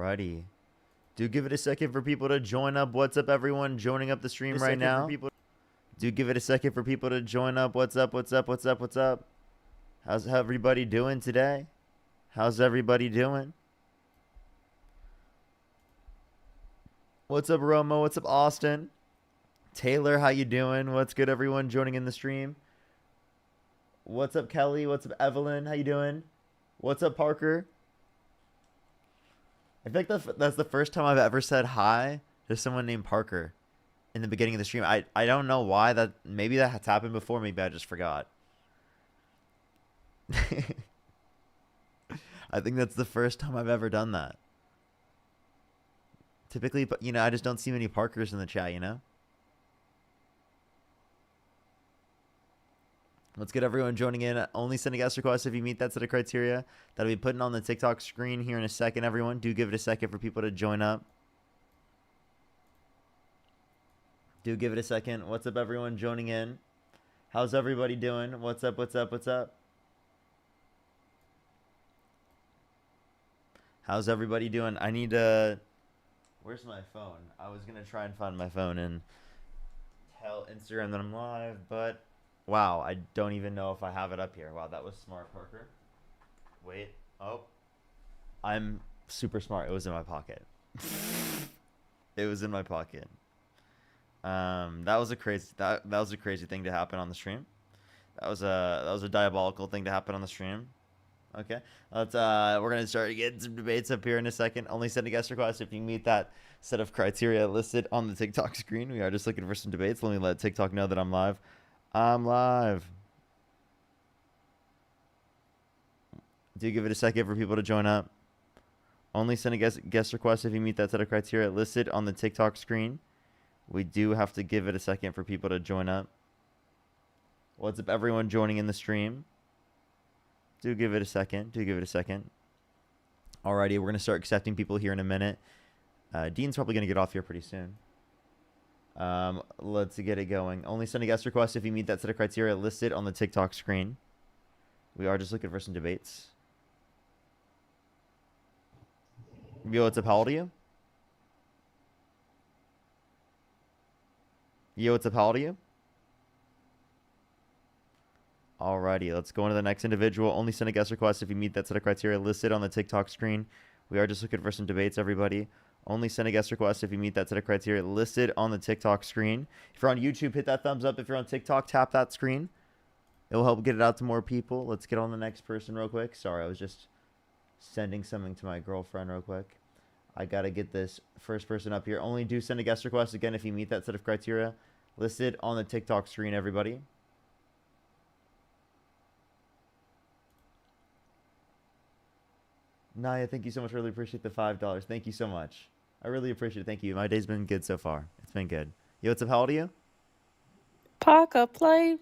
Alrighty. Do give it a second for people to join up. What's up, everyone joining up the stream right now? Do give it a second for people to join up. What's up? What's up? What's up? What's up? How's everybody doing today? How's everybody doing? What's up, Romo? What's up, Austin? Taylor, how you doing? What's good, everyone joining in the stream? What's up, Kelly? What's up, Evelyn? How you doing? What's up, Parker? I feel like that's the first time I've ever said hi to someone named Parker in the beginning of the stream. I don't know why. Maybe that has happened before. Maybe I just forgot. I think that's the first time I've ever done that. Typically, but I just don't see many Parkers in the chat, Let's get everyone joining in. Only send a guest request if you meet that set of criteria. That'll be putting on the TikTok screen here in a second, everyone. Do give it a second for people to join up. Do give it a second. What's up, everyone joining in? How's everybody doing? What's up, what's up, what's up? How's everybody doing? I need to... Where's my phone? I was going to try and find my phone and tell Instagram that I'm live, but... Wow, I don't even know if I have it up here. Wow, that was smart, Parker. Wait. Oh. I'm super smart. It was in my pocket. It was in my pocket. That was a crazy thing to happen on the stream. That was a diabolical thing to happen on the stream. Okay. We're gonna start getting some debates up here in a second. Only send a guest request if you meet that set of criteria listed on the TikTok screen. We are just looking for some debates. Let me let TikTok know that I'm live. I'm live. Do give it a second for people to join up. Only send a guest request if you meet that set of criteria listed on the TikTok screen. We do have to give it a second for people to join up. What's up, everyone joining in the stream? Do give it a second. Do give it a second. Alrighty, we're going to start accepting people here in a minute. Dean's probably going to get off here pretty soon. Let's get it going. Only send a guest request if you meet that set of criteria listed on the TikTok screen. We are just looking for some debates. Yo, what's up? How old are you? Yo, what's up? How old are you? Alrighty, let's go on to the next individual. Only send a guest request if you meet that set of criteria listed on the TikTok screen. We are just looking for some debates, everybody. Only send a guest request if you meet that set of criteria listed on the TikTok screen. If you're on YouTube, hit that thumbs up. If you're on TikTok, tap that screen. It will help get it out to more people. Let's get on the next person real quick. Sorry, I was just sending something to my girlfriend real quick. I got to get this first person up here. Only do send a guest request, again, if you meet that set of criteria listed on the TikTok screen, everybody. Naya, thank you so much. Really appreciate the $5. Thank you so much. I really appreciate it. Thank you. My day's been good so far. It's been good. Yo, what's up? How old are you? Parker, play.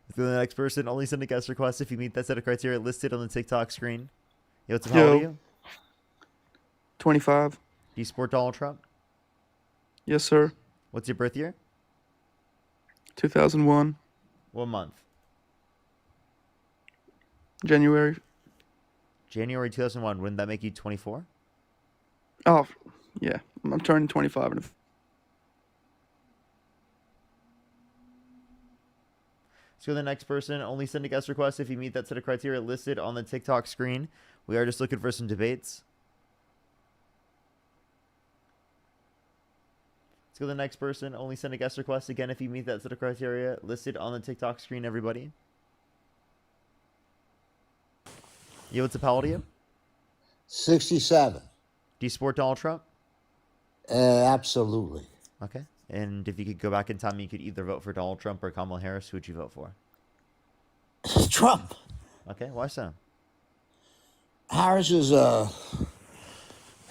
Let's go to the next person. Only send a guest request if you meet that set of criteria listed on the TikTok screen. Yo, what's up? How old are you? 25. Do you support Donald Trump? Yes, sir. What's your birth year? 2001. What month? January. January 2001. Wouldn't that make you 24? Oh, yeah. I'm turning 25 in Let's go to the next person. Only send a guest request if you meet that set of criteria listed on the TikTok screen. We are just looking for some debates. Let's go to the next person. Only send a guest request, again, if you meet that set of criteria listed on the TikTok screen, everybody. Yo, what's up? How old are you? 67. Do you support Donald Trump? Absolutely. Okay. And if you could go back in time, you could either vote for Donald Trump or Kamala Harris. Who would you vote for? Trump. Okay. Why so? Harris is a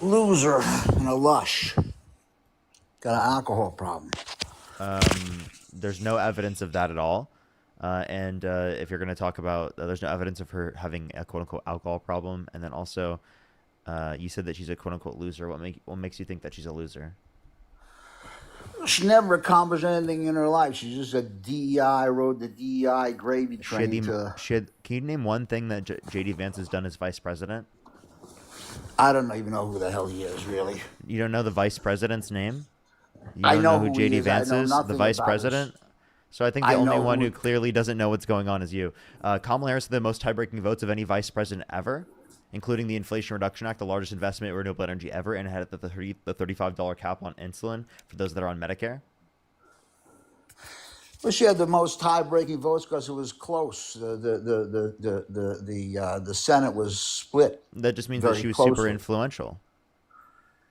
loser and a lush. Got an alcohol problem. There's no evidence of that at all. And if you're going to talk about, there's no evidence of her having a quote-unquote alcohol problem. And then also, you said that she's a quote-unquote loser. What makes you think that she's a loser? She never accomplished anything in her life. She's just a DEI, rode the DEI gravy She had train to. can you name one thing that J.D. Vance has done as vice president? I don't even know who the hell he is, really. You don't know the vice president's name? You I don't know who who he J.D. is. I Vance know is? The nothing vice about his- president? So I think the I only know one who- who clearly doesn't know what's going on is you. Kamala Harris had the most tie-breaking votes of any vice president ever, including the Inflation Reduction Act, the largest investment in renewable energy ever, and it had the $35 cap on insulin for those that are on Medicare. Well, she had the most tie-breaking votes because it was close. The Senate was split. That just means that Very she was super closely. influential.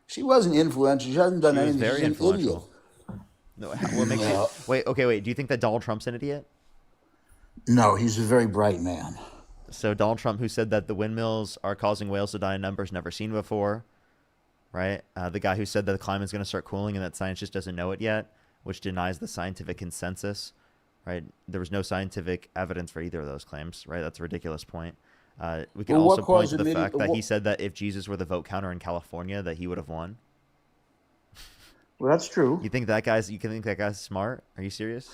She wasn't influential. She hasn't done She was anything. very She's an influential. idiot. No, what makes you wait? Okay, wait. Do you think that Donald Trump's an idiot? No, he's a very bright man. So Donald Trump, who said that the windmills are causing whales to die in numbers never seen before, right? The guy who said that the climate's going to start cooling and that science just doesn't know it yet, which denies the scientific consensus, right? There was no scientific evidence for either of those claims, right? That's a ridiculous point. We can Well, what also point caused to the the fact that he what- said that if Jesus were the vote counter in California, that he would have won. Well, that's true. You think that guy's smart? Are you serious?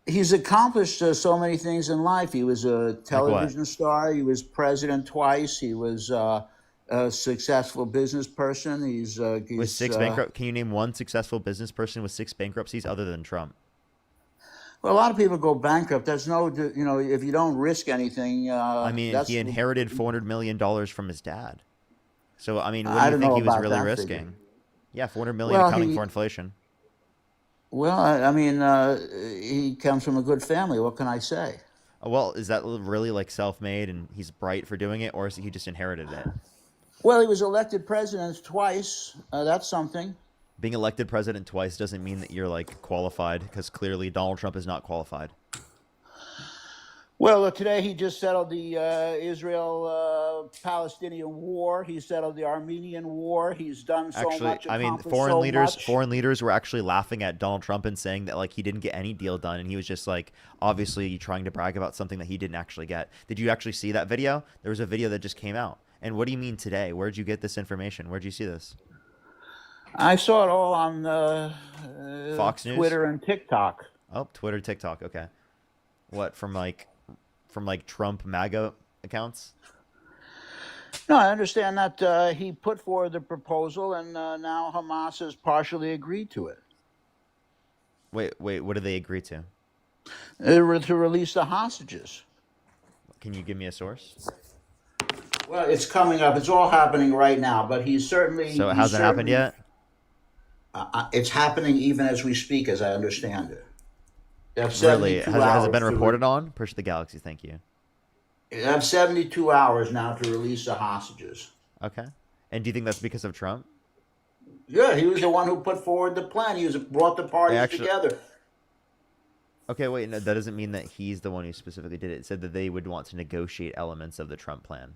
He's accomplished so many things in life. He was a television star. He was president twice. He was a successful business person. He's With 6 bankrupt, can you name one successful business person with 6 bankruptcies other than Trump? Well, a lot of people go bankrupt. There's no, if you don't risk anything. I mean, that's he inherited $400 million from his dad. So, I mean, what I do you don't think know he was about really that risking? figure. Yeah, $400 million Well, accounting he- for inflation. Well, I mean, he comes from a good family. What can I say? Well, is that really like self-made and he's bright for doing it, or is he just inherited it? Well, he was elected president twice. That's something. Being elected president twice doesn't mean that you're like qualified, because clearly Donald Trump is not qualified. Well, today he just settled the Israel-Palestinian war. He settled the Armenian war. He's done so Actually, much. I mean, accomplished so much. foreign leaders were actually laughing at Donald Trump and saying that like he didn't get any deal done, and he was just like obviously trying to brag about something that he didn't actually get. Did you actually see that video? There was a video that just came out. And what do you mean today? Where'd you get this information? Where'd you see this? I saw it all on Fox News? Twitter and TikTok. Oh, Twitter, TikTok. Okay. What, from Trump MAGA accounts? No, I understand that he put forward the proposal, and now Hamas has partially agreed to it. Wait, what did they agree to? To release the hostages. Can you give me a source? Well, it's coming up. It's all happening right now, but he's certainly. So it he's hasn't happened certainly- yet? It's happening even as we speak, as I understand it. They have Really? 72 Has it been hours to reported on? Push the Galaxy, thank you. They have 72 hours now to release the hostages. Okay. And do you think that's because of Trump? Yeah, he was the one who put forward the plan. He brought the parties Actually- together. Okay, wait, no, that doesn't mean that he's the one who specifically did it. It said that they would want to negotiate elements of the Trump plan.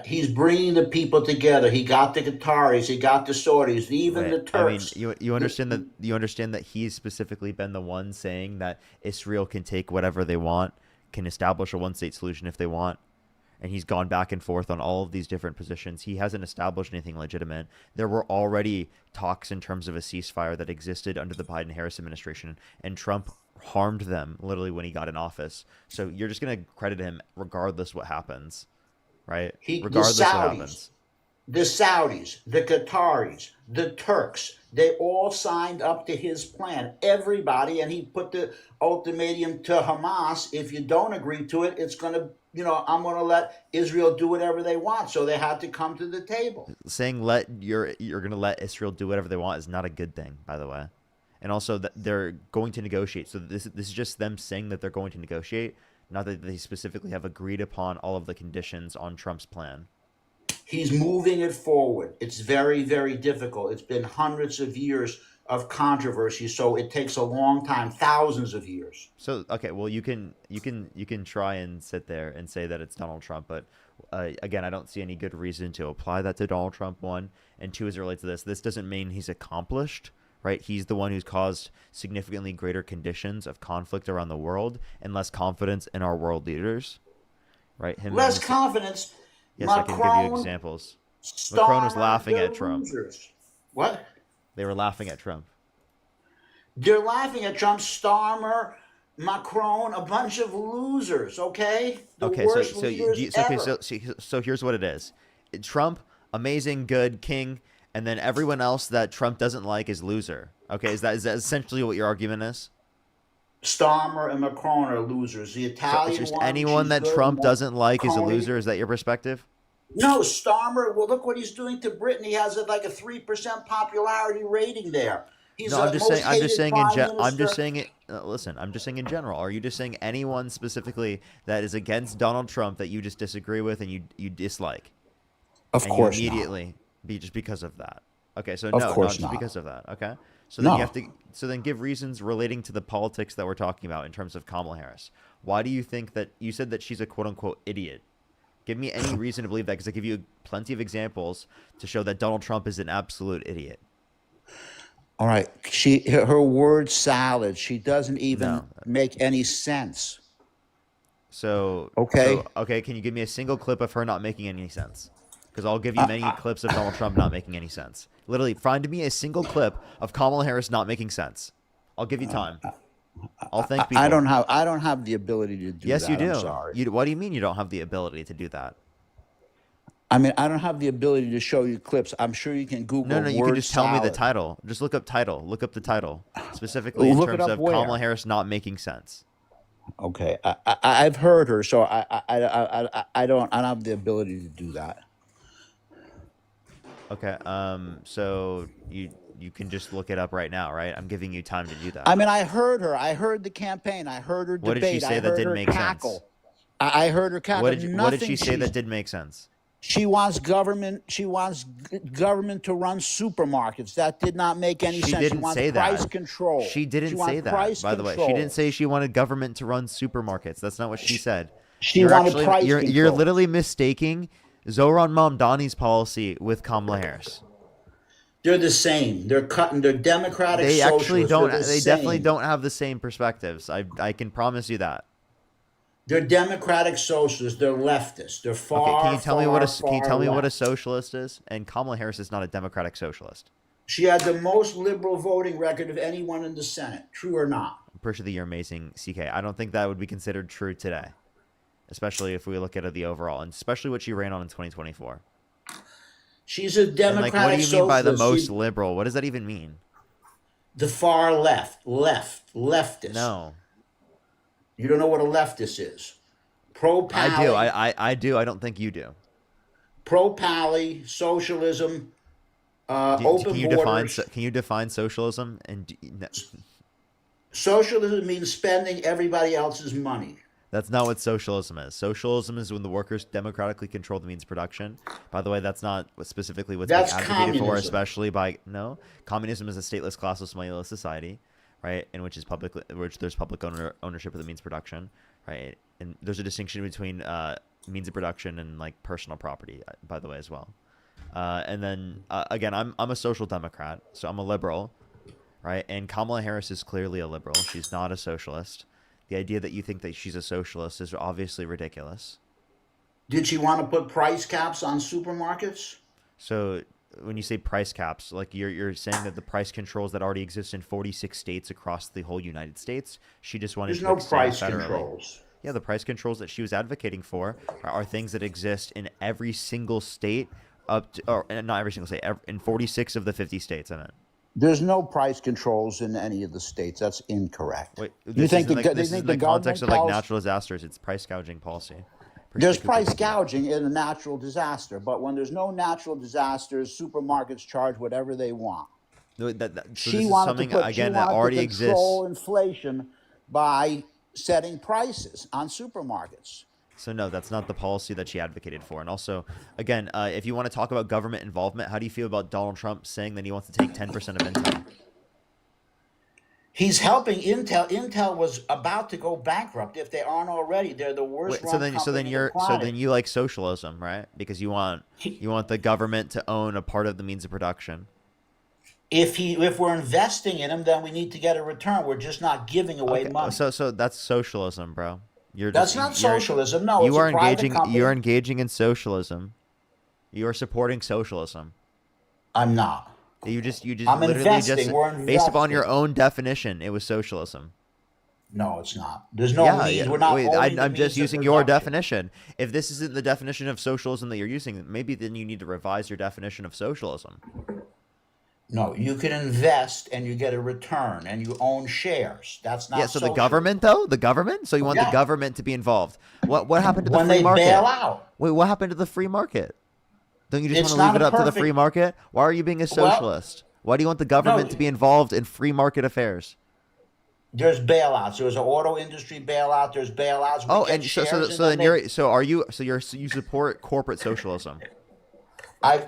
He's bringing the people together. He got the Qataris. He got the Saudis. Even the Right. I mean, Turks. you understand that he's specifically been the one saying that Israel can take whatever they want, can establish a one-state solution if they want, and he's gone back and forth on all of these different positions. He hasn't established anything legitimate. There were already talks in terms of a ceasefire that existed under the Biden-Harris administration, and Trump harmed them literally when he got in office. So you're just going to credit him regardless what happens, right? Regardless what happens. The Saudis, the Qataris, the Turks, they all signed up to his plan. Everybody, and he put the ultimatum to Hamas, if you don't agree to it, it's going to, I'm going to let Israel do whatever they want. So they had to come to the table. Saying you're going to let Israel do whatever they want is not a good thing, by the way. And also that they're going to negotiate. So this is just them saying that they're going to negotiate, not that they specifically have agreed upon all of the conditions on Trump's plan. He's moving it forward. It's very, very difficult. It's been hundreds of years of controversy, so it takes a long time, thousands of years. So okay, well you can try and sit there and say that it's Donald Trump, but again, I don't see any good reason to apply that to Donald Trump. One, and two, as it relates to this doesn't mean he's accomplished, right? He's the one who's caused significantly greater conditions of conflict around the world and less confidence in our world leaders, right? Less confidence. Yes, I can give you examples. Macron was laughing at Trump. What? They were laughing at Trump. They're laughing at Trump, Starmer, Macron, a bunch of losers. Okay, the Okay, so worst so you, do leaders you, so okay, ever. so here's what it is. Trump, amazing, good king, and then everyone else that Trump doesn't like is loser. Okay, is that essentially what your argument is? Starmer and Macron are losers. The So it's Italian just one, anyone she's that good. Trump doesn't like is a Coney. loser. Is that your perspective? No, Starmer. Well, look what he's doing to Britain. He has like a 3% popularity rating there. He's No, I'm the just saying. most hated prime I'm just minister. saying it. Listen, I'm just saying in general. Are you just saying anyone specifically that is against Donald Trump that you just disagree with and you dislike, Of and you course not. immediately be just because of that? Okay, so Of no, course just not. because of that. Okay, so then you No. have to. So then give reasons relating to the politics that we're talking about in terms of Kamala Harris. Why do you think that you said that she's a quote unquote idiot? Give me any reason to believe that because I give you plenty of examples to show that Donald Trump is an absolute idiot. All right. Her word salad. She doesn't even No. make any sense. So Okay. okay, can you give me a single clip of her not making any sense? Because I'll give you many clips of Donald Trump not making any sense. Literally, find me a single clip of Kamala Harris not making sense. I'll give you time. I'll thank people. I don't have the ability to do Yes, that. you do. I'm sorry. What do you mean you don't have the ability to do that? I mean, I don't have the ability to show you clips. I'm sure you can Google No, you can word just tell me the salad. title. Just look up title. Look up the title specifically in Look it terms up of where? Kamala Harris not making sense. Okay. I've heard her, so I don't have the ability to do that. Okay. So you can just look it up right now, right? I'm giving you time to do that. I mean, I heard her. I heard the campaign. I heard her What did debate. she say I that heard didn't her make sense? cackle. I heard her cackle. What did she say Nothing. that did make sense? She wants government. She wants government to run supermarkets. That did not make any She sense. She didn't wants say price that. control. She didn't wants say that, price by the way. She control. didn't say she wanted government to run supermarkets. That's not what she said. She wanted price You're control. literally mistaking Zohran Mamdani's policy with Kamala Harris. They're the same. They're cutting. They're democratic. They actually socialists. don't. They're the They definitely same. don't have the same perspectives. I can promise you that. They're democratic socialists. They're leftists. They're far. Okay, can you tell me what a left. socialist is? And Kamala Harris is not a democratic socialist. She had the most liberal voting record of anyone in the Senate. True or not? I'm pretty sure that you're amazing, CK. I don't think that would be considered true today, especially if we look at the overall, and especially what she ran on in 2024. She's a And democratic like, what do you mean by the socialist. most liberal? What does that even mean? The far leftist. No, You don't know what a leftist is. Pro I pally, do. I do. I don't think you do. pro pally, socialism, open borders. Can you define socialism? Socialism means spending everybody else's money. That's not what socialism is. Socialism is when the workers democratically control the means of production. By the way, that's not specifically what's being That's advocated for, communism. especially by no. Communism is a stateless, classless, money-less society, right? In which there's public ownership of the means of production, right? And there's a distinction between means of production and like personal property, by the way, as well. And then again, I'm a social democrat, so I'm a liberal, right? And Kamala Harris is clearly a liberal. She's not a socialist. The idea that you think that she's a socialist is obviously ridiculous. Did she want to put price caps on supermarkets? So when you say price caps, like you're saying that the price controls that already exist in 46 states across the whole United States, she just wanted There's to no extend price federally. controls. Yeah, the price controls that she was advocating for are things that exist in every single state or not every single state, in 46 of the 50 states. I meant. There's no price controls in any of the states. That's incorrect. Wait, You think this the is in the government context of like tells- natural disasters? It's price gouging policy. There's Pretty price quickly. gouging in a natural disaster, but when there's no natural disasters, supermarkets charge whatever they want. So She this is wanted something to put, again she that wanted already to exists. control inflation by setting prices on supermarkets. So no, that's not the policy that she advocated for. And also, again, if you want to talk about government involvement, how do you feel about Donald Trump saying that he wants to take 10% of Intel? He's helping Intel. Intel was about to go bankrupt if they aren't already. They're the worst. Wait, so then you like socialism, right? Because you want the government to own a part of the means of production. If we're investing in them, then we need to get a return. We're just not giving away Okay, money. so that's socialism, bro. That's not socialism. No, it's you are a private engaging. company. You are engaging in socialism. You are supporting socialism. I'm not. You just I'm literally investing. We're based upon your investing. own definition, it was socialism. No, it's not. There's no Yeah, means. yeah. We're not Wait, owning the I'm just means of using your production. definition. If this isn't the definition of socialism that you're using, maybe then you need to revise your definition of socialism. No, you can invest and you get a return and you own shares. That's Yeah, not so the socialism. government though, the government. So you want the Yeah. government to be involved? What happened to the When free they bail market? out, Wait, what happened to the free market? Don't you just want it's to leave not it a up to the free perfect. market? Why are you being a Well, socialist? Why do you want the no, government to be involved in free market affairs? there's bailouts. There was an auto industry bailout. There's bailouts. We Oh, get and shares and so then then they. you support corporate socialism. I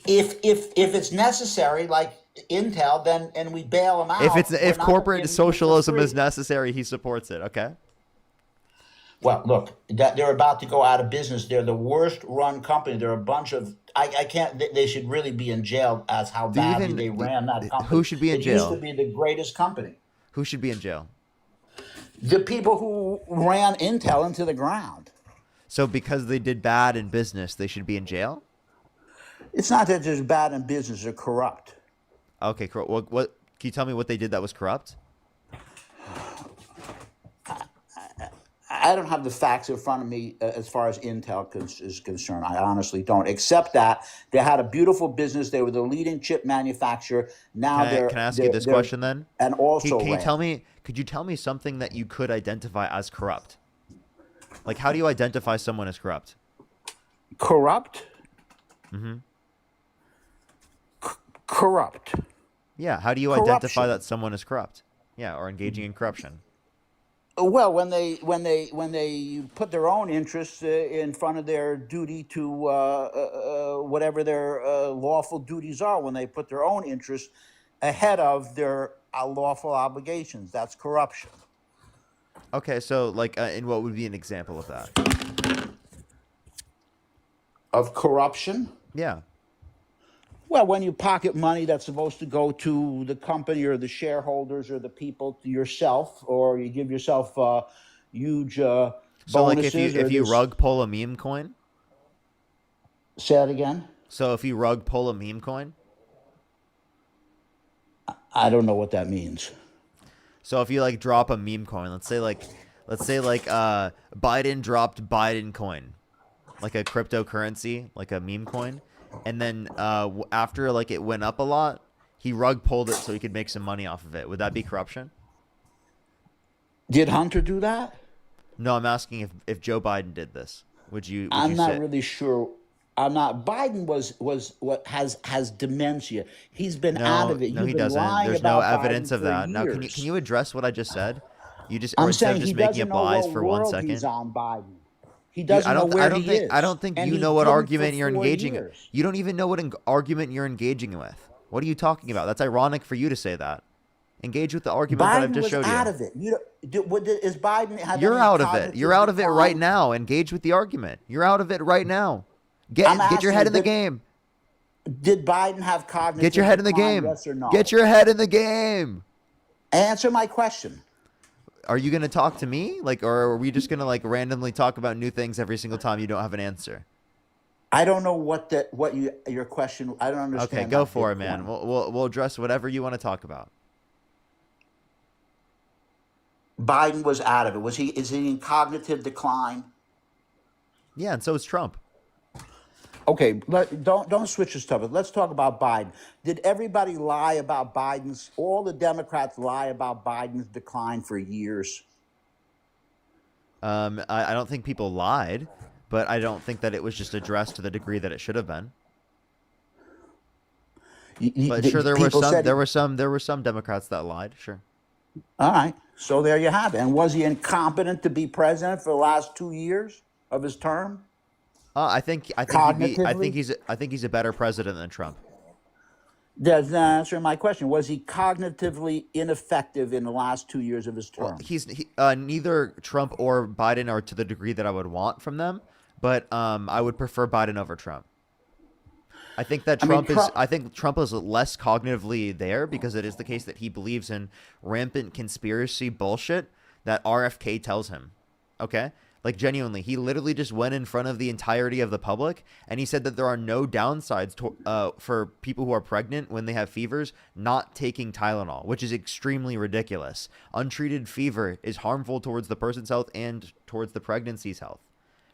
if it's necessary, like Intel, then and we bail them out. We're If not going to corporate give them to you for socialism is free. necessary, he supports it. Okay. Well, look, that they're about to go out of business. They're the worst run company. They're a bunch of. I can't. They should really be in jail as how Do you badly they ran that who company. should be in It used to jail? be the greatest company. Who should be in jail? The people who ran Intel into the ground. So because they did bad in business, they should be in jail? It's not that they're bad in business; they're corrupt. Okay, what can you tell me what they did that was corrupt? I don't have the facts in front of me as far as Intel is concerned. I honestly don't. Except that they had a beautiful business. They were the leading chip manufacturer. Now Can I ask you this question then? and also Can you ran. could you tell me something that you could identify as corrupt? Like how do you identify someone as corrupt? Corrupt. Mm-hmm. Corrupt. Yeah, how do you identify Corruption. that someone is corrupt? Yeah, or engaging in corruption. Well, when they put their own interests in front of their duty to whatever their lawful duties are, when they put their own interests ahead of their lawful obligations, that's corruption. Okay, so like and what would be an example of that? Of corruption? Yeah. Well, when you pocket money that's supposed to go to the company or the shareholders or the people to yourself, or you give yourself huge So like bonuses, or if you this. rug pull a meme coin, Say that again. so if you rug pull a meme coin, I don't know what that means. so if you like drop a meme coin, let's say like Biden dropped Biden coin, like a cryptocurrency, like a meme coin, and then after like it went up a lot, he rug pulled it so he could make some money off of it. Would that be corruption? Did Hunter do that? No, I'm asking if Joe Biden did this. Would I'm you not say? really sure. I'm not. Biden was what has dementia. He's been out No, of it. no, You've he been doesn't. lying There's no about evidence Biden of for that. Now, years. can you address what I just said? Or I'm instead of saying just he making doesn't up know lies what for one world he's second. on, Biden. He doesn't know I where don't he think is. you he know what didn't argument for you're 4 engaging. years. You don't even know what argument you're engaging with. What are you talking about? That's ironic for you to say that. Engage with the argument that I've Biden just was showed out you. of it. Is Biden have You're any out of it. cognitive You're out of it right decline? now. Engage with the argument. You're out of it right now. I'm Get your asking head you, in the game. did Biden have cognitive Get your head in the decline? game. Yes or no? Get your head in the game. Answer my question. Are you gonna talk to me, like, or are we just gonna like randomly talk about new things every single time you don't have an answer? I don't know your question. I don't understand. Okay, go that for it, big man. point. We'll address whatever you want to talk about. Biden was out of it. Is he in cognitive decline? Yeah, and so is Trump. Okay, don't switch the stuff. Let's talk about Biden. Did everybody lie about all the Democrats lie about Biden's decline for years? I don't think people lied, but I don't think that it was just addressed to the degree that it should have been. But sure, there were People some. said, There were some Democrats that lied. Sure. all right, so there you have it. And was he incompetent to be president for the last 2 years of his term? I think Cognitively? he's a better president than Trump. That's not answering my question. Was he cognitively ineffective in the last 2 years of his Well, term? neither Trump or Biden are to the degree that I would want from them, but I would prefer Biden over Trump. I think that I think Trump is less cognitively there because it is the case that he believes in rampant conspiracy bullshit that RFK tells him. Okay? Like genuinely, he literally just went in front of the entirety of the public and he said that there are no downsides for people who are pregnant when they have fevers not taking Tylenol, which is extremely ridiculous. Untreated fever is harmful towards the person's health and towards the pregnancy's health,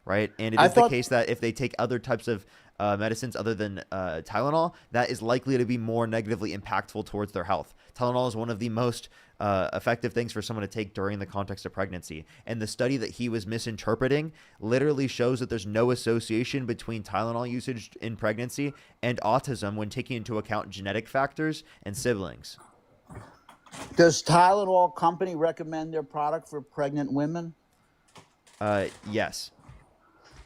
right? And it I is the thought case that if they take other types of medicines other than Tylenol, that is likely to be more negatively impactful towards their health. Tylenol is one of the most effective things for someone to take during the context of pregnancy. And the study that he was misinterpreting literally shows that there's no association between Tylenol usage in pregnancy and autism when taking into account genetic factors and siblings. does Tylenol company recommend their product for pregnant women? Yes.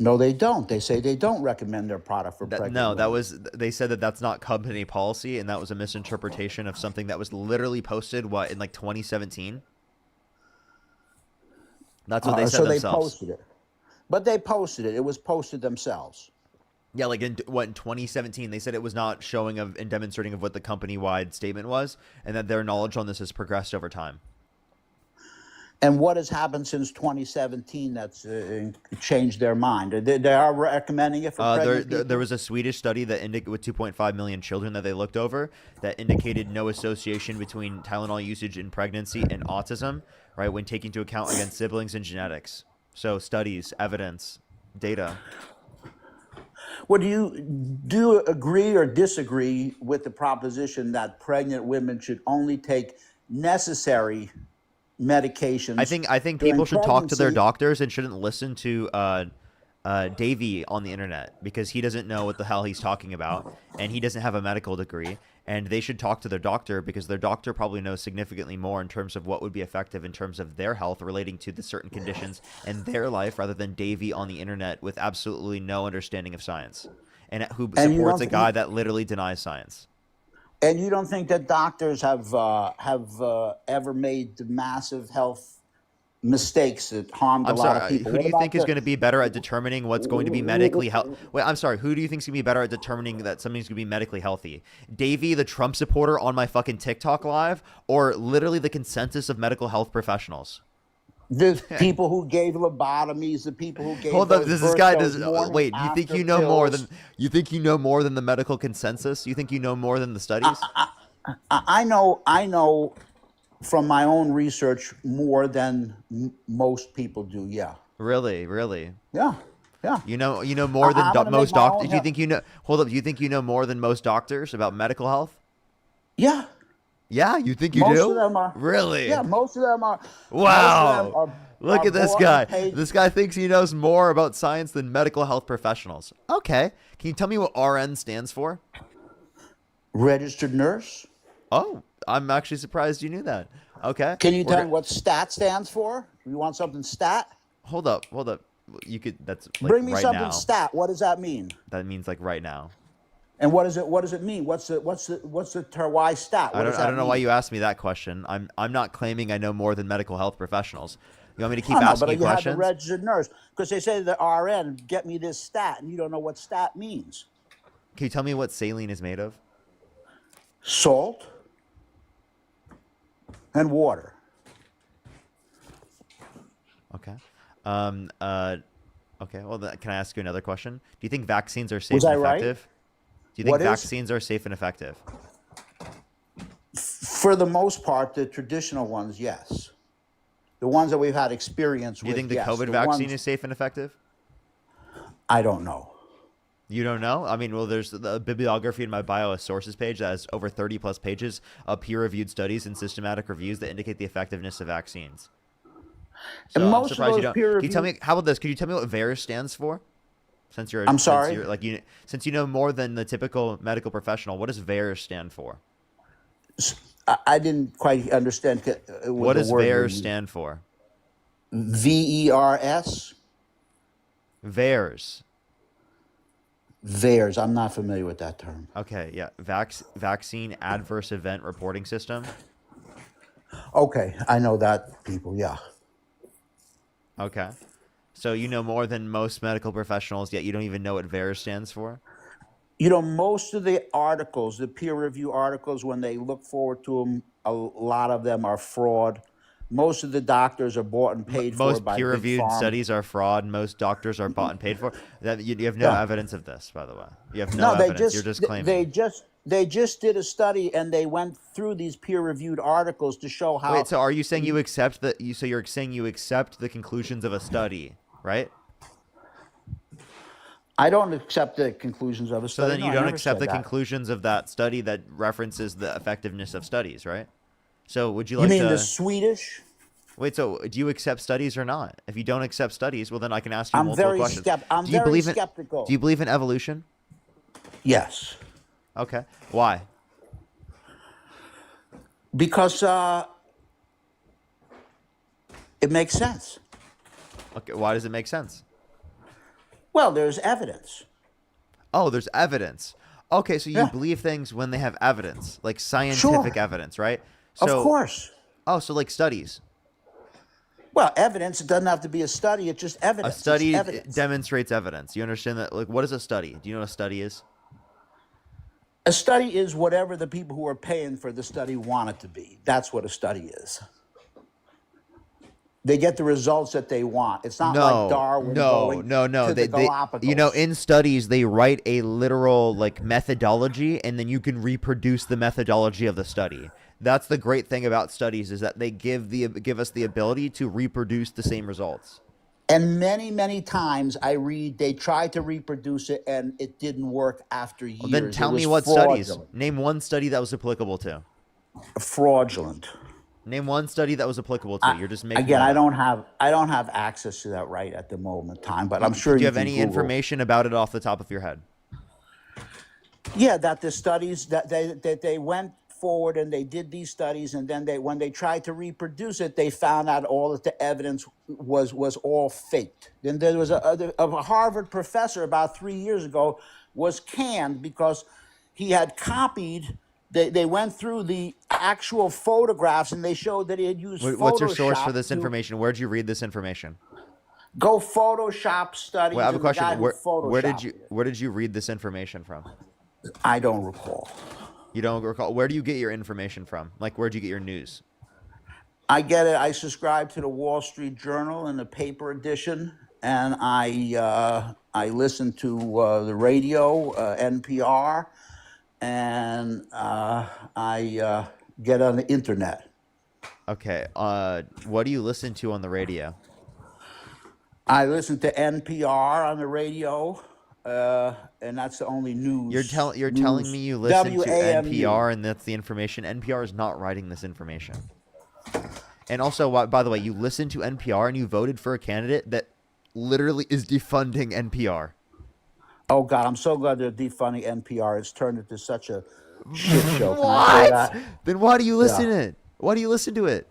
No, they don't. They say they don't recommend their product for pregnant No, that women. was, they said that that's not company policy, and that was a misinterpretation of something that was literally posted, in like 2017? That's what they said So they themselves. posted it. But they posted it. It was posted themselves. Yeah, like in 2017, they said it was not showing of and demonstrating of what the company-wide statement was, and that their knowledge on this has progressed over time. And what has happened since 2017 that's changed their mind? They are recommending it for pregnant people? There was a Swedish study that with 2.5 million children that they looked over that indicated no association between Tylenol usage in pregnancy and autism, right, when taking into account against siblings and genetics. So studies, evidence, data. Well, do you agree or disagree with the proposition that pregnant women should only take necessary medications? I think during people should talk to their pregnancy? doctors and shouldn't listen to Davey on the internet, because he doesn't know what the hell he's talking about, and he doesn't have a medical degree. And they should talk to their doctor, because their doctor probably knows significantly more in terms of what would be effective in terms of their health relating to the certain conditions in their life, rather than Davey on the internet with absolutely no understanding of science, and who And you supports a don't guy that literally denies science. And you don't think that doctors have ever made the massive health mistakes that harmed a I'm lot of sorry. people? Who What do you about think is going to be better at determining what's going to be medically healthy? Wait, I'm sorry. Who do you think is going to be better at determining that something's going to be medically healthy? Davey, the Trump supporter on my fucking TikTok live, or literally the consensus of medical health professionals? the people who gave lobotomies, the people who gave Hold up. those This guy those does. morning Wait. You think after you know more pills? than the medical consensus? You think you know more than the studies? I know from my own research more than most people do. Yeah, Really, really. yeah, yeah. You know more than I'm gonna make most my own doctors. Do you think you know? Hold up. Do you think you know more than most doctors about medical health? Yeah. Yeah, you think you Most do? of them are. Really? Yeah, most of them are. Wow. Look are at this bought guy. and paid. This guy thinks he knows more about science than medical health professionals. Okay. Can you tell me what RN stands for? Registered nurse. Oh, I'm actually surprised you knew that. Okay. Can you We're tell go- me what STAT stands for? You want something STAT? Hold up. You could, that's like Bring me right something now. STAT. What does that mean? That means like right now. And what does it mean? What's the term? Why STAT? What does I that don't know why mean? you asked me that question. I'm not claiming I know more than medical health professionals. You want me to keep Oh, no, asking but you you had the questions? registered nurse because they say to the RN, get me this STAT, and you don't know what STAT means. Can you tell me what saline is made of? Salt and water. Okay. Okay. Well, can I ask you another question? Do you think vaccines are safe Was and I right? effective? Do you think What is? vaccines are safe and effective? For the most part, the traditional ones, yes. The ones that we've had experience Do you with, think the yes. COVID The vaccine ones, is safe and effective? I don't know. You don't know? I mean, well, there's the bibliography in my bio, a sources page that has over 30 plus pages of peer-reviewed studies and systematic reviews that indicate the effectiveness of vaccines. So And I'm most of surprised you those don't. peer Can you tell reviewed. me? How about this? Could you tell me what VAERS stands for? I'm sorry? Since you know more than the typical medical professional, what does VAERS stand for? I didn't quite understand What the does word VAERS stand for? VERS? VAERS. VAERS. I'm not familiar with that term. Okay, yeah. Vaccine Adverse Event Reporting System. Okay, I know that, people. Yeah. Okay. So you know more than most medical professionals, yet you don't even know what VAERS stands for? You know, most of the articles, the peer review articles, when they look forward to them, a lot of them are fraud. Most of the doctors are bought and paid for Most by big peer-reviewed pharma. studies are fraud. Most doctors are bought and paid for. That you have no Yeah. evidence of this, by the way. You have no No, they evidence. You're just claiming. they just did a study and they went through these peer-reviewed articles to show how. Wait, so are you saying you accept the? So you're saying you accept the conclusions of a study, right? I don't accept the conclusions of a So study. then No, you I don't never accept said the that. conclusions of that study that references the effectiveness of studies, right? So would you You like mean to the Swedish? wait? So do you accept studies or not? If you don't accept studies, well then I can ask you I'm multiple very questions. I'm do you very believe skeptical. Do you believe in evolution? Yes, Okay. Why? because it makes sense. Okay. Why does it make sense? Well, there's evidence. Oh, there's evidence. Okay, so you Yeah. believe things when they have evidence, like scientific evidence, right? Of So, course. Oh, so like studies. Well, evidence. It doesn't have to be a study. It's just A evidence. It's study evidence. demonstrates evidence. You understand that? Like, what is a study? Do you know what a study is? A study is whatever the people who are paying for the study want it to be. That's what a study is. They get the results that they want. It's not like Darwin going to the They, Galapagos. you know, in studies, they write a literal like methodology, and then you can reproduce the methodology of the study. That's the great thing about studies is that they give us the ability to reproduce the same results. And many, many times I read they tried to reproduce it and it didn't work after years. Well, then It tell me was what studies. fraudulent. Name one study that was applicable to. Fraudulent. Name one study that was applicable to. You're just making Again, that I up. don't have access to that right at the moment in time, but I'm sure Do you you have can any Google. information about it off the top of your head? Yeah, that the studies that they went forward and they did these studies, and then when they tried to reproduce it, they found out all that the evidence was all faked. Then there was a Harvard professor about 3 years ago was canned because he had copied. They went through the actual photographs and they showed that he had used Photoshop. What's your source for this to information? Where'd you read this information? Go Photoshop studies. Wait, I have a and the guy question. who photoshopped it. Where did you read this information from? I don't recall. You don't recall. Where do you get your information from? Like, where'd you get your news? I get it. I subscribe to the Wall Street Journal in the paper edition, and I listen to the radio, NPR, and I get on the internet. Okay. What do you listen to on the radio? I listen to NPR on the radio, and that's the only news. You're telling me you listen to WAMU. NPR and that's the information. NPR is not writing this information. And also, by the way, you listened to NPR and you voted for a candidate that literally is defunding NPR. Oh God, I'm so glad they're defunding NPR. It's turned into such a shit show. Can I say that? Then why do you listen Yeah. to it? Why do you listen to it?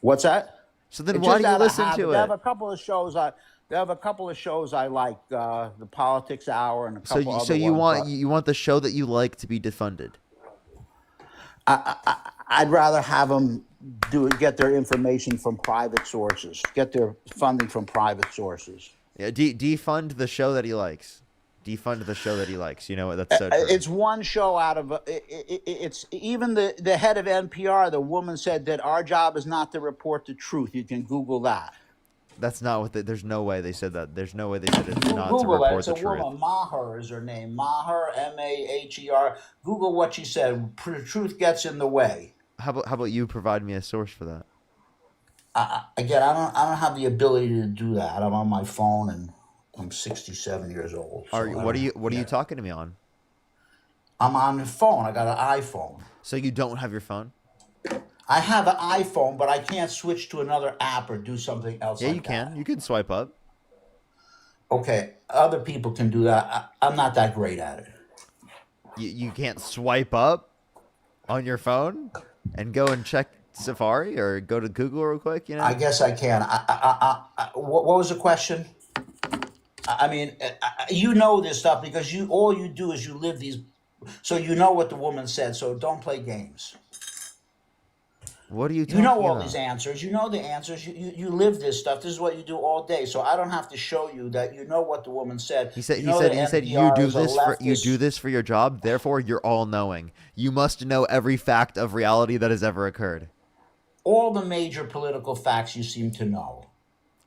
What's that? So then It's why just do you out of listen habit. to They have it? a couple of shows. They have a couple of shows I like. The Politics Hour and a So couple you, other so you ones, want but you want the show that you like to be defunded? I'd rather have them get their information from private sources, get their funding from private sources. Yeah, defund the show that he likes. Defund the show that he likes. You know what? That's so true. It's one show out of it's even the head of NPR. The woman said that our job is not to report the truth. You can Google that. That's not what. There's no way they said that. There's no way they said it's not to Google it. report It's the a truth. woman. Maher is her name. Maher, Maher. Google what she said. Truth gets in the way. How about you provide me a source for that? Again, I don't have the ability to do that. I'm on my phone and I'm 67 years old. So What are you talking to me on? I'm on the phone. I got an iPhone. So you don't have your phone? I have an iPhone, but I can't switch to another app or do something else. Yeah, like you can. that. You can swipe up. Okay, other people can do that. I'm not that great at it. You can't swipe up on your phone and go and check Safari or go to Google real quick. You know. I guess I can. What was the question? I mean, you know this stuff because all you do is you live these, so you know what the woman said. So don't play games. What are you You talking know all about? these answers. You know the answers. You live this stuff. This is what you do all day. So I don't have to show you that you know what the woman said. He said You know that you NPR do is a this for leftist- your job. Therefore, you're all knowing. You must know every fact of reality that has ever occurred. all the major political facts you seem to know.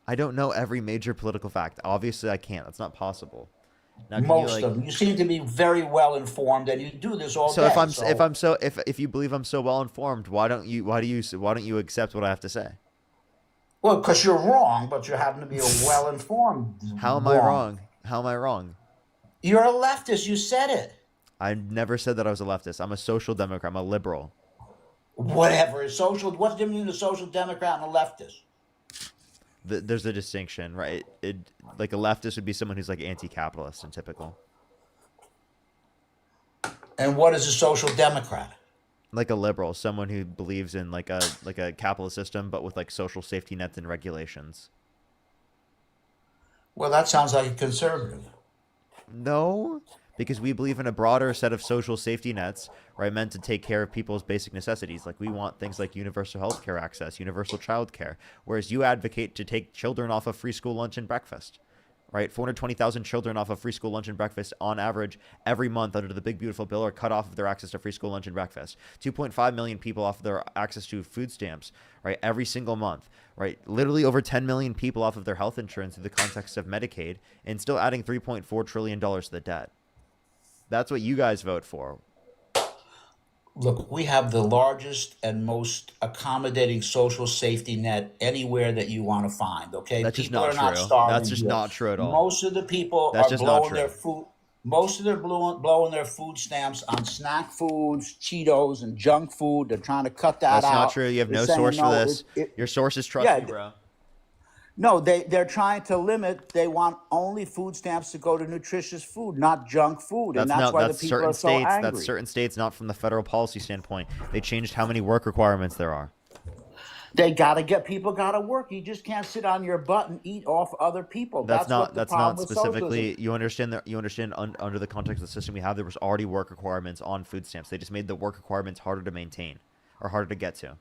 I don't know every major political fact. Obviously, I can't. That's not possible. Now, can you Most like? of them. You seem to be very well informed, and you do this all So day. if you believe I'm so well informed, why don't you accept what I have to say? Well, because you're wrong, but you happen to be a well informed How am I wrong. wrong? How am I wrong? You're a leftist. You said it. I never said that I was a leftist. I'm a social democrat. I'm a liberal. Whatever is social. What's the difference between a social democrat and a leftist? There's a distinction, right? Like a leftist would be someone who's like anti-capitalist and typical. And what is a social democrat? Like a liberal, someone who believes in like a capitalist system, but with like social safety nets and regulations. Well, that sounds like a conservative. No, because we believe in a broader set of social safety nets, right, meant to take care of people's basic necessities. Like we want things like universal health care access, universal child care, whereas you advocate to take children off of free school lunch and breakfast, right? 420,000 children off of free school lunch and breakfast on average every month under the Big Beautiful Bill are cut off of their access to free school lunch and breakfast. 2.5 million people off of their access to food stamps, right, every single month, right? Literally over 10 million people off of their health insurance in the context of Medicaid, and still adding $3.4 trillion to the debt. That's what you guys vote for. Look, we have the largest and most accommodating social safety net anywhere that you want to find. Okay, That's just people not are not true. starving That's just here. not true at all. Most of the people That's are just not blowing their true. food. Most of them blowing their food stamps on snack foods, Cheetos, and junk food. They're trying to cut that That's out. not true. You have They're no saying, source for no, this. Your source is yeah, trusty, bro. no, they're trying to limit. They want only food stamps to go to nutritious food, not junk food, and that's why the That's people certain are so states. angry. That's certain states, not from the federal policy standpoint. They changed how many work requirements there are. They gotta get people gotta work. You just can't sit on your butt and eat off other people. That's What the not problem with specifically. socialism. You understand under the context of the system we have, there was already work requirements on food stamps. They just made the work requirements harder to maintain or harder to get to.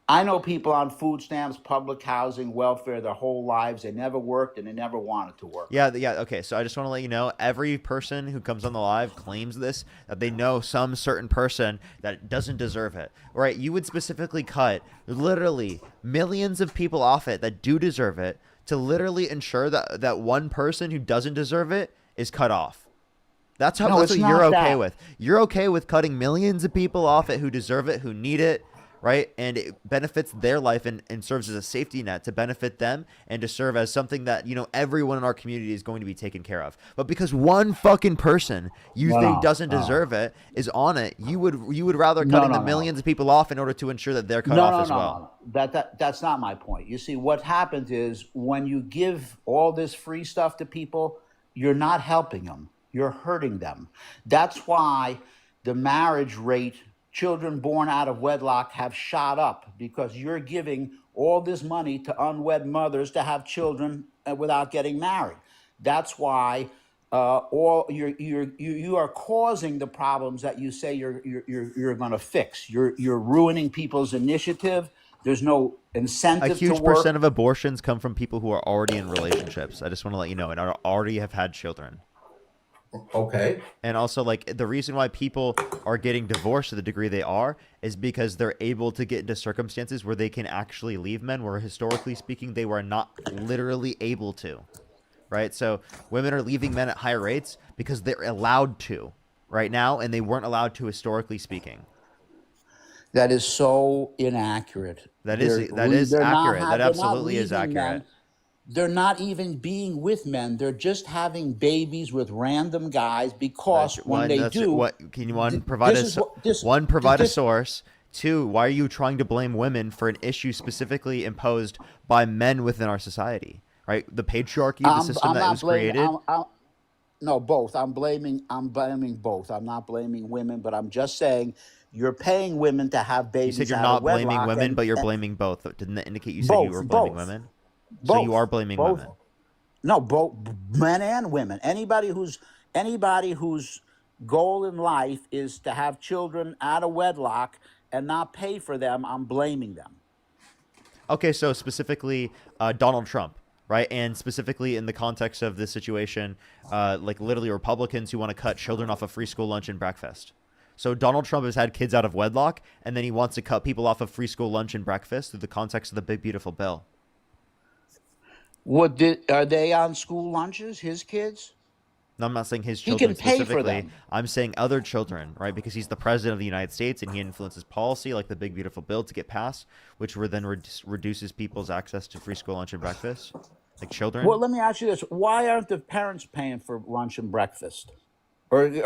I know people on food stamps, public housing, welfare their whole lives. They never worked and they never wanted to work. Yeah, yeah. Okay, so I just want to let you know, every person who comes on the live claims this, that they know some certain person that doesn't deserve it. Right? You would specifically cut literally millions of people off it that do deserve it to literally ensure that one person who doesn't deserve it is cut off. That's No, that's it's what you're not okay that. with. You're okay with cutting millions of people off it who deserve it, who need it, right? And it benefits their life and serves as a safety net to benefit them and to serve as something that, everyone in our community is going to be taken care of. But because one fucking person you No, think no, doesn't no. deserve it is on it, you would rather No, cutting no, the no. millions of people off in order to ensure that they're cut No, off no, as no, well. no. That's not my point. You see, what happens is when you give all this free stuff to people, you're not helping them. You're hurting them. That's why the marriage rate, children born out of wedlock, have shot up because you're giving all this money to unwed mothers to have children without getting married. That's why all you are causing the problems that you say you're going to fix. You're ruining people's initiative. There's no A incentive to huge work. percent of abortions come from people who are already in relationships. I just want to let you know, and already have had children. Okay. And also, like, the reason why people are getting divorced to the degree they are is because they're able to get into circumstances where they can actually leave men, where historically speaking, they were not literally able to, right? So women are leaving men at higher rates because they're allowed to right now, and they weren't allowed to historically speaking. That is so inaccurate. That is accurate. That absolutely is accurate. They're not even being with men. They're just having babies with random guys because when they do, what can you provide this is what- this- a this- source? Two, why are you trying to blame women for an issue specifically imposed by men within our society? Right, the patriarchy, the system that was created. No, both. I'm blaming both. I'm not blaming women, but I'm just saying you're paying women to have You babies. said you're out not of blaming wedlock women, but you're and blaming both. Didn't that indicate you said you were blaming both. women? So you Both. are blaming Both. women. No, both men and women. Anybody whose goal in life is to have children out of wedlock and not pay for them, I'm blaming them. Okay, so specifically Donald Trump, right? And specifically in the context of this situation, like literally Republicans who want to cut children off of free school lunch and breakfast. So Donald Trump has had kids out of wedlock, and then he wants to cut people off of free school lunch and breakfast through the context of the big beautiful bill. Are they on school lunches? His kids? No, I'm not saying his He children can pay for specifically. them. I'm saying other children, right? Because he's the president of the United States and he influences policy like the big beautiful bill to get passed, which then reduces people's access to free school lunch and breakfast, like children. Well, let me ask you this: why aren't the parents paying for lunch and breakfast, why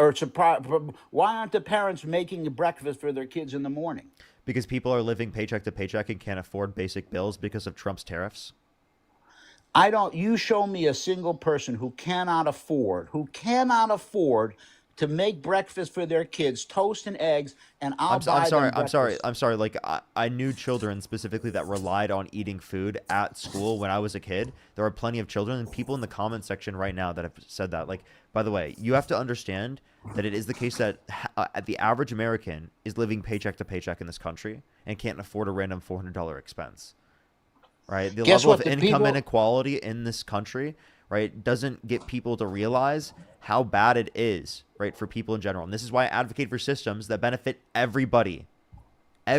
aren't the parents making the breakfast for their kids in the morning? Because people are living paycheck to paycheck and can't afford basic bills because of Trump's tariffs. You show me a single person who cannot afford to make breakfast for their kids, toast and eggs, and I'll buy them breakfast. I'm sorry. Like I knew children specifically that relied on eating food at school when I was a kid. There are plenty of children and people in the comment section right now that have said that. Like, by the way, you have to understand that it is the case that the average American is living paycheck to paycheck in this country and can't afford a random $400 expense. Right? The Guess level what? of income inequality in this country, right, doesn't get people to realize how bad it is, right, for people in general. And this is why I advocate for systems that benefit everybody.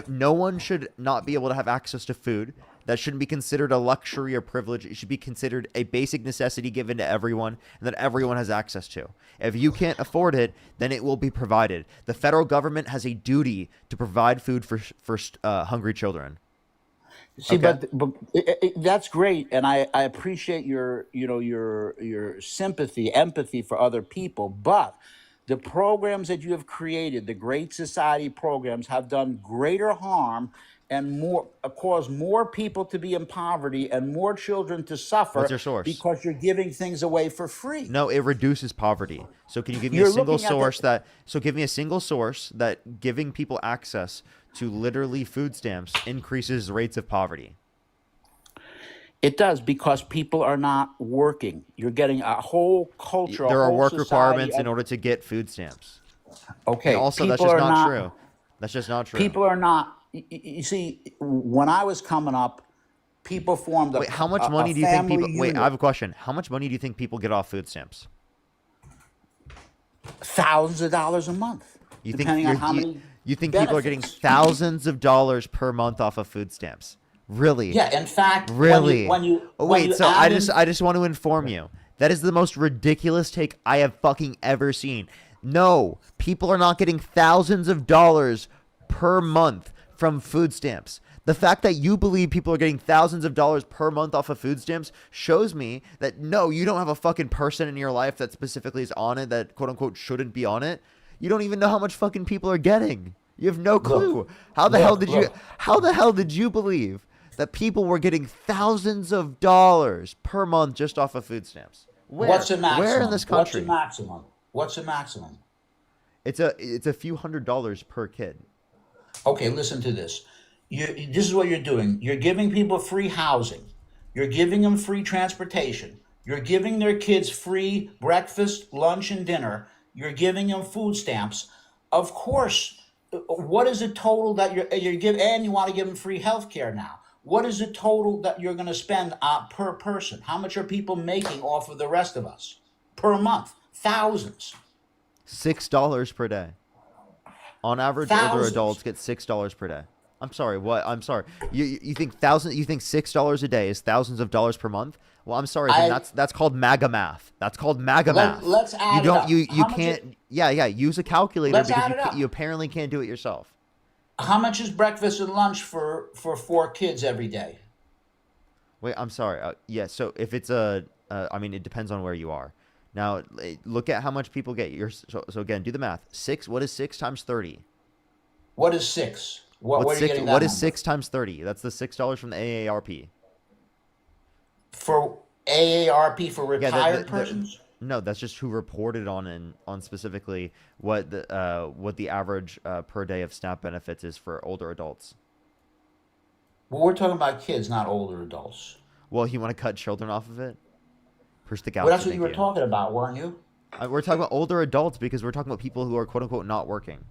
No one should not be able to have access to food. That shouldn't be considered a luxury or privilege. It should be considered a basic necessity given to everyone and that everyone has access to. If you can't afford it, then it will be provided. The federal government has a duty to provide food for hungry children. See, Okay. but that's great, and I appreciate your sympathy, empathy for other people. But the programs that you have created, the Great Society programs, have done greater harm and caused more people to be in poverty and more children to suffer. What's your source? Because you're giving things away for free. No, it reduces poverty. So can you give me You're a single looking at source give me a single source that giving people access to literally food stamps increases rates of poverty? It does, because people are not working. You're getting a whole culture. There a are whole work society requirements in of- order to get food stamps. Okay. And also, that's people just are not true. That's just not true. People are not. You see, when I was coming up, people formed a Wait, how much a money do you think family people? Wait, unit. I have a question. How much money do you think people get off food stamps? Thousands of dollars a month, You think depending on how many. you think people are getting benefits. thousands of dollars per month off of food stamps? Really? Yeah, in fact, Really? Oh, when wait, you so add I just want to inform you. That is the most ridiculous take I have fucking ever seen. No, people are not getting thousands of dollars per month from food stamps. The fact that you believe people are getting thousands of dollars per month off of food stamps shows me that no, you don't have a fucking person in your life that specifically is on it that quote unquote shouldn't be on it. You don't even know how much fucking people are getting. You have no clue. How the hell did you believe that people were getting thousands of dollars per month just off of food stamps? What's the maximum? Where in this country? What's the maximum? It's a few $100s per kid. Okay, listen to this. This is what you're doing. You're giving people free housing. You're giving them free transportation. You're giving their kids free breakfast, lunch, and dinner. You're giving them food stamps. Of course, what is the total that you're giving? And you want to give them free health care now. What is the total that you're going to spend per person? How much are people making off of the rest of us per month? Thousands. $6 per day. On average, older Thousands. adults get $6 per day. I'm sorry. What? I'm sorry. You think $6 a day is thousands of dollars per month? Well, I'm sorry. Then that's called MAGA math. That's called MAGA math. Let's add You it don't. up. You How much can't. Yeah. Use a calculator Let's because add it up. you apparently can't do it yourself. How much is breakfast and lunch for 4 kids every day? Wait. I'm sorry. Yeah. So if it's I mean, it depends on where you are. Now, look at how much people get. So again, do the math. What is 6 times 30? What is 6? Where are you getting that What is number? 6 times 30? That's the $6 from the AARP. For AARP for Yeah, retired persons? No, that's just who reported on specifically what the average per day of SNAP benefits is for older adults. Well, we're talking about kids, not older adults. Well, you want to cut children off of it? Push the Well, galaxy. that's what you were talking about, weren't you? We're talking about older adults because we're talking about people who are quote unquote not working.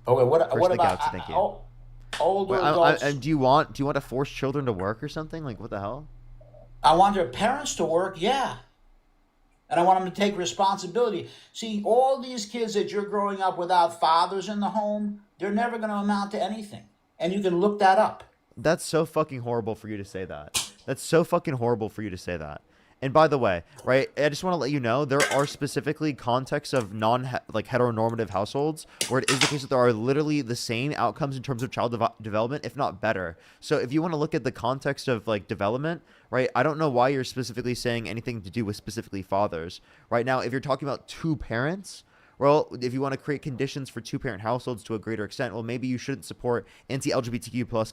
Okay, what Push the about galaxy, thank you. older Wait, adults? and do you want to force children to work or something? Like what the hell? I want their parents to work, yeah. and I want them to take responsibility. See, all these kids that you're growing up without fathers in the home, they're never going to amount to anything. And you can look that up. That's so fucking horrible for you to say that. That's so fucking horrible for you to say that. And by the way, right, I just want to let you know there are specifically contexts of heteronormative households where it is the case that there are literally the same outcomes in terms of child development, if not better. So if you want to look at the context of like development, right, I don't know why you're specifically saying anything to do with specifically fathers. Right now, if you're talking about two parents, well, if you want to create conditions for two-parent households to a greater extent, well, maybe you shouldn't support anti-LGBTQ plus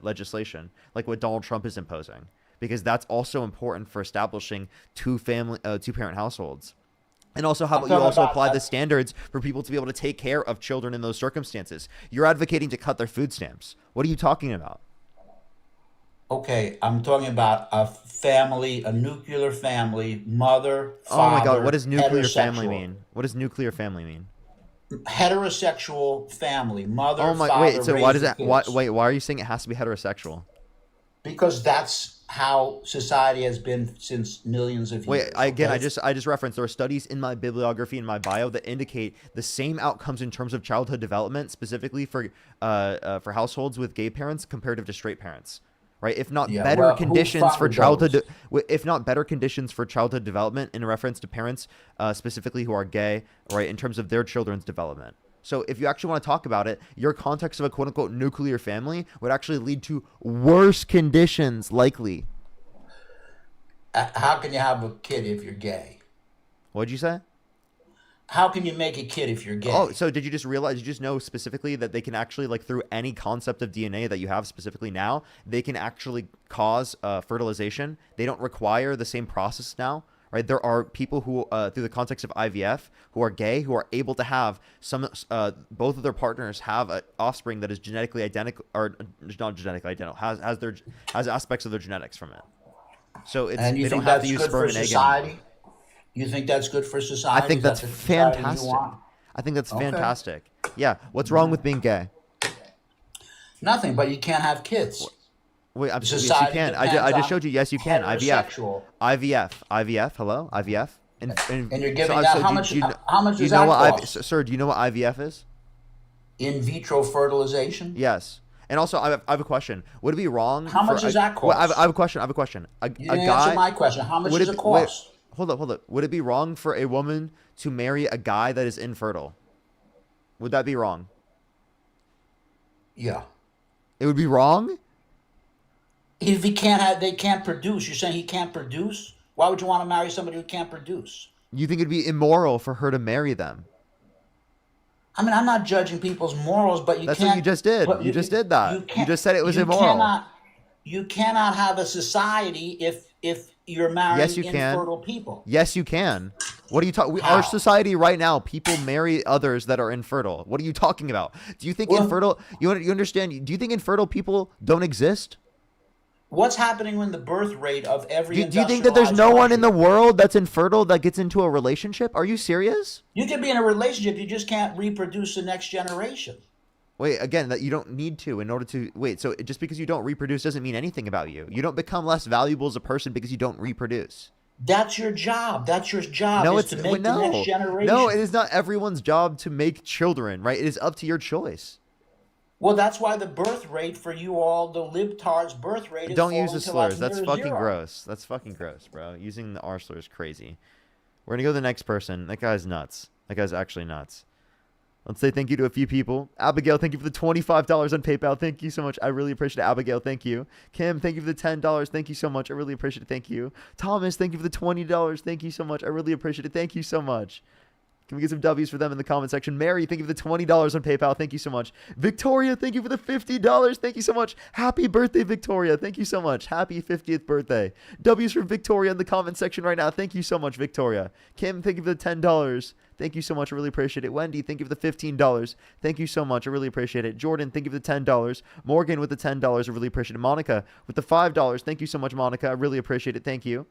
legislation like what Donald Trump is imposing, because that's also important for establishing two-parent households. And also, how about you also apply the standards for people to be able to take care of children in those circumstances? You're advocating to cut their food stamps. What are you talking about? Okay, I'm talking about a family, a nuclear family, mother, father. Oh my God, what does nuclear family heterosexual. mean? What does nuclear family mean? Heterosexual family, mother, Oh my, father, wait, so why does raise the that, why, kids. wait, why are you saying it has to be heterosexual? Because that's how society has been since millions of Wait, years. I Okay? just referenced there are studies in my bibliography in my bio that indicate the same outcomes in terms of childhood development, specifically for households with gay parents comparative to straight parents, right? If not Yeah, better well, who conditions for funded childhood, those? if not better conditions for childhood development in reference to parents, specifically who are gay, right, in terms of their children's development. So if you actually want to talk about it, your context of a quote unquote nuclear family would actually lead to worse conditions likely. How can you have a kid if you're gay? What'd you say? How can you make a kid if you're gay? Oh, so did you just realize, you just know specifically that they can actually, like, through any concept of DNA that you have specifically now, they can actually cause fertilization. They don't require the same process now, right? There are people who, through the context of IVF, who are gay, who are able to have both of their partners have an offspring that is genetically identical, or not genetically identical, has aspects of their genetics from it. So And you they don't think have that's to use good sperm for and egg society? anymore. You think that's good for I society? think Is that's that the society you fantastic. want? I think that's Okay. fantastic. Yeah. What's wrong with being gay? Nothing, but you can't have kids. Wait, yes, you Society can. I depends just on showed you. Yes, you can. IVF. heterosexual. IVF. Hello, IVF. And you're giving that, how much do does you know that what cost? sir? Do you know what IVF is? In vitro fertilization? Yes. And also, I have a question. Would it be wrong? How much does that Well, cost? I have a question. A You didn't guy. answer my question. How much Would does it it be, wait, cost? hold up. Would it be wrong for a woman to marry a guy that is infertile? Would that be wrong? Yeah. It would be wrong? If he can't have, they can't produce. You're saying he can't produce? Why would you want to marry somebody who can't produce? You think it'd be immoral for her to marry them? I mean, I'm not judging people's morals, but you That's can't. what you just did. but You just did that. You can't- just said it was you immoral. You cannot have a society if you're marrying Yes, you can. infertile people. Yes, you can. What are you talking? How? Our society right now, people marry others that are infertile. What are you talking about? Do you think Well- infertile? You understand? Do you think infertile people don't exist? What's happening when the birth rate of every Do you think that there's no one in the world that's infertile that gets into a relationship? Are you serious? You can be in a relationship, you just can't reproduce the next generation. Wait, again, that you don't need to in order to wait. So just because you don't reproduce doesn't mean anything about you. You don't become less valuable as a person because you don't reproduce. That's your job. That's your job. No, is it's to make the next generation. no. It is not everyone's job to make children, right? It is up to your choice. Well, that's why the birth rate for you all, the libtards' birth rate is Don't use falling the to like slurs. That's near fucking zero. gross. That's fucking gross, bro. Using the R slur is crazy. We're gonna go to the next person. That guy's nuts. That guy's actually nuts. Let's say thank you to a few people. Abigail, thank you for the $25 on PayPal. Thank you so much. I really appreciate it. Abigail, thank you. Kim, thank you for the $10. Thank you so much. I really appreciate it. Thank you. Thomas, thank you for the $20. Thank you so much. I really appreciate it. Thank you so much. Can we get some W's for them in the comment section? Mary, thank you for the $20 on PayPal. Thank you so much. Victoria, thank you for the $50. Thank you so much. Happy birthday, Victoria. Thank you so much. Happy 50th birthday. W's for Victoria in the comment section right now. Thank you so much, Victoria. Kim, thank you for the $10. Thank you so much. I really appreciate it. Wendy, thank you for the $15. Thank you so much. I really appreciate it. Jordan, thank you for the $10. Morgan with the $10. I really appreciate it. Monica with the $5. Thank you so much, Monica. I really appreciate it. Thank you.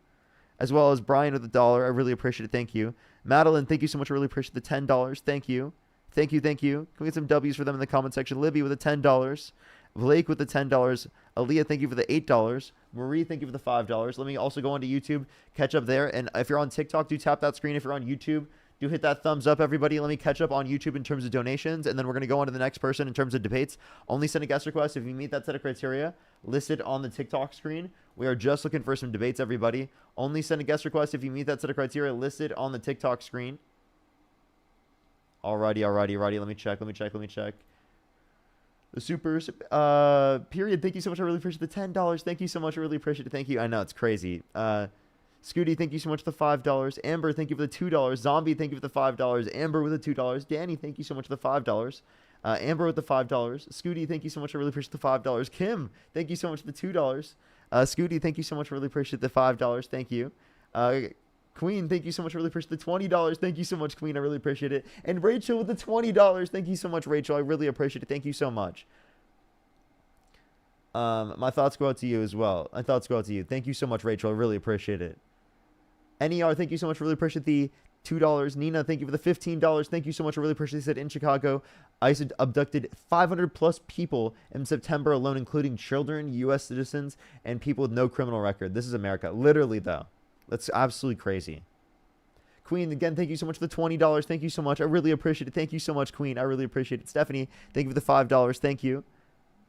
As well as Brian with the $1. I really appreciate it. Thank you. Madeline, thank you so much. I really appreciate the $10. Thank you. Thank you. Thank you. Can we get some W's for them in the comment section? Libby with the $10. Blake with the $10. Aaliyah, thank you for the $8. Marie, thank you for the $5. Let me also go onto YouTube, catch up there. And if you're on TikTok, do tap that screen. If you're on YouTube, do hit that thumbs up, everybody. Let me catch up on YouTube in terms of donations, and then we're going to go on to the next person in terms of debates. Only send a guest request if you meet that set of criteria listed on the TikTok screen. We are just looking for some debates, everybody. Only send a guest request if you meet that set of criteria listed on the TikTok screen. Alrighty. Let me check. The supers, period. Thank you so much. I really appreciate the $10. Thank you so much. I really appreciate it. Thank you. I know it's crazy. Scooty, thank you so much for the $5. Amber, thank you for the $2. Zombie, thank you for the $5. Amber with the $2. Danny, thank you so much for the $5. Amber with the $5. Scooty, thank you so much. I really appreciate the $5. Kim, thank you so much for the $2. Scooty, thank you so much. I really appreciate the $5. Thank you. Queen, thank you so much. I really appreciate the $20. Thank you so much, Queen. I really appreciate it. And Rachel with the $20. Thank you so much, Rachel. I really appreciate it. Thank you so much. My thoughts go out to you as well. My thoughts go out to you. Thank you so much, Rachel. I really appreciate it. NER, thank you so much. Really appreciate the $2. Nina, thank you for the $15. Thank you so much. I really appreciate it. Said in Chicago, ICE abducted 500 plus people in September alone, including children, U.S. citizens, and people with no criminal record. This is America. Literally, though. That's absolutely crazy. Queen, again, thank you so much for the $20. Thank you so much. I really appreciate it. Thank you so much, Queen. I really appreciate it. Stephanie, thank you for the $5. Thank you.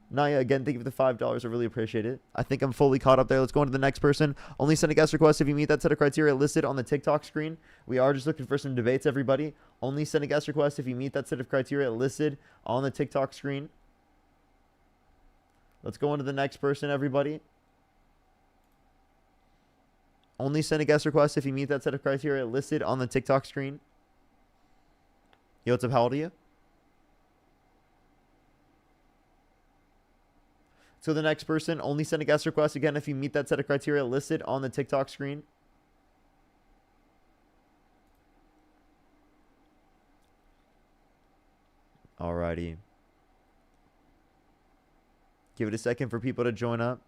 Naya, again, thank you for the $5. I really appreciate it. I think I'm fully caught up there. Let's go on to the next person. Only send a guest request if you meet that set of criteria listed on the TikTok screen. We are just looking for some debates, everybody. Only send a guest request if you meet that set of criteria listed on the TikTok screen. Let's go on to the next person, everybody. Only send a guest request if you meet that set of criteria listed on the TikTok screen. Yo, what's up? How old are you? So the next person, only send a guest request again if you meet that set of criteria listed on the TikTok screen. Alrighty. Give it a second for people to join up.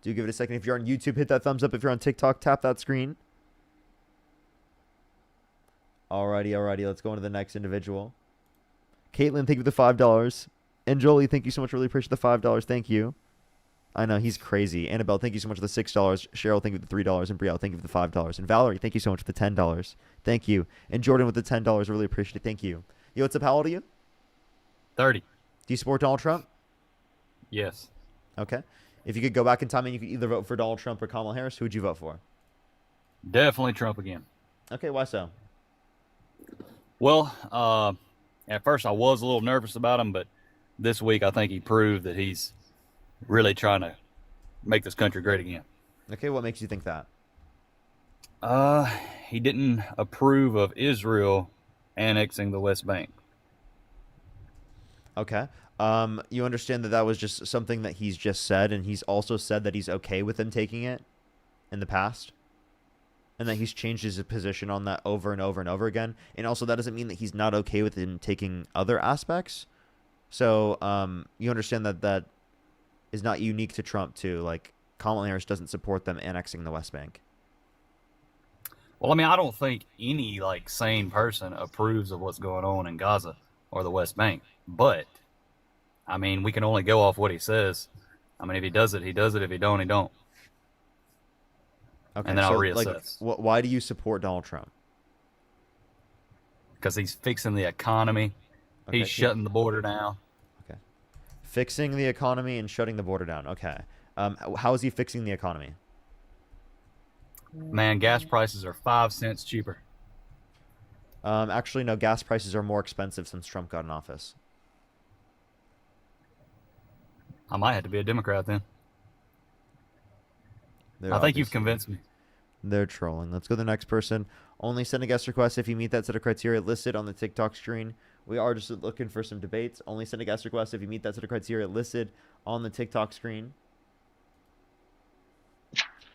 Do give it a second. If you're on YouTube, hit that thumbs up. If you're on TikTok, tap that screen. Alrighty. Let's go on to the next individual. Caitlin, thank you for the $5. And Jolie, thank you so much. Really appreciate the $5. Thank you. I know, he's crazy. Annabelle, thank you so much for the $6. Cheryl, thank you for the $3. And Brielle, thank you for the $5. And Valerie, thank you so much for the $10. Thank you. And Jordan with the $10. Really appreciate it. Thank you. Yo, what's up? How old are you? 30. Do you support Donald Trump? Yes. Okay. If you could go back in time and you could either vote for Donald Trump or Kamala Harris, who would you vote for? Definitely Trump again. Okay, why so? Well, at first I was a little nervous about him, but this week I think he proved that he's really trying to make this country great again. Okay, what makes you think that? He didn't approve of Israel annexing the West Bank. Okay. You understand that that was just something that he's just said, and he's also said that he's okay with them taking it in the past, and that he's changed his position on that over and over and over again. And also, that doesn't mean that he's not okay with him taking other aspects. So, you understand that that is not unique to Trump too. Like, Kamala Harris doesn't support them annexing the West Bank. Well, I mean, I don't think any sane person approves of what's going on in Gaza or the West Bank, but I mean, we can only go off what he says. I mean, if he does it, he does it. If he don't, he don't. Okay, and then I'll reassess. Why do you support Donald Trump? Because he's fixing the economy. Okay, he's shutting the border down. Okay. Fixing the economy and shutting the border down. Okay. How is he fixing the economy? Man, gas prices are 5 cents cheaper. Actually, no, gas prices are more expensive since Trump got in office. I might have to be a Democrat then. I think you've convinced me. They're trolling. Let's go to the next person. Only send a guest request if you meet that set of criteria listed on the TikTok screen. We are just looking for some debates. Only send a guest request if you meet that set of criteria listed on the TikTok screen.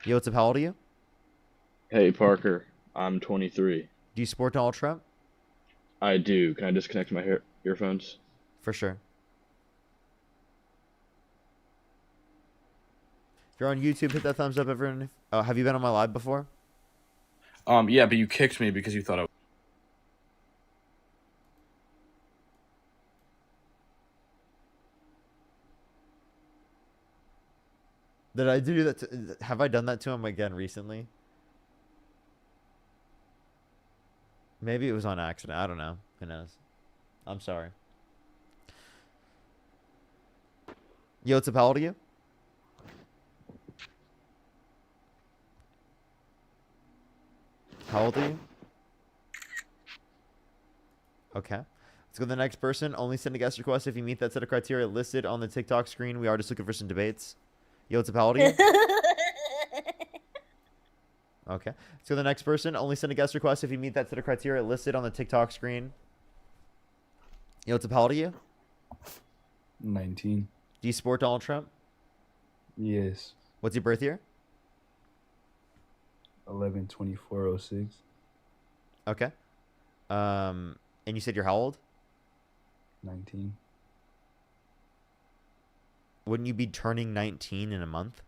Yo, what's up? How old are you? Hey, Parker. I'm 23. Do you support Donald Trump? I do. Can I disconnect my earphones? For sure. If you're on YouTube, hit that thumbs up, everyone. Oh, have you been on my live before? Yeah, but you kicked me because you thought I was... Did I do that? Have I done that to him again recently? Maybe it was on accident. I don't know. Who knows? I'm sorry. Yo, what's up? How old are you? How old are you? Okay. Let's go to the next person. Only send a guest request if you meet that set of criteria listed on the TikTok screen. We are just looking for some debates. Yo, what's up? How old are you? Okay. Let's go to the next person. Only send a guest request if you meet that set of criteria listed on the TikTok screen. Yo, what's up? How old are you? 19. Do you support Donald Trump? Yes. What's your birth year? 11/24/06. Okay. And you said you're how old? 19. Wouldn't you be turning 19 in a month?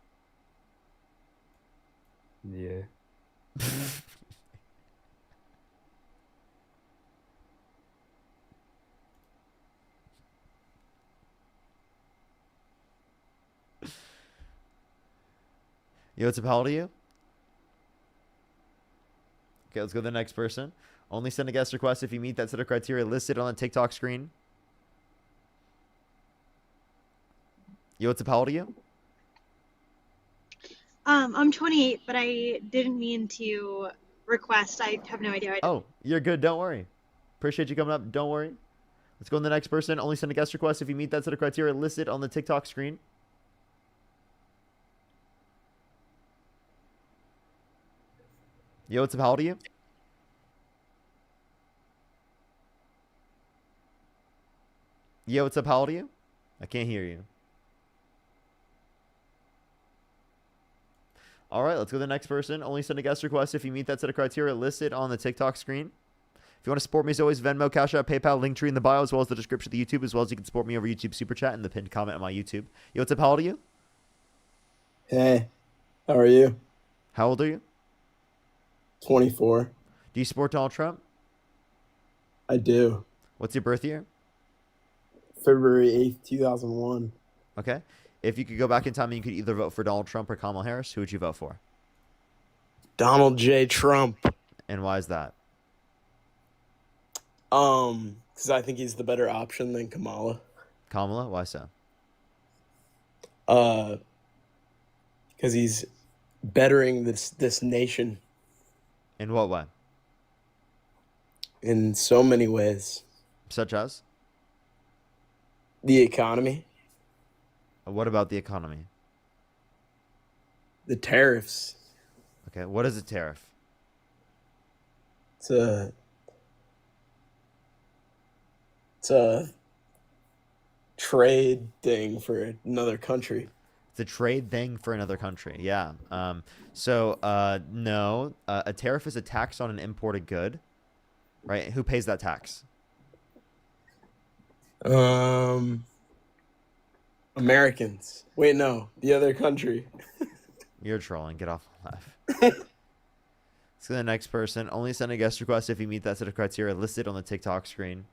Yeah. Yo, what's up? How old are you? Okay, let's go to the next person. Only send a guest request if you meet that set of criteria listed on the TikTok screen. Yo, what's up? How old are you? I'm 28, but I didn't mean to request. I have no idea. Oh, you're good. Don't worry. Appreciate you coming up. Don't worry. Let's go to the next person. Only send a guest request if you meet that set of criteria listed on the TikTok screen. Yo, what's up? How old are you? Yo, what's up? How old are you? I can't hear you. All right, let's go to the next person. Only send a guest request if you meet that set of criteria listed on the TikTok screen. If you want to support me, as always, Venmo, Cash App, PayPal, Linktree in the bio, as well as the description of the YouTube, as well as you can support me over YouTube Super Chat and the pinned comment on my YouTube. Yo, what's up? How old are you? Hey, how are you? How old are you? 24. Do you support Donald Trump? I do. What's your birth year? February 8th, 2001. Okay. If you could go back in time and you could either vote for Donald Trump or Kamala Harris, who would you vote for? Donald J. Trump. And why is that? Because I think he's the better option than Kamala. Kamala? Why so? Because he's bettering this nation In what way? in so many ways. Such as? The economy, What about the economy? the tariffs. Okay. What is a tariff? It's a trade thing for another country. It's a trade thing for another country. Yeah. No. A tariff is a tax on an imported good, right? Who pays that tax? Americans. Wait, no, the other country. You're trolling. Get off the live. Let's go to the next person. Only send a guest request if you meet that set of criteria listed on the TikTok screen.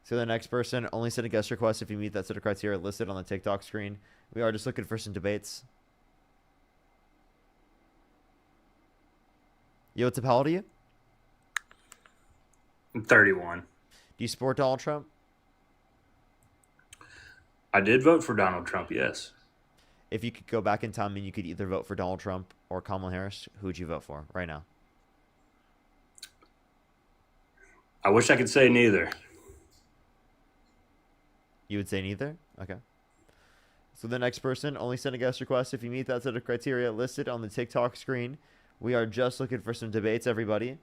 So the next person, only send a guest request if you meet that set of criteria listed on the TikTok screen. We are just looking for some debates. Yo, what's up? How old are you? I'm 31. Do you support Donald Trump? I did vote for Donald Trump, yes. If you could go back in time and you could either vote for Donald Trump or Kamala Harris, who would you vote for right now? I wish I could say neither. You would say neither? Okay. So the next person, only send a guest request if you meet that set of criteria listed on the TikTok screen. We are just looking for some debates, everybody.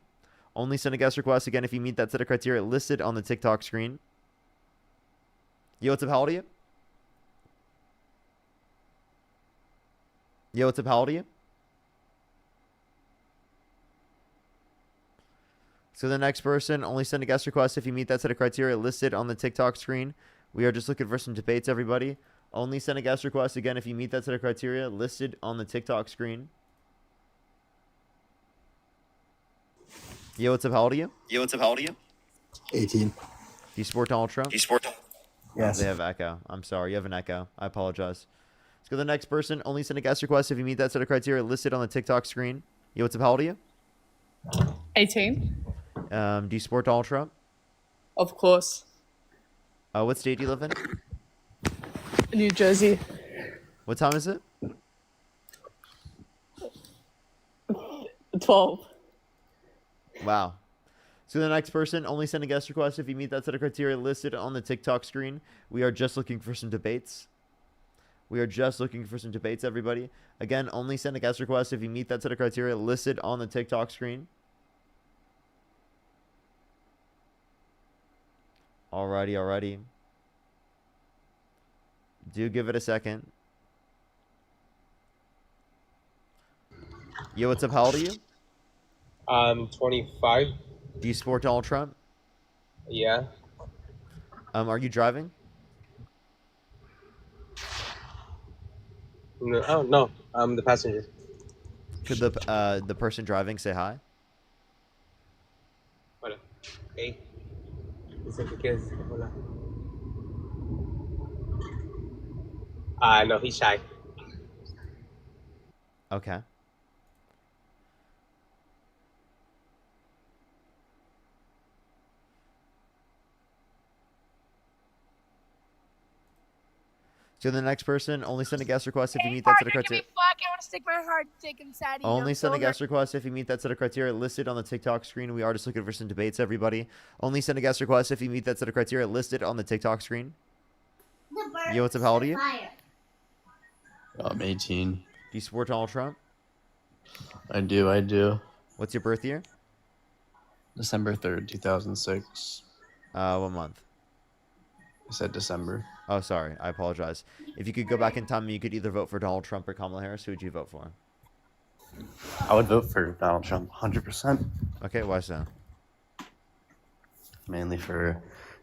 Only send a guest request again if you meet that set of criteria listed on the TikTok screen. Yo, what's up? How old are you? Yo, what's up? How old are you? So the next person, only send a guest request if you meet that set of criteria listed on the TikTok screen. We are just looking for some debates, everybody. Only send a guest request again if you meet that set of criteria listed on the TikTok screen. Yo, what's up? How old are you? Yo, what's up? How old are you? 18. you support Donald Trump? Yes. They have echo. I'm sorry. You have an echo. I apologize. Let's go to the next person. Only send a guest request if you meet that set of criteria listed on the TikTok screen. Yo, what's up? How old are you? 18. Do you support Donald Trump? Of course. What state do you live in? New Jersey. What time is it? 12. Wow. So the next person, only send a guest request if you meet that set of criteria listed on the TikTok screen. We are just looking for some debates. Everybody. Again, only send a guest request if you meet that set of criteria listed on the TikTok screen. Alrighty. Do give it a second. Yo, what's up? How old are you? I'm 25. Do you support Donald Trump? Yeah. Are you driving? No, oh no, I'm the passenger. Could the person driving say hi? Hola. Hey. Dice que quieres. Hola. No, he's shy. Okay. So the next person, only send a guest request if you meet that set of criteria. I want to stick my heart dick inside of Only send a guest request if you meet that set of criteria listed on the TikTok screen. We are just looking for some debates, everybody. Only send a guest request if you meet that set of criteria listed on the TikTok screen. Yo, what's up? How old are you? I'm 18. Do you support Donald Trump? I do. What's your birth year? December 3rd, 2006. What month? I said December. Oh, sorry. I apologize. If you could go back in time, you could either vote for Donald Trump or Kamala Harris. Who would you vote for? I would vote for Donald Trump 100%. Okay, why so? Mainly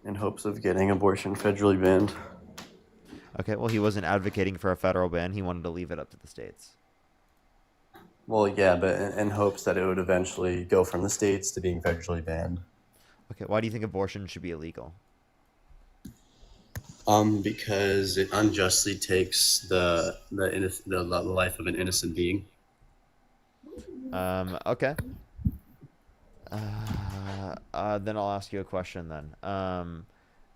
in hopes of getting abortion federally banned. Okay, well, he wasn't advocating for a federal ban. He wanted to leave it up to the states. Well, yeah, but in hopes that it would eventually go from the states to being federally banned. Okay, why do you think abortion should be illegal? Because it unjustly takes the life of an innocent being. Okay. Then I'll ask you a question then.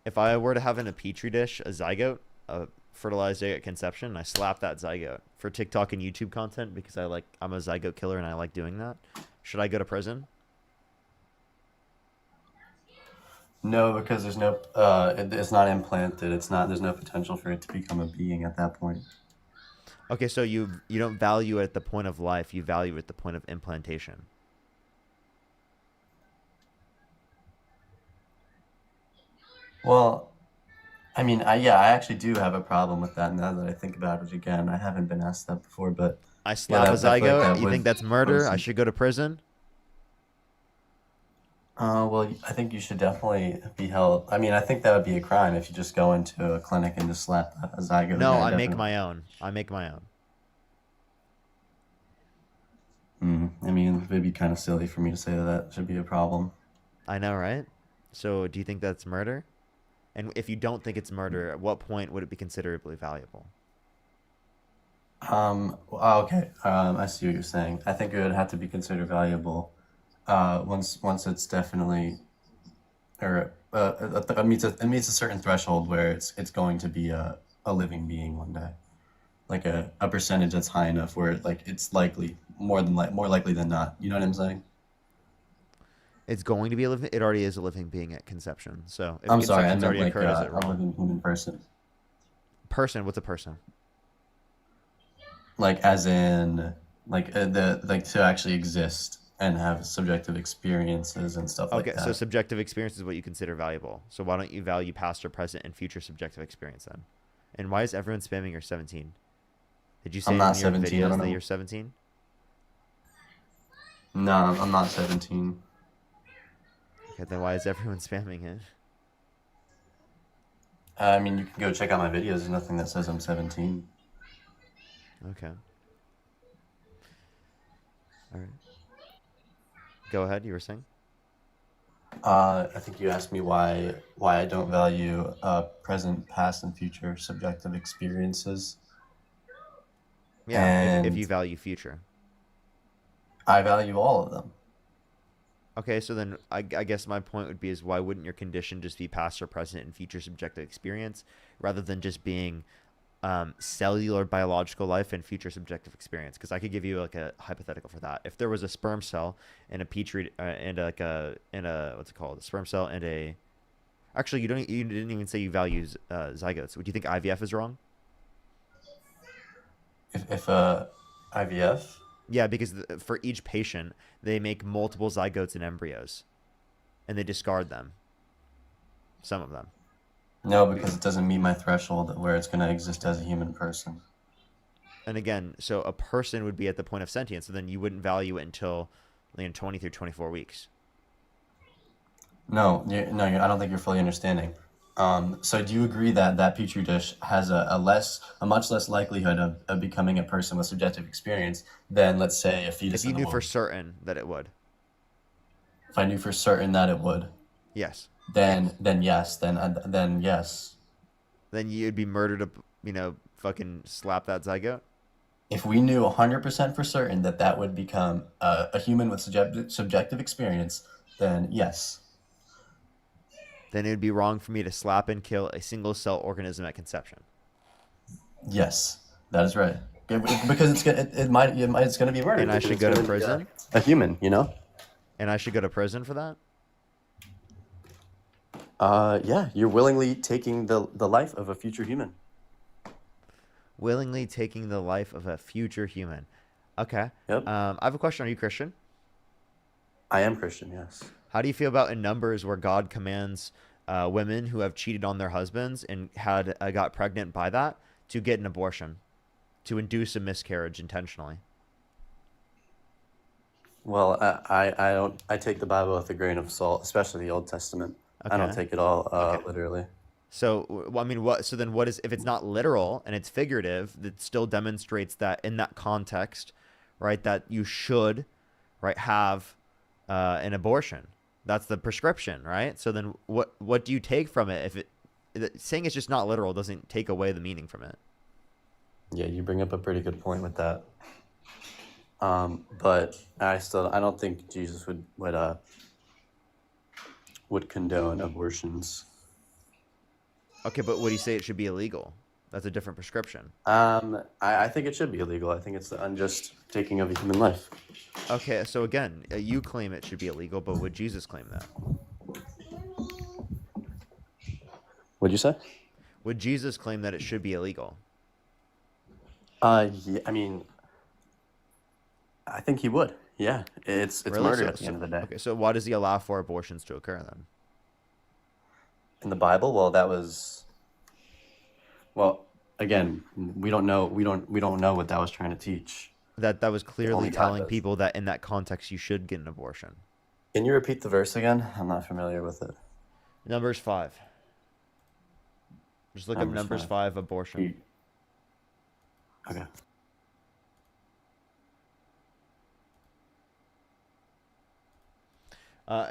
If I were to have in a petri dish a zygote, a fertilized egg at conception, and I slap that zygote for TikTok and YouTube content because I'm a zygote killer and I like doing that, should I go to prison? No, because there's no, it's not implanted. There's no potential for it to become a being at that point. Okay, so you don't value it at the point of life. You value it at the point of implantation. Well, I mean, I actually do have a problem with that now that I think about it again. I haven't been asked that before, but I slap a zygote. You think that's murder? I should go to prison? Well, I think you should definitely be held. I mean, I think that would be a crime if you just go into a clinic and just slap a zygote. No, there, I make definitely. my own. I make my own. I mean, it'd be kind of silly for me to say that should be a problem. I know, right? So do you think that's murder? And if you don't think it's murder, at what point would it be considerably valuable? Okay. I see what you're saying. I think it would have to be considered valuable once it's definitely, or it meets a certain threshold where it's going to be a living being one day, like a percentage that's high enough where it's likely more likely than not. You know what I'm saying? It's going to be a living. It already is a living being at conception. So if I'm sorry, I conception's meant already occurred, is it a wrong? living human person. Person? What's a person? Like as in to actually exist and have subjective experiences and stuff like Okay, that. so subjective experience is what you consider valuable. So why don't you value past or present and future subjective experience then? And why is everyone spamming your 17? Did you say I'm not in your 17, I videos don't that know. you're 17? No, I'm not 17. Okay, then why is everyone spamming it? I mean, you can go check out my videos. There's nothing that says I'm 17. Okay. All right. Go ahead. You were saying? I think you asked me why I don't value present, past, and future subjective experiences. Yeah, if you And value future. I value all of them. Okay, so then I guess my point would be is why wouldn't your condition just be past or present and future subjective experience rather than just being cellular biological life and future subjective experience? Because I could give you like a hypothetical for that. If there was a sperm cell and a petri and like a what's it called, a sperm cell and a actually you didn't even say you value zygotes. Would you think IVF is wrong? If IVF, Yeah, because for each patient they make multiple zygotes and embryos, and they discard them. Some of them. no, because it doesn't meet my threshold where it's going to exist as a human person. And again, so a person would be at the point of sentience, so then you wouldn't value it until 20 through 24 weeks. No, I don't think you're fully understanding. So do you agree that that petri dish has a much less likelihood of becoming a person with subjective experience than, let's say, a fetus If you in the knew womb? for certain that it would. If I knew for certain that it would, Yes. then yes, then yes. Then you'd be murdered to, fucking slap that zygote? If we knew 100% for certain that that would become a human with subjective experience, then yes. Then it would be wrong for me to slap and kill a single cell organism at conception. Yes, that is right. Because it's going to be murdered. And I because should it's go to gonna be, prison? a human, you know? And I should go to prison for that? Yeah, you're willingly taking the life of a future human. Willingly taking the life of a future human. Okay. Yep. I have a question. Are you Christian? I am Christian, yes. How do you feel about in Numbers where God commands women who have cheated on their husbands and got pregnant by that to get an abortion, to induce a miscarriage intentionally? Well, I take the Bible with a grain of salt, especially the Old Testament. I don't Okay. take it all literally. So, I mean, what? So then, what is if it's not literal and it's figurative? That still demonstrates that in that context, right? That you should, right, have an abortion. That's the prescription, right? So then, what do you take from it? Saying it's just not literal doesn't take away the meaning from it. Yeah, you bring up a pretty good point with that. But I don't think Jesus would condone abortions. Okay, but would he say it should be illegal? That's a different prescription. I think it should be illegal. I think it's the unjust taking of a human life. Okay, so again, you claim it should be illegal, but would Jesus claim that? What'd you say? Would Jesus claim that it should be illegal? Yeah, I mean, I think he would. Yeah, it's Really? murder at the end of the day. Okay, so why does he allow for abortions to occur then? In the Bible, well, again, we don't know what that was trying to teach. That was clearly Only God telling does. people that in that context you should get an abortion. Can you repeat the verse again? I'm not familiar with it. Numbers 5. Just look up Numbers Numbers 5. 5 abortion. Okay.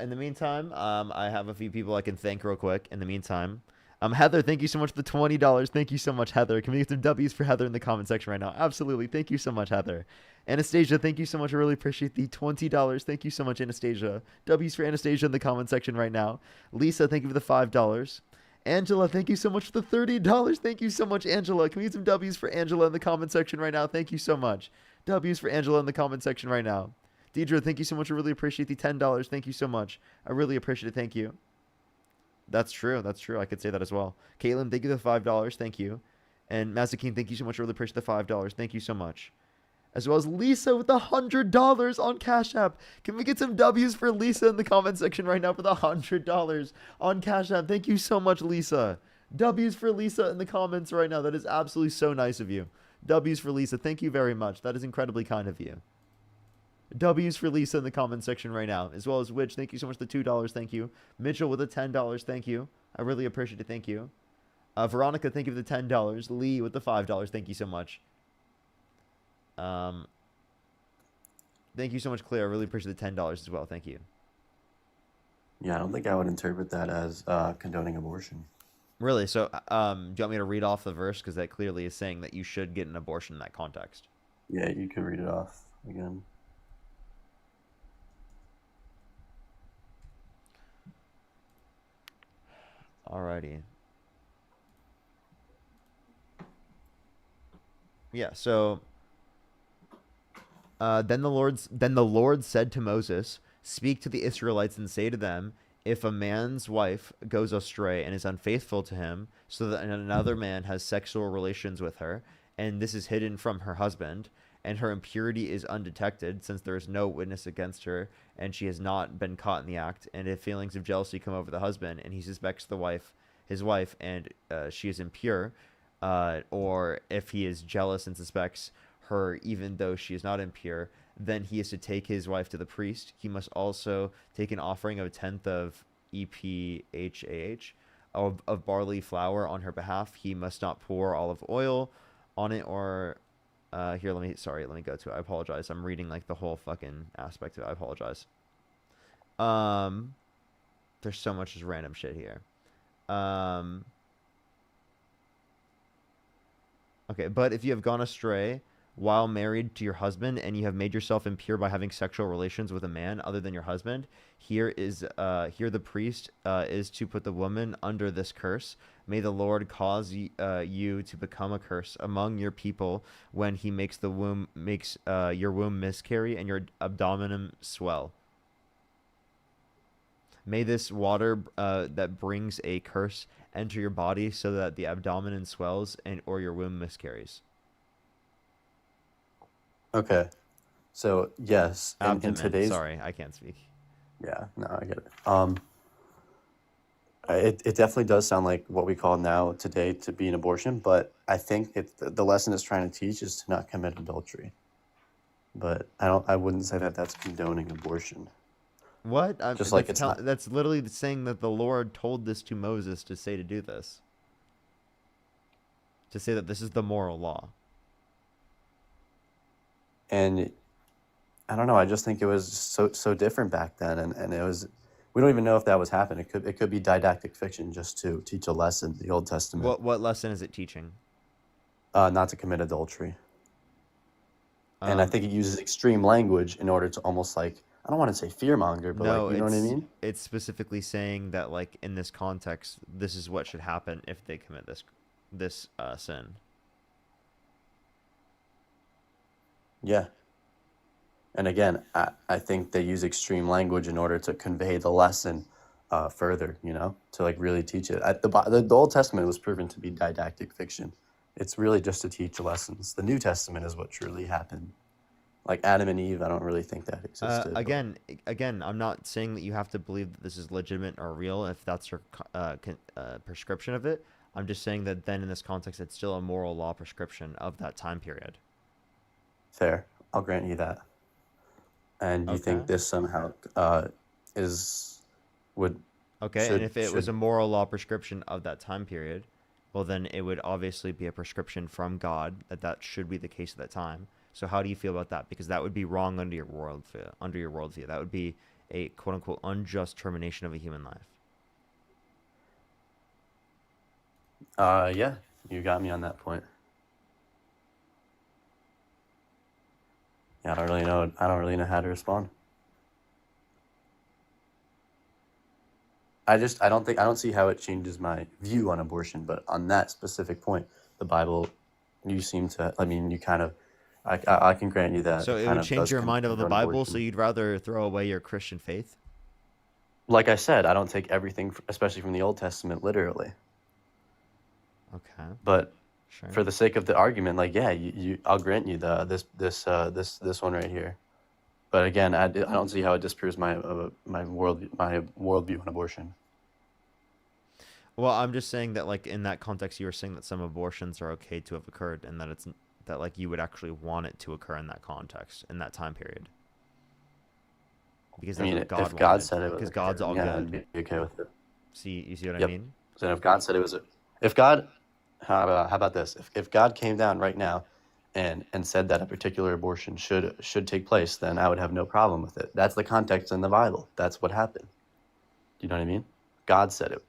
In the meantime, I have a few people I can thank real quick. In the meantime, Heather, thank you so much for the $20. Thank you so much, Heather. Can we get some W's for Heather in the comment section right now? Absolutely. Thank you so much, Heather. Anastasia, thank you so much. I really appreciate the $20. Thank you so much, Anastasia. W's for Anastasia in the comment section right now. Lisa, thank you for the $5. Angela, thank you so much for the $30. Thank you so much, Angela. Can we get some W's for Angela in the comment section right now? Thank you so much. W's for Angela in the comment section right now. Deidre, thank you so much. I really appreciate the $10. Thank you so much. I really appreciate it. Thank you. That's true. That's true. I could say that as well. Caitlin, thank you for the $5. Thank you. And Mazakine, thank you so much. I really appreciate the $5. Thank you so much. As well as Lisa with the $100 on Cash App. Can we get some W's for Lisa in the comment section right now for the $100 on Cash App? Thank you so much, Lisa. W's for Lisa in the comments right now. That is absolutely so nice of you. W's for Lisa. Thank you very much. That is incredibly kind of you. W's for Lisa in the comment section right now, as well as Witch. Thank you so much for the $2. Thank you. Mitchell with the $10. Thank you. I really appreciate it. Thank you. Veronica, thank you for the $10. Lee with the $5. Thank you so much. Thank you so much, Claire. I really appreciate the $10 as well. Thank you. Yeah, I don't think I would interpret that as condoning abortion. Really? So, do you want me to read off the verse? Because that clearly is saying that you should get an abortion in that context. Yeah, you can read it off again. Alrighty. Yeah, so then the Lord said to Moses, "Speak to the Israelites and say to them, if a man's wife goes astray and is unfaithful to him, so that another man has sexual relations with her, and this is hidden from her husband, and her impurity is undetected, since there is no witness against her, and she has not been caught in the act, and if feelings of jealousy come over the husband, and he suspects his wife, and she is impure, or if he is jealous and suspects her even though she is not impure, then he is to take his wife to the priest. He must also take an offering of a tenth of EPHAH of barley flour on her behalf. He must not pour olive oil on it or here, let me go to it. I apologize. I'm reading like the whole fucking aspect of it. I apologize. There's so much just random shit here. Okay, but if you have gone astray while married to your husband, and you have made yourself impure by having sexual relations with a man other than your husband, here the priest is to put the woman under this curse. May the Lord cause you to become a curse among your people when he makes your womb miscarry and your abdomen swell. May this water that brings a curse enter your body so that the abdomen swells or your womb miscarries. Okay, so yes, in today's Sorry, I can't speak. Yeah, no, I get it. It definitely does sound like what we call now today to be an abortion, but I think the lesson it's trying to teach is to not commit adultery. But I wouldn't say that that's condoning abortion. What? Just like it's not. That's literally saying that the Lord told this to Moses to say to do this. To say that this is the moral law. And I don't know. I just think it was so different back then, and it was. We don't even know if that was happening. It could be didactic fiction just to teach a lesson. The Old Testament. What lesson is it teaching? Not to commit adultery. And I think it uses extreme language in order to almost like, I don't want to say fearmonger, but no, like, you know what I mean? It's specifically saying that like in this context, this is what should happen if they commit this sin. Yeah. And again, I think they use extreme language in order to convey the lesson further, to like really teach it. The Old Testament was proven to be didactic fiction. It's really just to teach lessons. The New Testament is what truly happened. Like Adam and Eve, I don't really think that existed. Again, I'm not saying that you have to believe that this is legitimate or real if that's your prescription of it. I'm just saying that then in this context, it's still a moral law prescription of that time period. Fair. I'll grant you that. And you think this somehow would... Okay, and if it was a moral law prescription of that time period, well then it would obviously be a prescription from God that should be the case at that time. So how do you feel about that? Because that would be wrong under your worldview. That would be a quote-unquote unjust termination of a human life. Yeah, you got me on that point. Yeah, I don't really know how to respond. I don't see how it changes my view on abortion, but on that specific point, the Bible, you seem to, you kind of, I can grant you that. So it would change your mind of the Bible, so you'd rather throw away your Christian faith? Like I said, I don't take everything, especially from the Old Testament, literally. Okay. But sure. For the sake of the argument, I'll grant you this one right here. But again, I don't see how it disproves my worldview on abortion. Well, I'm just saying that like in that context, you were saying that some abortions are okay to have occurred, and that that like you would actually want it to occur in that context, in that time period. Because that's what God if God wanted, said it was because God's all good. I'd be okay with it. You see what I mean? So if God said it was, how about this? If God came down right now, and said that a particular abortion should take place, then I would have no problem with it. That's the context in the Bible. That's what happened. you know what I mean? God said it.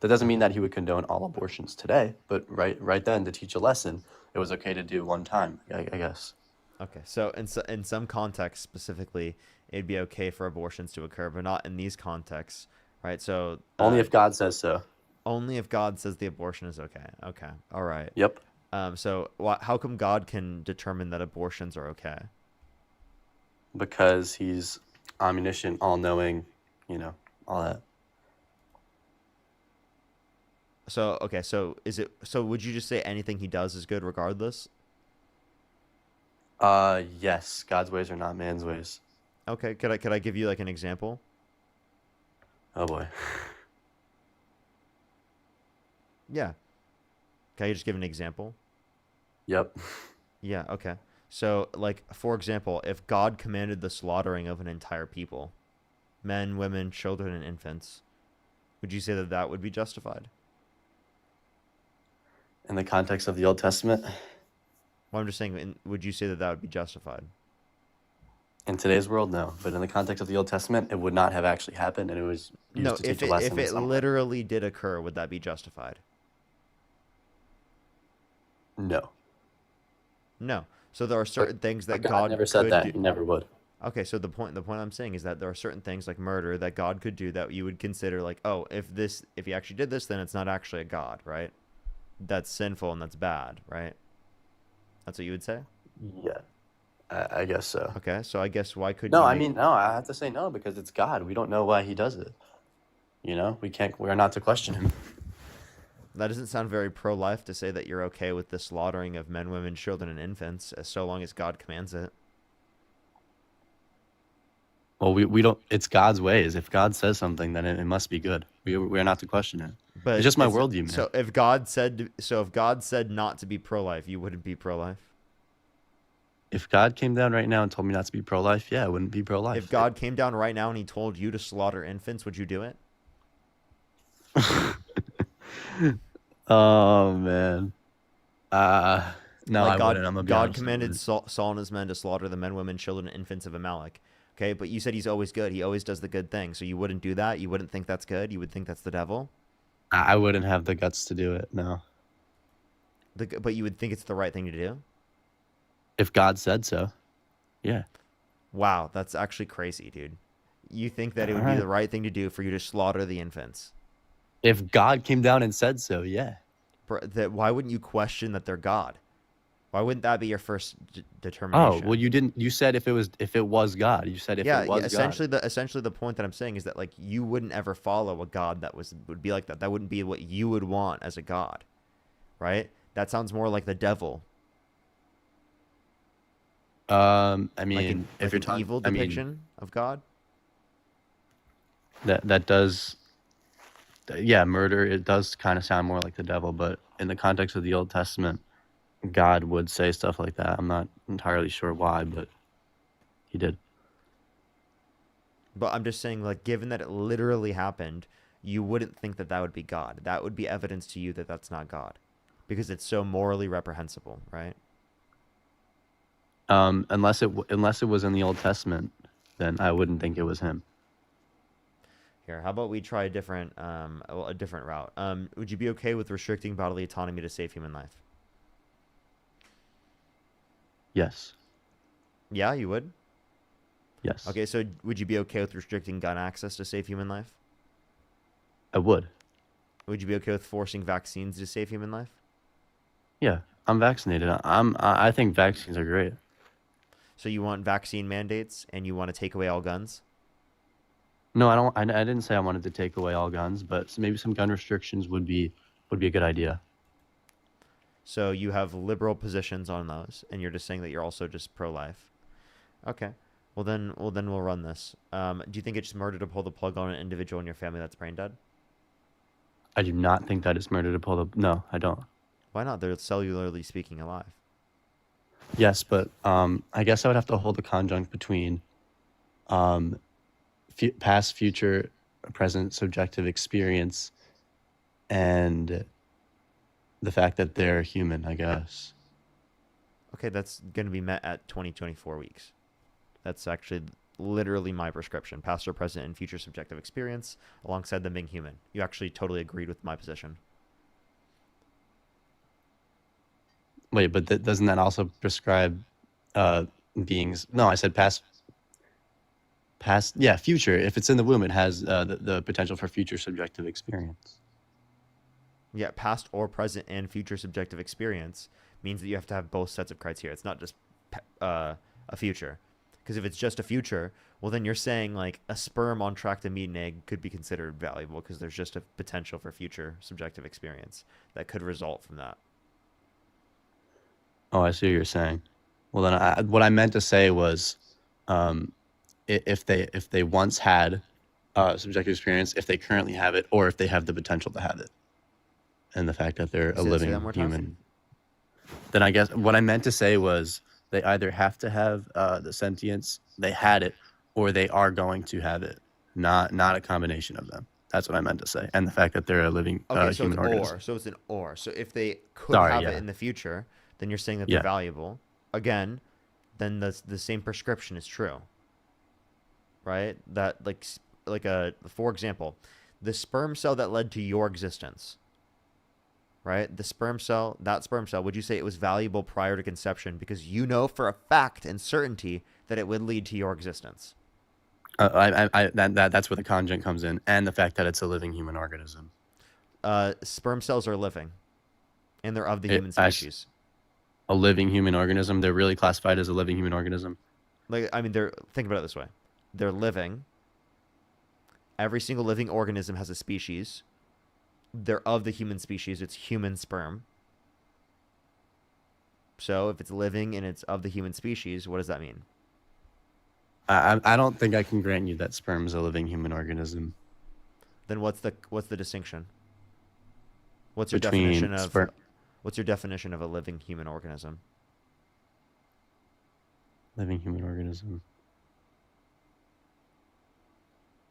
That doesn't mean that he would condone all abortions today, but right then, to teach a lesson, it was okay to do one time, I guess. Okay, so in some contexts specifically, it'd be okay for abortions to occur, but not in these contexts, right? So Only if God says so. only if God says the abortion is okay. Okay, all right. Yep. So how come God can determine that abortions are okay? Because he's omniscient, all-knowing, all that. So okay, so would you just say anything he does is good regardless? Yes, God's ways are not man's ways. Okay, could I give you like an example? Oh boy. Yeah. Can I just give an example? Yep. Yeah, okay. So, like, for example, if God commanded the slaughtering of an entire people, men, women, children, and infants, would you say that that would be justified? In the context of the Old Testament, Well, I'm just saying, would you say that that would be justified? in today's world, no. But in the context of the Old Testament, it would not have actually happened, and it was used No, to teach if a lesson. if it literally did occur, would that be justified? No. No. So there are certain things that God God never said could that. do. He never would. Okay, so the point I'm saying is that there are certain things like murder that God could do that you would consider like, oh, if he actually did this, then it's not actually a God, right? That's sinful and that's bad, right? That's what you would say? Yeah, I guess so. Okay, so I guess why couldn't No, you I make... mean, no, I have to say no because it's God. We don't know why he does it. We're not to question him. That doesn't sound very pro-life to say that you're okay with the slaughtering of men, women, children, and infants, so long as God commands it. Well, we don't, it's God's ways. If God says something, then it must be good. We're not to question it. But It's just my worldview, man. So if God said not to be pro-life, you wouldn't be pro-life? If God came down right now and told me not to be pro-life, yeah, I wouldn't be pro-life. If God came down right now and he told you to slaughter infants, would you do it? Oh man. No, Like I wouldn't. I'm gonna be God honest, I commanded wouldn't. Saul and his men to slaughter the men, women, children, and infants of Amalek. Okay, but you said he's always good. He always does the good thing. So you wouldn't do that? You wouldn't think that's good? You would think that's the devil? I wouldn't have the guts to do it. No. But you would think it's the right thing to do? If God said so, yeah. Wow, that's actually crazy, dude. You think that it would be Alright. the right thing to do for you to slaughter the infants? If God came down and said so, yeah. Why wouldn't you question that they're God? Why wouldn't that be your first Oh, determination? well, you didn't. You said if it was God. You said if it was essentially God. essentially the point that I'm saying is that like you wouldn't ever follow a God that would be like that. That wouldn't be what you would want as a God, right? That sounds more like the devil. I Like mean, if you're an talking, evil I mean, depiction of God. that does, yeah, murder. It does kind of sound more like the devil, but in the context of the Old Testament, God would say stuff like that. I'm not entirely sure why, but he did. But I'm just saying, like, given that it literally happened, you wouldn't think that that would be God. That would be evidence to you that that's not God, because it's so morally reprehensible, right? Unless it was in the Old Testament, then I wouldn't think it was him. Here, how about we try a different route? Would you be okay with restricting bodily autonomy to save human life? Yes. Yeah, you would? Yes. Okay, so would you be okay with restricting gun access to save human life? I would. Would you be okay with forcing vaccines to save human life? Yeah, I'm vaccinated. I think vaccines are great. So you want vaccine mandates and you want to take away all guns? No, I don't. I didn't say I wanted to take away all guns, but maybe some gun restrictions would be a good idea. So you have liberal positions on those, and you're just saying that you're also just pro-life. Okay. Well then we'll run this. Do you think it's murder to pull the plug on an individual in your family that's brain dead? I do not think that it's murder to pull the. No, I don't. Why not? They're cellularly speaking alive. Yes, but I guess I would have to hold a conjunct between past, future, present, subjective experience, and the fact that they're human, I guess. Okay, that's going to be met at 24 weeks. That's actually literally my prescription, past or present and future subjective experience, alongside them being human. You actually totally agreed with my position. Wait, but doesn't that also prescribe beings? No, I said past. Past, yeah, future. If it's in the womb, it has the potential for future subjective experience. Yeah, past or present and future subjective experience means that you have to have both sets of criteria. It's not just a future. Because if it's just a future, well, then you're saying like a sperm on track to meet an egg could be considered valuable because there's just a potential for future subjective experience that could result from that. Oh, I see what you're saying. Well, then what I meant to say was, if they once had subjective experience, if they currently have it, or if they have the potential to have it, and the fact that they're a living human, then I guess what I meant to say was they either have to have the sentience, they had it, or they are going to have it, not a combination of them. That's what I meant to say, and the fact that they're a living human organism. So it's an or. So if they could have it in the future, then you're saying that they're valuable. Again, then the same prescription is true. Right? That for example, the sperm cell that led to your existence. Right? That sperm cell, would you say it was valuable prior to conception because you know for a fact and certainty that it would lead to your existence? That's where the conjunct comes in, and the fact that it's a living human organism. Sperm cells are living, and they're of the human species. A living human organism? They're really classified as a living human organism? Think about it this way. They're living. Every single living organism has a species. They're of the human species. It's human sperm. So if it's living and it's of the human species, what does that mean? I don't think I can grant you that sperm is a living human organism. Then what's the distinction? What's your definition of a living human organism? Living human organism.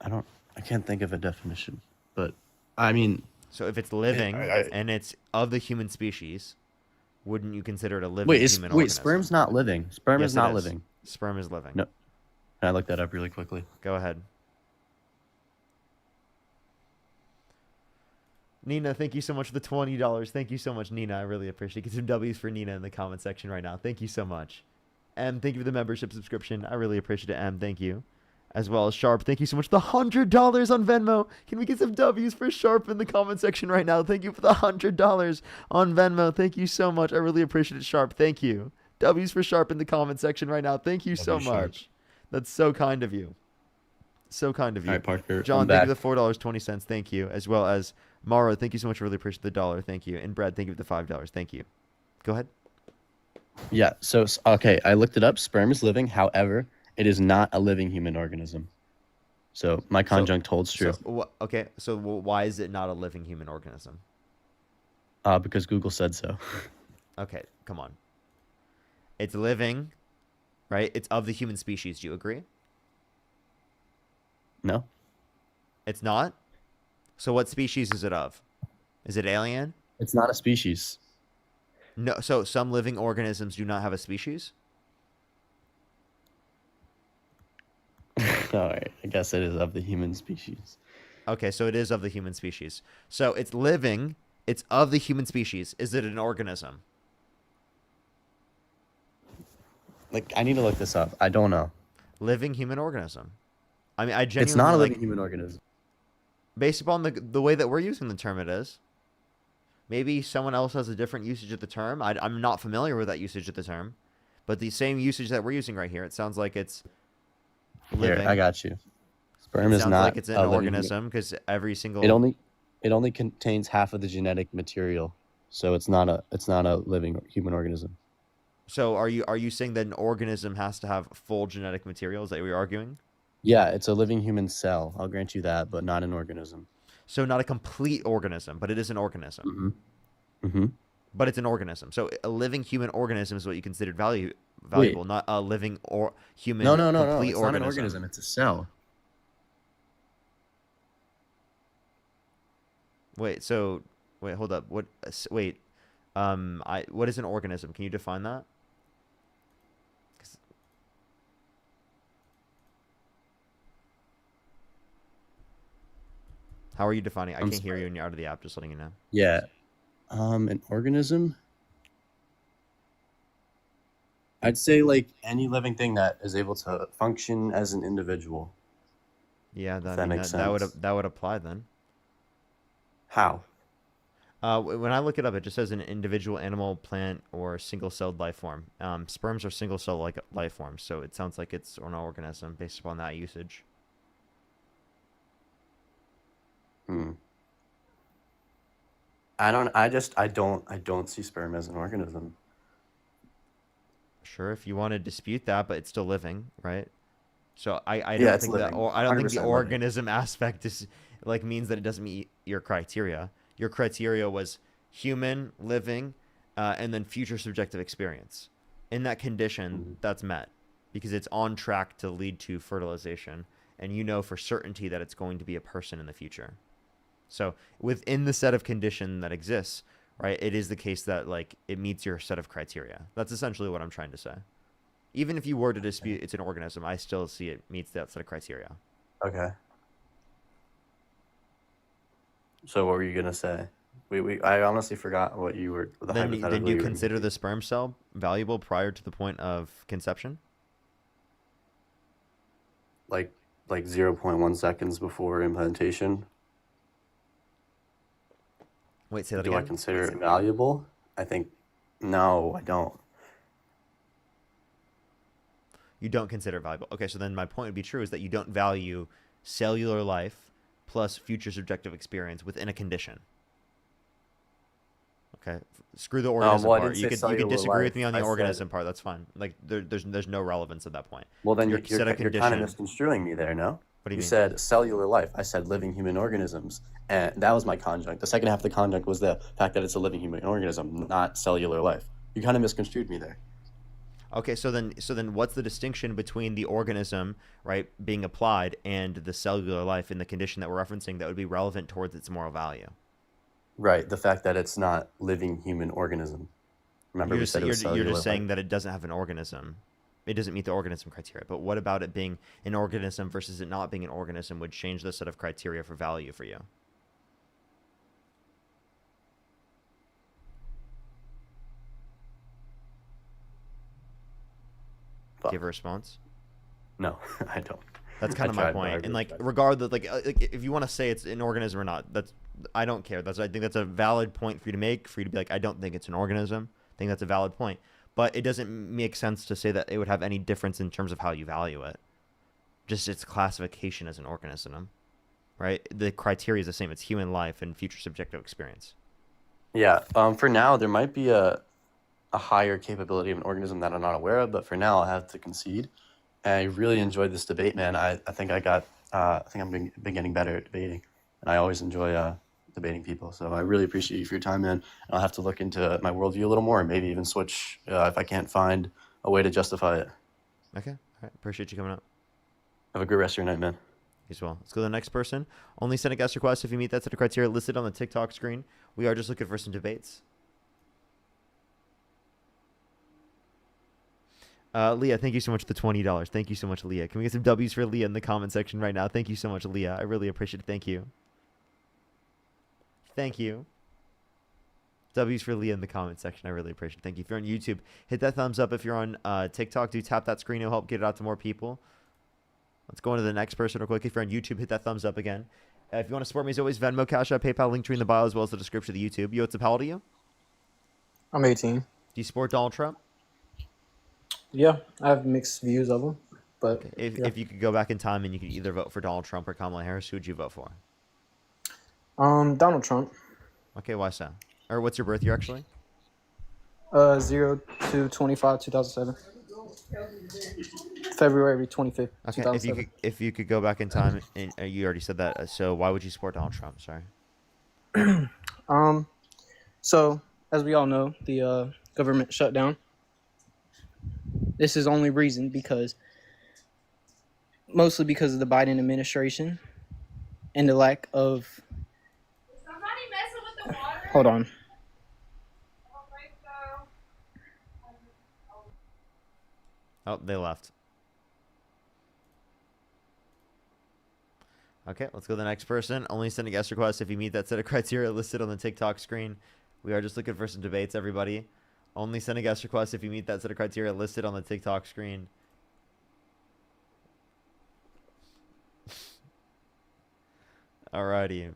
I can't think of a definition, but I mean. So if it's living and it's of the human species, wouldn't you consider it a living human organism? Wait, sperm's not living. Sperm is not living. Sperm is living. No. Can I look that up really quickly? Go ahead. Nina, thank you so much for the $20. Thank you so much, Nina. I really appreciate it. Get some W's for Nina in the comment section right now. Thank you so much. M, thank you for the membership subscription. I really appreciate it, M. Thank you. As well as Sharp, thank you so much for the $100 on Venmo. Can we get some W's for Sharp in the comment section right now? Thank you for the $100 on Venmo. Thank you so much. I really appreciate it, Sharp. Thank you. W's for Sharp in the comment section right now. Thank you so much. That's so kind of you. So kind of you. All right, Parker. John, thank you for the $4.20. Thank you. As well as Mara, thank you so much. I really appreciate the $1. Thank you. And Brad, thank you for the $5. Thank you. Go ahead. Yeah. So, okay, I looked it up. Sperm is living. However, it is not a living human organism. So my conjunct holds true. So why is it not a living human organism? Because Google said so. Okay, come on. It's living, right? It's of the human species. Do you agree? No. It's not? So what species is it of? Is it alien? It's not a species. No. So some living organisms do not have a species? All right. I guess it is of the human species. Okay, so it is of the human species. So it's living. It's of the human species. Is it an organism? I need to look this up. I don't know. Living human organism. I mean, I genuinely. It's not a living human organism. Based upon the way that we're using the term, it is. Maybe someone else has a different usage of the term. I'm not familiar with that usage of the term, but the same usage that we're using right here, it sounds like it's living. Here, I got you. Sperm is not. Sounds like it's an organism because every single. It only contains half of the genetic material, so it's not a living human organism. So are you saying that an organism has to have full genetic material? Is that what you're arguing? Yeah, it's a living human cell. I'll grant you that, but not an organism. So not a complete organism, but it is an organism. Mm-hmm. But it's an organism. So a living human organism is what you considered valuable, not a living or human. No. Complete It's not an organism. It's a cell. Wait. Hold up. What? Wait. What is an organism? Can you define that? How are you defining? I I'm can't hear sorry. you when you're out of the app. Just letting you know. Yeah. An organism. I'd say like any living thing that is able to function as an individual. Yeah, If that, I that mean makes that would sense. that would apply then. How? When I look it up, it just says an individual animal, plant, or single-celled life form. Sperms are single-cell like life forms, so it sounds like it's an organism based upon that usage. Hmm. I don't see sperm as an organism. Sure, if you want to dispute that, but it's still living, right? So I Yeah, don't it's think that, living. or I don't think the 100% living. organism aspect is like means that it doesn't meet your criteria. Your criteria was human, living, and then future subjective experience. In that condition, that's met because it's on track to lead to fertilization, and you know for certainty that it's going to be a person in the future. So within the set of condition that exists, right, it is the case that like it meets your set of criteria. That's essentially what I'm trying to say. Even if you were to dispute it's an organism, I still see it meets that set of criteria. Okay. So what were you gonna say? I honestly forgot what you were the Then hypothetical you you were consider making. the sperm cell valuable prior to the point of conception? like 0.1 seconds before implantation. Wait, say that Do I again. consider it valuable? I think no, I don't. You don't consider it valuable. Okay, so then my point would be true is that you don't value cellular life plus future subjective experience within a condition. Okay, screw the organism Well, I part. didn't You say could cellular disagree with life. me on the I said, organism part. That's fine. Like there's no relevance at that point. well, then Your you're set of you're kind of condition. misconstruing me there, no? What do you You mean? said cellular life. I said living human organisms, and that was my conjunct. The second half of the conjunct was the fact that it's a living human organism, not cellular life. You kind of misconstrued me there. Okay, so then what's the distinction between the organism, right, being applied and the cellular life in the condition that we're referencing that would be relevant towards its moral value? Right, the fact that it's not living human organism. Remember, we said it was You're cellular just life. saying that it doesn't have an organism. It doesn't meet the organism criteria. But what about it being an organism versus it not being an organism would change the set of criteria for value for you? Do you have a response? No, I don't. That's kind of my point. And like, regardless, like if you want to say it's an organism or not, I don't care. I think that's a valid point for you to make. For you to be like, I don't think it's an organism. I think that's a valid point. But it doesn't make sense to say that it would have any difference in terms of how you value it. Just its classification as an organism, right? The criteria is the same. It's human life and future subjective experience. Yeah. For now, there might be a higher capability of an organism that I'm not aware of, but for now, I'll have to concede. And I really enjoyed this debate, man. I think I'm been getting better at debating, and I always enjoy debating people. So I really appreciate you for your time, man. And I'll have to look into my worldview a little more, and maybe even switch if I can't find a way to justify it. Okay. All right. Appreciate you coming up. Have a good rest of your night, man. As well. Let's go to the next person. Only send a guest request if you meet that set of criteria listed on the TikTok screen. We are just looking for some debates. Leah, thank you so much for the $20. Thank you so much, Leah. Can we get some W's for Leah in the comment section right now? Thank you so much, Leah. I really appreciate it. Thank you. Thank you. W's for Leah in the comment section. I really appreciate it. Thank you. If you're on YouTube, hit that thumbs up. If you're on TikTok, do tap that screen. It'll help get it out to more people. Let's go on to the next person real quick. If you're on YouTube, hit that thumbs up again. If you want to support me, as always, Venmo, Cash App, PayPal, link tree in the bio, as well as the description of the YouTube. Yo, what's up? How old are you? I'm 18. Do you support Donald Trump? Yeah, I have mixed views of him, but If you could go back in time and you could either vote for Donald Trump or Kamala Harris, who would you vote for? Donald Trump. Okay, why so? Or what's your birth year actually? 02/25/2007. February 25th. Okay, 2007. if you could go back in time, and you already said that. So why would you support Donald Trump? Sorry. So as we all know, the government shut down. This is only reason mostly because of the Biden administration and the lack of. Somebody messing with the water? Hold on. Oh, they left. Okay, let's go to the next person. Only send a guest request if you meet that set of criteria listed on the TikTok screen. We are just looking for some debates, everybody. Only send a guest request if you meet that set of criteria listed on the TikTok screen. Alrighty.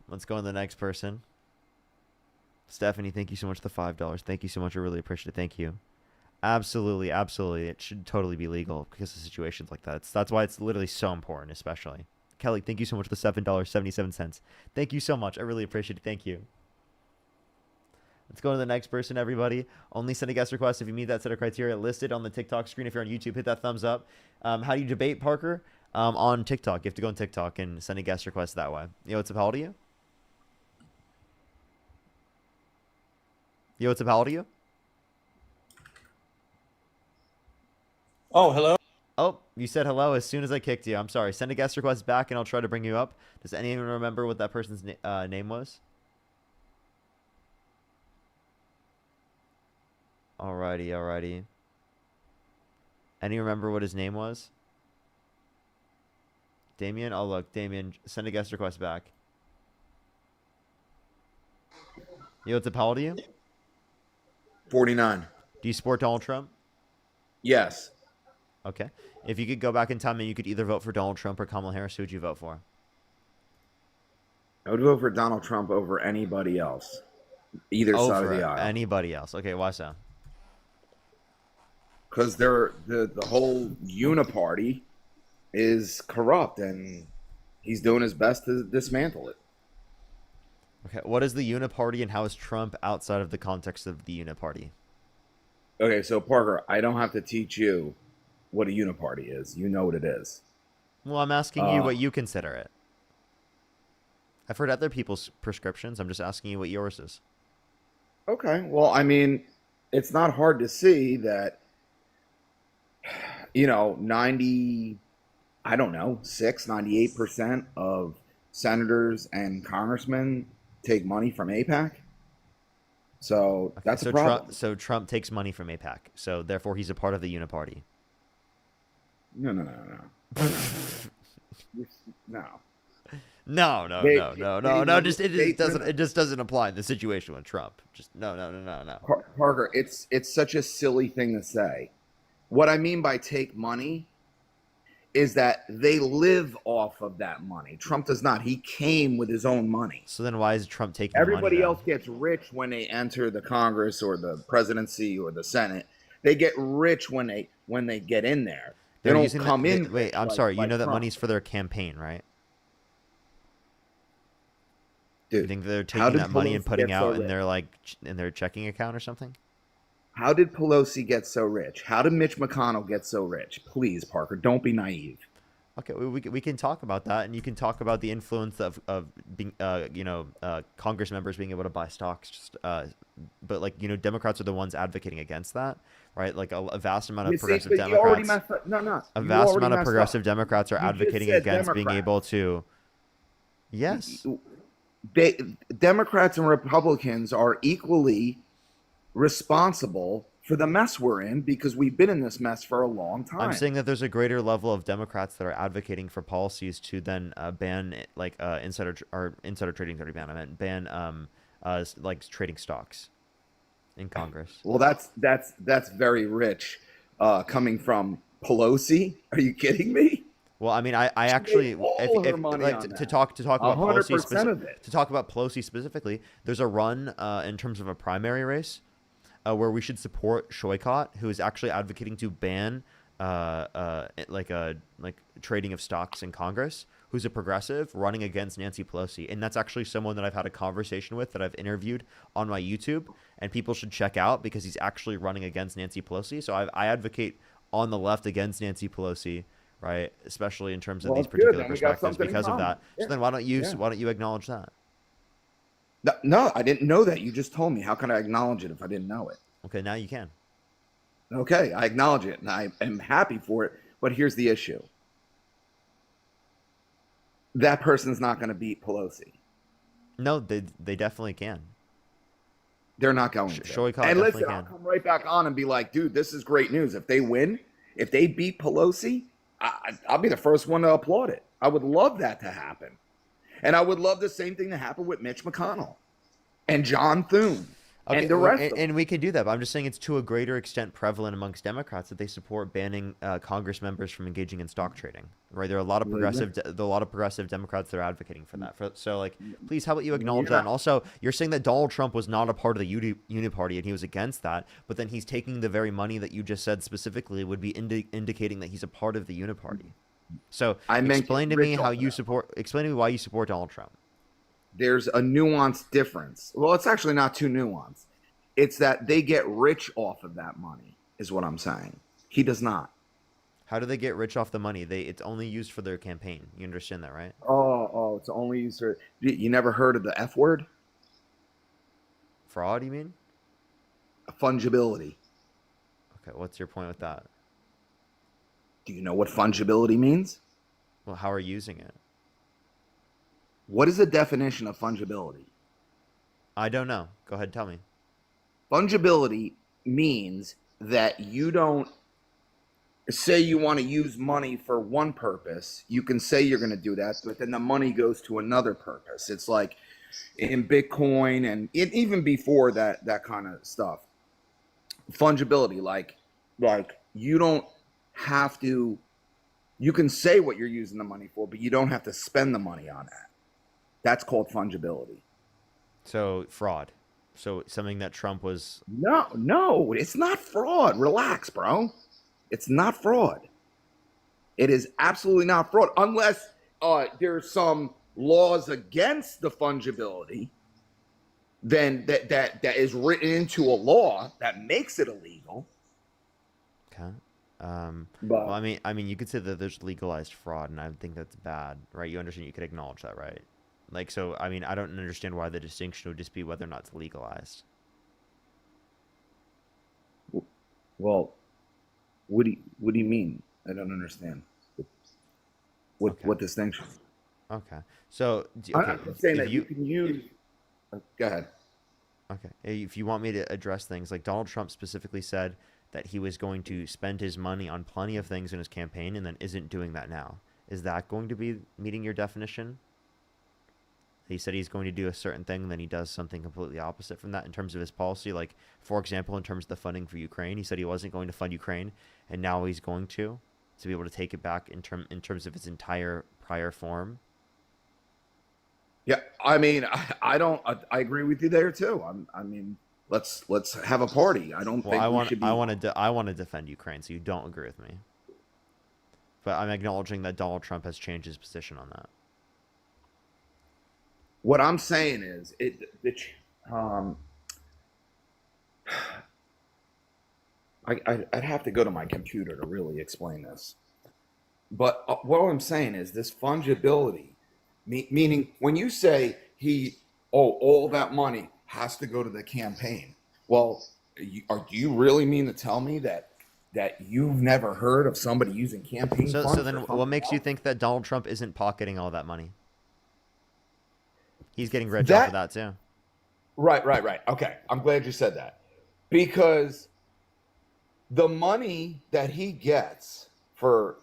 Let's go on the next person. Stephanie, thank you so much for the $5. Thank you so much. I really appreciate it. Thank you. Absolutely, absolutely. It should totally be legal because of situations like that. That's why it's literally so important, especially. Kelly, thank you so much for the $7.77. Thank you so much. I really appreciate it. Thank you. Let's go to the next person, everybody. Only send a guest request if you meet that set of criteria listed on the TikTok screen. If you're on YouTube, hit that thumbs up. How do you debate, Parker? On TikTok. You have to go on TikTok and send a guest request that way. Yo, what's up? How old are you? Yo, what's up? How old are you? Oh, hello. Oh, you said hello as soon as I kicked you. I'm sorry. Send a guest request back and I'll try to bring you up. Does anyone remember what that person's name was? Alrighty. Any remember what his name was? Damien? Oh, look. Damien, send a guest request back. Yo, what's up? How old are you? 49. Do you support Donald Trump? Yes. Okay. If you could go back in time and you could either vote for Donald Trump or Kamala Harris, who would you vote for? I would vote for Donald Trump over anybody else. Either side of the aisle. Anybody else. Okay, why so? Because the whole uniparty is corrupt and he's doing his best to dismantle it. Okay, what is the uniparty and how is Trump outside of the context of the uniparty? Okay, so Parker, I don't have to teach you what a uniparty is. You know what it is. Well, I'm asking you what you consider it. I've heard other people's prescriptions. I'm just asking you what yours is. Okay, well, I mean, it's not hard to see that, 98% of senators and congressmen take money from AIPAC. So that's a problem. So Trump takes money from AIPAC. So therefore, he's a part of the uniparty. No. No. It just doesn't apply in the situation with Trump. Just no. Parker, it's such a silly thing to say. What I mean by take money is that they live off of that money. Trump does not. He came with his own money. So then why is Trump taking Everybody money, else gets rich when they enter the Congress or the presidency or the Senate. They get rich when they get in there. They don't come in. Wait, I'm sorry. You know that money's for their campaign, right? Dude, you think they're taking that money and putting out in their checking account or something? How did Pelosi get so rich? How did Mitch McConnell get so rich? Please, Parker, don't be naive. Okay, we can talk about that, and you can talk about the influence of being Congress members being able to buy stocks. But Democrats are the ones advocating against that, right? Like a vast amount of progressive Democrats. A vast amount of progressive Democrats are advocating against being able to. Yes. Democrats and Republicans are equally responsible for the mess we're in because we've been in this mess for a long time. I'm saying that there's a greater level of Democrats that are advocating for policies to then ban insider trading. Already banned. I meant ban trading stocks in Congress. Well, that's very rich coming from Pelosi. Are you kidding me? Well, I mean, I actually, to talk about Pelosi specifically, there's a run in terms of a primary race where we should support Shoykot, who is actually advocating to ban trading of stocks in Congress, who's a progressive running against Nancy Pelosi, and that's actually someone that I've had a conversation with that I've interviewed on my YouTube, and people should check out because he's actually running against Nancy Pelosi. So I advocate on the left against Nancy Pelosi. Right, especially in terms of these particular perspectives because of that. Yeah. So then why don't you acknowledge that? No, I didn't know that. You just told me. How can I acknowledge it if I didn't know it? Okay, now you can. Okay, I acknowledge it, and I am happy for it. But here's the issue. That person's not going to beat Pelosi. No, they definitely can. They're not going to. Shoykot and listen, can. I'll come right back on and be like, dude, this is great news. If they win, if they beat Pelosi, I'll be the first one to applaud it. I would love that to happen. And I would love the same thing to happen with Mitch McConnell and John Thune and the rest of them. And we could do that, but I'm just saying it's to a greater extent prevalent amongst Democrats that they support banning Congress members from engaging in stock trading. Right? There are a lot of progressive Democrats that are advocating for that. So, like, please, how about you acknowledge that? And also, you're saying that Donald Trump was not a part of the Uniparty and he was against that, but then he's taking the very money that you just said specifically would be indicating that he's a part of the Uniparty. So, explain to me why you support Donald Trump. There's a nuanced difference. Well, it's actually not too nuanced. It's that they get rich off of that money, is what I'm saying. He does not. How do they get rich off the money? It's only used for their campaign. You understand that, right? Oh, it's only used for. You never heard of the F word? Fraud, you mean? Fungibility. Okay, what's your point with that? Do you know what fungibility means? Well, how are you using it? What is the definition of fungibility? I don't know. Go ahead, tell me. Fungibility means that you don't say you want to use money for one purpose. You can say you're going to do that, but then the money goes to another purpose. It's like in Bitcoin and even before that kind of stuff. Fungibility, like you don't have to. You can say what you're using the money for, but you don't have to spend the money on that. That's called fungibility. So fraud. So something that Trump was. No, it's not fraud. Relax, bro. It's not fraud. It is absolutely not fraud unless there's some laws against the fungibility. Then that is written into a law that makes it illegal. Okay. Well, I mean, you could say that there's legalized fraud, and I think that's bad, right? You understand? You could acknowledge that, right? Like, so, I mean, I don't understand why the distinction would just be whether or not it's legalized. Well, what do you mean? I don't understand. What distinction? Okay. So, I'm saying that you can use. Go ahead. Okay. If you want me to address things, like Donald Trump specifically said that he was going to spend his money on plenty of things in his campaign and then isn't doing that now. Is that going to be meeting your definition? He said he's going to do a certain thing, then he does something completely opposite from that in terms of his policy. Like, for example, in terms of the funding for Ukraine, he said he wasn't going to fund Ukraine, and now he's going to be able to take it back in terms of its entire prior form. Yeah, I mean, I agree with you there too. I mean, let's have a party. I don't think we should be. I want to defend Ukraine, so you don't agree with me. But I'm acknowledging that Donald Trump has changed his position on that. What I'm saying is, I'd have to go to my computer to really explain this. But what I'm saying is this fungibility, meaning when you say all that money has to go to the campaign. Well, do you really mean to tell me that you've never heard of somebody using campaign funds? So then what makes you think that Donald Trump isn't pocketing all that money? He's getting rich off of that too. Right. Okay, I'm glad you said that. Because the money that he gets from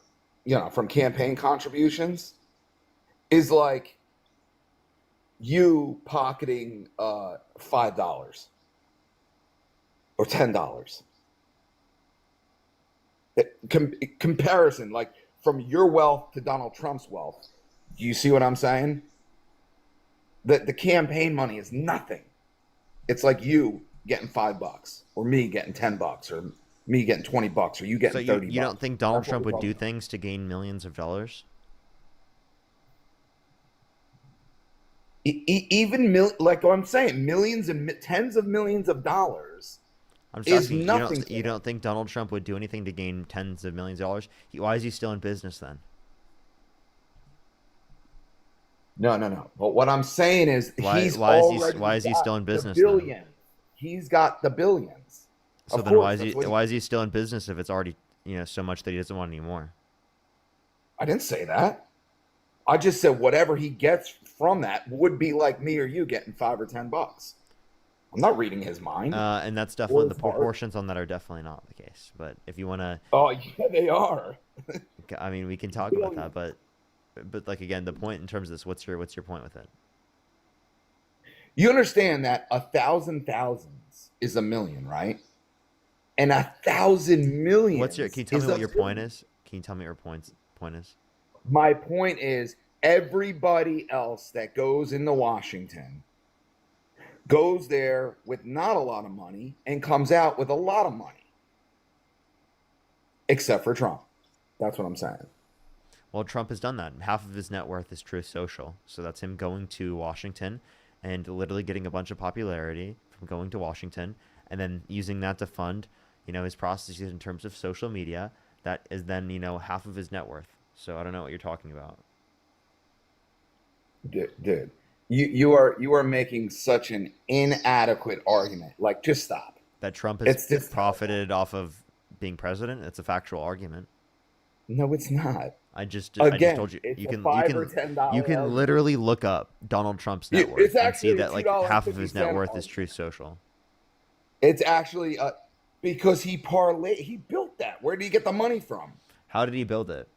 campaign contributions is like you pocketing $5 or $10. Comparison, like from your wealth to Donald Trump's wealth. Do you see what I'm saying? The campaign money is nothing. It's like you getting $5 or me getting $10 or me getting $20 or you getting $30. You don't think Donald Trump would do things to gain millions of dollars? Like I'm saying, millions and tens of millions of dollars is nothing. You don't think Donald Trump would do anything to gain tens of millions of dollars? Why is he still in business then? No. But what I'm saying is, why is he still in business? Billion. He's got the billions. So then why is he still in business if it's already so much that he doesn't want anymore? I didn't say that. I just said whatever he gets from that would be like me or you getting $5 or $10. I'm not reading his mind. And that's Or definitely the his heart. proportions on that are definitely not the case. But if you want to, Oh, yeah, they are. I mean, we can talk about that. But like again, the point in terms of this, what's your point with it? You understand that 1,000 thousands is a million, right? And 1,000 million. What's your? Can you tell me what your point is? Can you tell me what your point is? My point is, everybody else that goes into Washington goes there with not a lot of money and comes out with a lot of money, except for Trump. That's what I'm saying. Well, Trump has done that. Half of his net worth is Truth Social, so that's him going to Washington and literally getting a bunch of popularity from going to Washington, and then using that to fund, his processes in terms of social media. That is then, half of his net worth. So I don't know what you're talking about. Dude, you are making such an inadequate argument. Like, just stop. That Trump has profited off of being president. It's a factual argument. No, it's not. I just Again, told you. it's You a can $5 or $10 you can argument. literally look up Donald Trump's net It's worth and see actually that like half of his net $2.50 worth is argument. Truth Social. It's actually because he built that. Where did he get the money from? How did he build it?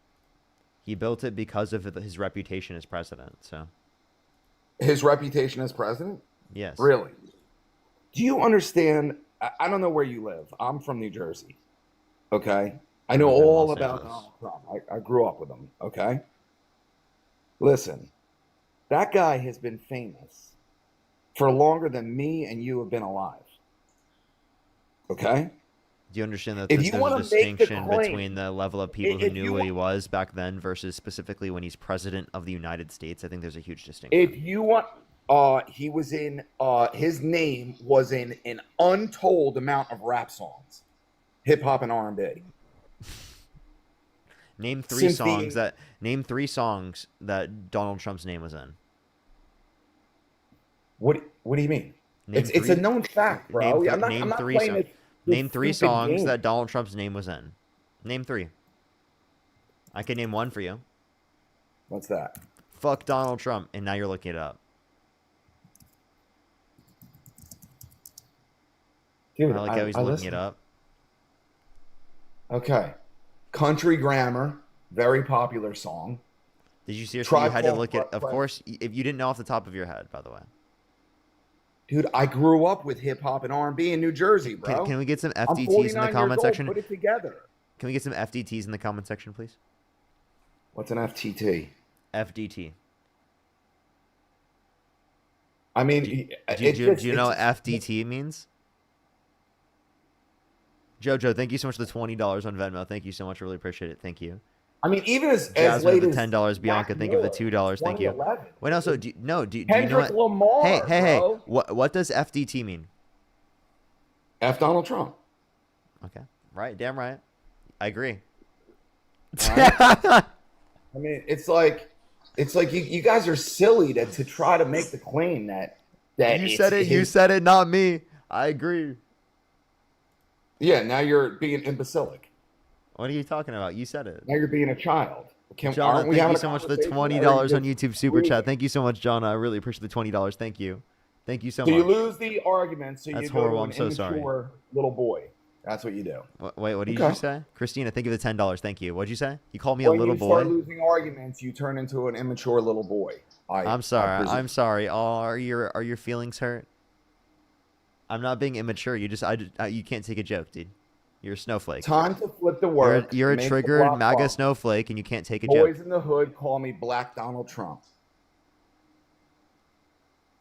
He built it because of his reputation as president. So His reputation as president? yes. Really? Do you understand? I don't know where you live. I'm from New Jersey. Okay? I know live in all Los about Angeles. Donald Trump. I grew up with him. Okay? Listen, that guy has been famous for longer than me and you have been alive. Okay? Do you understand that If there's you a wanna make the distinction claim- between the level of people who if knew you who he was back then versus specifically when he's president of the United States? I think there's a huge distinction. If you want, he was in, his name was in an untold amount of rap songs, hip hop and R&B. Name three Since songs the- songs that Donald Trump's name was in. What do you mean? Name It's a three- known fact, bro. I'm not three playing songs. this Name three stupid songs game. that Donald Trump's name was in. Name three. I can name one for you. What's that? Fuck Donald Trump, and now you're looking it up. Dude, I like how he's looking listen. it up. Okay. Country Grammar, very popular song. Did you seriously? Tribe You had to Called look it. Of Quest. course, if you didn't know off the top of your head, by the way. Dude, I grew up with hip hop and R&B in New Jersey, bro. Can we get some I'm FDTs in 49 the years comment old. section? Put it together. Can we get some FDTs in the comment section, please? What's an FTT? FDT. I mean, Do you know what FDT means? Jojo, thank you so much for the $20 on Venmo. Thank you so much. I really appreciate it. Thank you. I mean, even as Jasmine late with the as $10. Bianca, thank you for the $2. Thank you. 2011. Wait, no. So do you know Kendrick what? Lamar, Hey. bro. What does FDT mean? F Donald Trump. Okay. Right. Damn right. I agree. I mean, it's like you guys are silly to try to make the claim that You said it. You said it, not me. I agree. Yeah, now you're being imbecilic. What are you talking about? You said it. Now you're being a child. Jonna, Aren't we thank having you a so much for the conversation? $20 Or on you YouTube just Super lose Chat. it? Thank you so much, Jonna. I really appreciate the $20. Thank you. Thank you so So much. you lose the argument, so That's you go horrible. to I'm an so sorry. immature little boy. That's what you do. Wait, what did Okay. you say? Christina, thank you for the $10. Thank you. What'd you say? You called me When a little you start boy? losing arguments, you turn into an immature little boy. I'm sorry. presume. I'm sorry. Are your feelings hurt? I'm not being immature. You can't take a joke, dude. You're a snowflake. Time to flip the word. You're a make the triggered block MAGA off. snowflake, and you can't take a Boys joke. in the hood call me Black Donald Trump.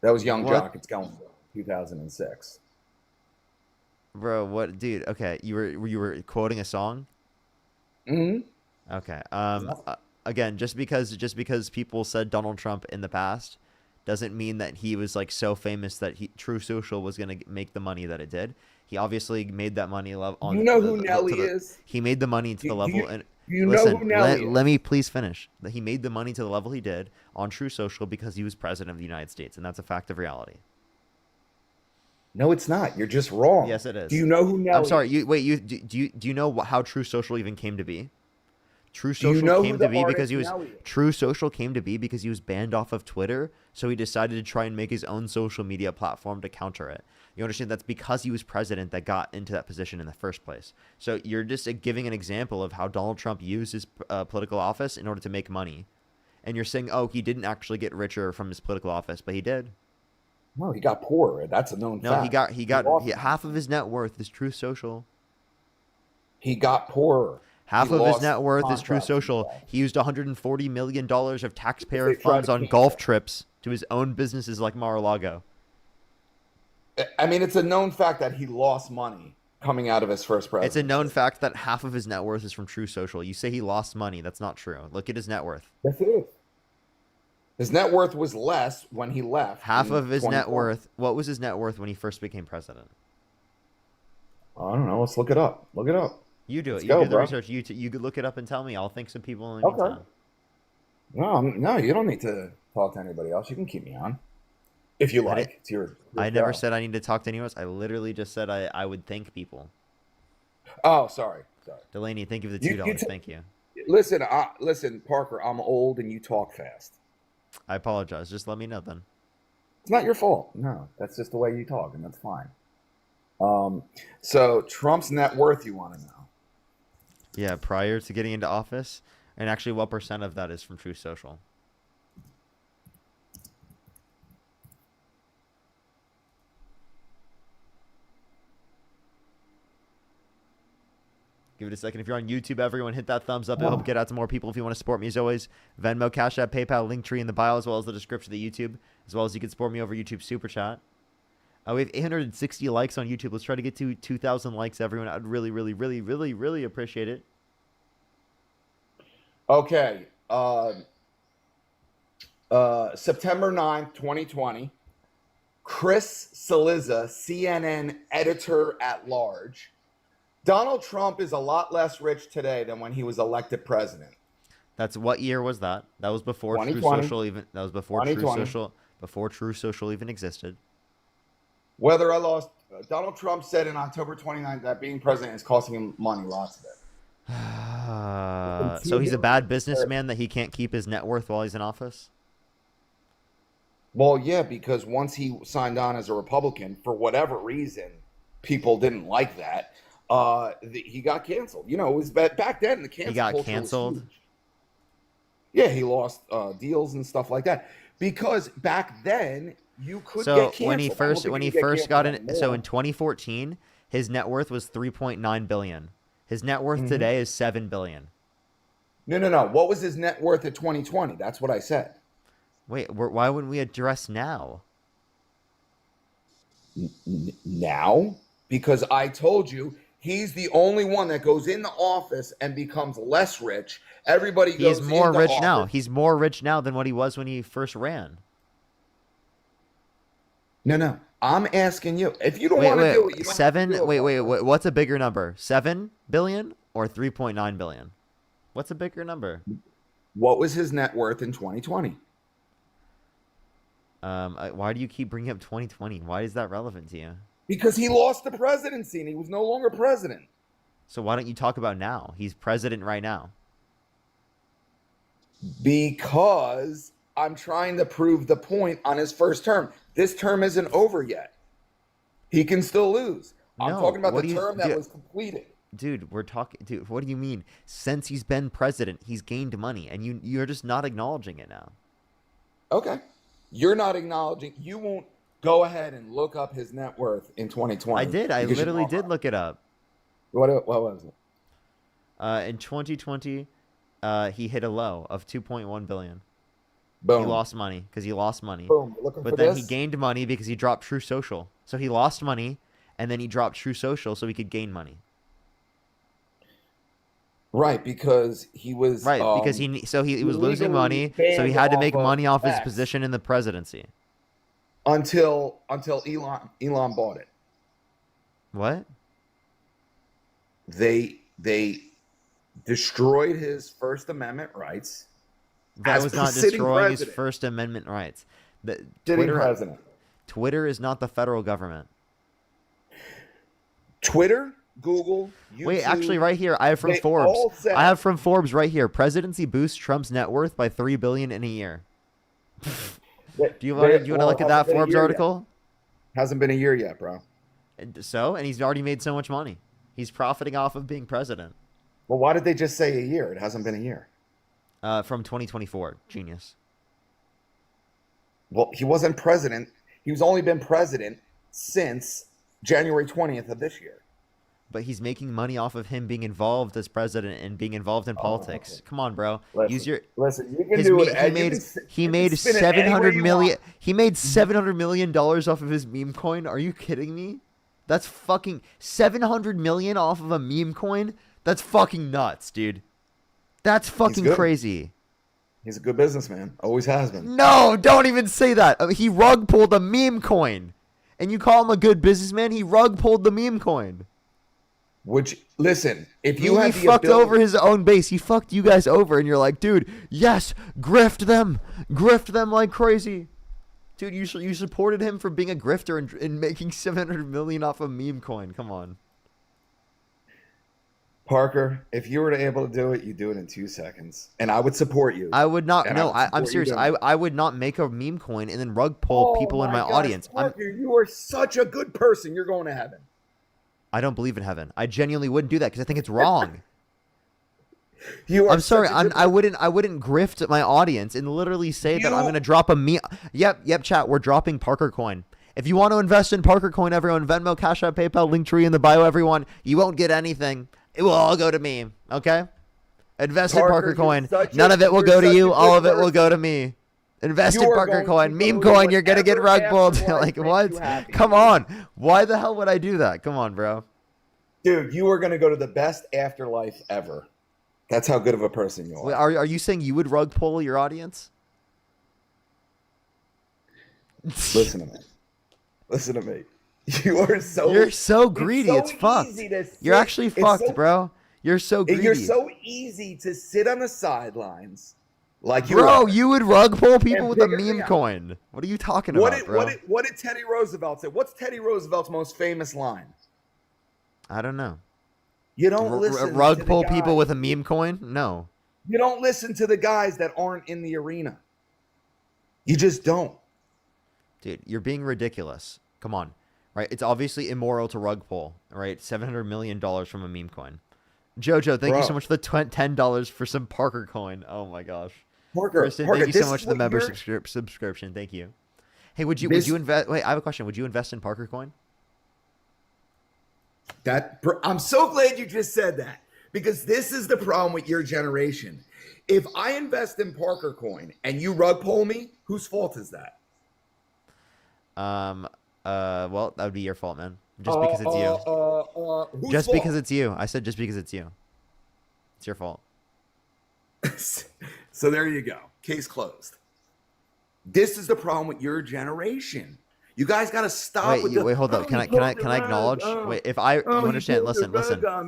That was Young What? Jock. It's going for 2006. Bro, what, dude? Okay, you were quoting a song. Mm-hmm. Okay. Again, just because people said Donald Trump in the past doesn't mean that he was like so famous that True Social was gonna make the money that it did. He obviously made that money on. You know who Nelly is? He made the money to the level. Do you know who Nelly is? Let me please finish. That he made the money to the level he did on True Social because he was president of the United States, and that's a fact of reality. No, it's not. You're just wrong. Yes, it is. Do you know who Nelly I'm sorry. is? Do you know how True Social even came to be? True Do you Social know came who to the be because artist he was Nelly is? True Social came to be because he was banned off of Twitter, so he decided to try and make his own social media platform to counter it. You understand? That's because he was president that got into that position in the first place. So you're just giving an example of how Donald Trump used his political office in order to make money. And you're saying, oh, he didn't actually get richer from his political office, but he did. No, he got poorer. That's a known No, fact. half of his net worth is True Social. He got poorer. Half He of his lost net worth is True contracts. Social. He used $140 million of taxpayer They tried funds to on cancel golf him. trips to his own businesses like Mar-a-Lago. I mean, it's a known fact that he lost money coming out of his first presidency. It's a known fact that half of his net worth is from True Social. You say he lost money. That's not true. Look at his net worth. Yes, it is. His net worth was less when he left. Half in of his net 2020. worth. What was his net worth when he first became president? I don't know. Let's look it up. Look it up. You do it. Let's You go, do the bro. research. You could look it up and tell me. I'll think some people in the Okay. meantime. No, you don't need to talk to anybody else. You can keep me on if you I like. didn't- It's your I never show. said I need to talk to anyone else. I literally just said I would thank people. Oh, sorry. Delaney, thank you for the You- $2. you t- Thank you. Listen, Parker. I'm old and you talk fast. I apologize. Just let me know then. It's not your fault. No, that's just the way you talk, and that's fine. So Trump's net worth, you want to know? Yeah, prior to getting into office, and actually, what percent of that is from True Social? Give it a second. If you're on YouTube, everyone hit that thumbs up. It help get out to more people. If you want to support me, as always, Venmo, Cash App, PayPal, Linktree in the bio, as well as the description of the YouTube, as well as you can support me over YouTube Super Chat. We have 860 likes on YouTube. Let's try to get to 2,000 likes, everyone. I'd really, really, really, really, really appreciate it. Okay. September 9th, 2020. Chris Cillizza, CNN editor at large. Donald Trump is a lot less rich today than when he was elected president. That's what year was that? That was before True 2020. Social even. That was before True 2020. Social. Before True Social even existed. Whether I lost, Donald Trump said in October 29th that being president is costing him money, lots of it. So he's a bad businessman that he can't keep his net worth while he's in office? Well, yeah, because once he signed on as a Republican, for whatever reason, people didn't like that. He got canceled. You know, it was back then. The cancel He got culture was canceled? huge. Yeah, he lost deals and stuff like that because back then you could So get canceled. when he I don't first think when you he can get first got in, canceled so anymore. in 2014, his net worth was 3.9 billion. His net worth Mhm. today is 7 billion. No. What was his net worth at 2020? That's what I said. Wait, why wouldn't we address now? Now, because I told you he's the only one that goes into office and becomes less rich. Everybody goes. He's more into rich now. office- He's more rich now than what he was when he first ran. No. I'm asking you. If you don't Wait, want to wait, do it, you don't have to seven. do it, Wait, Parker. what's a bigger number? 7 billion or 3.9 billion? What's a bigger number? What was his net worth in 2020? Why do you keep bringing up 2020? Why is that relevant to you? Because he lost the presidency and he was no longer president. So why don't you talk about now? He's president right now. Because I'm trying to prove the point on his first term. This term isn't over yet. He can still lose. I'm No, talking about what the do you- term that dude- was completed. Dude, we're talking. Dude, what do you mean? Since he's been president, he's gained money, and you're just not acknowledging it now. Okay. You're not acknowledging. You won't go ahead and look up his net worth in 2020. I did. I because you literally won't. did look it up. What was it? In 2020, he hit a low of 2.1 billion. Boom. He lost money because he lost money. Boom. Looking But for then this? he gained money because he dropped True Social. So he lost money, and then he dropped True Social so he could gain money. Right, because he was Right, because he was losing legally money, so he banned had to make off of money off his X position in the presidency. until Elon bought it. What? They destroyed his First Amendment rights. That as was not sitting destroying his president. First Amendment rights. Sitting president. Twitter is not the federal government. Twitter Google, Wait, actually, YouTube, right here, I have from they Forbes. all said- I have from Forbes right here. Presidency boosts Trump's net worth by $3 billion in a year. Do you want to look at that Forbes article? Hasn't been a year yet, bro. And he's already made so much money. He's profiting off of being president. Well, why did they just say a year? It hasn't been a year. From 2024, genius. Well, he wasn't president. He's only been president since January 20th of this year. But he's making money off of him being involved as president and being involved in politics. okay. Come on, bro. Listen, you can his do me- it. he made spin it any way $700 you million. want. He made $700 million off of his meme coin. Are you kidding me? That's fucking $700 million off of a meme coin. That's fucking nuts, dude. That's fucking good. crazy. He's a good businessman. Always has been. No, don't even say that. He rug pulled a meme coin. And you call him a good businessman? He rug pulled the meme coin. Which, listen, if He you had the fucked ability, over his own base. He fucked you guys over, and you're like, dude, yes, grift them like crazy. Dude, you supported him for being a grifter and making $700 million off a meme coin. Come on. Parker, if you were able to do it, you do it in 2 seconds, and I would support you. I would not. And No, I would I'm support you serious. doing it. I would not make a meme coin and then rug pull people in my gosh, audience. Parker, you are such a good person. You're going to heaven. I don't believe in heaven. I genuinely wouldn't do that because I think it's wrong. I'm sorry. I wouldn't grift my audience and literally say that I'm going to drop a meme. Yep, chat. We're dropping Parker Coin. If you want to invest in Parker Coin, everyone, Venmo, Cash App, PayPal, Linktree in the bio, everyone, you won't get anything. It will all go to me. Okay? Invest in Parker you're Coin. such a- None of it will you're go to such you. a All good of it will person. go to me. Invest You in are Parker going Coin. to Meme go to coin. You're going to get whatever rug pulled. afterlife Like, makes what? you happy. Come on. Why the hell would I do that? Come on, bro. Dude, you are going to go to the best afterlife ever. That's how good of a person you are. Wait, are you saying you would rug pull your audience? Listen to me. Listen to me. You're so greedy. It's fucked. You're actually fucked, bro. You're so greedy. You're so easy to sit on the sidelines, like you Bro, are. you would rug pull people And with a figure me meme out. coin. What are you talking What about, did, bro? what did Teddy Roosevelt say? What's Teddy Roosevelt's most famous line? I don't know. You don't listen Rug to the pull guys. people with a meme coin? No. You don't listen to the guys that aren't in the arena. You just don't. Dude, you're being ridiculous. Come on. Right? It's obviously immoral to rug pull. Right? $700 million from a meme coin. Jojo, thank you so much for the $10 for some Parker coin. Oh my gosh. Parker, Kristen, Parker, thank you this so much is for the what member you're- subscription. Thank you. Hey, would you This- invest? Wait, I have a question. Would you invest in Parker coin? I'm so glad you just said that, because this is the problem with your generation. If I invest in Parker Coin and you rug pull me, whose fault is that? Well, that would be your fault, man. Just because it's you. Whose Just fault? because it's you. I said just because it's you. It's your fault. So there you go. Case closed. This is the problem with your generation. You guys got to stop with Wait, hold up. Can I acknowledge? Wait, if I you understand, listen.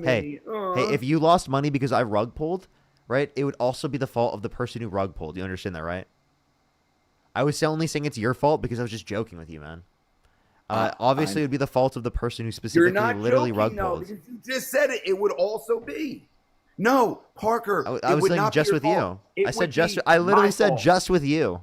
Hey, if you lost money because I rug pulled, right? It would also be the fault of the person who rug pulled. You understand that, right? I was only saying it's your fault because I was just joking with you, man. Obviously, it would be the fault of the person who You're specifically not literally joking, rug no, pulled. because you just said it. It would also be. No, Parker. I it was would saying not be just your with fault. you. It I said would just. be I literally my said fault. just with you.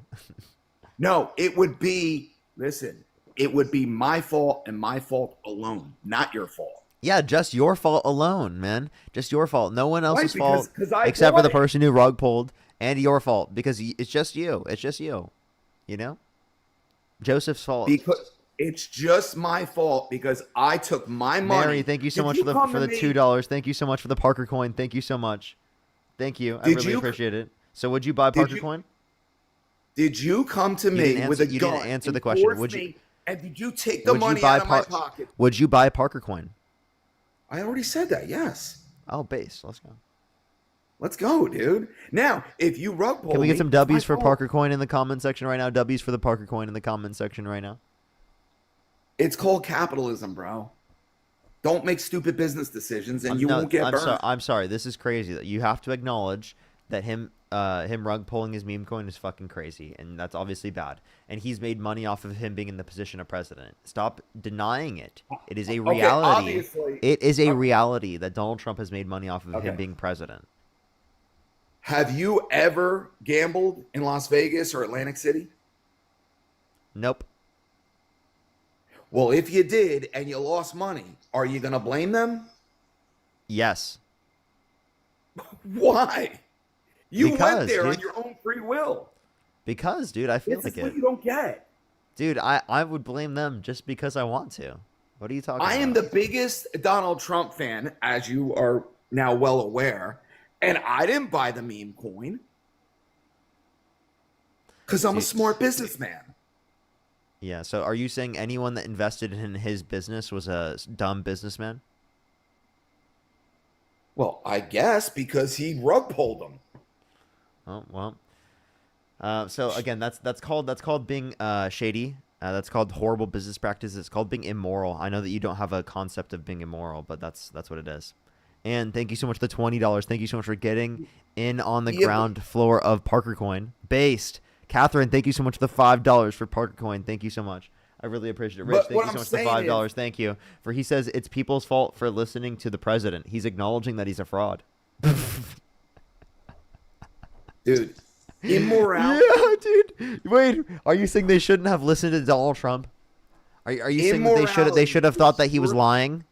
No, it would be. Listen, it would be my fault and my fault alone, not your fault. Yeah, just your fault alone, man. Just your fault. No one else's Right, because- fault 'cause I except for the bought it. person who rug pulled, and your fault because it's just you. It's just you. You know, Joseph's fault. Because it's just my fault because I took my money. Mary, thank you so Did much you for come the to me- $2. Thank you so much for the Parker coin. Thank you so much. Thank you. I Did really you- appreciate it. So, would you buy Did Parker you- coin? Did you come to You me didn't with answer- a you gun? didn't answer and the question. force Would you- me, and did you take the Would you money buy out of my pocket? Would you buy Parker coin? I already said that. Yes. Oh, base. Let's go. Let's go, dude. Now, if you rug pull Can we get me, some it's W's my for fault. Parker coin in the comment section right now? W's for the Parker coin in the comment section right now. It's called capitalism, bro. Don't make stupid business decisions, and you No, won't get burned. I'm sorry. This is crazy. You have to acknowledge that him rug pulling his meme coin is fucking crazy, and that's obviously bad. And he's made money off of him being in the position of president. Stop denying it. It is a Okay, reality. obviously. It is a reality that Donald Trump has made money off of Okay. him being president. Have you ever gambled in Las Vegas or Atlantic City? Nope. Well, if you did and you lost money, are you going to blame them? Yes. Why? You Because, went there on dude. your own free will. Because, dude, I feel This like is what it. you don't get. Dude, I would blame them just because I want to. What are you talking I about? am the biggest Donald Trump fan, as you are now well aware, and I didn't buy the meme coin because I'm a Dude. smart businessman. Yeah, so are you saying anyone that invested in his business was a dumb businessman? Well, I guess because he rug pulled them. Oh, well. So again, that's called being shady. That's called horrible business practice. It's called being immoral. I know that you don't have a concept of being immoral, but that's what it is. And thank you so much for the $20. Thank you so much for getting in on the Yeah, ground floor of Parker Coin. Based. Catherine, thank you so much for the $5 for Parker Coin. Thank you so much. I really appreciate it. Rich, But thank what you so I'm much for the saying $5. is- Thank you. For he says it's people's fault for listening to the president. He's acknowledging that he's a fraud. Dude, immorality. Yeah, dude. Wait, are you saying they shouldn't have listened to Donald Trump? Are you saying that they should have thought that he was lying?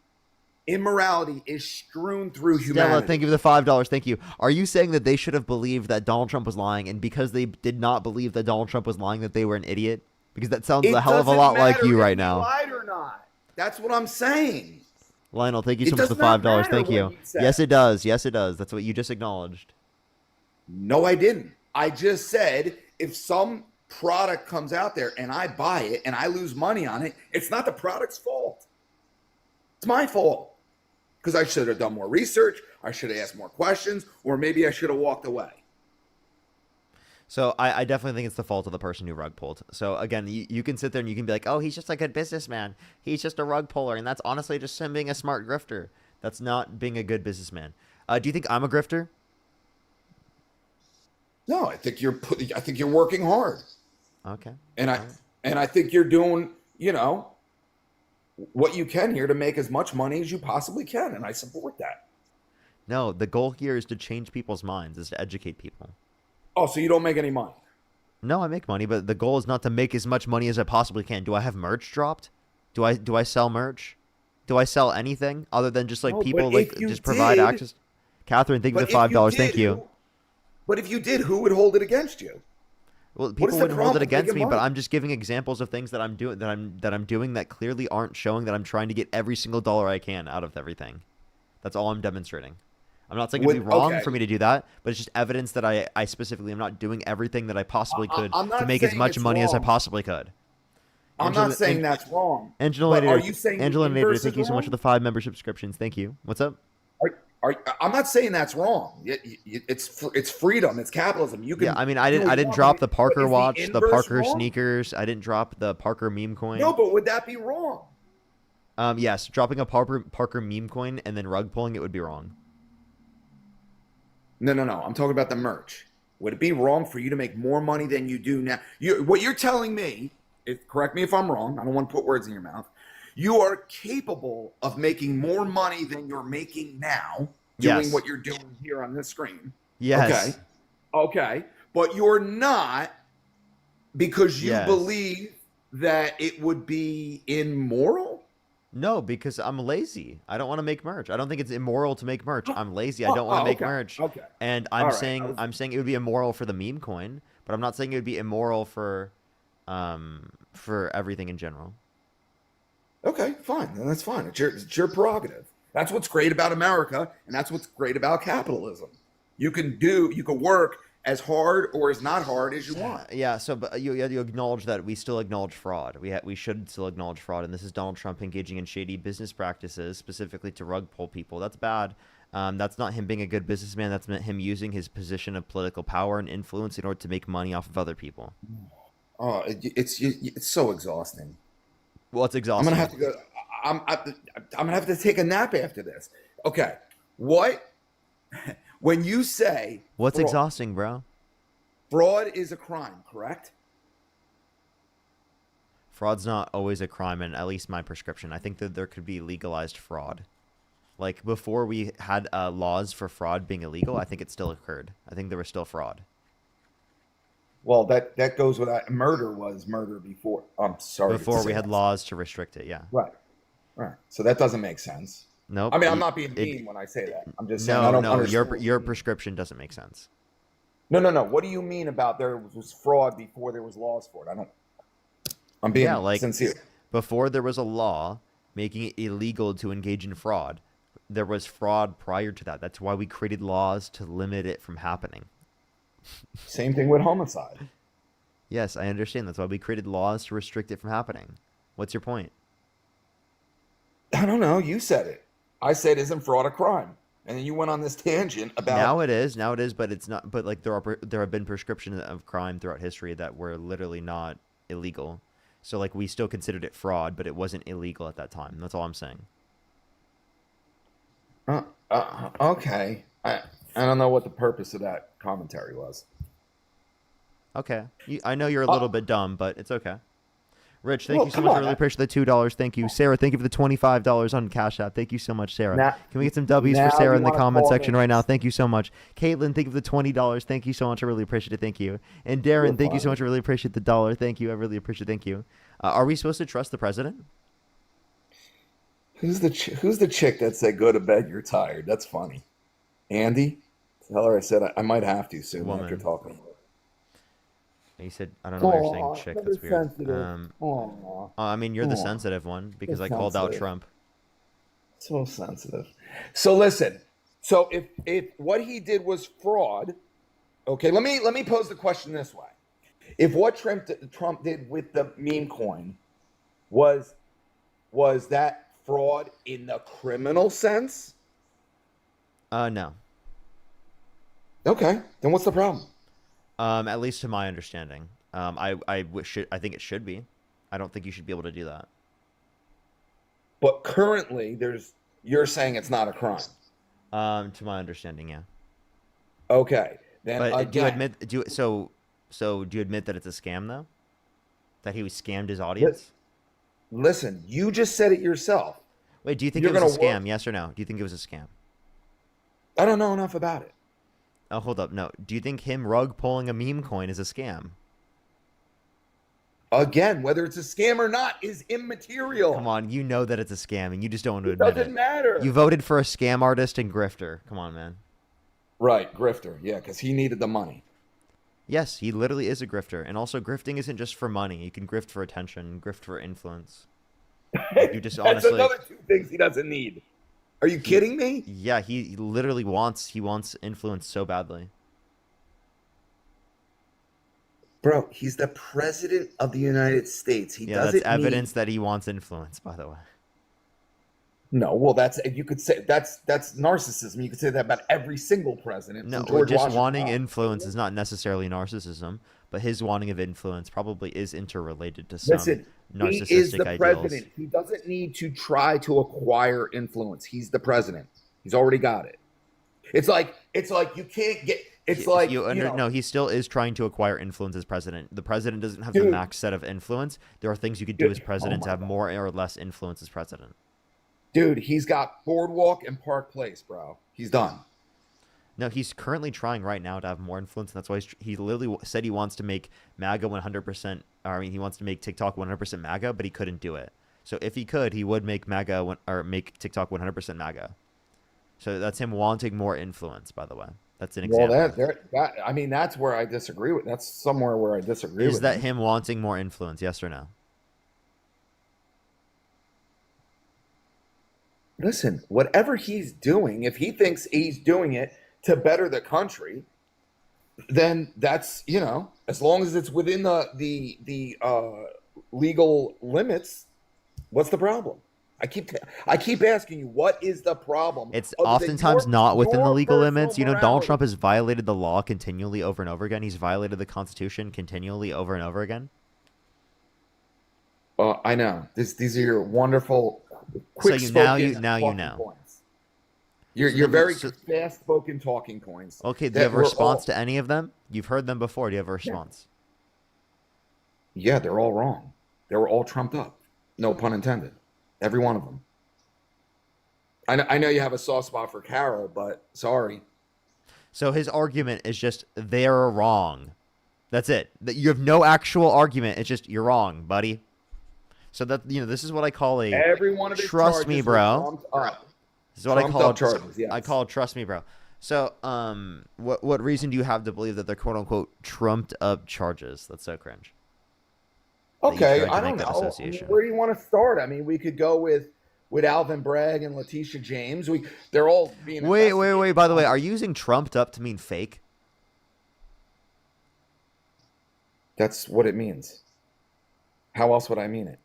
Immorality is strewn through Stella, humanity. thank you for the $5. Thank you. Are you saying that they should have believed that Donald Trump was lying, and because they did not believe that Donald Trump was lying, that they were an idiot? Because that sounds a hell of a doesn't lot like matter you if right he now. lied or not. That's what I'm saying. Lionel, thank you It so much for does the not $5. matter Thank what you. he said. Yes, it does. Yes, it does. That's what you just acknowledged. No, I didn't. I just said if some product comes out there and I buy it and I lose money on it, it's not the product's fault. It's my fault. Because I should have done more research, I should have asked more questions, or maybe I should have walked away. So I definitely think it's the fault of the person who rug pulled. So again, you can sit there and you can be like, oh, he's just a good businessman. He's just a rug puller. And that's honestly just him being a smart grifter. That's not being a good businessman. Do you think I'm a grifter? No, I think you're working hard. Okay. And I think you're doing, what you can here to make as much money as you possibly can, and I support that. No, the goal here is to change people's minds, is to educate people. Oh, so you don't make any money? No, I make money, but the goal is not to make as much money as I possibly can. Do I have merch dropped? Do I sell merch? Do I sell anything other than just like No, people but like if you just provide did- access? Catherine, thank you for But the if you $5. Thank did, you. But if you did, who would hold it against you? Well, What is people the wouldn't hold problem it with against making me, but money? I'm just giving examples of things that I'm doing that clearly aren't showing that I'm trying to get every single dollar I can out of everything. That's all I'm demonstrating. I'm not saying it'd be wrong okay. for me to do that, but it's just evidence that I specifically am not doing everything that I possibly could I'm not to make as saying much it's money as I wrong. possibly could. I'm not saying that's wrong. Angela but are Nader, you saying Angela the Nader, inverse thank is you so much for wrong? the 5 membership subscriptions. Thank you. What's up? I'm not saying that's wrong. It's freedom. It's capitalism. You can. Yeah, I mean, I do didn't what you didn't want, drop but the Parker is watch, the inverse Parker wrong? sneakers. I didn't drop the Parker meme coin. No, but would that be wrong? Yes, dropping a Parker meme coin and then rug pulling it would be wrong. No. I'm talking about the merch. Would it be wrong for you to make more money than you do now? What you're telling me, correct me if I'm wrong. I don't want to put words in your mouth. You are capable of making more money than you're making now, doing Yes. what you're doing here on this screen. Yes. Okay. But you're not because you Yes. believe that it would be immoral? No, because I'm lazy. I don't want to make merch. I don't think it's immoral to make merch. I'm lazy. I don't want to make okay. merch. Okay. And I'm All right. saying I'm saying it would be immoral for the meme coin, but I'm not saying it would be immoral for everything in general. Okay, fine. Then that's fine. It's your prerogative. That's what's great about America, and that's what's great about capitalism. You can work as hard or as not hard as you want. Yeah, so but you acknowledge that we still acknowledge fraud. We should still acknowledge fraud, and this is Donald Trump engaging in shady business practices, specifically to rug pull people. That's bad. That's not him being a good businessman. That's him using his position of political power and influence in order to make money off of other people. Oh, it's so exhausting. Well, it's exhausting. I'm gonna have to go. I'm gonna have to take a nap after this. Okay, what When you say What's fraud, exhausting, bro? fraud is a crime, correct? Fraud's not always a crime, in at least my prescription. I think that there could be legalized fraud. Like, before we had laws for fraud being illegal, I think it still occurred. I think there was still fraud. Well, that goes without. Murder was murder before. I'm sorry. to Before say we had that. laws to restrict it, yeah. Right. Right. So that doesn't make sense. Nope. I mean, I'm not being mean when I say that. I'm just saying I No, don't no, understand. your prescription doesn't make sense. No. What do you mean about there was fraud before there was laws for it? I don't. I'm being sincere. Before there was a law making it illegal to engage in fraud, there was fraud prior to that. That's why we created laws to limit it from happening. Same thing with homicide. Yes, I understand. That's why we created laws to restrict it from happening. What's your point? I don't know. You said it. I said, "Isn't fraud a crime?" And then you went on this tangent about. Now it is, but it's not. But like there have been prescriptions of crime throughout history that were literally not illegal. So like we still considered it fraud, but it wasn't illegal at that time. That's all I'm saying. Okay. I don't know what the purpose of that commentary was. Okay. I know you're a little bit dumb, but it's okay. Rich, thank Well, you so come much. I on. really appreciate the $2. Thank you. Sarah, thank you for the $25 on Cash App. Thank you so much, Sarah. Now- Can we get some W's now for Sarah you in the wanna comment call section me- right now? Thank you so much. Caitlin, thank you for the $20. Thank you so much. I really appreciate it. Thank you. And Darren, You're thank you so fine. much. I really appreciate the $1. Thank you. I really appreciate it. Thank you. Are we supposed to trust the president? Who's the chick that said, "Go to bed, you're tired"? That's funny. Andy, tell her I said I might have to soon Woman. after talking. He said, I don't know why you're saying Aw, chick. that That's is weird. sensitive. Aw. I mean, you're the Aw. sensitive one because That's I called out sensitive. Trump. So sensitive. So listen. So if what he did was fraud, okay. Let me pose the question this way: if what Trump did with the meme coin was that fraud in the criminal sense? No. Okay, then what's the problem? At least to my understanding. I think it should be. I don't think you should be able to do that. But currently, you're saying it's not a crime. To my understanding, yeah. Okay, then But do you again, admit do you admit that it's a scam though? That he scammed his audience? listen, you just said it yourself. Wait, do you think You're it was a gonna scam? Yes or no? Do you think it was a scam? I don't know enough about it. Oh, hold up. No. Do you think him rug pulling a meme coin is a scam? Again, whether it's a scam or not is immaterial. Come on, you know that it's a scam and you just don't want to admit Doesn't it. matter. You voted for a scam artist and grifter. Come on, man. Right, grifter. Yeah, because he needed the money. Yes, he literally is a grifter. And also, grifting isn't just for money. You can grift for attention, grift for influence. You just That's honestly... another two things he doesn't need. Are you kidding me? Yeah, he literally wants influence so badly. Bro, he's the president of the United States. He Yeah, doesn't that's evidence that he wants influence, by the way. No, well, you could say that's narcissism. You could say that about every single president. No, from George just Washington wanting on. influence is not necessarily narcissism, but his wanting of influence probably is interrelated to some Listen, narcissistic he is the ideals. president. He doesn't need to try to acquire influence. He's the president. He's already got it. It's like you can't get. It's like No, he still is trying to acquire influence as president. The president doesn't have Dude. the max set of influence. There are things you could do Dude, as president oh to my have God. more or less influence as president. Dude, he's got Boardwalk and Park Place, bro. He's done. No, he's currently trying right now to have more influence. And that's why he literally said he wants to make MAGA 100%. He wants to make TikTok 100% MAGA, but he couldn't do it. So if he could, he would make make TikTok 100% MAGA. So that's him wanting more influence. By the way, that's an example. Well, I mean, that's where I disagree with. That's somewhere where I disagree with. Is that him wanting more influence? Yes or no? Listen, whatever he's doing, if he thinks he's doing it to better the country, then that's, as long as it's within the legal limits, what's the problem? I keep asking you, what is the problem? It's other than oftentimes not within the your legal personal limits. Donald morality? Trump has violated the law continually over and over again. He's violated the Constitution continually over and over again. I know. These are your wonderful, So quick now you know. points. You're very fast spoken talking points. Okay, do that you have a we're response all- to any of them? You've heard them before. Do you have a response? Yeah, they're all wrong. They were all trumped up. No pun intended. Every one of them. I know you have a soft spot for Carol, but sorry. So his argument is just they're wrong. That's it. That you have no actual argument. It's just you're wrong, buddy. So that this is what I call a Every one of his trust me, charges were bro. trumped up. This is what I Trumped call up charges, yes. I call trust me, bro. So what reason do you have to believe that they're quote unquote trumped up charges? That's so cringe. That you Okay, tried to I make don't that know. association. Where do you want to start? I mean, we could go with Alvin Bragg and Letitia James. They're all being Wait. By the way, are you using trumped up to mean fake? That's what it means. How else would I mean it?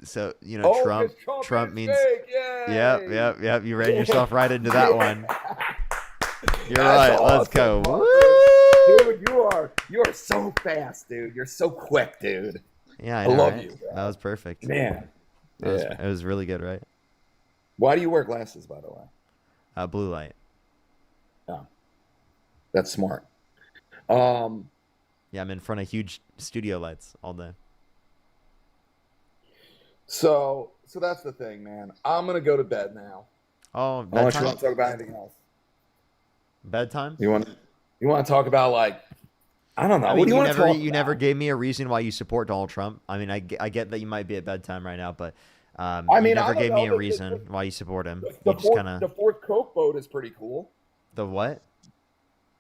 So Oh, Trump. 'cause Trump is means. fake. Yay! Yep. You ran yourself right into that one. You're That's right. Let's go. awesome, Woo! Dude, you are so fast, dude. You're so quick, dude. Yeah, I I know, love right? you, bro. That was perfect. Man. It was really good, right? Why do you wear glasses, by the way? Blue light. Oh, that's smart. Yeah, I'm in front of huge studio lights all day. So that's the thing, man. I'm gonna go to bed now. Oh, Unless you bedtime? want to talk about anything else. Bedtime? You want to talk about like I don't know. I What mean, do you want to talk you about? never gave me a reason why you support Donald Trump. I mean, I get that you might be at bedtime right now, but I you mean, never I don't gave me know, a the- reason why you support him. The You just kind the of fourth Coke boat is pretty cool. the what?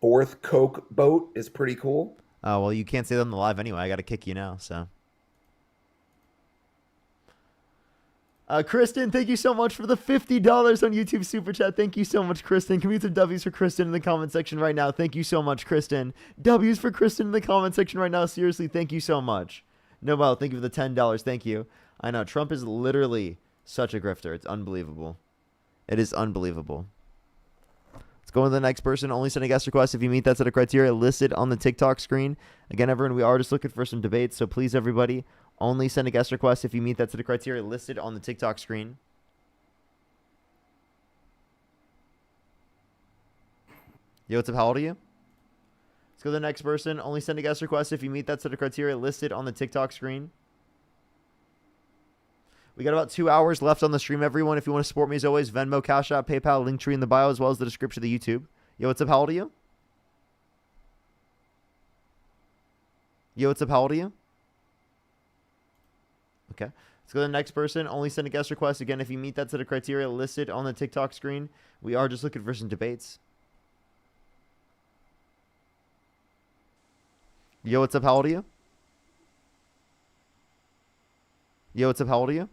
Fourth Coke boat is pretty cool. Oh well, you can't say that on the live anyway. I got to kick you now. So, Kristen, thank you so much for the $50 on YouTube Super Chat. Thank you so much, Kristen. Can we get some W's for Kristen in the comment section right now? Thank you so much, Kristen. W's for Kristen in the comment section right now. Seriously, thank you so much. Noel, thank you for the $10. Thank you. I know, Trump is literally such a grifter. It's unbelievable. It is unbelievable. Let's go on to the next person. Only send a guest request if you meet that set of criteria listed on the TikTok screen. Again, everyone, we are just looking for some debates, so please, everybody, only send a guest request if you meet that set of criteria listed on the TikTok screen. Yo, what's up? How old are you? Let's go to the next person. Only send a guest request if you meet that set of criteria listed on the TikTok screen. We got about 2 hours left on the stream, everyone. If you want to support me, as always, Venmo, Cash App, PayPal, Linktree in the bio, as well as the description of the YouTube. Yo, what's up? How old are you? Yo, what's up? How old are you? Okay. Let's go to the next person. Only send a guest request. Again, if you meet that set of criteria listed on the TikTok screen, we are just looking for some debates. Yo, what's up? How old are you? Yo, what's up? How old are you?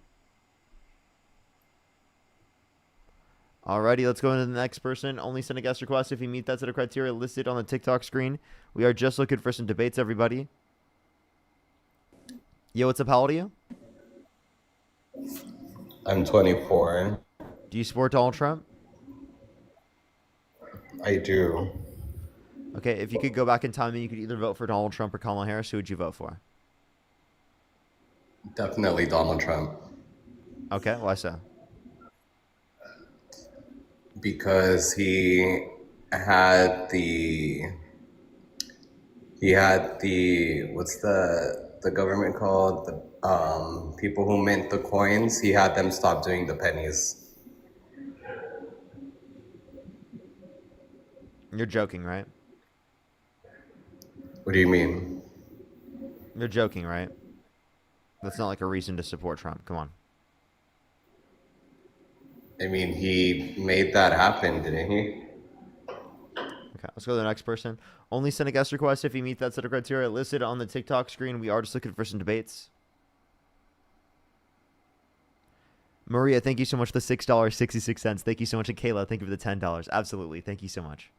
Alrighty, let's go into the next person. Only send a guest request if you meet that set of criteria listed on the TikTok screen. We are just looking for some debates, everybody. Yo, what's up? How old are you? I'm 24. Do you support Donald Trump? I do. Okay, if you could go back in time and you could either vote for Donald Trump or Kamala Harris, who would you vote for? Definitely Donald Trump. Okay, why so? Because he had the what's the government called? The people who mint the coins, he had them stop doing the pennies. You're joking, right? What do you mean? You're joking, right? That's not like a reason to support Trump. Come on. I mean, he made that happen, didn't he? Okay, let's go to the next person. Only send a guest request if you meet that set of criteria listed on the TikTok screen. We are just looking for some debates. Maria, thank you so much for the $6.66. Thank you so much. And Kayla, thank you for the $10. Absolutely. Thank you so much.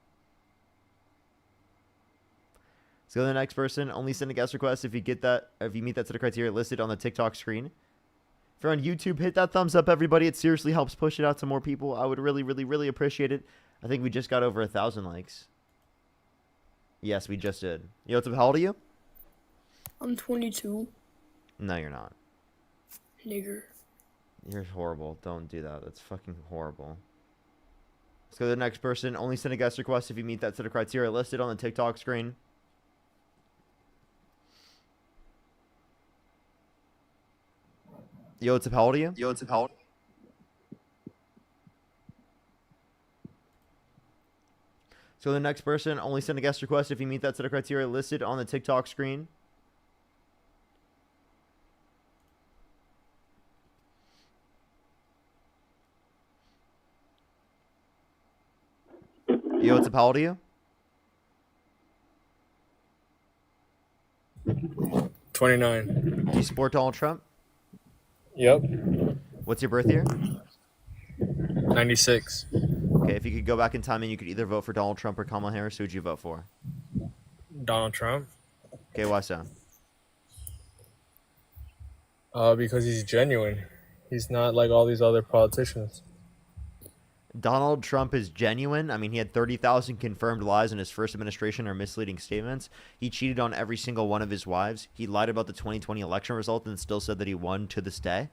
Let's go to the next person. Only send a guest request if you meet that set of criteria listed on the TikTok screen. If you're on YouTube, hit that thumbs up, everybody. It seriously helps push it out to more people. I would really, really, really appreciate it. I think we just got over 1,000 likes. Yes, we just did. Yo, what's up? How old are you? I'm 22, No, you're not. nigger. You're horrible. Don't do that. That's fucking horrible. Let's go to the next person. Only send a guest request if you meet that set of criteria listed on the TikTok screen. Yo, what's up? How old are you? Yo, what's up? How old? So the next person, only send a guest request if you meet that set of criteria listed on the TikTok screen. Yo, what's up? How old are you? 29. Do you support Donald Trump? Yep. What's your birth year? 96. Okay, if you could go back in time and you could either vote for Donald Trump or Kamala Harris, who would you vote for? Donald Trump. Okay, why so? Because he's genuine. He's not like all these other politicians. Donald Trump is genuine. I mean, he had 30,000 confirmed lies in his first administration or misleading statements. He cheated on every single one of his wives. He lied about the 2020 election result and still said that he won to this day.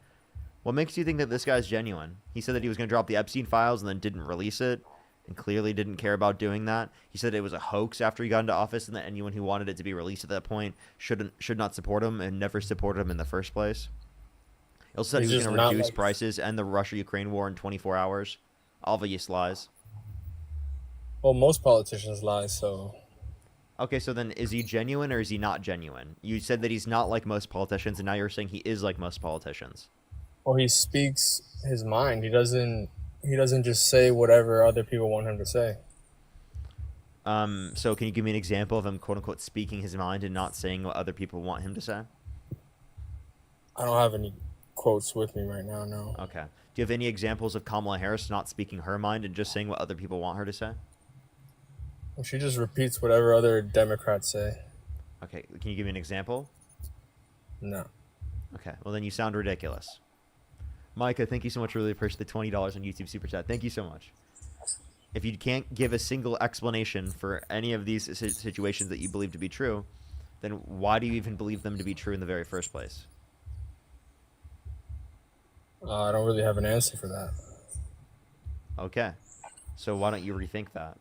What makes you think that this guy's genuine? He said that he was going to drop the Epstein files and then didn't release it and clearly didn't care about doing that. He said it was a hoax after he got into office and that anyone who wanted it to be released at that point should not support him and never supported him in the first place. He also said he was going to reduce prices and the Russia-Ukraine war in 24 hours. Obvious lies. Well, most politicians lie, so... Okay, so then is he genuine or is he not genuine? You said that he's not like most politicians, and now you're saying he is like most politicians. Well, he speaks his mind. He doesn't just say whatever other people want him to say. So can you give me an example of him, quote-unquote, speaking his mind and not saying what other people want him to say? I don't have any quotes with me right now, no. Okay. Do you have any examples of Kamala Harris not speaking her mind and just saying what other people want her to say? Well, she just repeats whatever other Democrats say. Okay. Can you give me an example? No. Okay. Well, then you sound ridiculous. Micah, thank you so much. Really appreciate the $20 on YouTube Super Chat. Thank you so much. If you can't give a single explanation for any of these situations that you believe to be true, then why do you even believe them to be true in the very first place? I don't really have an answer for that. Okay. So why don't you rethink that?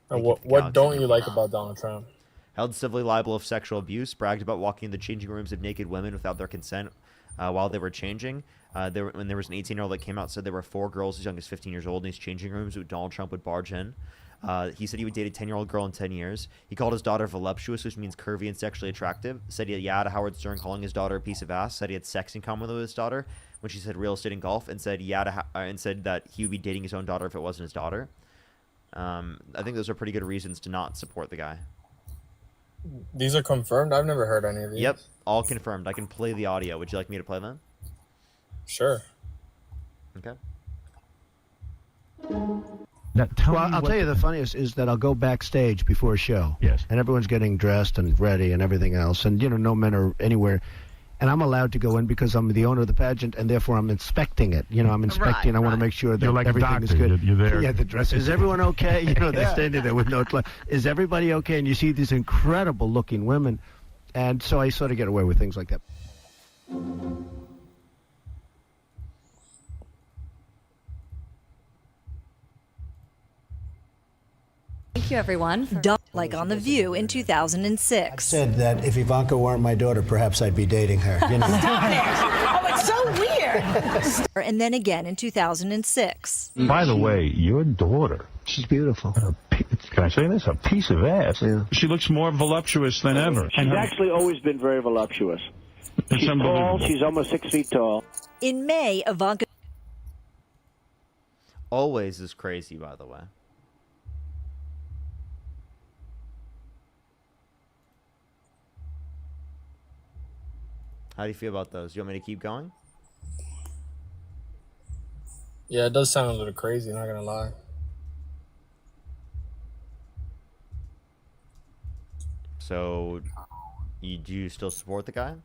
What don't you like about Donald Trump? Held civilly liable of sexual abuse, bragged about walking in the changing rooms of naked women without their consent while they were changing. When there was an 18-year-old that came out, said there were 4 girls as young as 15 years old in these changing rooms who Donald Trump would barge in. He said he would date a 10-year-old girl in 10 years. He called his daughter voluptuous, which means curvy and sexually attractive. Said he had yeah to Howard Stern calling his daughter a piece of ass. Said he had sex in common with his daughter when she said real estate and golf, and said yeah to and said that he would be dating his own daughter if it wasn't his daughter. I think those are pretty good reasons to not support the guy. These are confirmed? I've never heard any of these. Yep, all confirmed. I can play the audio. Would you like me to play them? Sure. Okay. Well, I'll tell you the funniest is that I'll go backstage before a show. Yes. And everyone's getting dressed and ready and everything else. And, no men are anywhere. And I'm allowed to go in because I'm the owner of the pageant, and therefore I'm inspecting it. I'm inspecting. Right, I want to make sure that like everything is good. You're there. Yeah, the dress. Is everyone okay? They're standing there with no... Is everybody okay? And you see these incredible-looking women. And so I sort of get away with things like that. Thank you, everyone. Like on The View in 2006. Said that if Ivanka weren't my daughter, perhaps I'd be dating her. Oh, it's so weird. And then again in 2006. By the way, your daughter. She's beautiful. Can I say this? A piece of ass. Yeah. She looks more voluptuous than ever. She's actually always been very voluptuous. She's tall. She's almost 6 feet tall. In May, Ivanka. Always is crazy, by the way. How do you feel about those? Do you want me to keep going? Yeah, it does sound a little crazy, not gonna lie. So, do you still support the guy?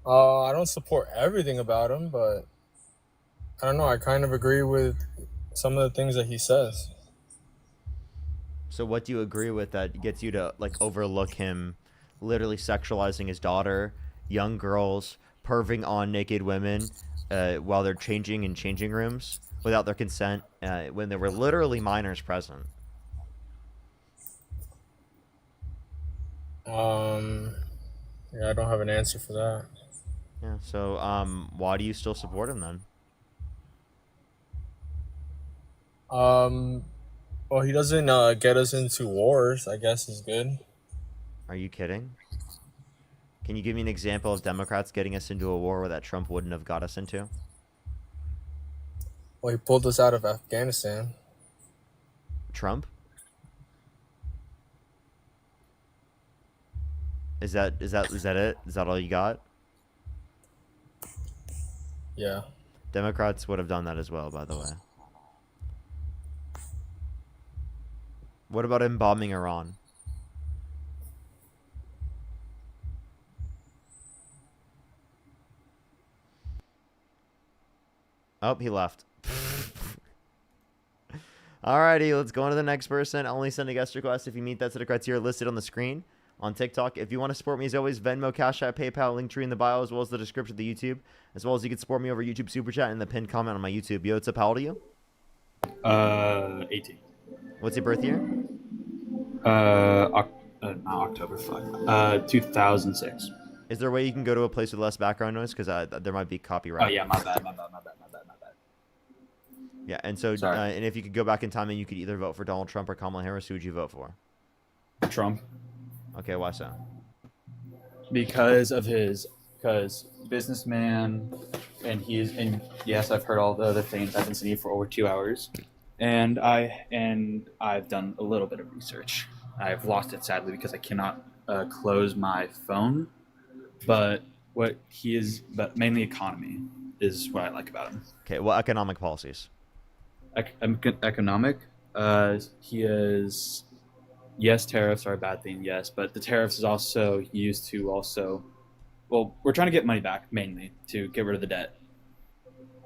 I don't support everything about him, but I don't know. I kind of agree with some of the things that he says. So what do you agree with that gets you to like overlook him literally sexualizing his daughter, young girls, perving on naked women while they're changing in changing rooms without their consent when there were literally minors present? Yeah, I don't have an answer for that. Yeah, so why do you still support him then? Well, he doesn't get us into wars, I guess is good. Are you kidding? Can you give me an example of Democrats getting us into a war that Trump wouldn't have got us into? Well, he pulled us out of Afghanistan. Trump? Is that it? Is that all you got? Yeah. Democrats would have done that as well, by the way. What about him bombing Iran? Oh, he left. Alrighty, let's go on to the next person. Only send a guest request if you meet that set of criteria listed on the screen on TikTok. If you want to support me, as always, Venmo, Cash App, PayPal, Linktree in the bio, as well as the description of the YouTube, as well as you can support me over YouTube Super Chat in the pinned comment on my YouTube. Yo, what's up? How old are you? 18. What's your birth year? Not October, fuck. 2006. Is there a way you can go to a place with less background noise? Because there might be copyright. Oh, yeah, my bad. Yeah, and so, and if you could go back in time and you could either vote for Donald Trump or Kamala Harris, who would you vote for? Trump. Okay, why so? Because businessman, and yes, I've heard all the other things. I've been sitting here for over 2 hours, and I've done a little bit of research. I've lost it sadly because I cannot close my phone. But mainly economy is what I like about him. Okay, what economic policies? Economic. He is. Yes, tariffs are a bad thing. Yes, but the tariffs is also used to also. Well, we're trying to get money back mainly to get rid of the debt.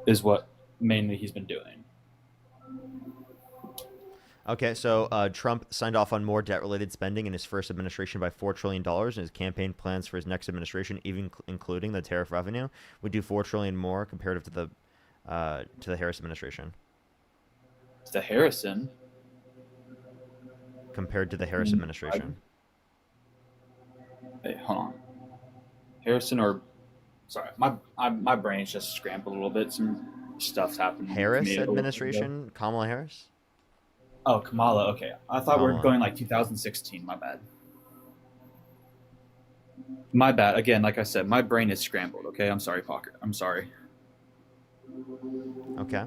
Is what mainly he's been doing. Okay, so Trump signed off on more debt-related spending in his first administration by $4 trillion, and his campaign plans for his next administration, even including the tariff revenue, would do $4 trillion more comparative to the Harris administration. The Harrison. Compared to the Harris administration. Hey, hold on. Harrison or, sorry, my brain's just scrambled a little bit. Some stuff's happened. Harris administration, Kamala Harris. Oh, Kamala. Okay, I thought we were going like 2016. My bad. My bad. Again, like I said, my brain is scrambled. Okay, I'm sorry, Parker. I'm sorry. Okay.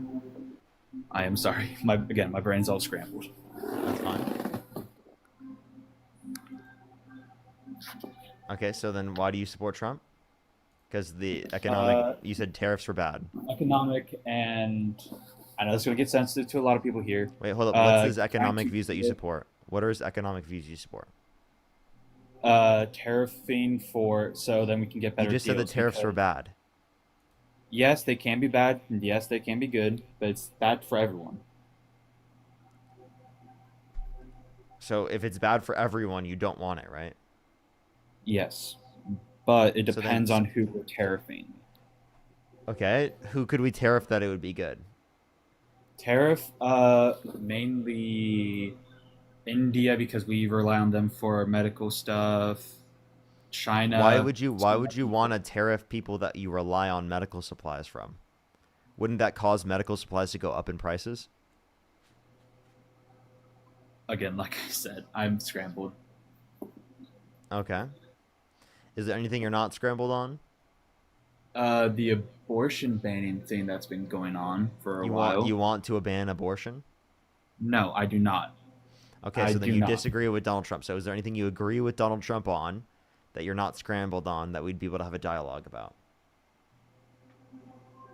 I am sorry. My brain's all scrambled. That's fine. Okay, so then why do you support Trump? Because the economic, you said tariffs were bad. Economic, and I know this is going to get sensitive to a lot of people here. Wait, hold up. What's his economic views that you support? What are his economic views you support? Tariffing so then we can get better You just deals said the tariffs were bad. Yes, they can be bad. And yes, they can be good, but it's bad for everyone. So if it's bad for everyone, you don't want it, right? Yes, but it depends on who we're tariffing. Okay, who could we tariff that it would be good? Tariff, mainly India because we rely on them for medical stuff. China. Why would you want to tariff people that you rely on medical supplies from? Wouldn't that cause medical supplies to go up in prices? Again, like I said, I'm scrambled. Okay. Is there anything you're not scrambled on? The abortion banning thing that's been going on for a while. You want to ban abortion? No, I do not. Okay, so then you disagree with Donald Trump. So is there anything you agree with Donald Trump on that you're not scrambled on that we'd be able to have a dialogue about?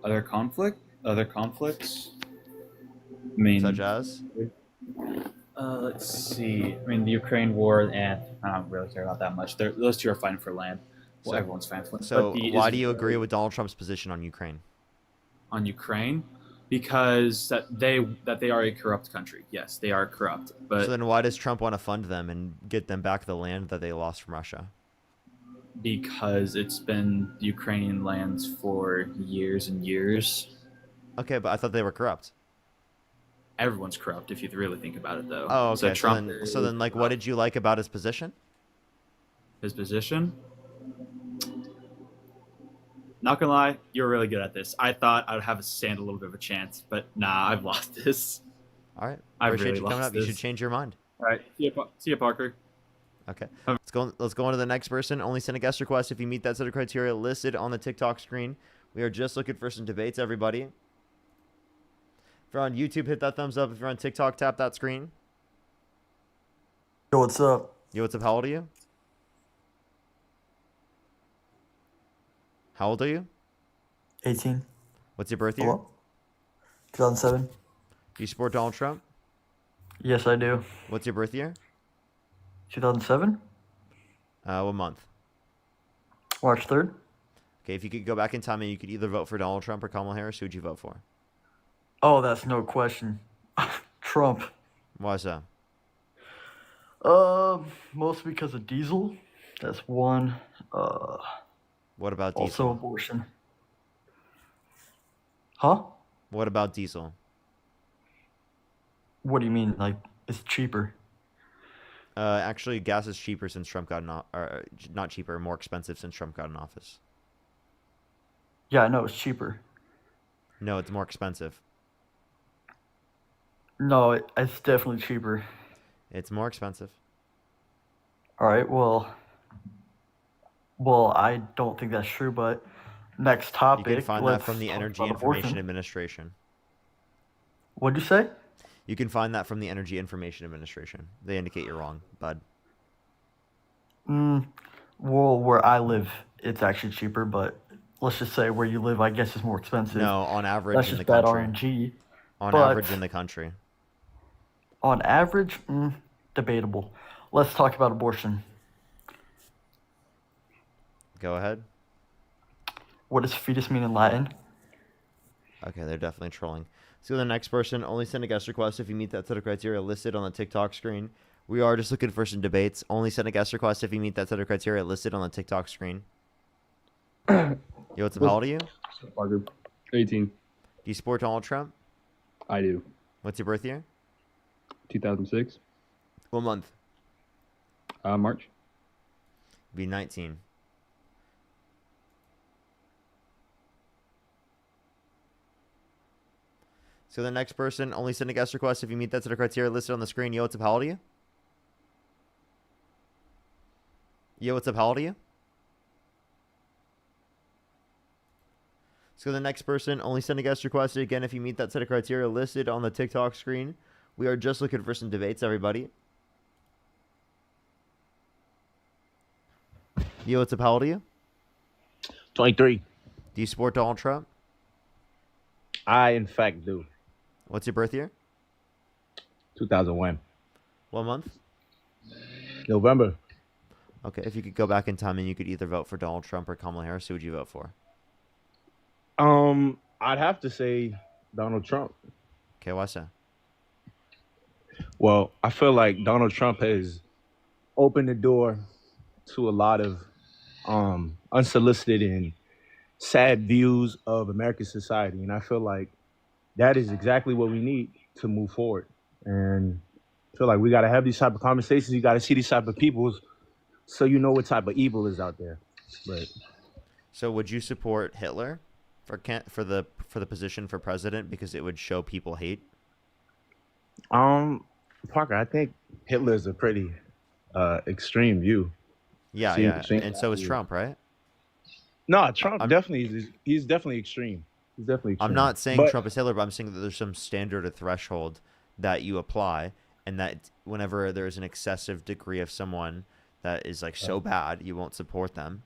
Other conflicts? I mean, such as? Let's see. I mean, the Ukraine war, and I don't really care about that much. Those two are fighting for land. Well, everyone's fighting for land. So why do you agree with Donald Trump's position on Ukraine? On Ukraine? Because they are a corrupt country. Yes, they are corrupt. But So then why does Trump want to fund them and get them back the land that they lost from Russia? because it's been Ukrainian lands for years and years. Okay, but I thought they were corrupt. Everyone's corrupt if you really think about it, though. Oh, okay. So Trump, So then, like, what did you like about his position? his position. Not gonna lie, you're really good at this. I thought I would have a stand a little bit of a chance, but nah, I've lost this. All right. I Appreciate really you coming lost up. You this. should change your mind. All right, see ya, Parker. Okay. Let's go on to the next person. Only send a guest request if you meet that set of criteria listed on the TikTok screen. We are just looking for some debates, everybody. If you're on YouTube, hit that thumbs up. If you're on TikTok, tap that screen. Yo, what's up? Yo, what's up? How old are you? How old are you? 18. What's your birth year? Hello? 2007. Do you support Donald Trump? Yes, I do. What's your birth year? 2007. What month? March 3rd. Okay, if you could go back in time and you could either vote for Donald Trump or Kamala Harris, who would you vote for? Oh, that's no question. Trump. Why so? Mostly because of diesel. That's one. What about diesel? Also abortion. Huh? What about diesel? What do you mean? Like, it's cheaper. Actually, gas is cheaper since Trump got not cheaper, more expensive since Trump got in office. Yeah, I know it's cheaper. No, it's more expensive. No, it's definitely cheaper. It's more expensive. All right, well, I don't think that's true, but next topic. You can find that let's from the talk Energy about Information abortion. Administration. What'd you say? You can find that from the Energy Information Administration. They indicate you're wrong, bud. Well, where I live, it's actually cheaper, but let's just say where you live, I guess, is more expensive. No, on average That's in just the bad country. RNG. On but average in the country. On average, debatable. Let's talk about abortion. Go ahead. What does fetus mean in Latin? Okay, they're definitely trolling. Let's go to the next person. Only send a guest request if you meet that set of criteria listed on the TikTok screen. We are just looking for some debates. Only send a guest request if you meet that set of criteria listed on the TikTok screen. Yo, what's up? How old are you? Parker. 18. Do you support Donald Trump? I do. What's your birth year? 2006. What month? March. Be 19. So the next person, only send a guest request if you meet that set of criteria listed on the screen. Yo, what's up? How old are you? Yo, what's up? How old are you? So the next person, only send a guest request again if you meet that set of criteria listed on the TikTok screen. We are just looking for some debates, everybody. Yo, what's up? How old are you? 23. Do you support Donald Trump? I, in fact, do. What's your birth year? 2001. What month? November. Okay, if you could go back in time and you could either vote for Donald Trump or Kamala Harris, who would you vote for? I'd have to say Donald Trump. Okay, why so? Well, I feel like Donald Trump has opened the door to a lot of unsolicited and sad views of American society, and I feel like that is exactly what we need to move forward. And I feel like we got to have these type of conversations. You got to see these type of people, so you know what type of evil is out there. But so, would you support Hitler for the position for president because it would show people hate? Parker, I think Hitler is a pretty extreme view. Yeah, yeah, and so is Trump, right? No, Trump he's definitely extreme. He's definitely extreme. I'm not saying But- Trump is Hitler, but I'm saying that there's some standard or threshold that you apply, and that whenever there's an excessive degree of someone that is like so bad, you won't support them.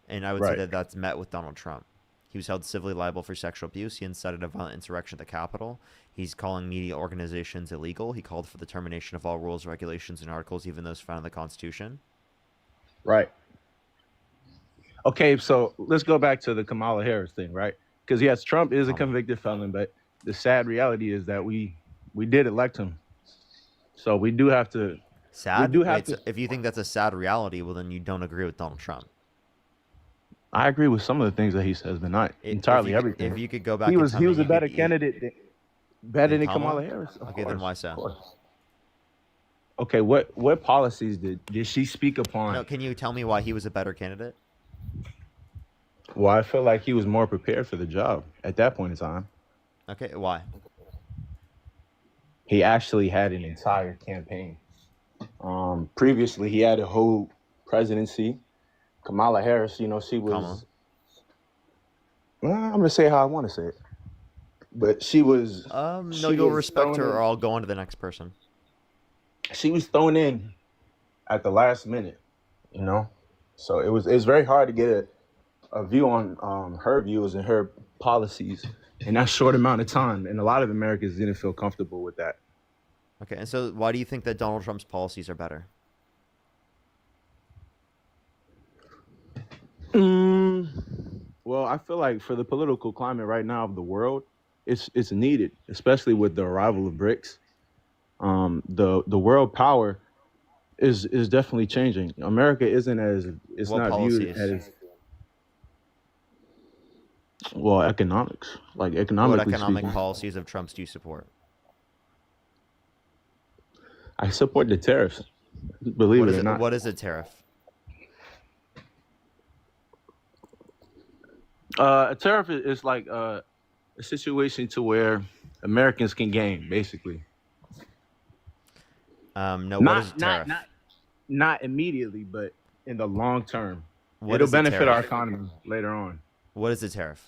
And I would say Right. that that's met with Donald Trump. He was held civilly liable for sexual abuse. He incited a violent insurrection at the Capitol. He's calling media organizations illegal. He called for the termination of all rules, regulations, and articles, even those found in the Constitution. Right. Okay, so let's go back to the Kamala Harris thing, right? Because yes, Trump is a convicted felon, but the sad reality is that we did elect him, so we do have to. Sad? We do have Wait, to. so if you think that's a sad reality, well, then you don't agree with Donald Trump. I agree with some of the things that he says, but not entirely everything. If you could go back, he and was tell he me was a you better could- candidate, better than Kamala? Kamala Harris. Of Okay, then course, why of so? course. Okay, what policies did she speak upon? No, can you tell me why he was a better candidate? Well, I feel like he was more prepared for the job at that point in time. Okay, why? He actually had an entire campaign. Previously, he had a whole presidency. Kamala Harris, she was. Kamala. Well, I'm gonna say how I want to say it, but she was. No, she you'll was respect thrown her, in- or I'll go on to the next person. She was thrown in at the last minute, So it's very hard to get a view on her views and her policies in that short amount of time, and a lot of Americans didn't feel comfortable with that. Okay, and so why do you think that Donald Trump's policies are better? Well, I feel like for the political climate right now of the world, it's needed, especially with the arrival of BRICS. The world power is definitely changing. America isn't it's What not viewed policies? as well economics, like What economically economic speaking. policies of Trump's do you support? I support the tariffs, believe What it is or not. What is a tariff? A tariff is like a situation to where Americans can gain, basically. No, what is a tariff? Not immediately, but in the long term. What It'll is a benefit our tariff? economy later on. What is a tariff?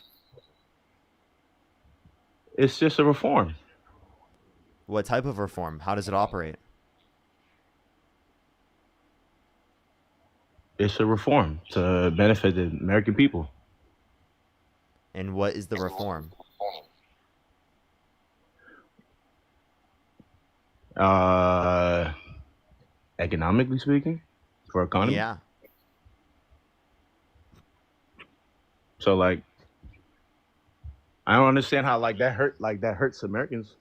It's just a reform. What type of reform? How does it operate? It's a reform to benefit the American people. And what is the reform? Economically speaking, for economy. Yeah. So like, I don't understand how that hurts Americans.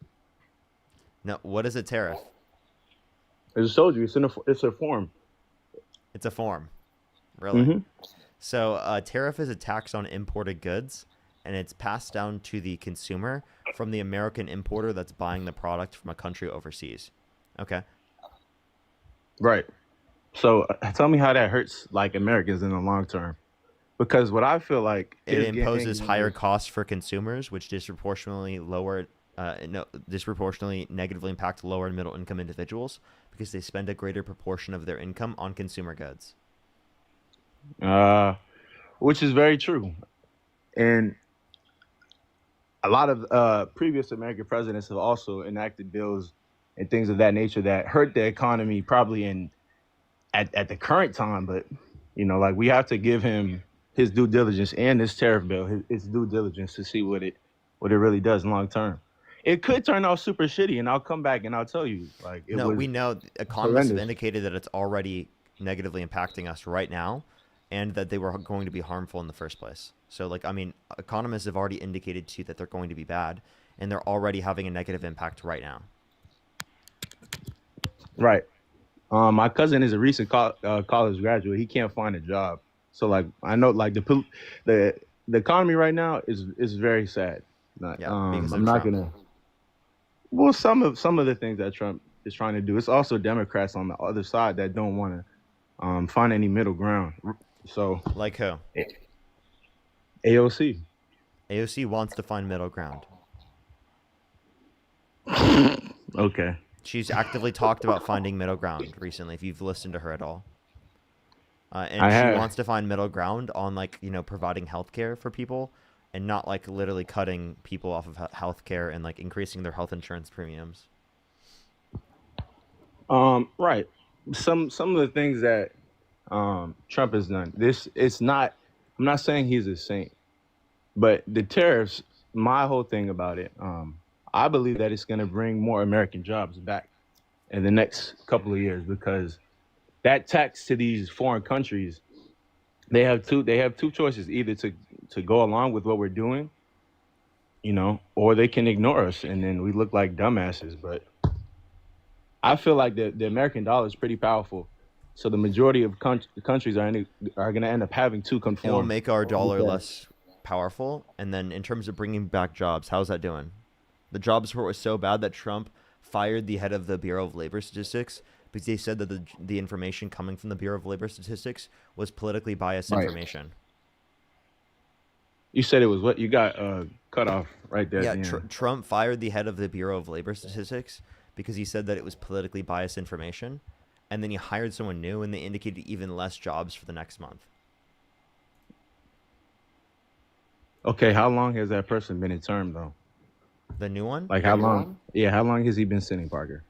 No, what is a tariff? I just told you it's a form. It's a form. Really? Mhm. So a tariff is a tax on imported goods, and it's passed down to the consumer from the American importer that's buying the product from a country overseas. Okay. Right. So tell me how that hurts Americans in the long term, because what I feel like It is imposes getting- higher costs for consumers, which disproportionately negatively impact lower and middle income individuals because they spend a greater proportion of their income on consumer goods. Which is very true, and a lot of previous American presidents have also enacted bills and things of that nature that hurt the economy probably at the current time. But we have to give him his due diligence and this tariff bill his due diligence to see what it really does long term. It could turn out super shitty, and I'll come back and I'll tell you. We know economists have horrendous. indicated that it's already negatively impacting us right now, and that they were going to be harmful in the first place. So, economists have already indicated to you that they're going to be bad, and they're already having a negative impact right now. Right. My cousin is a recent college graduate. He can't find a job. So I know the economy right now is very sad. Because I'm of not Trump. gonna. Well, some of the things that Trump is trying to do. It's also Democrats on the other side that don't want to find any middle ground. So Like who? AOC. AOC wants to find middle ground. Okay. She's actively talked about finding middle ground recently, if you've listened to her at all. And I she have. wants to find middle ground on providing healthcare for people, and not literally cutting people off of healthcare and increasing their health insurance premiums. Right. Some of the things that Trump has done. I'm not saying he's a saint, but the tariffs, my whole thing about it, I believe that it's going to bring more American jobs back in the next couple of years, because that tax to these foreign countries, they have two choices: either to go along with what we're doing, or they can ignore us and then we look like dumbasses. But I feel like the American dollar is pretty powerful. So the majority of countries are going to end up having to conform. It'll make our dollar less powerful. And then in terms of bringing back jobs, how's that doing? The jobs report was so bad that Trump fired the head of the Bureau of Labor Statistics because they said that the information coming from the Bureau of Labor Statistics was politically biased information. You said it was what? You got cut off right there. Yeah, Trump fired the head of the Bureau of Labor Statistics because he said that it was politically biased information. And then he hired someone new, and they indicated even less jobs for the next month. Okay, how long has that person been in term, though? The new one? Like, how long? Yeah, how long has he been sitting, Parker?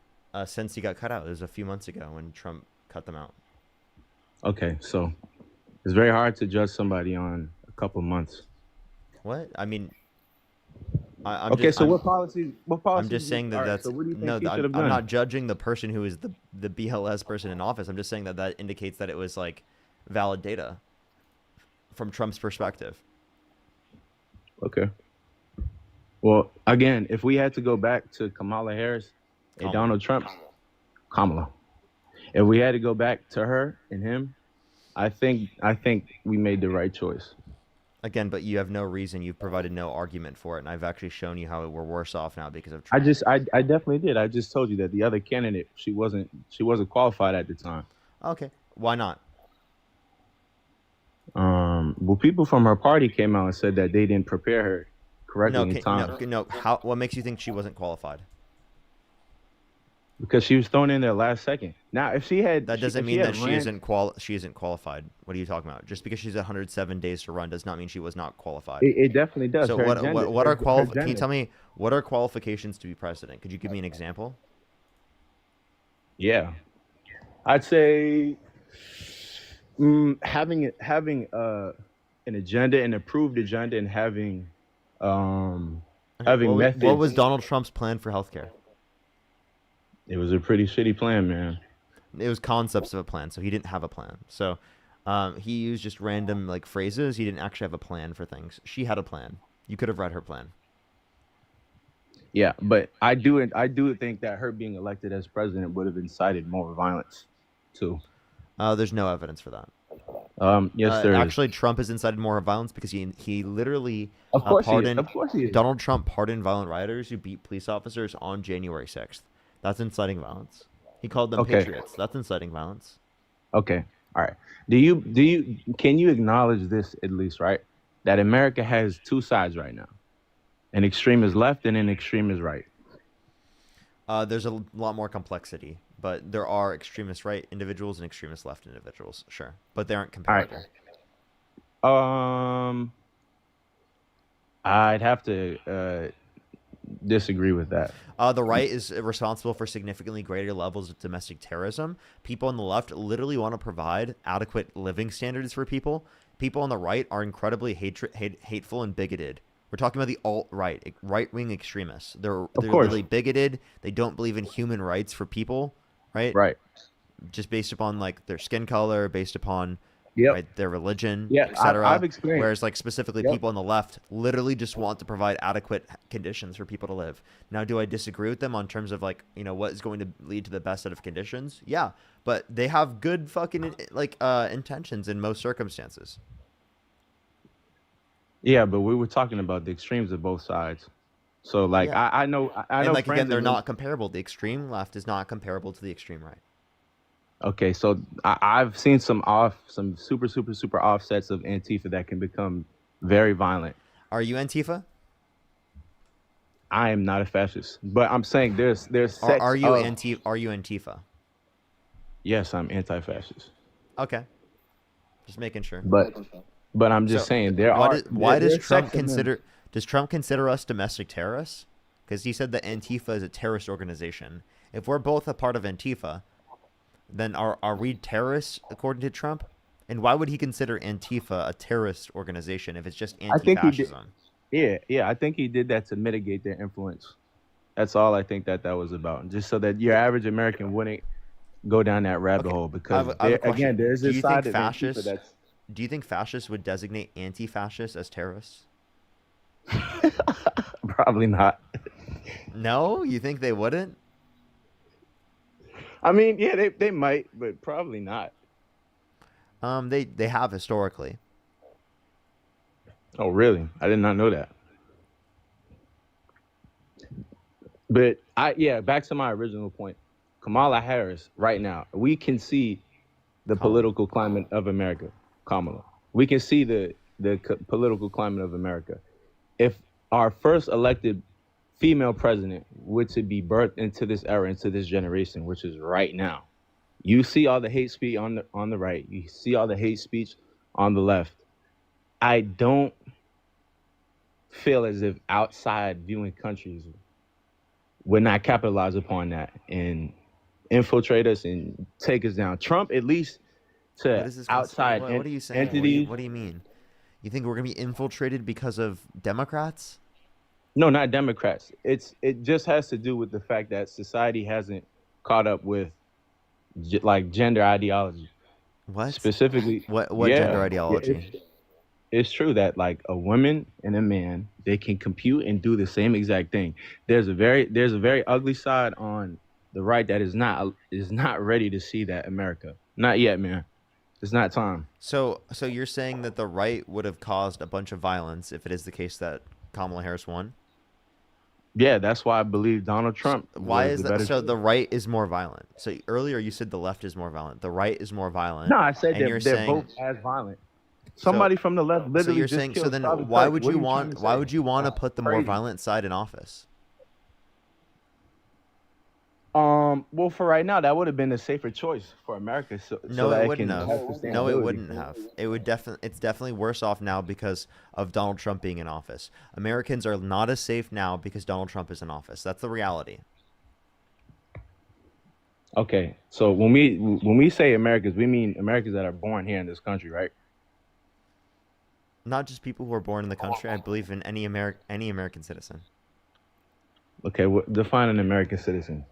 Since he got cut out. It was a few months ago when Trump cut them out. Okay, so it's very hard to judge somebody on a couple months. What? I mean... What policies? I'm just saying that that's... I'm not judging the person who is the BLS person in office. I'm just saying that indicates that it was, like, valid data from Trump's perspective. Okay. Well, again, if we had to go back to Kamala Harris and Donald Trump, Kamala. If we had to go back to her and him, I think we made the right choice. Again, but you have no reason. You've provided no argument for it, and I've actually shown you how we're worse off now because of Trump. I definitely did. I just told you that the other candidate, she wasn't qualified at the time. Okay, why not? Well, people from her party came out and said that they didn't prepare her correctly in time. No. What makes you think she wasn't qualified? Because she was thrown in there last second. Now, if she had... That doesn't mean that she isn't qualified. What are you talking about? Just because she's 107 days to run does not mean she was not qualified. It definitely does. So can you tell me, what are qualifications to be president? Could you give me an example? Yeah. I'd say having an agenda, an approved agenda, and having methods. What was Donald Trump's plan for healthcare? It was a pretty shitty plan, man. It was concepts of a plan, so he didn't have a plan. So he used just random like phrases. He didn't actually have a plan for things. She had a plan. You could have read her plan. Yeah, but I do think that her being elected as president would have incited more violence, too. There's no evidence for that. Yes, there is. Actually, Trump has incited more violence because he literally Of course he is. Donald Trump pardoned violent rioters who beat police officers on January 6th. That's inciting violence. He called them patriots. That's inciting violence. Okay. All right. Can you acknowledge this at least, right? That America has two sides right now. An extremist left and an extremist right. There's a lot more complexity, but there are extremist right individuals and extremist left individuals, sure. But they aren't comparable. All right. I'd have to disagree with that. The right is responsible for significantly greater levels of domestic terrorism. People on the left literally want to provide adequate living standards for people. People on the right are incredibly hateful and bigoted. We're talking about the alt-right, right-wing extremists. They're really bigoted. They don't believe in human rights for people, right? Right. Just based upon like their skin color, based upon their religion, yeah, etc. I've experienced. Whereas like specifically people on the left literally just want to provide adequate conditions for people to live. Now, do I disagree with them on terms of like, what is going to lead to the best set of conditions? Yeah, but they have good fucking intentions in most circumstances. Yeah, but we were talking about the extremes of both sides. So like I know and like again, they're not comparable. The extreme left is not comparable to the extreme right. Okay, so I've seen some super offsets of Antifa that can become very violent. Are you Antifa? I am not a fascist, but I'm saying there's sects Are you Antifa? Yes, I'm anti-fascist. Okay, just making sure. But I'm just saying does Trump consider us domestic terrorists? Because he said that Antifa is a terrorist organization. If we're both a part of Antifa, then are we terrorists according to Trump? And why would he consider Antifa a terrorist organization if it's just anti-fascism? I think he did that to mitigate their influence. That's all I think that was about. Just so that your average American wouldn't go down that rabbit hole. Because again, there's this side of Antifa that's... Do you think fascists would designate anti-fascists as terrorists? Probably not. No, you think they wouldn't? I mean, yeah, they might, but probably not. They have historically. Oh, really? I did not know that. But back to my original point. Kamala Harris, right now, we can see the political climate of America. Kamala, we can see the political climate of America. If our first elected female president were to be birthed into this era, into this generation, which is right now, you see all the hate speech on the right. You see all the hate speech on the left. I don't feel as if outside viewing countries would not capitalize upon that and infiltrate us and take us down. Trump, at least to outside what are you saying? entities. What do you mean? You think we're going to be infiltrated because of Democrats? No, not Democrats. It just has to do with the fact that society hasn't caught up with like gender ideology. What? Specifically, what gender ideology? It's true that like a woman and a man, they can compute and do the same exact thing. There's a very ugly side on the right that is not ready to see that America. Not yet, man. It's not time. So you're saying that the right would have caused a bunch of violence if it is the case that Kamala Harris won? Yeah, that's why I believe Donald Trump. Why is that? So the right is more violent. So earlier you said the left is more violent. The right is more violent. No, I said they're both as violent. Somebody from the left literally. So you're just saying. killed So then, Charlie why Kirk. would What you are want? trying to Why say? would you want to put the more Crazy. violent side in office? Well, for right now, that would have been a safer choice for America. No, it wouldn't have. No, it wouldn't have. It would definitely. It's definitely worse off now because of Donald Trump being in office. Americans are not as safe now because Donald Trump is in office. That's the reality. Okay, so when we say Americans, we mean Americans that are born here in this country, right? Not just people who are born in the country. I believe in any American citizen. Okay, define an American citizen.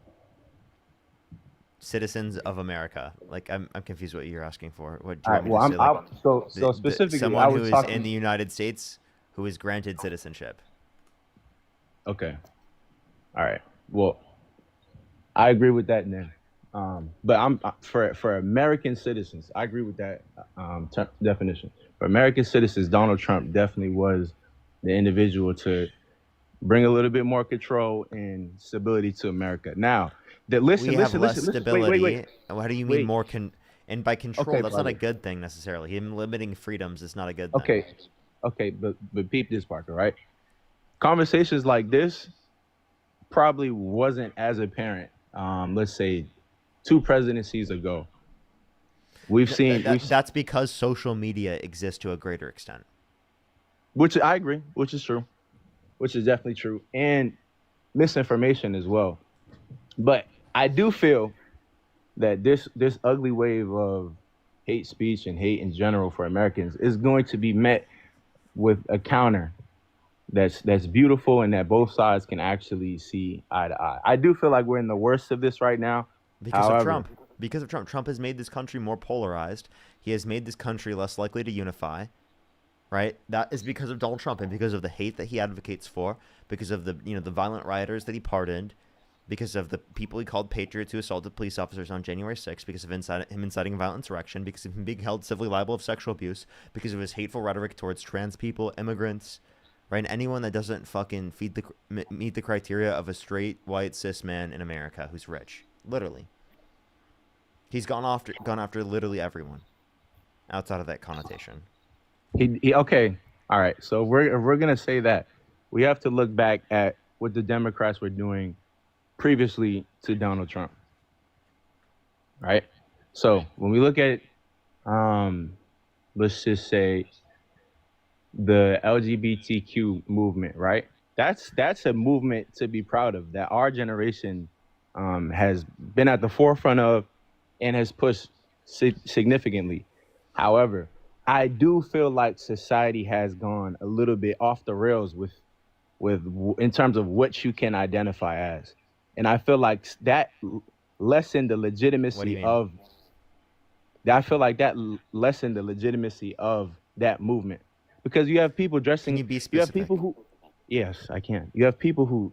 Citizens of America. Like I'm confused what you're asking for. What do All you right, want me well, to say? so specifically, someone I who was is talking in the United States who is granted citizenship. Okay. All right. Well, I agree with that then. But I'm for American citizens, I agree with that definition. For American citizens, Donald Trump definitely was the individual to bring a little bit more control and stability to America. Now, listen, stability. Wait. How do you mean more and by control? Okay, that's brother. not a good thing necessarily. Him limiting freedoms is not a good thing. Okay, but peep this, Parker, right? Conversations like this probably wasn't as apparent. Let's say 2 presidencies ago. That's because social media exists to a greater extent. Which I agree, which is true, which is definitely true, and misinformation as well. But I do feel that this ugly wave of hate speech and hate in general for Americans is going to be met with a counter that's beautiful and that both sides can actually see eye to eye. I do feel like we're in the worst of this right now. Because of Trump. Because of Trump. Trump has made this country more polarized. He has made this country less likely to unify. Right? That is because of Donald Trump and because of the hate that he advocates for, because of the the violent rioters that he pardoned, because of the people he called patriots who assaulted police officers on January 6th, because of him inciting violent insurrection, because of him being held civilly liable of sexual abuse, because of his hateful rhetoric towards trans people, immigrants, right? And anyone that doesn't fucking meet the criteria of a straight, white, cis man in America who's rich. Literally. He's gone after literally everyone outside of that connotation. Okay. All right. So we're going to say that we have to look back at what the Democrats were doing previously to Donald Trump. Right? So when we look at, let's just say, the LGBTQ movement, right? That's a movement to be proud of, that our generation has been at the forefront of and has pushed significantly. However, I do feel like society has gone a little bit off the rails with in terms of what you can identify as. And I feel like that lessened the legitimacy of that movement. Because you have people dressing. Can you be specific? You have people who. Yes, I can. You have people who,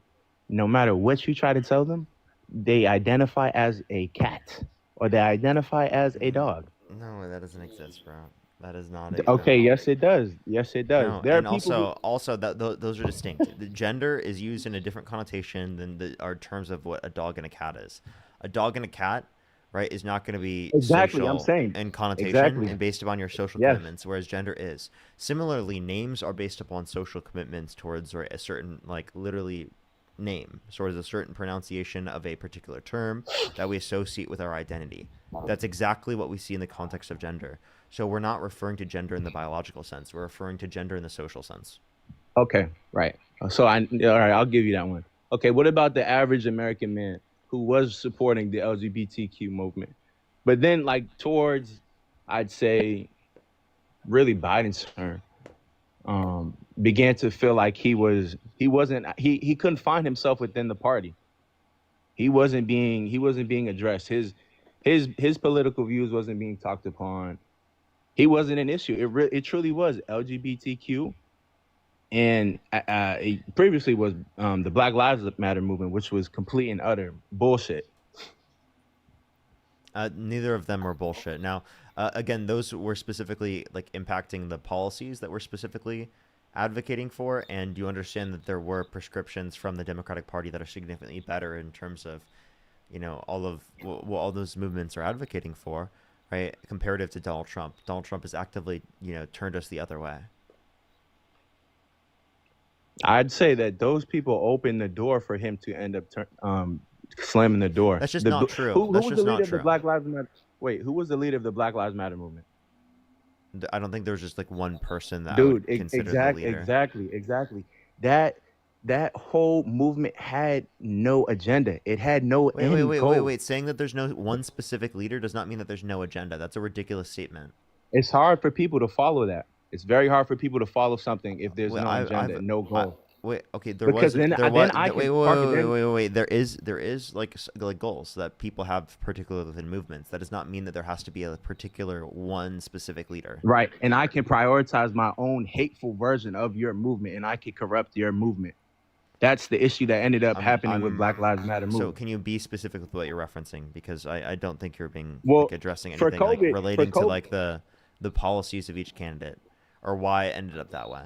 no matter what you try to tell them, they identify as a cat or they identify as a dog. No, that doesn't exist, bro. That is not a Okay, thing. yes, it does. Yes, it does. No, There are and people also that those are distinct. The gender is used in a different connotation than our terms of what a dog and a cat is. A dog and a cat, right, is not going to be Exactly, I'm social saying. in connotation Exactly. and based upon your social Yes. commitments, whereas gender is. Similarly, names are based upon social commitments towards a certain, like, literally name, sort of a certain pronunciation of a particular term that we associate with our identity. That's exactly what we see in the context of gender. So we're not referring to gender in the biological sense. We're referring to gender in the social sense. Okay, right. So all right, I'll give you that one. Okay, what about the average American man who was supporting the LGBTQ movement, but then like towards, I'd say, really Biden's turn, began to feel like he couldn't find himself within the party. He wasn't being addressed. His political views wasn't being talked upon. He wasn't an issue. It truly was LGBTQ, and it previously was the Black Lives Matter movement, which was complete and utter bullshit. Neither of them were bullshit. Now, again, those were specifically like impacting the policies that we're specifically advocating for, and you understand that there were prescriptions from the Democratic Party that are significantly better in terms of, all of what all those movements are advocating for. Right, comparative to Donald Trump. Donald Trump has actively, turned us the other way. I'd say that those people opened the door for him to end up slamming the door. That's just not true. Who That's was just the not leader of true. the Black Lives Matter? Wait, who was the leader of the Black Lives Matter movement? I don't think there's just like one person that I Dude, would consider the leader. exactly. That whole movement had no agenda. It had no end goal. Wait. Saying that there's no one specific leader does not mean that there's no agenda. That's a ridiculous statement. It's hard for people to follow that. It's very hard for people to follow something if there's no agenda, no goal. Wait, okay, Because then I can wait. There is like goals that people have, particularly within movements. That does not mean that there has to be a particular one specific leader. Right, and I can prioritize my own hateful version of your movement, and I can corrupt your movement. That's the issue that ended up happening with Black Lives Matter movement. So can you be specific with what you're referencing? Because I don't think you're being addressing for anything COVID, relating to like the policies of each candidate or why it ended up that way.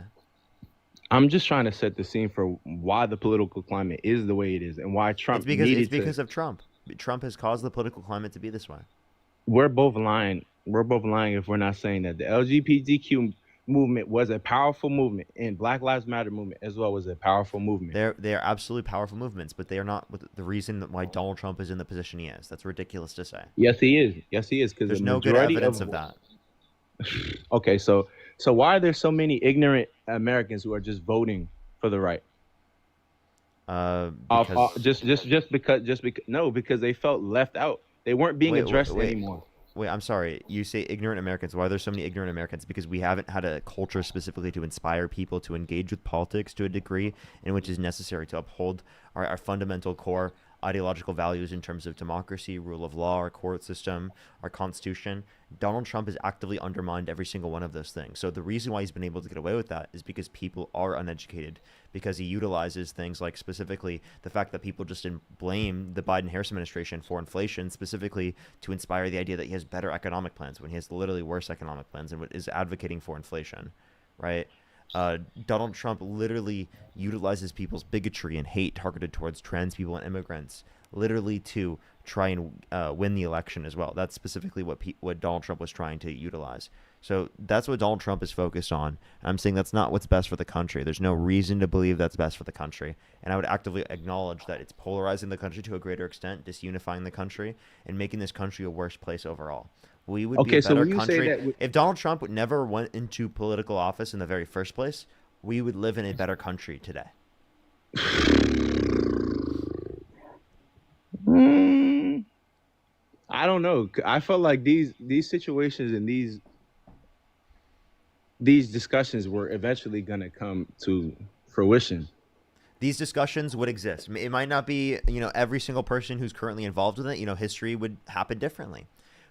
I'm just trying to set the scene for why the political climate is the way it is and why Trump It's because of Trump. Trump has caused the political climate to be this way. We're both lying. We're both lying if we're not saying that the LGBTQ movement was a powerful movement, and Black Lives Matter movement as well was a powerful movement. They are absolutely powerful movements, but they are not the reason why Donald Trump is in the position he is. That's ridiculous to say. Yes, he is. Because there's no good evidence of that. Okay, so why are there so many ignorant Americans who are just voting for the right? Because they felt left out. They weren't being addressed anymore. Wait, I'm sorry. You say ignorant Americans. Why are there so many ignorant Americans? Because we haven't had a culture specifically to inspire people to engage with politics to a degree in which is necessary to uphold our fundamental core ideological values in terms of democracy, rule of law, our court system, our constitution. Donald Trump has actively undermined every single one of those things. So the reason why he's been able to get away with that is because people are uneducated, because he utilizes things like specifically the fact that people just blame the Biden-Harris administration for inflation, specifically to inspire the idea that he has better economic plans when he has literally worse economic plans and is advocating for inflation, right? Donald Trump literally utilizes people's bigotry and hate targeted towards trans people and immigrants literally to try and win the election as well. That's specifically what Donald Trump was trying to utilize. So that's what Donald Trump is focused on. I'm saying that's not what's best for the country. There's no reason to believe that's best for the country. And I would actively acknowledge that it's polarizing the country to a greater extent, disunifying the country, and making this country a worse place overall. We would be a better country. If Donald Trump never went into political office in the very first place, we would live in a better country today. I don't know. I felt like these situations and these discussions were eventually going to come to fruition. These discussions would exist. It might not be, every single person who's currently involved with it. History would happen differently.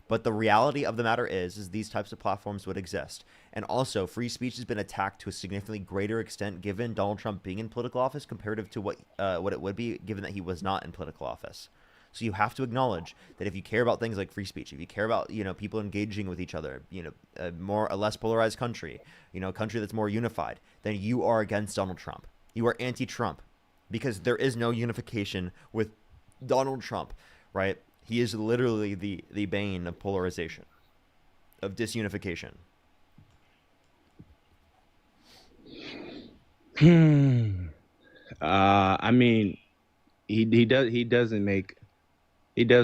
But the reality of the matter is these types of platforms would exist. And also, free speech has been attacked to a significantly greater extent given Donald Trump being in political office comparative to what it would be given that he was not in political office. So you have to acknowledge that if you care about things like free speech, if you care about, people engaging with each other, a less polarized country, a country that's more unified, then you are against Donald Trump. You are anti-Trump because there is no unification with Donald Trump, right? He is literally the bane of polarization, of disunification. I mean, he does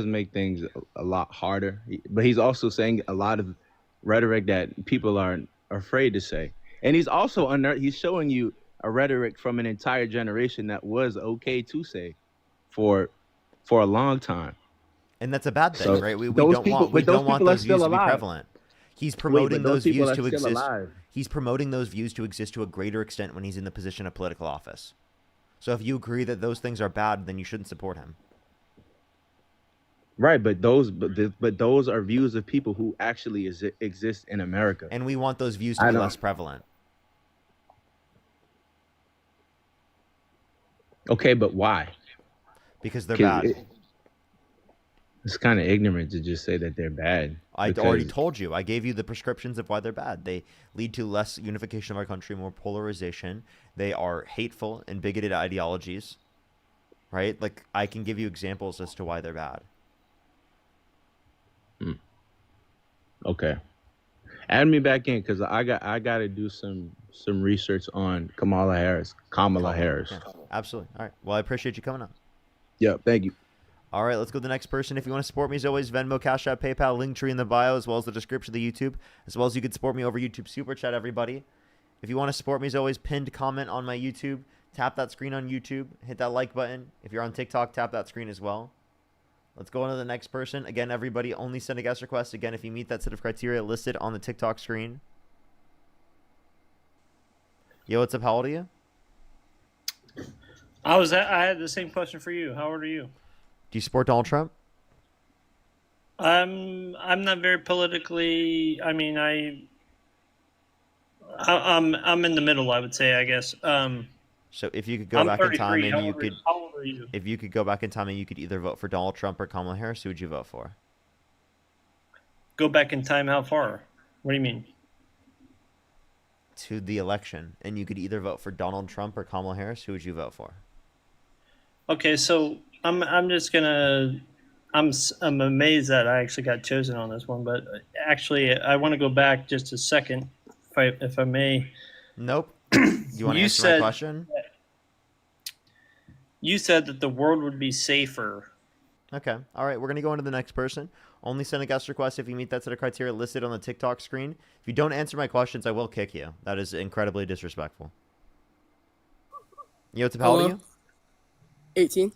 make things a lot harder, but he's also saying a lot of rhetoric that people aren't afraid to say. And he's also he's showing you a rhetoric from an entire generation that was okay to say for a long time. And that's a bad thing, So right? We those don't people- want we but those don't want people are those views still to be alive. prevalent. He's promoting but those those people views are to still exist. alive. He's promoting those views to exist to a greater extent when he's in the position of political office. So if you agree that those things are bad, then you shouldn't support him. Right, but those are views of people who actually exist in America. And we want those views to I be don't- less prevalent. Okay, but why? Because they're 'Cause bad. It's kind of ignorant to just say that they're bad. I already because- told you. I gave you the prescriptions of why they're bad. They lead to less unification of our country, more polarization. They are hateful and bigoted ideologies, right? Like, I can give you examples as to why they're bad. Okay, add me back in because I got to do some research on Kamala Harris. Yeah, absolutely. All right. Well, I appreciate you coming on. Yeah, thank you. All right, let's go to the next person. If you want to support me, as always, Venmo, Cash App, PayPal, Linktree in the bio, as well as the description of the YouTube, as well as you can support me over YouTube Super Chat, everybody. If you want to support me, as always, pinned comment on my YouTube. Tap that screen on YouTube. Hit that like button. If you're on TikTok, tap that screen as well. Let's go on to the next person. Again, everybody, only send a guest request. Again, if you meet that set of criteria listed on the TikTok screen. Yo, what's up? How old are you? I had the same question for you. How old are you? Do you support Donald Trump? I'm not very politically. I mean, I'm in the middle. I would say. I guess. So if you could go I'm back in 33. time and you could, How old are you? if you could go back in time and you could either vote for Donald Trump or Kamala Harris, who would you vote for? Go back in time. How far? What do you mean? To the election, and you could either vote for Donald Trump or Kamala Harris, who would you vote for? Okay, so I'm just gonna. I'm amazed that I actually got chosen on this one, but actually I want to go back just a second, if I may. Nope. Do you want to answer my question? You said that the world would be safer. Okay. All right. We're going to go into the next person. Only send a guest request if you meet that set of criteria listed on the TikTok screen. If you don't answer my questions, I will kick you. That is incredibly disrespectful. Yo, what's up? How old are you? 18.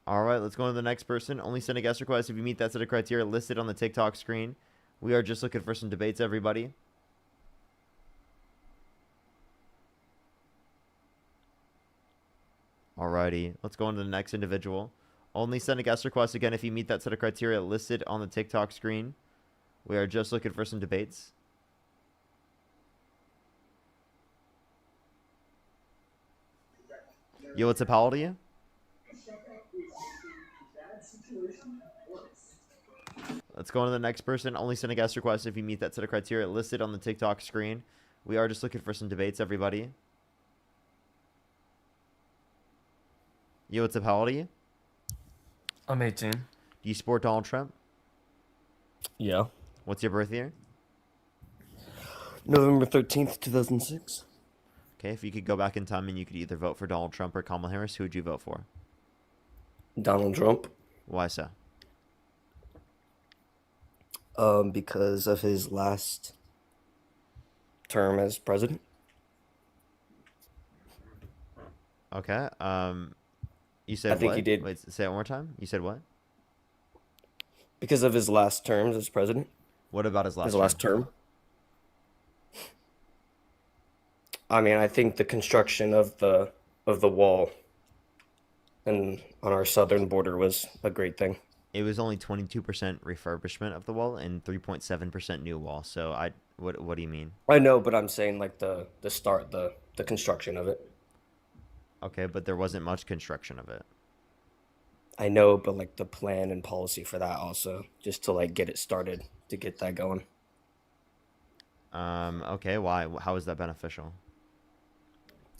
All right. Let's go on to the next person. Only send a guest request if you meet that set of criteria listed on the TikTok screen. We are just looking for some debates, everybody. Alrighty, let's go on to the next individual. Only send a guest request again if you meet that set of criteria listed on the TikTok screen. We are just looking for some debates. Yo, what's up? How old are you? Let's go on to the next person. Only send a guest request if you meet that set of criteria listed on the TikTok screen. We are just looking for some debates, everybody. Yo, what's up? How old are you? I'm 18. Do you support Donald Trump? Yeah. What's your birth year? November 13th, 2006. Okay, if you could go back in time and you could either vote for Donald Trump or Kamala Harris, who would you vote for? Donald Trump. Why so? Because of his last term as president. Okay. You said I think what? he did. Wait, say it one more time. You said what? Because of his last terms as president. What about his last term? I mean, I think the construction of the wall and on our southern border was a great thing. It was only 22% refurbishment of the wall and 3.7% new wall. So what do you mean? I know, but I'm saying like the start, the construction of it. Okay, but there wasn't much construction of it. I know, but like the plan and policy for that also, just to like get it started, to get that going. Okay, why? How is that beneficial?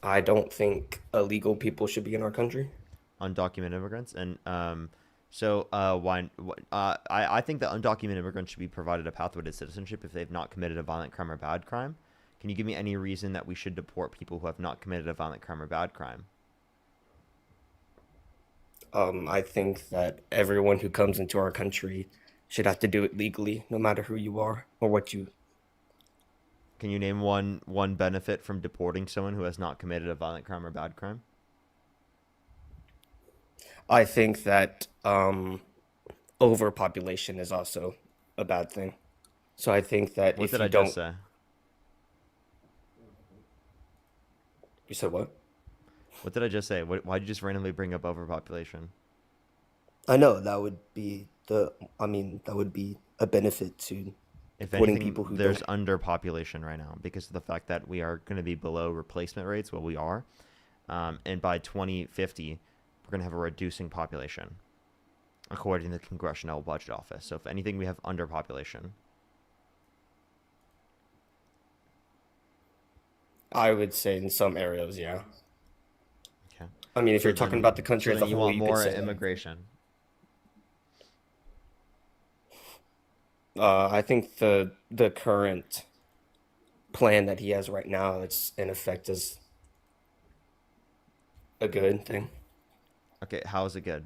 I don't think illegal people should be in our country. Undocumented immigrants, and why? I think that undocumented immigrants should be provided a pathway to citizenship if they've not committed a violent crime or bad crime. Can you give me any reason that we should deport people who have not committed a violent crime or bad crime? I think that everyone who comes into our country should have to do it legally, no matter who you are or what you. Can you name one benefit from deporting someone who has not committed a violent crime or bad crime? I think that overpopulation is also a bad thing. So I think that What if did you I don't, just say? you said what? What did I just say? Why'd you just randomly bring up overpopulation? I know that would be that would be a benefit to If deporting anything, people who there's don't. underpopulation right now because of the fact that we are going to be below replacement rates. Well, we are. And by 2050, we're going to have a reducing population, according to the Congressional Budget Office. So if anything, we have underpopulation. I would say in some areas, yeah. Okay. I mean, if So you're talking then- about the country so as then a you whole, want you could more say that. immigration. I think the current plan that he has right now, it's in effect, is a good thing. Okay, how is it good?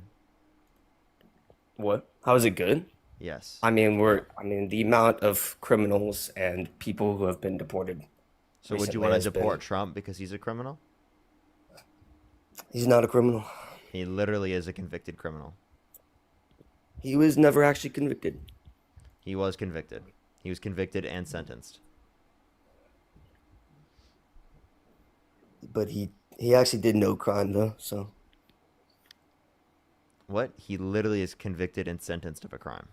What? How is it good? Yes. I mean, the amount of criminals and people who have been deported. So would you recently want to has deport been- Trump because he's a criminal? He's not a criminal. He literally is a convicted criminal. He was never actually convicted. He was convicted. He was convicted and sentenced. But he actually did no crime though, so What? He literally is convicted and sentenced of a crime.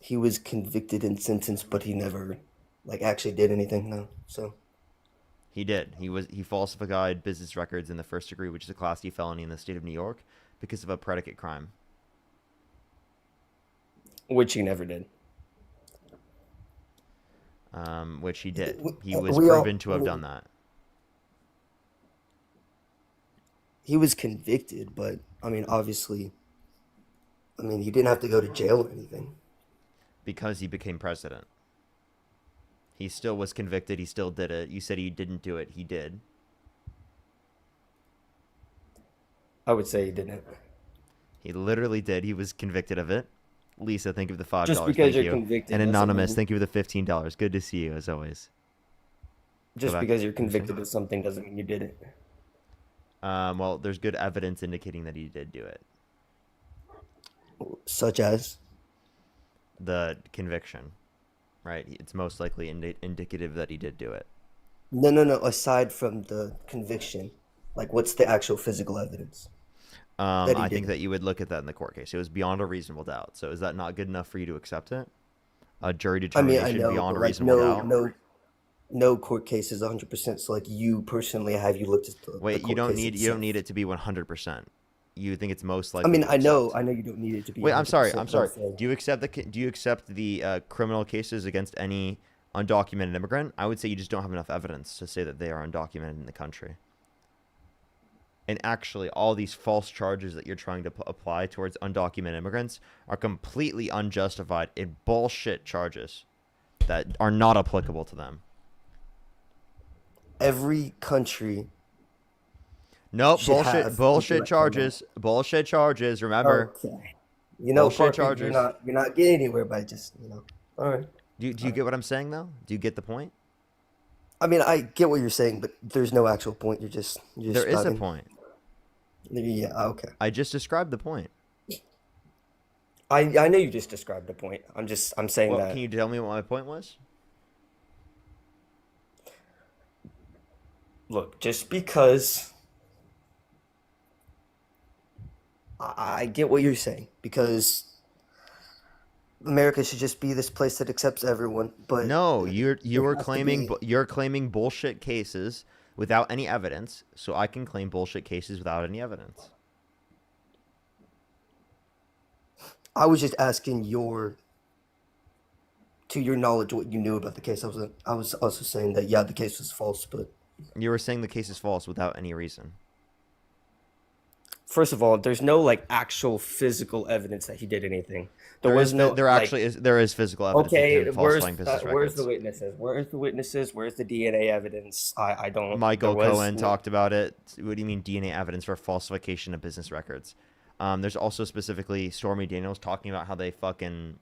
he was convicted and sentenced, but he never like actually did anything. No, so He did. He falsified business records in the first degree, which is a Class D felony in the state of New York, because of a predicate crime. which he never did. Which he did. He we was all- proven to have done that. He was convicted, but I mean, obviously, I mean, he didn't have to go to jail or anything. Because he became president. He still was convicted. He still did it. You said he didn't do it. He did. I would say he didn't. He literally did. He was convicted of it. Lisa, thank you for the $5. Just because Thank you're you. convicted And doesn't Anonymous, mean- thank you for the $15. Good to see you, as always. Just Go back. because you're convicted of something doesn't mean you did it. Well, there's good evidence indicating that he did do it. Such as? The conviction, right? It's most likely indicative that he did do it. No. Aside from the conviction, like, what's the actual physical evidence? that he I did think it? that you would look at that in the court case. It was beyond a reasonable doubt. So is that not good enough for you to accept it? A jury I mean, determination I know, beyond but a like, reasonable doubt? no court case is 100%. So, like, you personally, have you looked at the Wait, court you don't case need itself? it to be 100%. You think it's most I likely? mean, to I know accept. you don't need it to be. Wait, I'm sorry. 100%, I'm but sorry. saying- Do you accept the criminal cases against any undocumented immigrant? I would say you just don't have enough evidence to say that they are undocumented in the country. And actually, all these false charges that you're trying to apply towards undocumented immigrants are completely unjustified and bullshit charges that are not applicable to them. Every country. Nope, should bullshit, have bullshit intellectual charges, bullshit charges. Remember, Okay. You know, bullshit Parker, charges. you're not getting anywhere by just, all right. Do you get what I'm saying though? Do you get the point? I mean, I get what you're saying, but there's no actual point. You're just There is a spouting. point. Yeah, okay. I just described the point. I know you just described the point. I'm saying Well, that. can you tell me what my point was? look, just because I get what you're saying, because America should just be this place that accepts everyone, but No, you're has to claiming be- you're claiming bullshit cases without any evidence, so I can claim bullshit cases without any evidence. I was just asking to your knowledge, what you knew about the case. I was also saying that, yeah, the case was false, but You were saying the case is false without any reason. first of all, there's no like actual physical evidence that he did anything. There was no. There like, actually is. There is physical evidence. of Okay, him where's falsifying business where's records. the witnesses? Where's the witnesses? Where's the DNA evidence? I don't. Michael there was Cohen no- talked about it. What do you mean DNA evidence for falsification of business records? There's also specifically Stormy Daniels talking about how they fucking.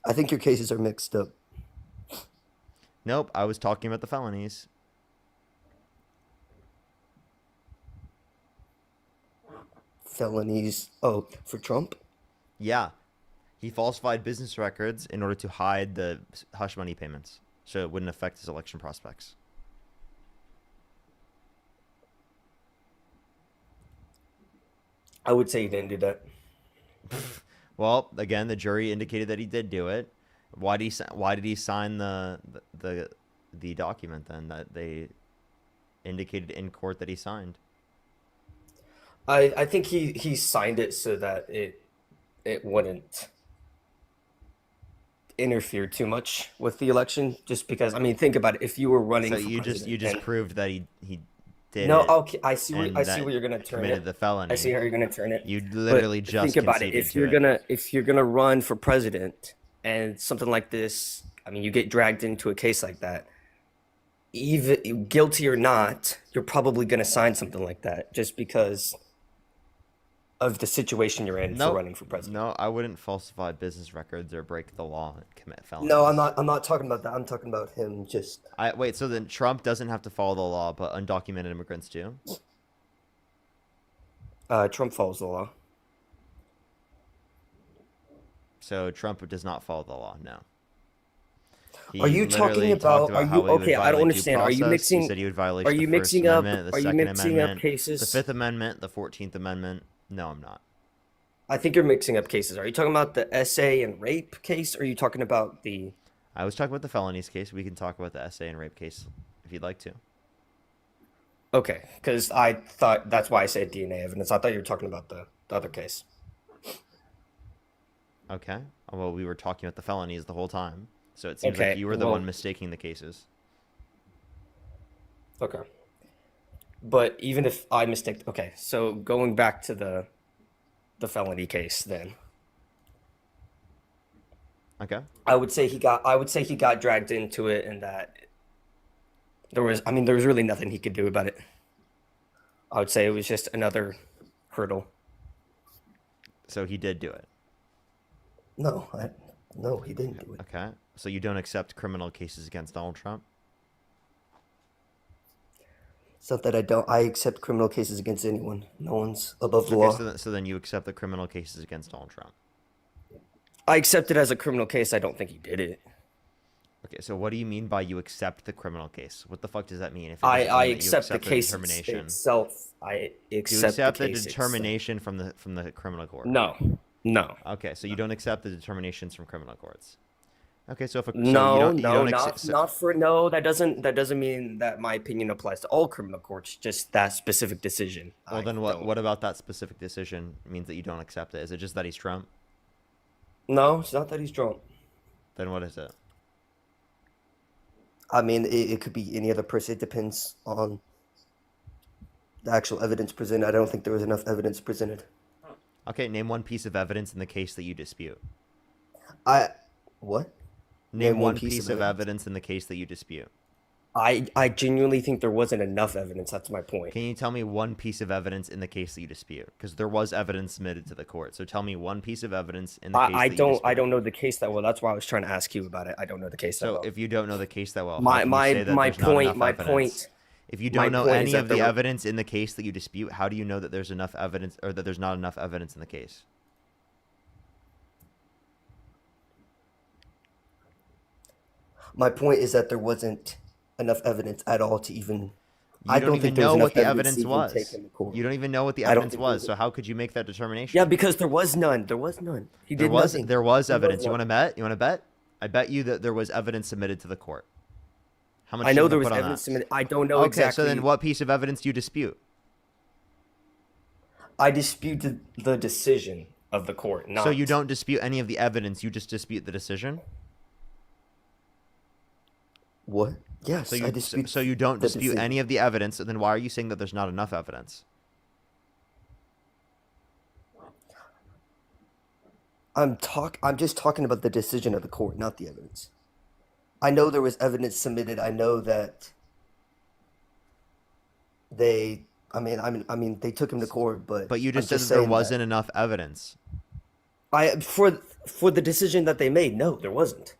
I think your cases are mixed up. Nope, I was talking about the felonies. Felonies. Oh, for Trump? Yeah, he falsified business records in order to hide the hush money payments, so it wouldn't affect his election prospects. I would say he didn't do that. Well, again, the jury indicated that he did do it. Why did he sign the document then that they indicated in court that he signed? I think he signed it so that it wouldn't interfere too much with the election. Just because, I mean, think about it. If you were running, So for you president just and- proved that he did No, it. okay, I see and where that you're gonna turn committed it. the felony. I see how you're gonna turn it. You But literally just think about it. conceded If you're gonna run for president and something like this, I mean, you get dragged into a case like that. Even guilty or not, you're probably gonna sign something like that just because of the situation you're in for running for president. No, I wouldn't falsify business records or break the law and commit felonies. No, I'm not talking about that. I'm talking about him just. Wait, so then Trump doesn't have to follow the law, but undocumented immigrants do? Trump follows the law. So Trump does not follow the law, no. Are you talking about? Are you okay? I don't understand. Are you mixing? He said he would violate Are you the First mixing up? Amendment, the Are you Second mixing Amendment, up cases? the Fifth Amendment, the 14th Amendment. No, I'm not. I think you're mixing up cases. Are you talking about the essay and rape case? Or are you talking about the? I was talking about the felonies case. We can talk about the essay and rape case if you'd like to. Okay, because I thought that's why I said DNA evidence. I thought you were talking about the other case. Okay. Well, we were talking about the felonies the whole time. So it seems Okay, like you were the well- one mistaking the cases. Okay. But even if I mistake, okay. So going back to the felony case, then Okay. I would say he got dragged into it, and that there was really nothing he could do about it. I would say it was just another hurdle. So he did do it. No, he didn't do it. Okay. So you don't accept criminal cases against Donald Trump? It's not that I don't. I accept criminal cases against anyone. No one's above the Okay, law. so then you accept the criminal cases against Donald Trump. I accept it as a criminal case. I don't think he did it. Okay, so what do you mean by you accept the criminal case? What the fuck does that mean? If it I doesn't mean that you accept the case determination. itself. I You accept accept the the case determination from the criminal court. No. Okay, so you don't accept the determinations from criminal courts. Okay, so if a, so No, you don't, you no, don't not accept, not for no. That doesn't mean that my opinion applies to all criminal courts. Just that specific decision. Well, then what about that specific decision means that you don't accept it? Is it just that he's Trump? No, it's not that he's drunk. Then what is it? I mean, it could be any other person. It depends on the actual evidence presented. I don't think there was enough evidence presented. Okay, name one piece of evidence in the case that you dispute. What? Name one piece of evidence in the case that you dispute. I genuinely think there wasn't enough evidence. That's my point. Can you tell me one piece of evidence in the case that you dispute? Because there was evidence submitted to the court. So tell me one piece of evidence in the case that you dispute. I don't know the case that well. That's why I was trying to ask you about it. I don't know the case that well. So if you don't know the case that well, My- how can you my- say that my there's not point- enough my evidence? point- If you my don't know point is any that of the there were- evidence in the case that you dispute, how do you know that there's enough evidence or that there's not enough evidence in the case? My point is that there wasn't enough evidence at all to even. You don't even know what the evidence to even take was. him to court. You don't even know what the I don't evidence think was. there So how could you make that determination? Yeah, because there was none. There was none. He There did was nothing. there was There was evidence. You none. want to bet? You want to bet? I bet you that there was evidence submitted to the court. How much? I do you know wanna there was put on evidence that? submitted. I don't know Okay, exactly. so then what piece of evidence do you dispute? I dispute the decision of the court. Not. So you don't dispute any of the evidence. You just dispute the decision. What? Yes, So you I dispute. so you don't the dispute decision. any of the evidence. Then why are you saying that there's not enough evidence? I'm just talking about the decision of the court, not the evidence. I know there was evidence submitted. I know that they. I mean, they took him to court, but you just I'm said that there saying wasn't enough evidence. For the decision that they made. No, there wasn't.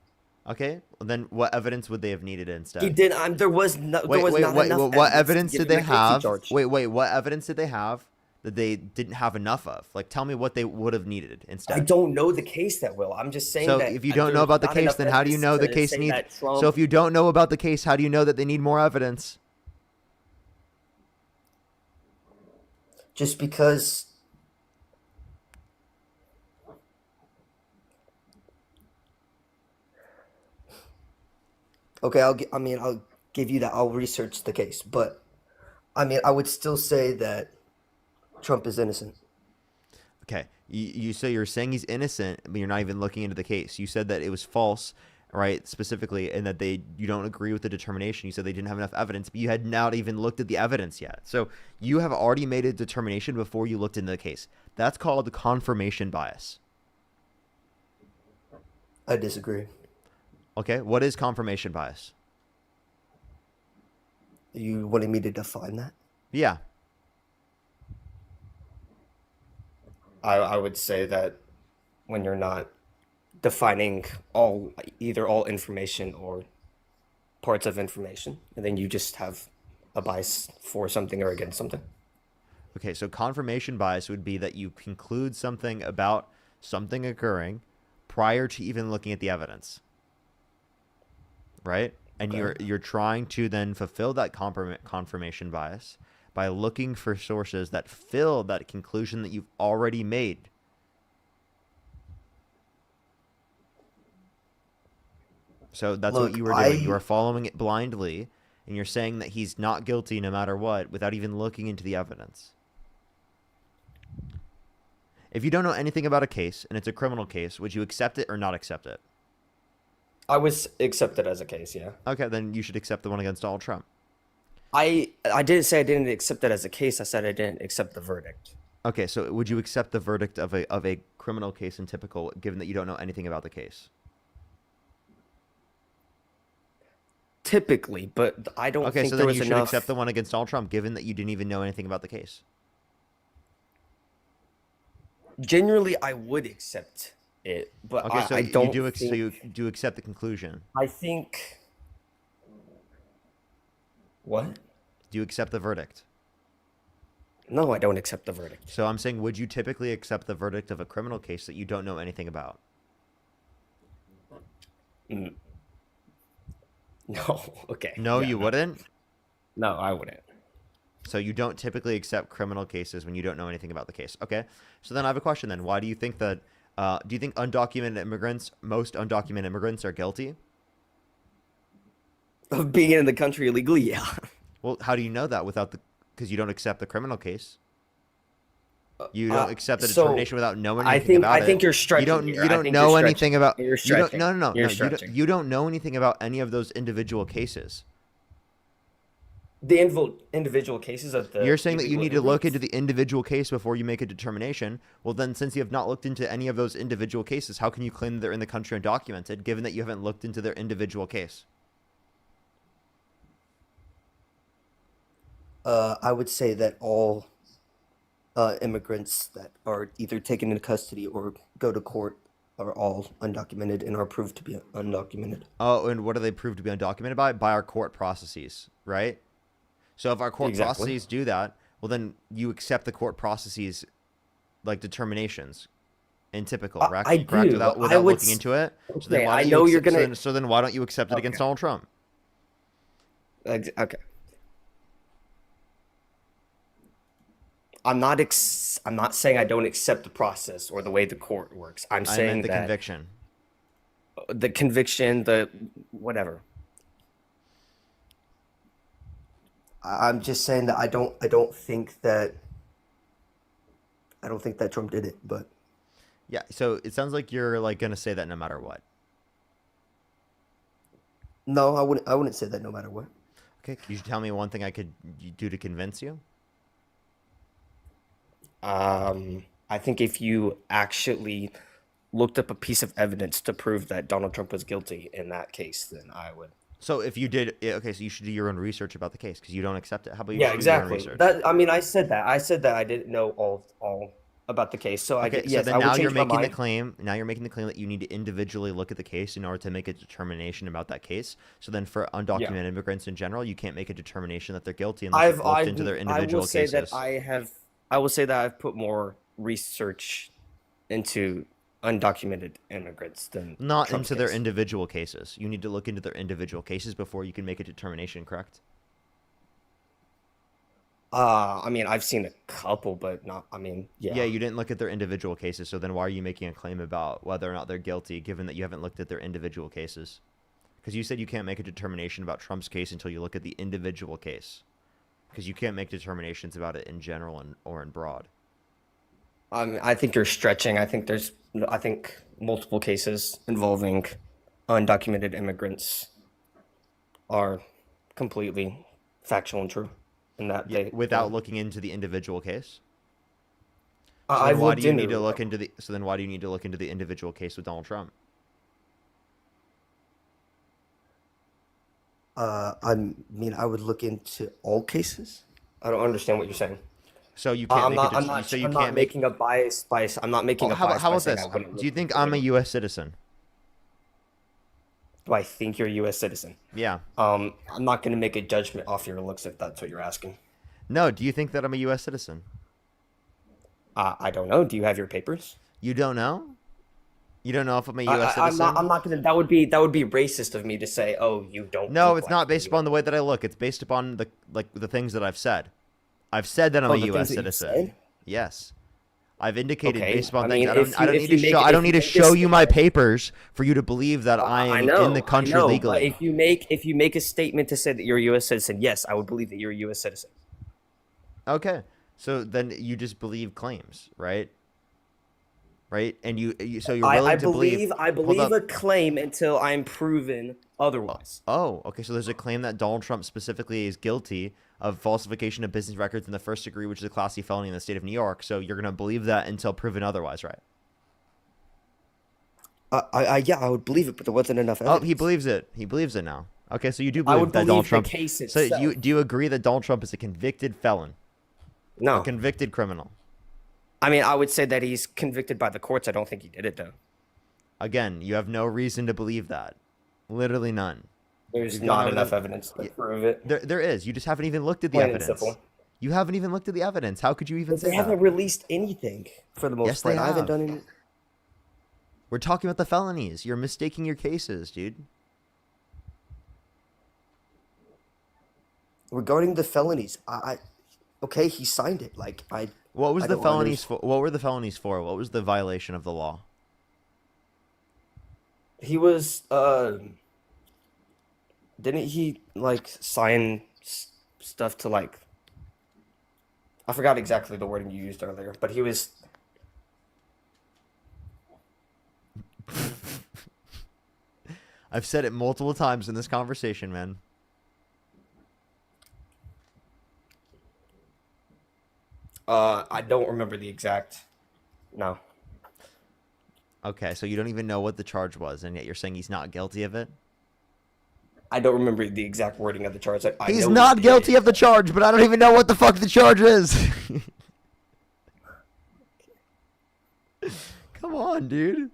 Okay, well, then what evidence would they have needed instead? He did. There was no. There was not enough. What evidence to did give they him a guilty have? charge. Wait, what evidence did they have that they didn't have enough of? Like, tell me what they would have needed instead. I don't know the case that well. I'm just saying So that. if you don't know there's about the not case, enough then how do you evidence know the to case say needs? that Trump- So if you don't know about the case, how do you know that they need more evidence? Just because. Okay, I'll give you that. I'll research the case, but I would still say that Trump is innocent. Okay, you so you're saying he's innocent, but you're not even looking into the case. You said that it was false, right? Specifically, and that you don't agree with the determination. You said they didn't have enough evidence, but you had not even looked at the evidence yet. So you have already made a determination before you looked into the case. That's called the confirmation bias. I disagree. Okay, what is confirmation bias? You wanted me to define that? Yeah. I would say that when you're not defining either all information or parts of information, and then you just have a bias for something or against something. Okay, so confirmation bias would be that you conclude something about something occurring prior to even looking at the evidence. Right? And you're trying to then fulfill that confirmation bias by looking for sources that fill that conclusion that you've already made. So that's what you were doing. You are following it blindly, and you're saying that he's not guilty no matter what without even looking into the evidence. If you don't know anything about a case, and it's a criminal case, would you accept it or not accept it? I would accept it as a case, yeah. Okay, then you should accept the one against Donald Trump. I didn't say I didn't accept it as a case. I said I didn't accept the verdict. Okay, so would you accept the verdict of a criminal case in typical, given that you don't know anything about the case? Typically, but I don't Okay, think so there then was you should enough. accept the one against Donald Trump, given that you didn't even know anything about the case. Generally, I would accept it, but Okay, so I don't you think... you do accept the conclusion. I think... What? Do you accept the verdict? No, I don't accept the verdict. So I'm saying, would you typically accept the verdict of a criminal case that you don't know anything about? No. Okay. No, Yeah, you wouldn't? No, I wouldn't. So you don't typically accept criminal cases when you don't know anything about the case. Okay. So then I have a question then. Why do you think that, do you think most undocumented immigrants are guilty? Of being in the country illegally, yeah. Well, how do you know that because you don't accept the criminal case? You don't accept the determination without knowing anything about it. I think you're stretching. You don't know anything about. You're stretching. No. You're stretching. You don't know anything about any of those individual cases. The individual cases of the. You're saying that you illegal need to look immigrants? into the individual case before you make a determination. Well, then, since you have not looked into any of those individual cases, how can you claim that they're in the country undocumented, given that you haven't looked into their individual case? I would say that all immigrants that are either taken into custody or go to court are all undocumented and are proved to be undocumented. Oh, and what are they proved to be undocumented by? By our court processes, right? So if our court processes do that, well, then you accept the court processes, like determinations. in typical, I correct? do. Correct, I without would looking s- into it. So Okay, then why I don't know you you're accept, gonna. so then why don't you accept it against Donald Trump? Okay. I'm not saying I don't accept the process or the way the court works. I'm I saying meant the that conviction. the conviction, the whatever. I'm just saying that I don't think that Trump did it, but Yeah, so it sounds like you're like gonna say that no matter what. no, I wouldn't say that no matter what. Okay, can you tell me one thing I could do to convince you? I think if you actually looked up a piece of evidence to prove that Donald Trump was guilty in that case, then I would. So if you did, okay, so you should do your own research about the case because you don't accept it. How about you Yeah, just do your own exactly. research? That I mean, I said that. I said that I didn't know all about the case. So Okay, yes, so I then would now you're change my making the mind. claim. Now you're making the claim that you need to individually look at the case in order to make a determination about that case. So then, for undocumented immigrants in general, you can't make a determination that they're guilty unless you've looked into their individual I will say cases. that I will say that I've put more research into undocumented immigrants than Not Trump's into their case. individual cases. You need to look into their individual cases before you can make a determination. Correct? I mean, I've seen a couple, but not. I mean, yeah. Yeah, you didn't look at their individual cases. So then, why are you making a claim about whether or not they're guilty, given that you haven't looked at their individual cases? Because you said you can't make a determination about Trump's case until you look at the individual case. Because you can't make determinations about it in general or in broad. I think you're stretching. I think multiple cases involving undocumented immigrants are completely factual and true. In that Without looking into the individual case. So I've then why looked do you need into to look into the? So then why do you need to look into the individual case with Donald Trump? I mean, I would look into all cases. I don't understand what you're saying. So you can't I'm make not. a I'm det- not. so you I'm can't not make. making a bias. I'm not making a How bias. how by about saying this? I wouldn't Do you look think into I'm a it. U.S. citizen? Do I think you're a U.S. citizen? Yeah. I'm not going to make a judgment off your looks if that's what you're asking. No. Do you think that I'm a U.S. citizen? I don't know. Do you have your papers? You don't know? You don't know if I'm a U.S. citizen? I'm not gonna. That would be racist of me to say. Oh, you don't. No, look it's like not me." based upon the way that I look. It's based upon the things that I've said. I've said that I'm Oh, a the U.S. things that you've citizen. said? Yes. I've indicated Okay, based upon I things. mean, I don't. if I don't you- need if to you make show. it- I don't if need you to make show a you my papers for you to believe that I am in the country I know, legally. But if you make a statement to say that you're a U.S. citizen, yes, I would believe that you're a U.S. citizen. Okay, so then you just believe claims, right? Right, and so you're willing to believe. I Hold believe up. a claim until I'm proven otherwise. Oh, okay. So there's a claim that Donald Trump specifically is guilty of falsification of business records in the first degree, which is a Class C felony in the state of New York. So you're gonna believe that until proven otherwise, right? Yeah, I would believe it, but there wasn't enough evidence. Oh, he believes it. He believes it now. Okay, so you do I believe would that believe Donald the Trump. case So itself. do you agree that Donald Trump is a convicted felon? No. A convicted criminal. I mean, I would say that he's convicted by the courts. I don't think he did it though. Again, you have no reason to believe that. Literally none. There's You've not gone over enough the- evidence to prove it. There is. You just haven't even looked at the Plain and evidence. simple. You haven't even looked at the evidence. How could you even But say they haven't that? released anything for the most Yes, part. they I haven't have. done any. We're talking about the felonies. You're mistaking your cases, dude. Regarding the felonies, okay, he signed it. Like What was I the don't felonies understand. for? What were the felonies for? What was the violation of the law? He was didn't he like sign stuff to like I forgot exactly the wording you used earlier, but he was I've said it multiple times in this conversation, man. I don't remember the exact. No. Okay, so you don't even know what the charge was, and yet you're saying he's not guilty of it? I don't remember the exact wording of the charge. I He's know not he did guilty it. of the charge, but I don't even know what the fuck the charge is. Come on, dude.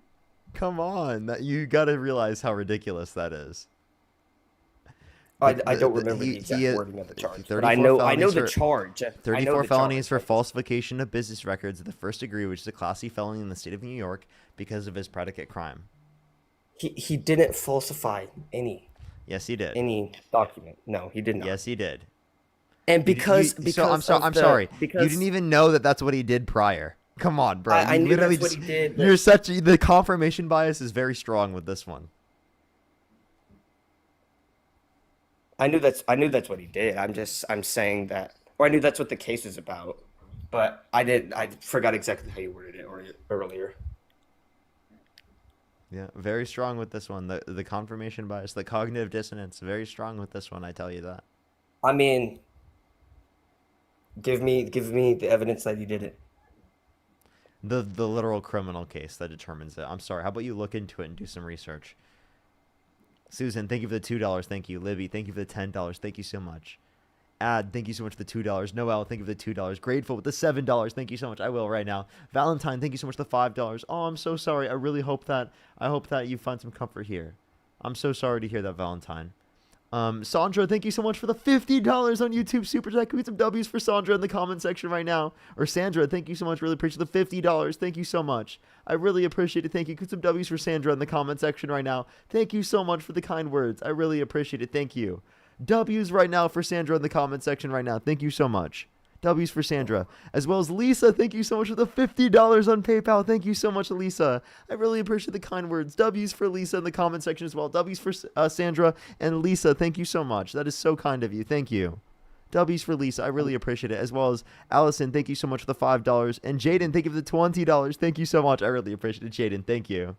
Come on. You gotta realize how ridiculous that is. I don't remember the exact wording of the charge, but I know the charge. 34 felonies for falsification of business records of the first degree, which is a class C felony in the state of New York because of his predicate crime. He didn't falsify any. Yes, he did. Any document. No, he did not. Yes, he did. And because I'm sorry. You didn't even know that that's what he did prior. Come on, bro. I knew that's what he did. The confirmation bias is very strong with this one. I knew that's what he did. I'm saying that, or I knew that's what the case was about, but I forgot exactly how you worded it earlier. Yeah, very strong with this one. The confirmation bias, the cognitive dissonance, very strong with this one. I tell you that. I mean, give me the evidence that you did it. The literal criminal case that determines it. I'm sorry. How about you look into it and do some research? Susan, thank you for the $2. Thank you. Libby, thank you for the $10. Thank you so much. Ad, thank you so much for the $2. Noel, thank you for the $2. Grateful with the $7. Thank you so much. I will right now. Valentine, thank you so much for the $5. Oh, I'm so sorry. I hope that you find some comfort here. I'm so sorry to hear that, Valentine. Sandra, thank you so much for the $50 on YouTube Super Chat. Can we get some W's for Sandra in the comment section right now? Or Sandra, thank you so much. Really appreciate the $50. Thank you so much. I really appreciate it. Thank you. Get some W's for Sandra in the comment section right now. Thank you so much for the kind words. I really appreciate it. Thank you. W's right now for Sandra in the comment section right now. Thank you so much. W's for Sandra. As well as Lisa, thank you so much for the $50 on PayPal. Thank you so much, Lisa. I really appreciate the kind words. W's for Lisa in the comment section as well. W's for Sandra and Lisa. Thank you so much. That is so kind of you. Thank you. W's for Lisa. I really appreciate it. As well as Allison, thank you so much for the $5. And Jaden, thank you for the $20. Thank you so much. I really appreciate it, Jaden. Thank you.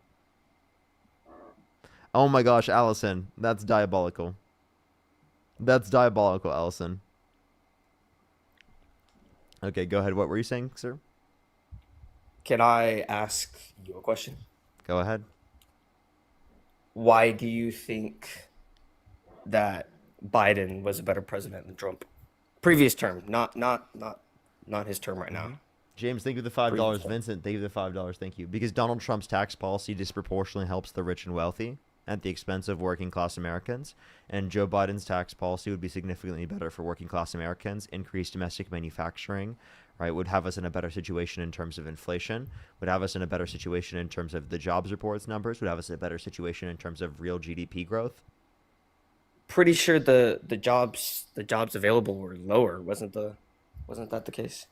Oh my gosh, Allison. That's diabolical. That's diabolical, Allison. Okay, go ahead. What were you saying, sir? Can I ask you a question? Go ahead. Why do you think that Biden was a better president than Trump? Previous term, not his term right now. James, thank you for the $5. Vincent, thank you for the $5. Thank you. Because Donald Trump's tax policy disproportionately helps the rich and wealthy at the expense of working class Americans. And Joe Biden's tax policy would be significantly better for working class Americans. Increased domestic manufacturing, right, would have us in a better situation in terms of inflation, would have us in a better situation in terms of the jobs reports numbers, would have us in a better situation in terms of real GDP growth. Pretty sure the jobs available were lower, wasn't that the case?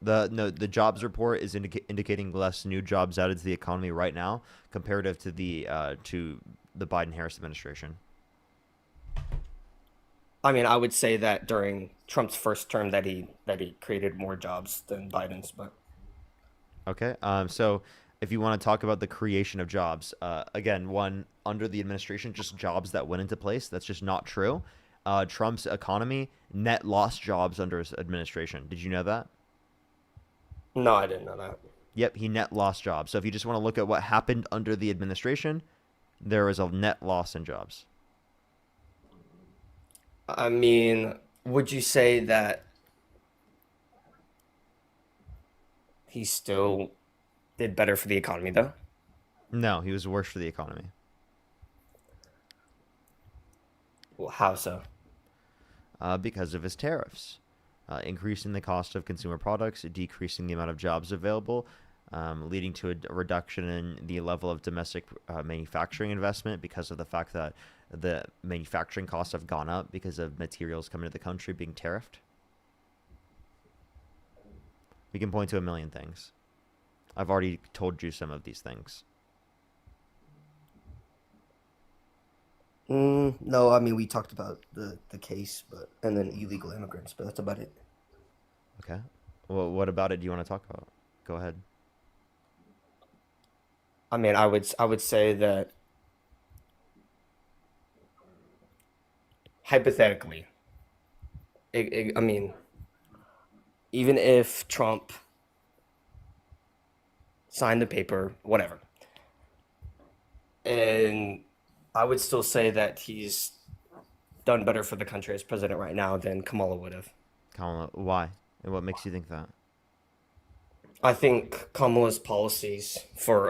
The jobs report is indicating less new jobs added to the economy right now comparative to the Biden-Harris administration. I mean, I would say that during Trump's first term that he created more jobs than Biden's, but okay. So if you want to talk about the creation of jobs, again, one, under the administration, just jobs that went into place. That's just not true. Trump's economy net lost jobs under his administration. Did you know that? No, I didn't know that. Yep, he net lost jobs. So if you just want to look at what happened under the administration, there was a net loss in jobs. I mean, would you say that he still did better for the economy, though? No, he was worse for the economy. Well, how so? Because of his tariffs. Increasing the cost of consumer products, decreasing the amount of jobs available, leading to a reduction in the level of domestic manufacturing investment because of the fact that the manufacturing costs have gone up because of materials coming to the country being tariffed. We can point to a million things. I've already told you some of these things. No, I mean, we talked about the case, and then illegal immigrants, but that's about it. Okay. Well, what about it do you want to talk about? Go ahead. I mean, I would say that hypothetically, I mean, even if Trump signed the paper, whatever, and I would still say that he's done better for the country as president right now than Kamala would have. Kamala, why? And what makes you think that? I think Kamala's policies for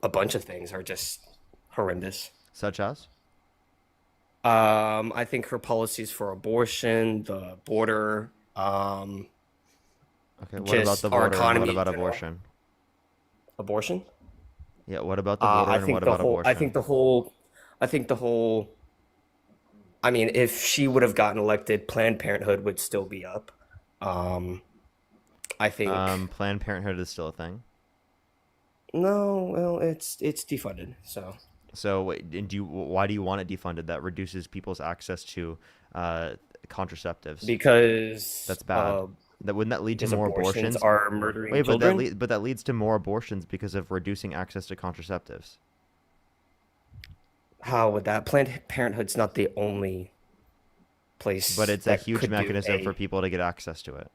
a bunch of things are just horrendous. Such as? I think her policies for abortion, the border, Okay, what about just the our border and economy what in about general. abortion? Abortion? Yeah, what about the border I and think what the about whole. abortion? I think the whole. I mean, if she would have gotten elected, Planned Parenthood would still be up. I think. Planned Parenthood is still a thing. No, well, it's defunded. So So wait, and why do you want it defunded? That reduces people's access to contraceptives. because That's bad. Wouldn't that lead to because more abortions abortions? are murdering Wait, children. but that leads to more abortions because of reducing access to contraceptives. How would that? Planned Parenthood's not the only place. But it's a that huge could do mechanism a- for people to get access to it.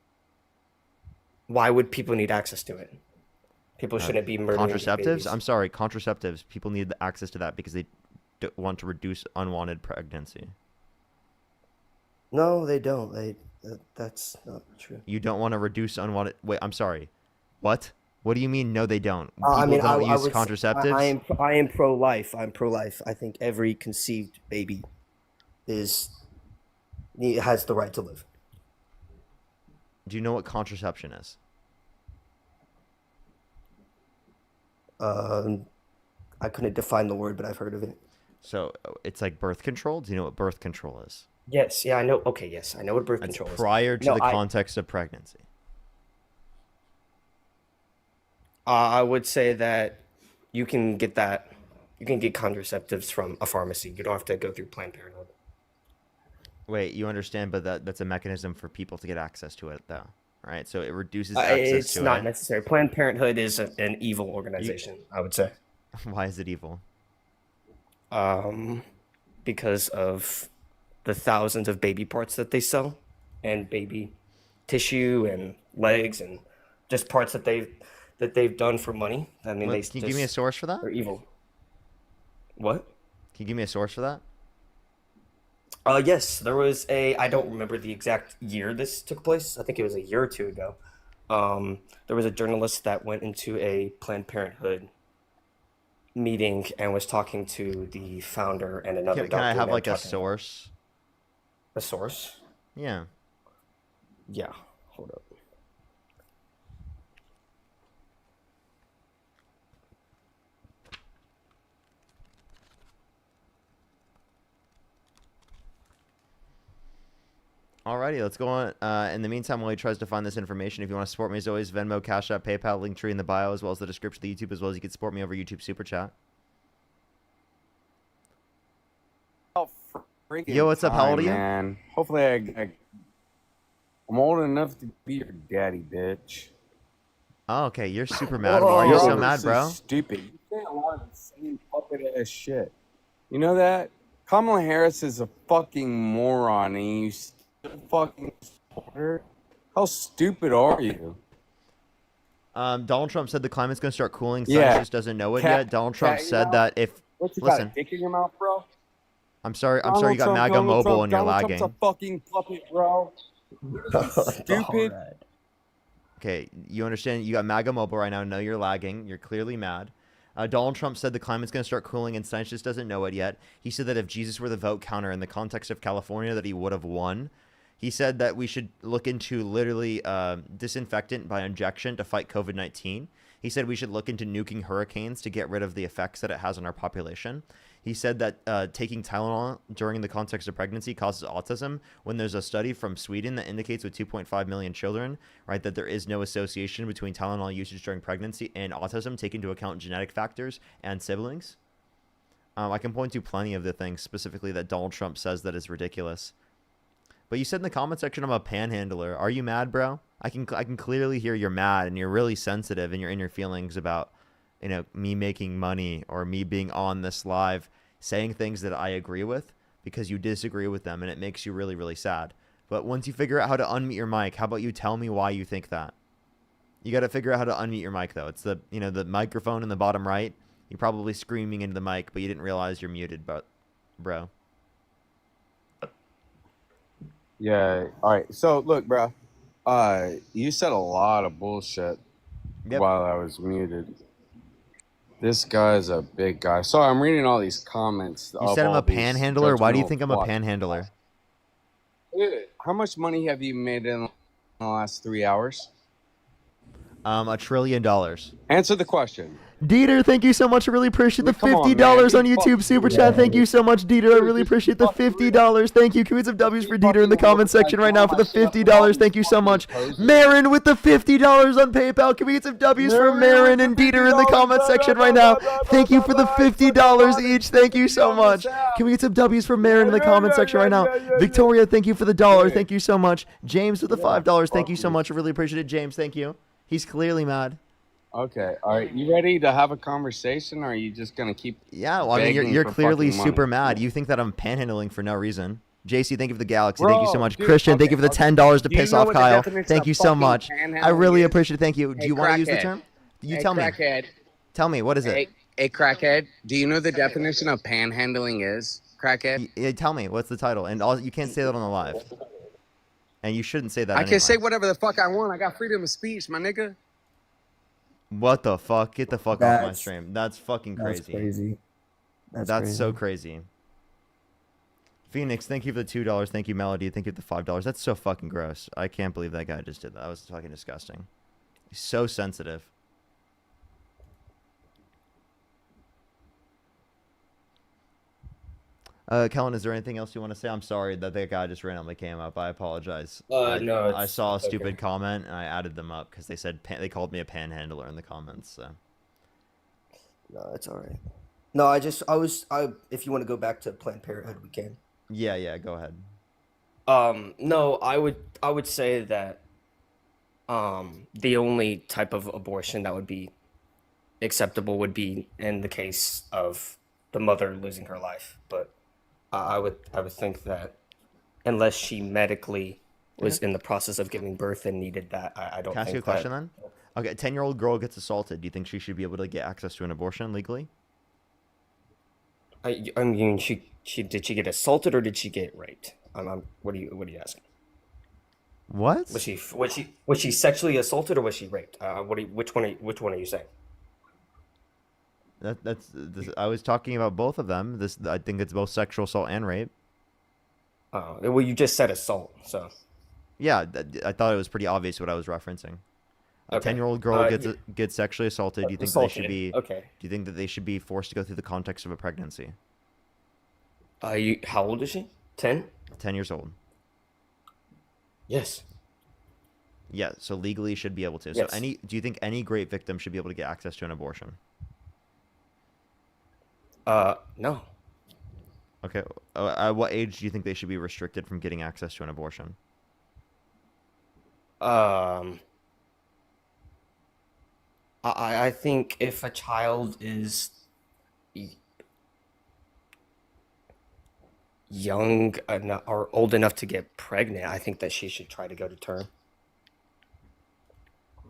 Why would people need access to it? People shouldn't be murdering Contraceptives? babies. I'm sorry, contraceptives. People need the access to that because they want to reduce unwanted pregnancy. No, they don't. That's not true. You don't want to reduce unwanted. Wait, I'm sorry. What? What do you mean? No, they don't. People I mean, don't I use would. contraceptives. I am pro-life. I'm pro-life. I think every conceived baby has the right to live. Do you know what contraception is? I couldn't define the word, but I've heard of it. So it's like birth control. Do you know what birth control is? Yes, yeah, I know. Okay, yes, I know what birth That's control is. prior to No, the I- context of pregnancy. I would say that you can get that. You can get contraceptives from a pharmacy. You don't have to go through Planned Parenthood. Wait, you understand, but that's a mechanism for people to get access to it, though, right? So it reduces access It's to not it. necessary. Planned Parenthood is an evil organization, I would say. Why is it evil? Because of the thousands of baby parts that they sell, and baby tissue and legs and just parts that they've done for money. I mean, Can you give me a source for that? They're evil. What? Can you give me a source for that? Yes, there was I don't remember the exact year this took place. I think it was a year or two ago. There was a journalist that went into a Planned Parenthood meeting and was talking to the founder and another Can I doctor. have and like a talking- source? A source? Yeah. Yeah. Hold up. Alrighty, let's go on. In the meantime, while he tries to find this information, if you want to support me as always, Venmo, Cash App, PayPal, link tree in the bio, as well as the description of the YouTube, as well as you can support me over YouTube Super Chat. Yo, what's up? How old are you? Man. Hopefully I'm old enough to be your daddy, bitch. Oh, okay, you're super mad. Why are you so mad, bro? Stupid. You say a lot of the same puppet ass shit. You know that? Kamala Harris is a fucking moron, and you still fucking support her? How stupid are you? Donald Trump said the climate's going to start cooling. Science Yeah. just doesn't know it Cat- yet. Donald Trump cat, you said know? that if... What, you got a Listen, dick in your mouth, bro? I'm sorry you Donald got Trump, MAGA Donald mobile Trump, and you're Donald lagging. Trump's a fucking puppet, bro. Stupid. Okay, you understand? You got MAGA mobile right now. No, you're lagging. You're clearly mad. Donald Trump said the climate's going to start cooling and science just doesn't know it yet. He said that if Jesus were the vote counter in the context of California, that he would have won. He said that we should look into literally disinfectant by injection to fight COVID-19. He said we should look into nuking hurricanes to get rid of the effects that it has on our population. He said that taking Tylenol during the context of pregnancy causes autism, when there's a study from Sweden that indicates with 2.5 million children, right, that there is no association between Tylenol usage during pregnancy and autism, take into account genetic factors and siblings. I can point to plenty of the things specifically that Donald Trump says that is ridiculous. But you said in the comment section I'm a panhandler. Are you mad, bro? I can clearly hear you're mad and you're really sensitive and you're in your feelings about, you know, me making money or me being on this live saying things that I agree with because you disagree with them, and it makes you really, really sad. But once you figure out how to unmute your mic, how about you tell me why you think that? You got to figure out how to unmute your mic, though. It's the microphone in the bottom right. You're probably screaming into the mic, but you didn't realize you're muted, bro. Yeah. All right. So look, bro. You said a lot of bullshit while I was muted. This guy's a big guy. Sorry, I'm reading all these comments. You of said I'm all a these panhandler. Why do you judgmental think I'm a fucks. panhandler? Dude, how much money have you made in the last 3 hours? $1 trillion. Answer the question. Dieter, thank you so much. I really appreciate the Come on, $50 man. on Be YouTube Super Chat. Thank you so much, Dieter. I really appreciate the $50. Thank you. Can we get some W's for Dieter in the comment section right now for the $50? Thank you so much. Marin with the $50 on PayPal. Can we get some W's for Marin and Dieter in the comment section right now? Thank you for the $50 each. Thank you so much. Can we get some W's for Marin in the comment section right now? Victoria, thank you for the $1. Thank you so much. James with the $5. Thank you so much. I really appreciate it, James. Thank you. He's clearly mad. Okay, all right. You ready to have a conversation, or are you just gonna keep? Yeah, well, I mean, begging you're for clearly fucking money? super mad. You think that I'm panhandling for no reason. JC, thank you for the Galaxy. Thank you so Bro, much. dude, Christian, thank okay, you for the okay. $10 to Do you piss know off what the Kyle. definition Thank of you so fucking much. panhandling I really is? appreciate it. Thank you. Do Hey, you want to use the crackhead. term? You Hey, tell me. crackhead. Tell me, what is it? Hey, crackhead. Do you know the definition of panhandling is, crackhead? Yeah, tell me, what's the title? And also, you can't say that on the live. And you shouldn't say that I anyway. can say whatever the fuck I want. I got freedom of speech, my nigga. What the fuck? Get the fuck off my That's- stream. That's fucking crazy. that's crazy. That's so crazy. Phoenix, thank you for the $2. Thank you, Melody. Thank you for the $5. That's so fucking gross. I can't believe that guy just did that. That was fucking disgusting. He's so sensitive. Kellen, is there anything else you want to say? I'm sorry that that guy just randomly came up. I apologize. No, I it's saw a okay. stupid comment and I added them up because they said they called me a panhandler in the comments. So. No, it's all right. No, if you want to go back to Planned Parenthood, we can. Yeah, go ahead. No, I would say that the only type of abortion that would be acceptable would be in the case of the mother losing her life. But I would think that unless she medically was in the process of giving birth and needed that, I don't Can I ask think you a question then? Okay, a 10-year-old girl gets assaulted. Do you think she should be able to get access to an abortion legally? I mean, did she get assaulted or did she get raped? What are you asking? What? Was she sexually assaulted or was she raped? Which one are you saying? I was talking about both of them. I think it's both sexual assault and rape. Oh, well, you just said assault, so. Yeah, I thought it was pretty obvious what I was referencing. A Okay. 10-year-old girl gets sexually assaulted. Do you think that they should Assaulted, be? okay. Do you think that they should be forced to go through the context of a pregnancy? How old is she? 10? 10 years old. Yes. Yeah, so legally should be able to. Yes. So do you think any rape victim should be able to get access to an abortion? No. Okay. At what age do you think they should be restricted from getting access to an abortion? I think if a child is young or old enough to get pregnant, I think that she should try to go to term.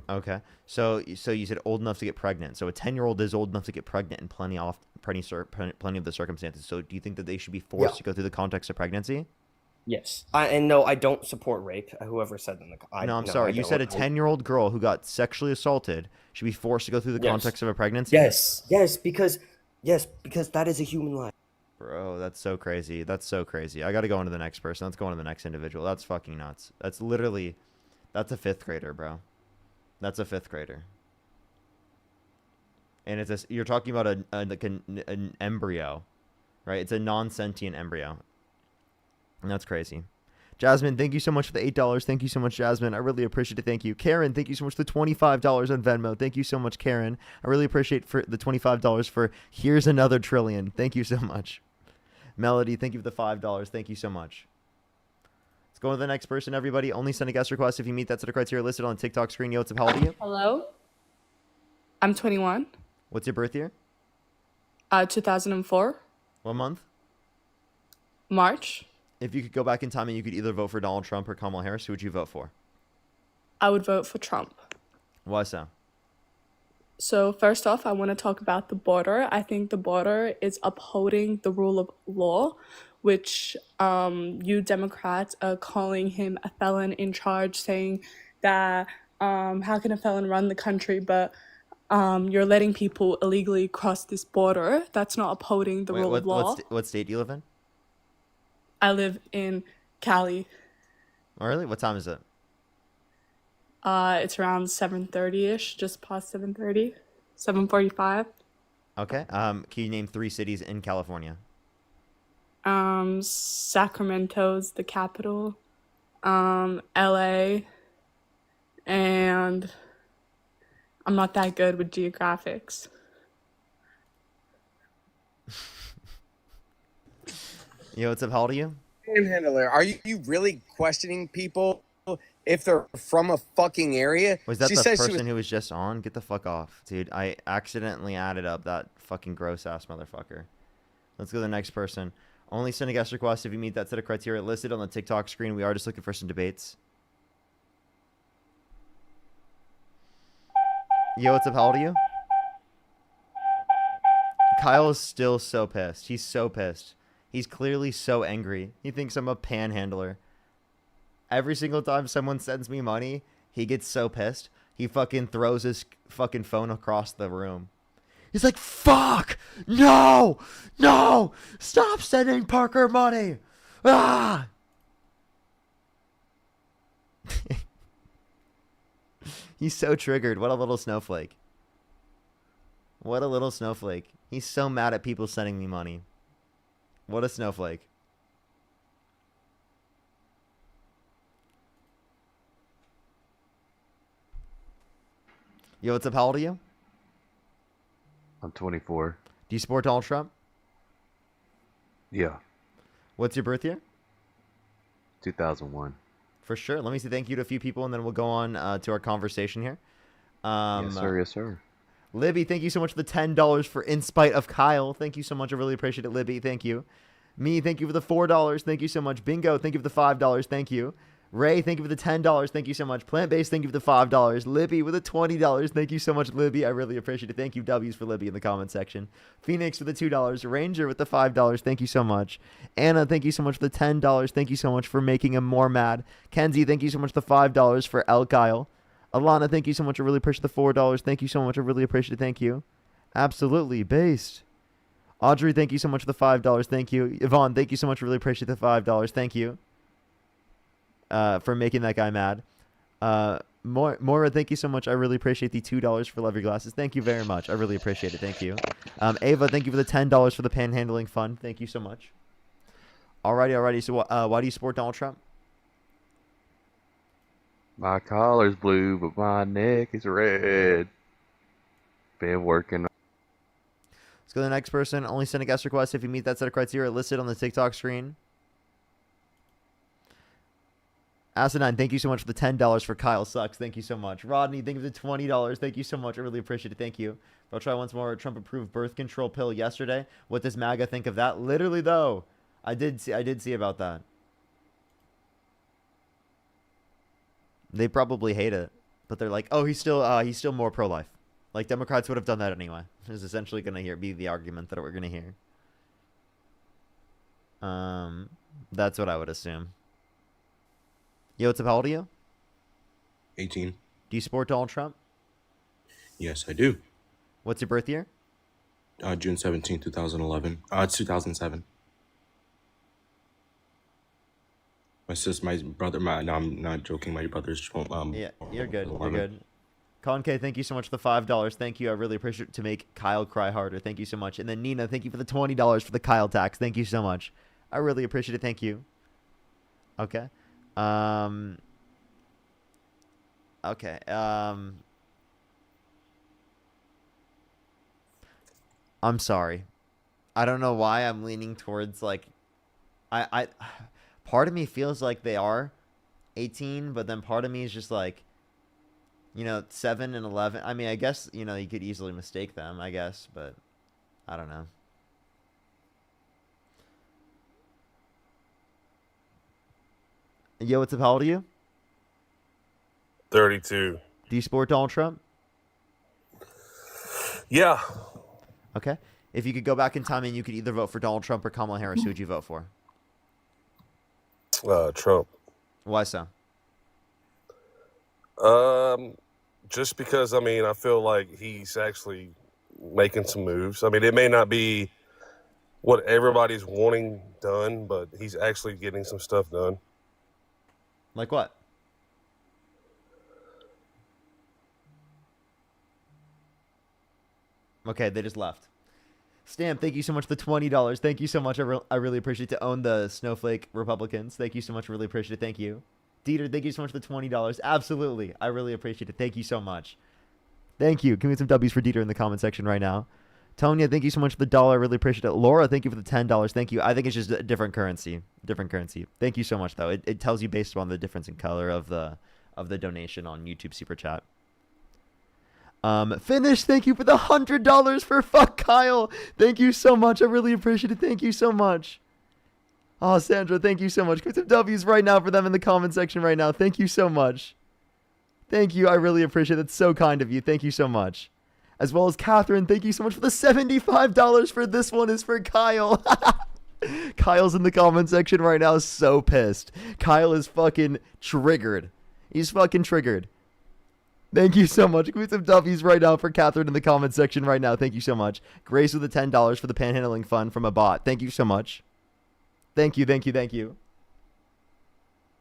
Okay. So you said old enough to get pregnant. So a 10-year-old is old enough to get pregnant in plenty of the circumstances. So do you think that they should be forced to go through the context of pregnancy? Yes. And no, I don't support rape. Whoever said that. No, I'm sorry. You said a 10-year-old girl who got sexually assaulted should be forced to go through the context of a pregnancy? Yes, because that is a human life. Bro, that's so crazy. That's so crazy. I got to go on to the next person. Let's go on to the next individual. That's fucking nuts. That's a 5th grader, bro. That's a 5th grader. And you're talking about an embryo, right? It's a non-sentient embryo. And that's crazy. Jasmine, thank you so much for the $8. Thank you so much, Jasmine. I really appreciate it. Thank you. Karen, thank you so much for the $25 on Venmo. Thank you so much, Karen. I really appreciate for the $25 for Here's Another Trillion. Thank you so much. Melody, thank you for the $5. Thank you so much. Let's go on to the next person, everybody. Only send a guest request if you meet that set of criteria listed on the TikTok screen. Yo, what's up? How old are you? Hello. I'm 21. What's your birth year? 2004. What month? March. If you could go back in time and you could either vote for Donald Trump or Kamala Harris, who would you vote for? I would vote for Trump. Why so? So first off, I want to talk about the border. I think the border is upholding the rule of law, which you Democrats are calling him a felon in charge, saying that how can a felon run the country? But you're letting people illegally cross this border. That's not upholding the Wait, rule of law. what state do you live in? I live in Cali. Oh, really? What time is it? It's around 7:30ish, just past 7:30, 7:45. Okay. Can you name 3 cities in California? Sacramento's the capital. LA, and I'm not that good with geographics. Yo, what's up? How old are you? Panhandler, are you really questioning people if they're from a fucking area? Was that She the says she person was- who was just on? Get the fuck off, dude. I accidentally added up that fucking gross ass motherfucker. Let's go to the next person. Only send a guest request if you meet that set of criteria listed on the TikTok screen. We are just looking for some debates. Yo, what's up? How old are you? Kyle is still so pissed. He's so pissed. He's clearly so angry. He thinks I'm a panhandler. Every single time someone sends me money, he gets so pissed. He fucking throws his fucking phone across the room. He's like, fuck! No! No! Stop sending Parker money! Ah! He's so triggered. What a little snowflake. What a little snowflake. He's so mad at people sending me money. What a snowflake. Yo, what's up? How old are you? I'm 24. Do you support Donald Trump? Yeah, What's your birth year? 2001. For sure. Let me say thank you to a few people, and then we'll go on to our conversation here. Yes, sir. Yes, sir. Libby, thank you so much for the $10 for In Spite of Kyle. Thank you so much. I really appreciate it, Libby. Thank you. Me, thank you for the $4. Thank you so much. Bingo, thank you for the $5. Thank you. Ray, thank you for the $10. Thank you so much. Plant-based, thank you for the $5. Libby with the $20. Thank you so much, Libby. I really appreciate it. Thank you, W's for Libby in the comment section. Phoenix for the $2. Ranger with the $5. Thank you so much. Anna, thank you so much for the $10. Thank you so much for making him more mad. Kenzie, thank you so much for the $5 for El Kyle. Alana, thank you so much. I really appreciate the $4. Thank you so much. I really appreciate it. Thank you. Absolutely. Based. Audrey, thank you so much for the $5. Thank you. Yvonne, thank you so much. I really appreciate the $5. Thank you. For making that guy mad. Moira, thank you so much. I really appreciate the $2 for Love Your Glasses. Thank you very much. I really appreciate it. Thank you. Ava, thank you for the $10 for the panhandling fund. Thank you so much. Alrighty. So why do you support Donald Trump? My collar's blue, but my neck is red. Been working. Let's go to the next person. Only send a guest request if you meet that set of criteria listed on the TikTok screen. Asinine, thank you so much for the $10 for Kyle Sucks. Thank you so much. Rodney, thank you for the $20. Thank you so much. I really appreciate it. Thank you. I'll try once more. Trump approved birth control pill yesterday. What does MAGA think of that? Literally, though, I did see about that. They probably hate it, but they're like, oh, he's still more pro-life. Like Democrats would have done that anyway. Is essentially gonna be the argument that we're gonna hear. That's what I would assume. Yo, what's up? How old are you? 18. Do you support Donald Trump? Yes, I do. What's your birth year? June 17, 2011. It's 2007. My brother, no, I'm not joking. My brother's, Yeah, you're good. You're good. Colin K, thank you so much for the $5. Thank you. I really appreciate it to make Kyle cry harder. Thank you so much. And then Nina, thank you for the $20 for the Kyle tax. Thank you so much. I really appreciate it. Thank you. Okay. Okay. I'm sorry. I don't know why I'm leaning towards like part of me feels like they are 18, but then part of me is just like, 7 and 11. I mean, I guess, you could easily mistake them, I guess, but I don't know. Yo, what's up? How old are you? 32. Do you support Donald Trump? Yeah. Okay. If you could go back in time and you could either vote for Donald Trump or Kamala Harris, who would you vote for? Trump. Why so? just because, I mean, I feel like he's actually making some moves. I mean, it may not be what everybody's wanting done, but he's actually getting some stuff done. Like what? Okay, they just left. Stamp, thank you so much for the $20. Thank you so much. I really appreciate it. To own the Snowflake Republicans. Thank you so much. Really appreciate it. Thank you. Dieter, thank you so much for the $20. Absolutely. I really appreciate it. Thank you so much. Thank you. Give me some W's for Dieter in the comment section right now. Tonya, thank you so much for the $1. I really appreciate it. Laura, thank you for the $10. Thank you. I think it's just a different currency. Different currency. Thank you so much, though. It tells you based on the difference in color of the donation on YouTube Super Chat. Finish, thank you for the $100 for Fuck Kyle. Thank you so much. I really appreciate it. Thank you so much. Oh, Sandra, thank you so much. Put some W's right now for them in the comment section right now. Thank you so much. Thank you. I really appreciate it. It's so kind of you. Thank you so much. As well as Catherine, thank you so much for the $75 for this one is for Kyle. Kyle's in the comment section right now, so pissed. Kyle is fucking triggered. He's fucking triggered. Thank you so much. Put some W's right now for Catherine in the comment section right now. Thank you so much. Grace with the $10 for the panhandling fund from a bot. Thank you so much. Thank you, thank you, thank you.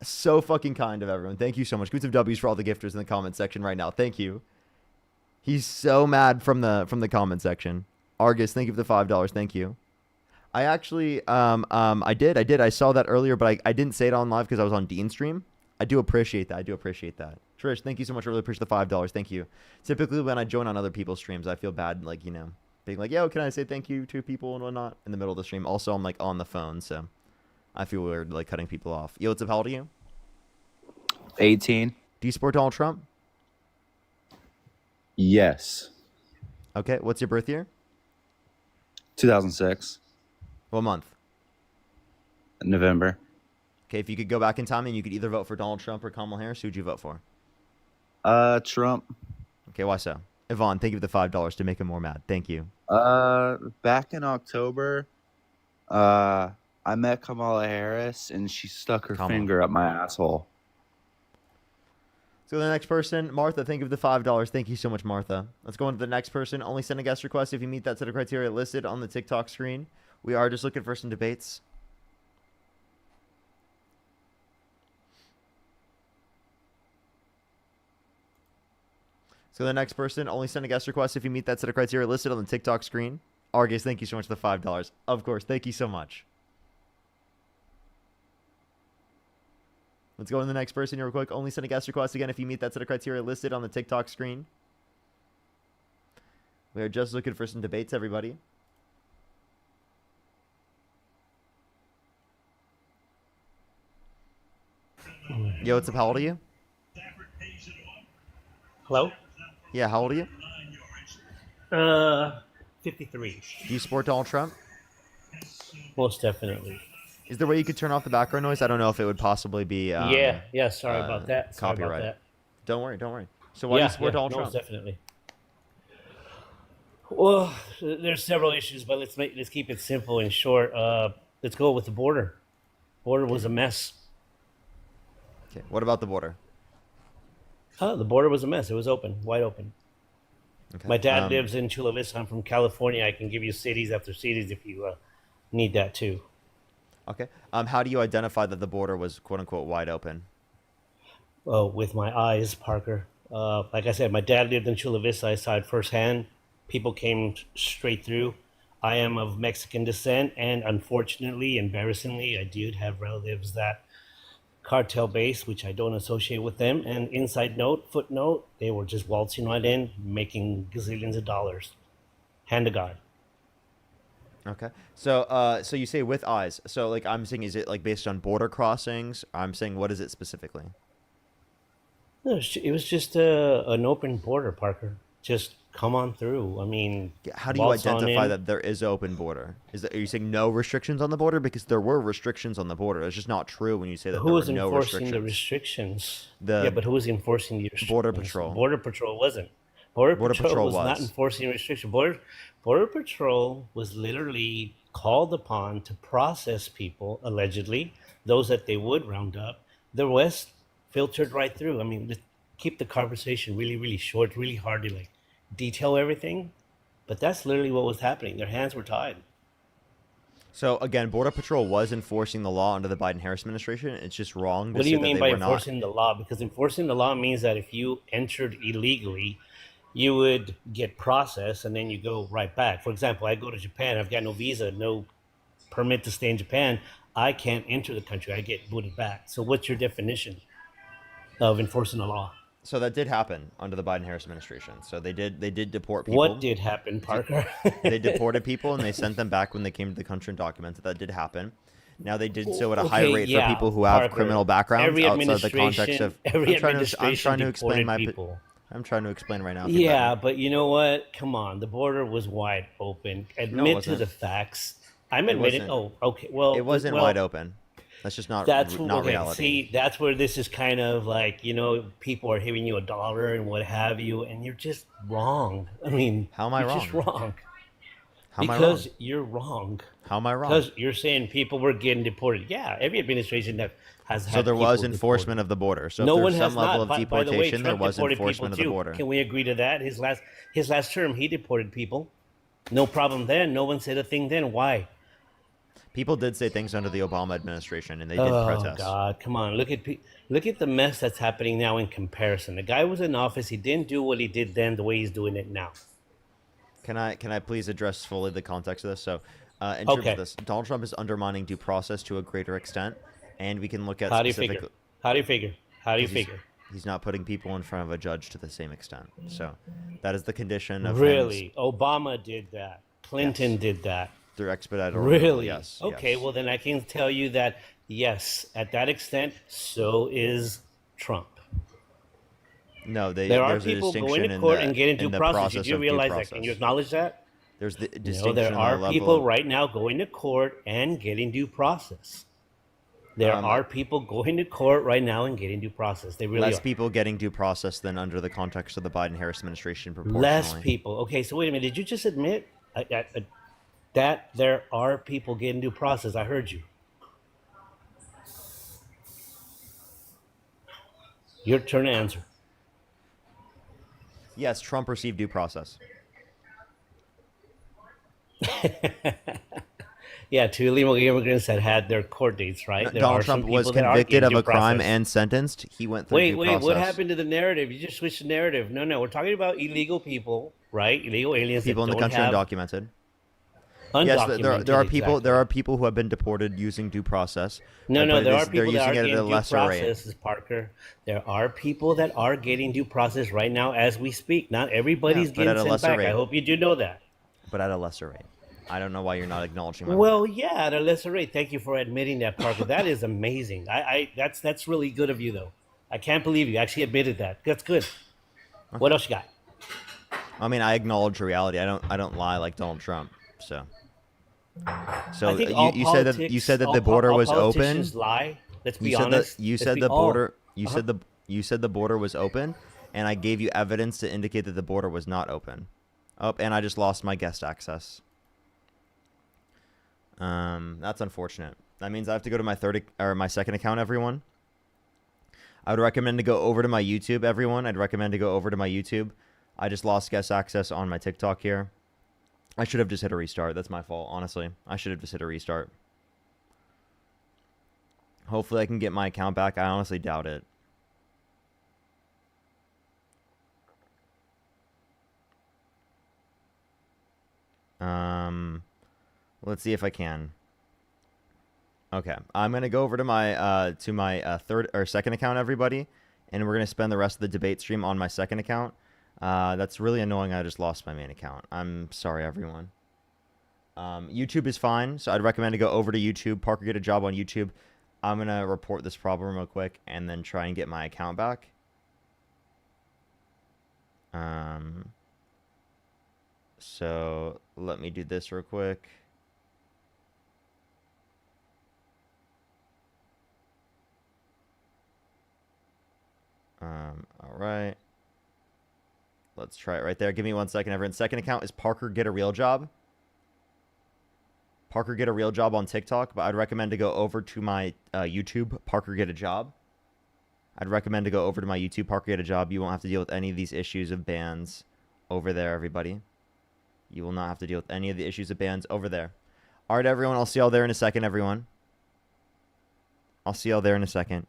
So fucking kind of everyone. Thank you so much. Put some W's for all the gifters in the comment section right now. Thank you. He's so mad from the comment section. Argus, thank you for the $5. Thank you. I actually I did. I saw that earlier, but I didn't say it on live because I was on Dean's stream. I do appreciate that. I do appreciate that. Trish, thank you so much. I really appreciate the $5. Thank you. Typically, when I join on other people's streams, I feel bad, like, you know, being like, yo, can I say thank you to people and whatnot in the middle of the stream? Also, I'm, like, on the phone, so I feel weird, like, cutting people off. Yo, what's up? How old are you? 18. Do you support Donald Trump? Yes. Okay. What's your birth year? 2006. What month? November. Okay, if you could go back in time and you could either vote for Donald Trump or Kamala Harris, who'd you vote for? Trump. Okay, why so? Yvonne, thank you for the $5 to make him more mad. Thank you. Back in October, I met Kamala Harris and she stuck her finger up my asshole. So the next person, Martha, thank you for the $5. Thank you so much, Martha. Let's go on to the next person. Only send a guest request if you meet that set of criteria listed on the TikTok screen. We are just looking for some debates. So the next person, only send a guest request if you meet that set of criteria listed on the TikTok screen. Argus, thank you so much for the $5. Of course, thank you so much. Let's go to the next person here real quick. Only send a guest request again if you meet that set of criteria listed on the TikTok screen. We are just looking for some debates, everybody. Yo, what's up? How old are you? Hello? Yeah, how old are you? 53. Do you support Donald Trump? Most definitely. Is there a way you could turn off the background noise? I don't know if it would possibly be yeah, sorry about that. Sorry copyright. about that. Don't worry. So why do you support Donald Trump? Most definitely. Well, there's several issues, but let's keep it simple and short. Let's go with the border. Border was a mess. Okay, what about the border? The border was a mess. It was open, wide open. Okay. My dad lives in Chula Vista. I'm from California. I can give you cities after cities if you need that too. Okay. How do you identify that the border was quote unquote wide open? With my eyes, Parker. Like I said, my dad lived in Chula Vista. I saw it firsthand. People came straight through. I am of Mexican descent, and unfortunately, embarrassingly, I did have relatives that cartel base, which I don't associate with them. And inside note, footnote, they were just waltzing right in, making gazillions of dollars. Hand to God. Okay. So so you say with eyes. So like I'm saying, is it like based on border crossings? I'm saying, what is it specifically? No, it was just an open border, Parker. Just come on through. I mean, how do you identify that there is open border? Are you saying no restrictions on the border? Because there were restrictions on the border. It's just not true when you say that there were no restrictions. Who was enforcing the restrictions? Yeah, but who was enforcing the restrictions? Border Patrol. Border Patrol wasn't. Border Patrol was not enforcing restrictions. Border Patrol was literally called upon to process people, allegedly, those that they would round up. The West filtered right through. I mean, keep the conversation really, really short, really hard to like detail everything. But that's literally what was happening. Their hands were tied. So again, Border Patrol was enforcing the law under the Biden-Harris administration. It's just wrong to What do say you that mean they by were not. enforcing the law? Because enforcing the law means that if you entered illegally, you would get processed and then you go right back. For example, I go to Japan, I've got no visa, no permit to stay in Japan. I can't enter the country. I get booted back. So what's your definition of enforcing the law? So that did happen under the Biden-Harris administration. So they did deport people. What did happen, Parker? They deported people and they sent them back when they came to the country and documented that did happen. Now they did so at a high rate for people who have criminal backgrounds outside the context of. I'm trying to explain my. People. I'm trying to explain right now. Yeah, but you know what? Come on, the border was wide open. Admit to the facts. I'm admitting. Oh, okay. Well, it wasn't wide open. That's just not reality. See, that's where this is kind of like, you know, people are giving you $1 and what have you, and you're just wrong. I mean, how am I you're wrong? Just wrong. How am I because wrong? You're wrong. How am I wrong? Because you're saying people were getting deported. Yeah, every administration that has had. So there was people enforcement deported. of the border. So no if one there's has some level not. of By the way, deportation, there Trump was deported enforcement of people the too. border. Can we agree to that? His last term, he deported people. No problem then. No one said a thing then. Why? People did say things under the Obama administration, and they did protest. Oh God, come on! Look at the mess that's happening now in comparison. The guy was in office. He didn't do what he did then the way he's doing it now. Can I please address fully the context of this? So, in terms Okay. of this, Donald Trump is undermining due process to a greater extent, and we can look at How do you specific. figure? How do you figure? How do you Because figure? He's not putting people in front of a judge to the same extent. So, that is the condition of Really, Obama did that. Clinton did that. through expedited order. Really? Yes. Okay, yes. well then I can tell you that yes, at that extent, so is Trump. No, There are there's a people distinction going to court in and getting in due the process. Did you of due realize that? process. Can you acknowledge that? There's the No, distinction there in the are level people of, right now going to court and getting due process. There are people going to court right now and getting due process. They really less are. people getting due process than under the context of the Biden-Harris administration proportionally. Less people. Okay, so wait a minute. Did you just admit that there are people getting due process? I heard you. Your turn to answer. Yes, Trump received due process. Yeah, two illegal immigrants that had their court dates, right? There Donald are some Trump was people that are convicted getting of due a crime process. and sentenced. He went through due process. What happened to the narrative? You just switched the narrative. No, we're talking about illegal people, right? Illegal aliens. People in that the don't country have undocumented. Yes, there are people. exactly. There are people who have been deported using due process. No, but there this- are they're people that using are it at getting a due lesser rate. process, Parker. There are people that are getting due process right now as we speak. Not everybody's Yeah, but at getting a sent lesser back. I rate. hope you do know that. But at a lesser rate. I don't know why you're not acknowledging my Well, yeah, at a lesser rate. Thank you for admitting that, Parker. That is amazing. That's really good of you, though. I can't believe you actually admitted that. That's good. What else you got? I mean, I acknowledge reality. I don't lie like Donald Trump. So I think all you said that the border was open. politicians lie. Let's be You said honest. that you Let's said be- the oh, border. uh-huh. You said the border was open, and I gave you evidence to indicate that the border was not open. Oh, and I just lost my guest access. That's unfortunate. That means I have to go to my second account, everyone. I would recommend to go over to my YouTube, everyone. I'd recommend to go over to my YouTube. I just lost guest access on my TikTok here. I should have just hit a restart. That's my fault, honestly. I should have just hit a restart. Hopefully I can get my account back. I honestly doubt it. Let's see if I can. Okay, I'm gonna go over to my third or second account, everybody, and we're gonna spend the rest of the debate stream on my second account. That's really annoying. I just lost my main account. I'm sorry, everyone. YouTube is fine, so I'd recommend to go over to YouTube. Parker, get a job on YouTube. I'm gonna report this problem real quick and then try and get my account back. So let me do this real quick. All right. Let's try it right there. Give me 1 second, everyone. Second account is Parker Get a Real Job. Parker Get a Real Job on TikTok, but I'd recommend to go over to my YouTube, Parker Get a Job. I'd recommend to go over to my YouTube, Parker, get a job. You won't have to deal with any of these issues of bans over there, everybody. You will not have to deal with any of the issues of bans over there. All right, everyone. I'll see y'all there in a second, everyone. I'll see y'all there in a second.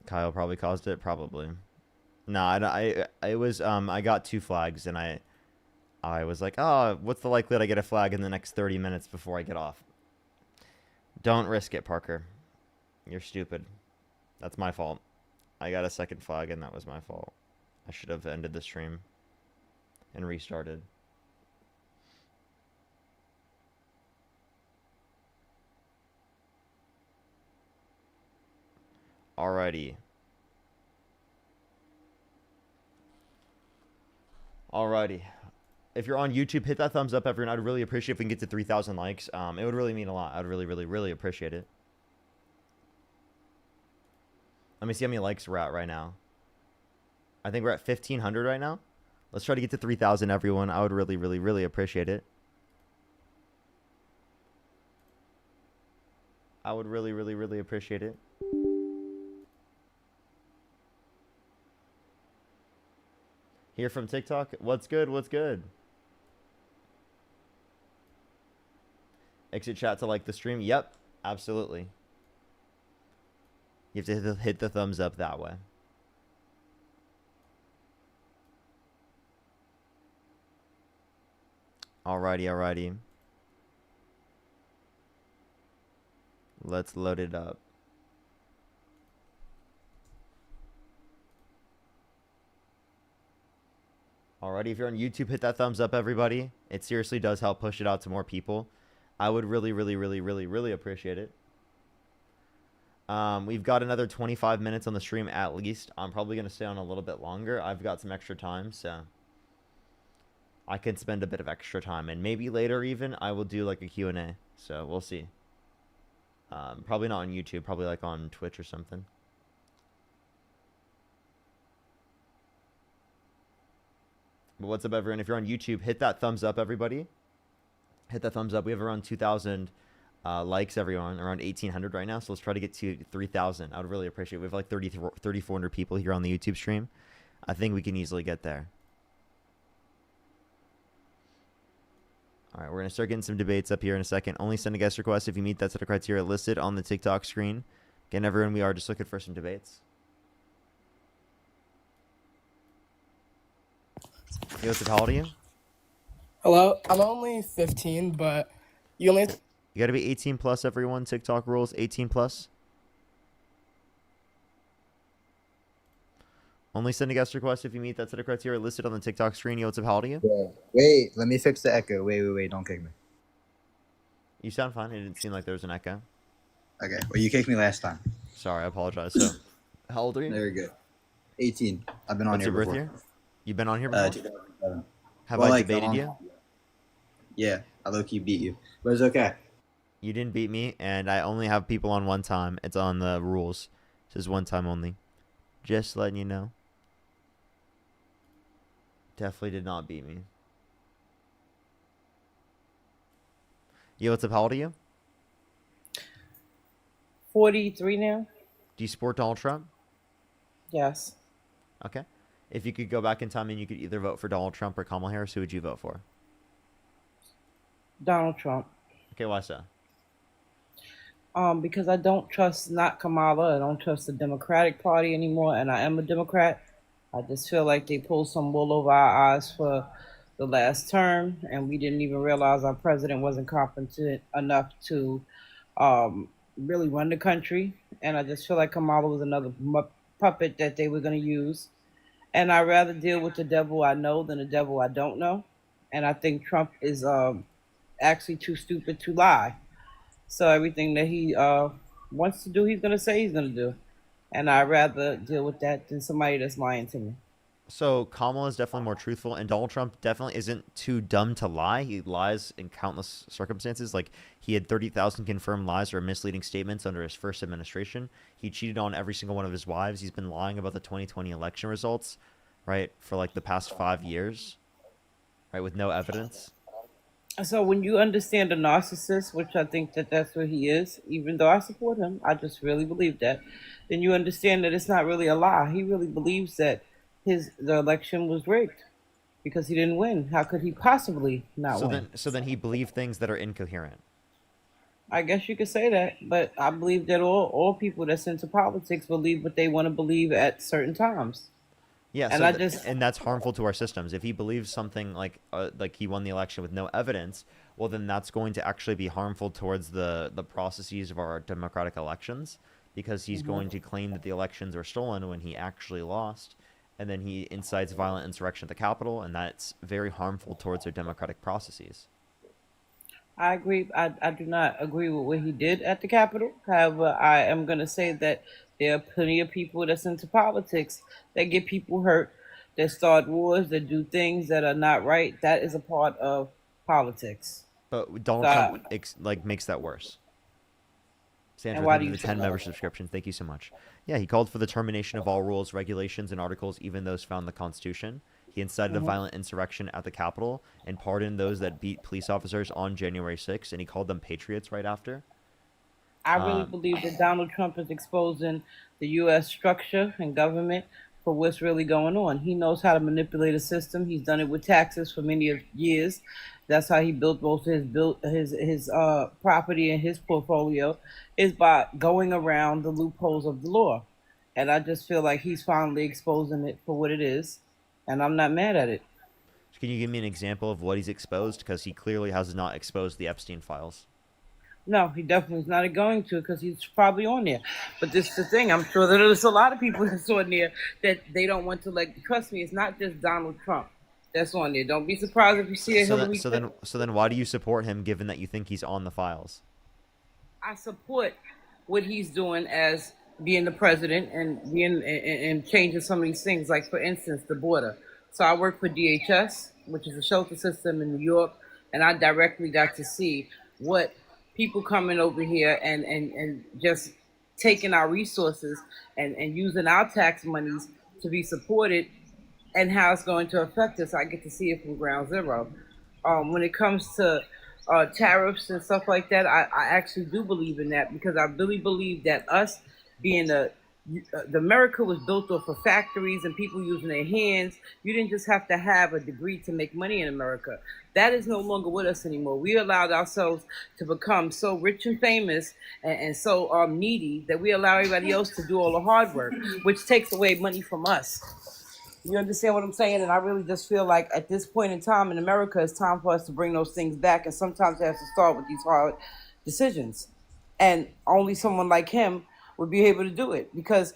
Kyle probably caused it. Probably. Nah, it was, I got 2 flags, and I was like, oh, what's the likelihood I get a flag in the next 30 minutes before I get off? Don't risk it, Parker. You're stupid. That's my fault. I got a second flag, and that was my fault. I should have ended the stream and restarted. Alrighty. Alrighty. If you're on YouTube, hit that thumbs up, everyone. I'd really appreciate if we can get to 3,000 likes. It would really mean a lot. I'd really, really, really appreciate it. Let me see how many likes we're at right now. I think we're at 1,500 right now. Let's try to get to 3,000, everyone. I would really, really, really appreciate it. I would really, really, really appreciate it. Here from TikTok. What's good? What's good? Exit chat to like the stream. Yep, absolutely. You have to hit the thumbs up that way. Alrighty, alrighty. Let's load it up. Alrighty, if you're on YouTube, hit that thumbs up, everybody. It seriously does help push it out to more people. I would really, really, really, really, really appreciate it. We've got another 25 minutes on the stream at least. I'm probably going to stay on a little bit longer. I've got some extra time, so I can spend a bit of extra time. And maybe later even, I will do like a Q&A. So we'll see. Probably not on YouTube. Probably like on Twitch or something. But what's up, everyone? If you're on YouTube, hit that thumbs up, everybody. Hit that thumbs up. We have around 2,000 likes, everyone. Around 1,800 right now. So let's try to get to 3,000. I would really appreciate it. We have like 3,400 people here on the YouTube stream. I think we can easily get there. All right, we're going to start getting some debates up here in a second. Only send a guest request if you meet that set of criteria listed on the TikTok screen. Again, everyone, we are just looking for some debates. Joseph, how old are you? Hello, I'm only 15, but you only. You gotta be 18 plus, everyone. TikTok rules, 18 plus. Only send a guest request if you meet that set of criteria listed on the TikTok screen. Joseph, how old are you? Yeah. Wait, let me fix the echo. Wait, don't kick me. You sound fine. It didn't seem like there was an echo. Okay, well, you kicked me last time. Sorry, I apologize. So, how old are you? Very good. 18. I've been on What's here your before. birth year? You've been on here before? 2007. Have Well, I like, debated you? Yeah, I low-key beat you. But it's okay. You didn't beat me, and I only have people on one time. It's on the rules. It says one time only. Just letting you know. Definitely did not beat me. Yo, what's up? How old are you? 43 now. Do you support Donald Trump? Yes. Okay. If you could go back in time and you could either vote for Donald Trump or Kamala Harris, who would you vote for? Donald Trump. Okay, why so? Because I don't trust not Kamala. I don't trust the Democratic Party anymore, and I am a Democrat. I just feel like they pulled some wool over our eyes for the last term, and we didn't even realize our president wasn't competent enough to really run the country. And I just feel like Kamala was another puppet that they were going to use. And I'd rather deal with the devil I know than the devil I don't know. And I think Trump is actually too stupid to lie. So everything that he wants to do, he's going to say he's going to do. And I'd rather deal with that than somebody that's lying to me. So Kamala is definitely more truthful, and Donald Trump definitely isn't too dumb to lie. He lies in countless circumstances. Like, he had 30,000 confirmed lies or misleading statements under his first administration. He cheated on every single one of his wives. He's been lying about the 2020 election results, right, for like the past 5 years, right, with no evidence. So when you understand a narcissist, which I think that that's what he is, even though I support him, I just really believe that, then you understand that it's not really a lie. He really believes that the election was rigged because he didn't win. How could he possibly not win? So then he believed things that are incoherent. I guess you could say that, but I believe that all people that's into politics believe what they want to believe at certain times. Yeah, And so I just and that's harmful to our systems. If he believes something like he won the election with no evidence, well then that's going to actually be harmful towards the processes of our democratic elections, because he's going to claim that the elections were stolen when he actually lost, and then he incites violent insurrection at the Capitol, and that's very harmful towards our democratic processes. I agree. I do not agree with what he did at the Capitol. However, I am going to say that there are plenty of people that's into politics that get people hurt, that start wars, that do things that are not right. That is a part of politics. But Donald So, Trump makes that worse. Sandra, and why thank do you you for the say 10 that? member subscription. Thank you so much. Yeah, he called for the termination of all rules, regulations, and articles, even those found in the Constitution. He incited a Mhm. violent insurrection at the Capitol and pardoned those that beat police officers on January 6th, and he called them patriots right after. I really Um, believe that Donald Trump is exposing the U.S. structure and government for what's really going on. He knows how to manipulate a system. He's done it with taxes for many years. That's how he built most of his property and his portfolio, is by going around the loopholes of the law. And I just feel like he's finally exposing it for what it is, and I'm not mad at it. Can you give me an example of what he's exposed? Because he clearly has not exposed the Epstein files. No, he definitely is not going to, because he's probably on there. But this is the thing. I'm sure that there's a lot of people that's on there that they don't want to let. Trust me, it's not just Donald Trump that's on there. Don't be surprised if you see a Hillary Clinton. So then why do you support him, given that you think he's on the files? I support what he's doing as being the president and being and changing some of these things. Like for instance, the border. So I work for DHS, which is a shelter system in New York, and I directly got to see what people coming over here and just taking our resources and using our tax monies to be supported, and how it's going to affect us. I get to see it from ground zero. When it comes to tariffs and stuff like that, I actually do believe in that, because I really believe that us being the America was built off of factories and people using their hands. You didn't just have to have a degree to make money in America. That is no longer with us anymore. We allowed ourselves to become so rich and famous and so needy that we allow everybody else to do all the hard work, which takes away money from us. You understand what I'm saying? And I really just feel like at this point in time in America, it's time for us to bring those things back. And sometimes it has to start with these hard decisions. And only someone like him would be able to do it. Because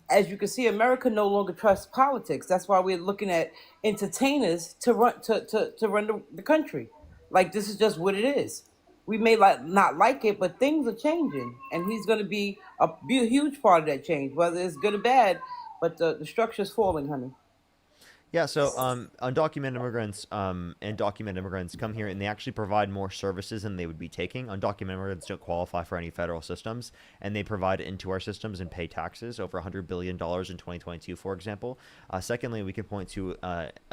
as you can see, America no longer trusts politics. That's why we're looking at entertainers to run the country. Like, this is just what it is. We may not like it, but things are changing. And he's going to be a huge part of that change, whether it's good or bad. But the structure's falling, honey. Yeah, so undocumented immigrants and documented immigrants come here, and they actually provide more services than they would be taking. Undocumented immigrants don't qualify for any federal systems, and they provide into our systems and pay taxes, over $100 billion in 2022, for example. Secondly, we can point to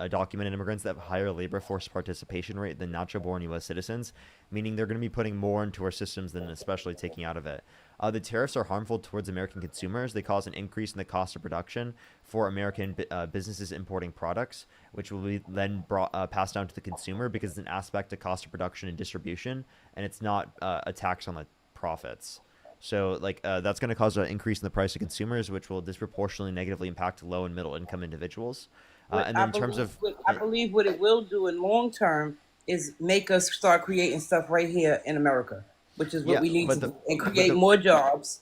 documented immigrants that have higher labor force participation rate than natural-born U.S. citizens, meaning they're going to be putting more into our systems than especially taking out of it. The tariffs are harmful towards American consumers. They cause an increase in the cost of production for American businesses importing products, which will be then passed down to the consumer, because it's an aspect of cost of production and distribution, and it's not a tax on the profits. So that's going to cause an increase in the price to consumers, which will disproportionately negatively impact low and middle income individuals. And then in terms of... I believe what it will do in long term is make us start creating stuff right here in America, which is what we need to do, and create more jobs.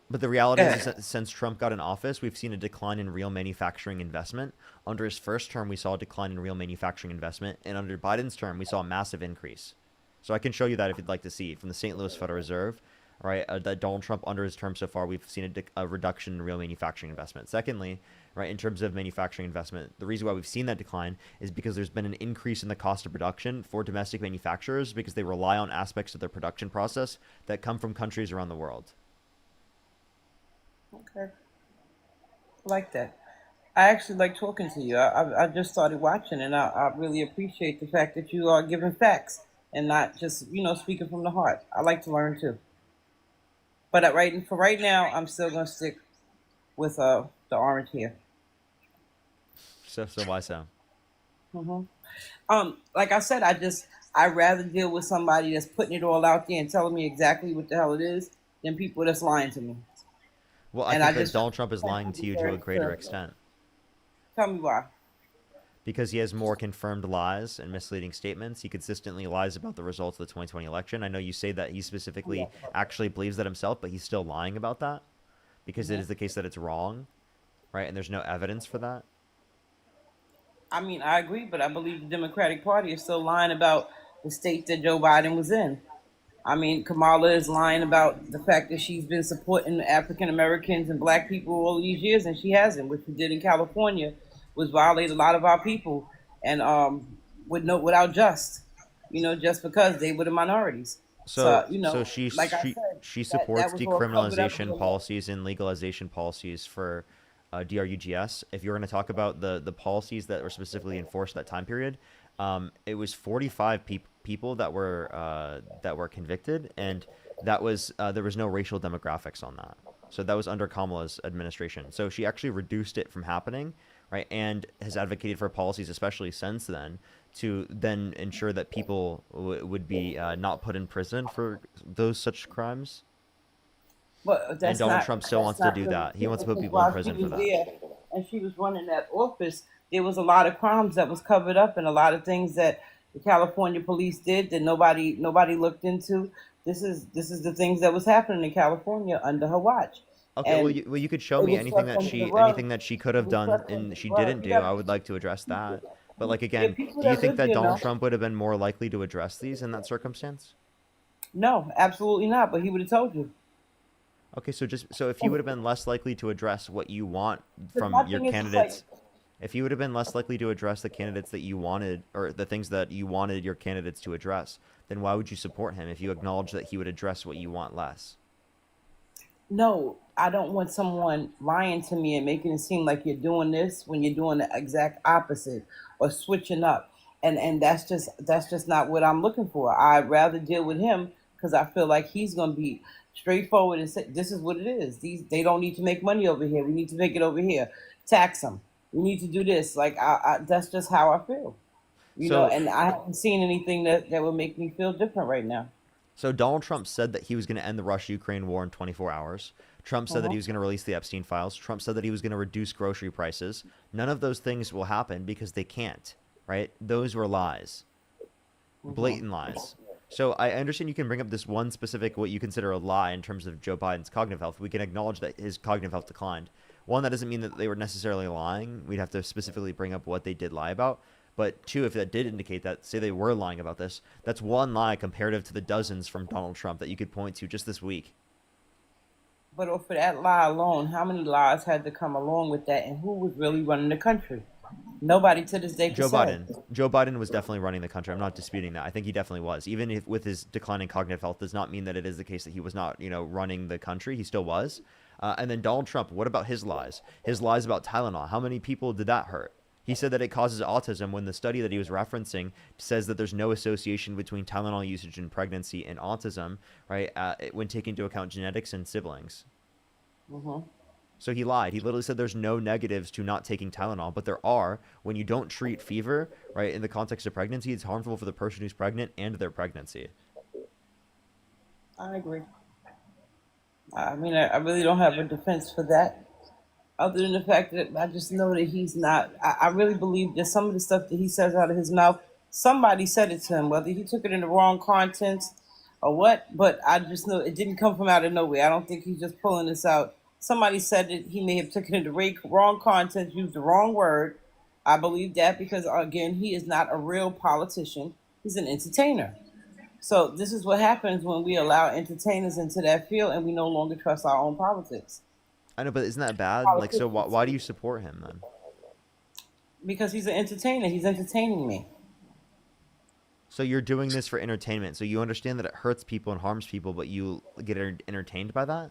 But the reality is that since Trump got in office, we've seen a decline in real manufacturing investment. Under his first term, we saw a decline in real manufacturing investment, and under Biden's term, we saw a massive increase. So I can show you that if you'd like to see from the St. Louis Federal Reserve. Right, that Donald Trump, under his term so far, we've seen a reduction in real manufacturing investment. Secondly, right, in terms of manufacturing investment, the reason why we've seen that decline is because there's been an increase in the cost of production for domestic manufacturers, because they rely on aspects of their production process that come from countries around the world. Okay. I like that. I actually like talking to you. I just started watching, and I really appreciate the fact that you are giving facts. and not just speaking from the heart. I like to learn too. But for right now, I'm still gonna stick with the orange hair. So why so? hmm Like I said, I rather deal with somebody that's putting it all out there and telling me exactly what the hell it is than people that's lying to me. Well, I And think that just Donald Trump is lying to you to a greater to- extent Tell me why. because he has more confirmed lies and misleading statements. He consistently lies about the results of the 2020 election. I know you say that he specifically actually believes that himself, but he's still lying about that because it is the case that it's wrong, right? And there's no evidence for that. I mean, I agree, but I believe the Democratic Party is still lying about the state that Joe Biden was in. I mean, Kamala is lying about the fact that she's been supporting African Americans and black people all these years, and she hasn't. What she did in California was violate a lot of our people, and without just because they were the minorities. So Like I said, she that supports was all covered up with decriminalization a- policies and legalization policies for DRUGS. If you're going to talk about the policies that were specifically enforced that time period, it was 45 people that were convicted, and that was there was no racial demographics on that. So that was under Kamala's administration. So she actually reduced it from happening, right? And has advocated for policies, especially since then, to then ensure that people would be not put in prison for those such crimes. But And that's Donald not, Trump still that's wants to not do the that. He wants to put because people in while prison she for was that. there and she was running that office, there was a lot of crimes that was covered up and a lot of things that the California police did that nobody looked into. This is the things that was happening in California under her watch. Okay, And you could show it me was anything swept that under the rug. anything that she could have It was done swept under and the she rug. didn't You do. got I would like to address that. But like yeah, again, people do you that think live that there Donald know. Trump would have been more likely to address these in that circumstance? No, absolutely not. But he would have told you. Okay, so if he would have been less likely to address what you want from My your thing is, candidates, if you would have been less likely to address the candidates that you wanted or the things that you wanted your candidates to address, then why would you support him if you acknowledge that he would address what you want less? No, I don't want someone lying to me and making it seem like you're doing this when you're doing the exact opposite or switching up. And that's just not what I'm looking for. I'd rather deal with him because I feel like he's gonna be straightforward and say this is what it is. They don't need to make money over here. We need to make it over here. Tax them. We need to do this. Like I that's just how I feel. So And I haven't seen anything that would make me feel different right now. So Donald Trump said that he was going to end the Russia-Ukraine war in 24 hours. Trump said that Uh-huh. he was going to release the Epstein files. Trump said that he was going to reduce grocery prices. None of those things will happen because they can't, right? Those were lies, blatant lies. So I understand you can bring up this one specific, what you consider a lie in terms of Joe Biden's cognitive health. We can acknowledge that his cognitive health declined. One, that doesn't mean that they were necessarily lying. We'd have to specifically bring up what they did lie about. But two, if that did indicate that, say they were lying about this, that's one lie comparative to the dozens from Donald Trump that you could point to just this week. But for that lie alone, how many lies had to come along with that, and who was really running the country? Nobody to this day can Joe say. Biden. Joe Biden was definitely running the country. I'm not disputing that. I think he definitely was. Even if with his declining cognitive health does not mean that it is the case that he was not, running the country. He still was. And then Donald Trump, what about his lies? His lies about Tylenol. How many people did that hurt? He said that it causes autism when the study that he was referencing says that there's no association between Tylenol usage in pregnancy and autism, right? When taking into account genetics and siblings. Mhm. So he lied. He literally said there's no negatives to not taking Tylenol, but there are. When you don't treat fever, right, in the context of pregnancy, it's harmful for the person who's pregnant and their pregnancy. I agree. I mean, I really don't have a defense for that, other than the fact that I just know that he's not. I really believe that some of the stuff that he says out of his mouth, somebody said it to him, whether he took it in the wrong context or what. But I just know it didn't come from out of nowhere. I don't think he's just pulling this out. Somebody said it. He may have taken it in the wrong context, used the wrong word. I believe that because, again, he is not a real politician. He's an entertainer. So this is what happens when we allow entertainers into that field and we no longer trust our own politics. I know, but isn't that bad? Like, so why do you support him then? Because he's an entertainer. He's entertaining me. So you're doing this for entertainment. So you understand that it hurts people and harms people, but you get entertained by that?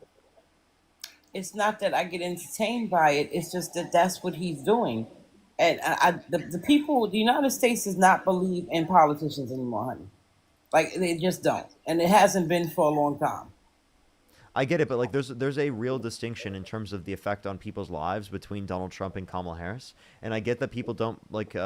It's not that I get entertained by it. It's just that that's what he's doing. And the people, the United States does not believe in politicians anymore, honey. Like they just don't, and it hasn't been for a long time. I get it, but like there's a real distinction in terms of the effect on people's lives between Donald Trump and Kamala Harris. And I get that people don't like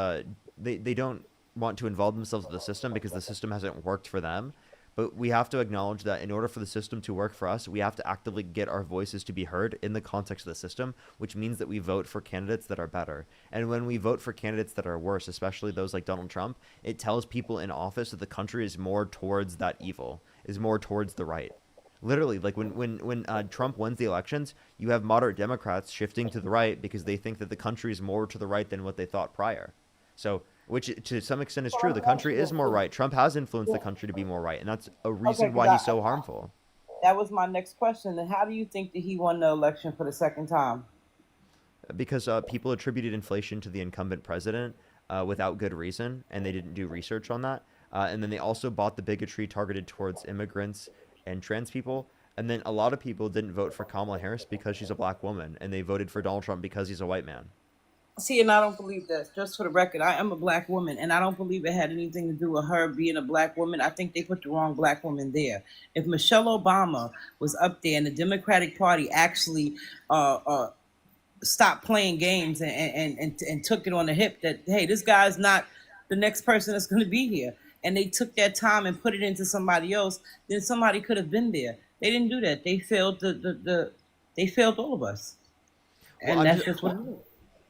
they don't want to involve themselves with the system because the system hasn't worked for them. But we have to acknowledge that in order for the system to work for us, we have to actively get our voices to be heard in the context of the system, which means that we vote for candidates that are better. And when we vote for candidates that are worse, especially those like Donald Trump, it tells people in office that the country is more towards that evil, is more towards the right. Literally, like when Trump wins the elections, you have moderate Democrats shifting to the right because they think that the country is more to the right than what they thought prior. So, which to some extent is true. The country is more right. Trump has influenced the country to be more right, and that's a reason why he's so harmful. That was my next question. And how do you think that he won the election for the second time? Because people attributed inflation to the incumbent president without good reason, and they didn't do research on that. And then they also bought the bigotry targeted towards immigrants and trans people. And then a lot of people didn't vote for Kamala Harris because she's a black woman, and they voted for Donald Trump because he's a white man. See, and I don't believe that. Just for the record, I am a black woman, and I don't believe it had anything to do with her being a black woman. I think they put the wrong black woman there. If Michelle Obama was up there and the Democratic Party actually stopped playing games and took it on the hip that, hey, this guy's not the next person that's going to be here, and they took that time and put it into somebody else, then somebody could have been there. They didn't do that. They failed they failed all of us, and Well, that's just what it is.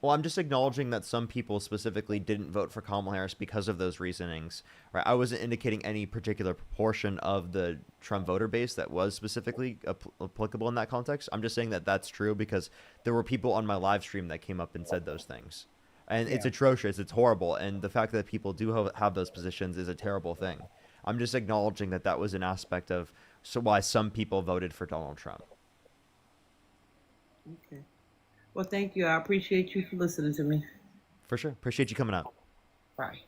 Well, I'm just acknowledging that some people specifically didn't vote for Kamala Harris because of those reasonings, right? I wasn't indicating any particular proportion of the Trump voter base that was specifically applicable in that context. I'm just saying that that's true because there were people on my live stream that came up and said those things. And it's atrocious. It's horrible. And the fact that people do have those positions is a terrible thing. I'm just acknowledging that that was an aspect of why some people voted for Donald Trump. Okay. Well, thank you. I appreciate you for listening to me. For sure. Appreciate you coming out. Bye.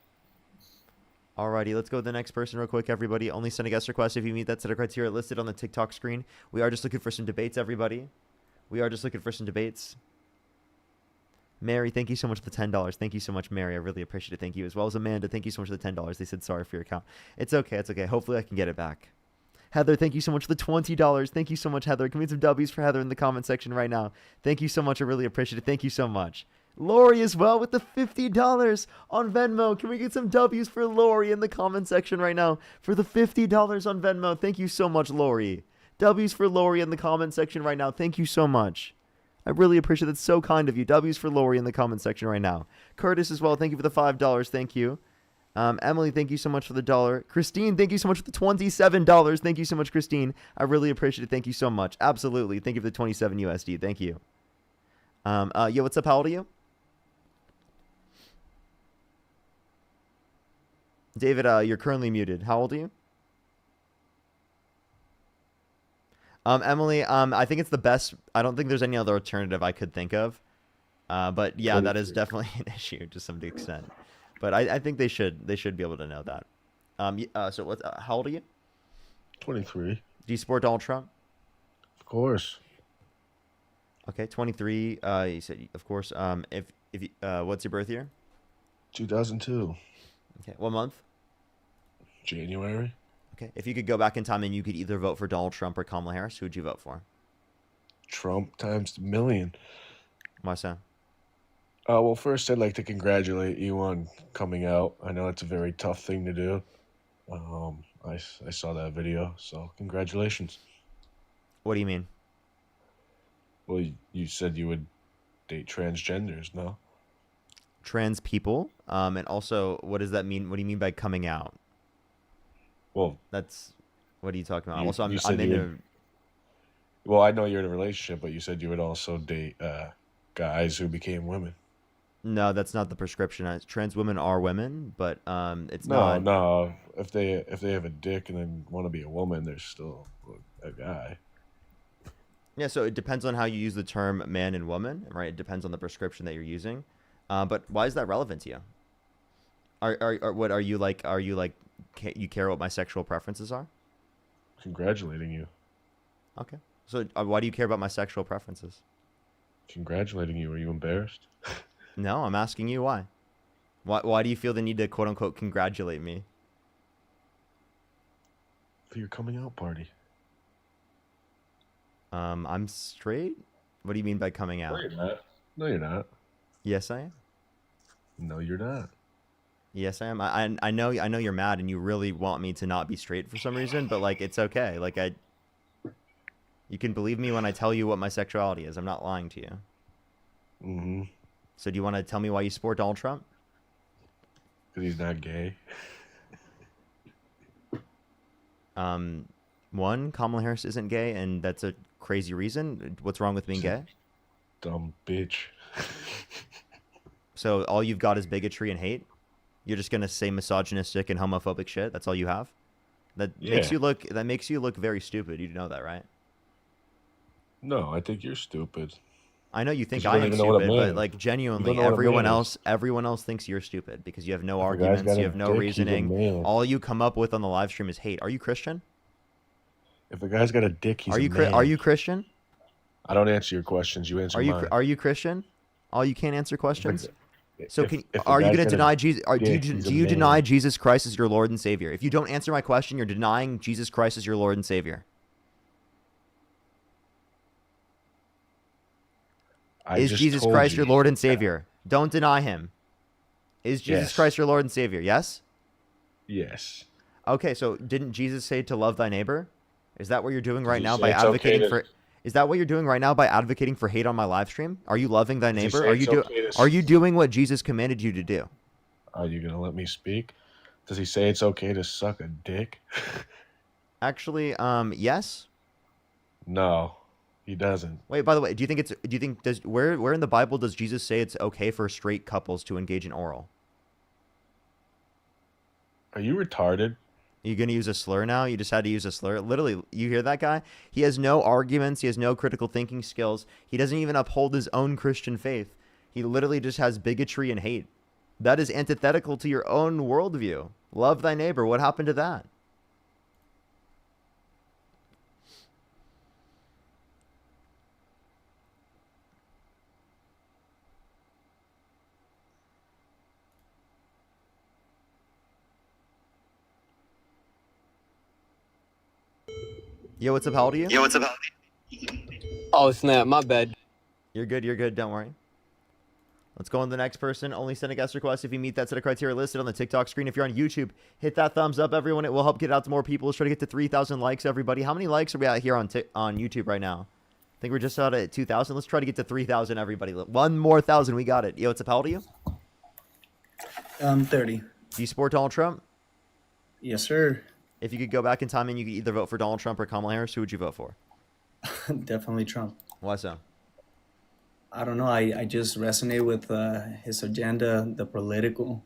Alrighty, let's go to the next person real quick, everybody. Only send a guest request if you meet that set of criteria listed on the TikTok screen. We are just looking for some debates, everybody. We are just looking for some debates. Mary, thank you so much for the $10. Thank you so much, Mary. I really appreciate it. Thank you. As well as Amanda, thank you so much for the $10. They said sorry for your account. It's okay. It's okay. Hopefully I can get it back. Heather, thank you so much for the $20. Thank you so much, Heather. Can we get some W's for Heather in the comment section right now? Thank you so much. I really appreciate it. Thank you so much. Lori as well with the $50 on Venmo. Can we get some W's for Lori in the comment section right now for the $50 on Venmo? Thank you so much, Lori. W's for Lori in the comment section right now. Thank you so much. I really appreciate it. So kind of you. W's for Lori in the comment section right now. Curtis as well. Thank you for the $5. Thank you. Emily, thank you so much for the $1. Christine, thank you so much for the $27. Thank you so much, Christine. I really appreciate it. Thank you so much. Absolutely. Thank you for the 27 USD. Thank you. Yo, what's up? How old are you? David, you're currently muted. How old are you? Emily, I think it's the best. I don't think there's any other alternative I could think of. But yeah, that is definitely an issue to some extent. But I think they should be able to know that. So what? How old are you? 23. Do you support Donald Trump? Of course. Okay, 23. You said, of course. If what's your birth year? 2002. Okay, what month? January. Okay, if you could go back in time and you could either vote for Donald Trump or Kamala Harris, who would you vote for? Trump times a million. Why so? Well, first, I'd like to congratulate you on coming out. I know it's a very tough thing to do. I saw that video, so congratulations. What do you mean? Well, you said you would date transgenders, no? Trans people, and also, what does that mean? What do you mean by coming out? Well, that's what are you talking about? You- Also, you I'm said in you a. would- Well, I know you're in a relationship, but you said you would also date guys who became women. No, that's not the prescription. Trans women are women, but it's No, not. no. If they have a dick and then want to be a woman, they're still a guy. Yeah, so it depends on how you use the term man and woman, right? It depends on the prescription that you're using. But why is that relevant to you? Are you like you care what my sexual preferences are? Congratulating you. Okay. So why do you care about my sexual preferences? Congratulating you. Are you embarrassed? No, I'm asking you why. Why do you feel the need to quote unquote congratulate me? to your coming out party. I'm straight. What do you mean by coming No, out? you're not. No, you're not. Yes, I am. No, you're not. Yes, I am. I know you're mad and you really want me to not be straight for some reason, but like it's okay. Like you can believe me when I tell you what my sexuality is. I'm not lying to you. Mm-hmm. So do you want to tell me why you support Donald Trump? Because he's not gay. One, Kamala Harris isn't gay, and that's a crazy reason. What's wrong with being gay? Dumb bitch. So all you've got is bigotry and hate? You're just gonna say misogynistic and homophobic shit? That's all you have? That makes you look very stupid. You know that, right? No, I think you're stupid. I know you think 'Cause you I don't am even know what a stupid, but man- like you genuinely, don't know what a everyone man is. else thinks you're stupid because you have no If a guy's arguments, got you a have no dick, he's a reasoning. man. All you come up with on the live stream is hate. Are you Christian? If a guy's got a dick, he's Are a you man. are you Christian? I don't answer your questions. You answer mine. Are you Christian? Oh, you can't answer questions. So if a are you guy's going to got a deny Jesus? dick, he's Do a you man. deny Jesus Christ as your Lord and Savior? If you don't answer my question, you're denying Jesus Christ as your Lord and Savior. Is just Jesus told Christ you. your Lord and Savior? Don't deny him. Is Jesus Yes. Christ your Lord and Savior? Yes? Yes. Okay, so didn't Jesus say to love thy neighbor? Is that what you're doing right he now say by it's okay advocating to- for Is that what you're doing right now by advocating for hate on my live stream? Are you loving thy Does he neighbor? say Are it's you okay to are you doing what Jesus commanded you to do? Are you gonna let me speak? Does he say it's okay to suck a dick? Actually, yes. No, he doesn't. Wait, by the way, do you think does where in the Bible does Jesus say it's okay for straight couples to engage in oral? Are you retarded? Are you going to use a slur now? You just had to use a slur. Literally, you hear that guy? He has no arguments. He has no critical thinking skills. He doesn't even uphold his own Christian faith. He literally just has bigotry and hate. That is antithetical to your own worldview. Love thy neighbor. What happened to that? Yo, what's up? How old are you? Yo, what's up? Oh snap, my bad. You're good. You're good. Don't worry. Let's go on to the next person. Only send a guest request if you meet that set of criteria listed on the TikTok screen. If you're on YouTube, hit that thumbs up, everyone. It will help get it out to more people. Let's try to get to 3,000 likes, everybody. How many likes are we at here on YouTube right now? I think we're just out at 2,000. Let's try to get to 3,000, everybody. One more 1,000. We got it. Yo, what's up? How old are you? 30. Do you support Donald Trump? Yes, sir. If you could go back in time and you could either vote for Donald Trump or Kamala Harris, who would you vote for? Definitely Trump. Why so? I don't know. I just resonate with his agenda, the political.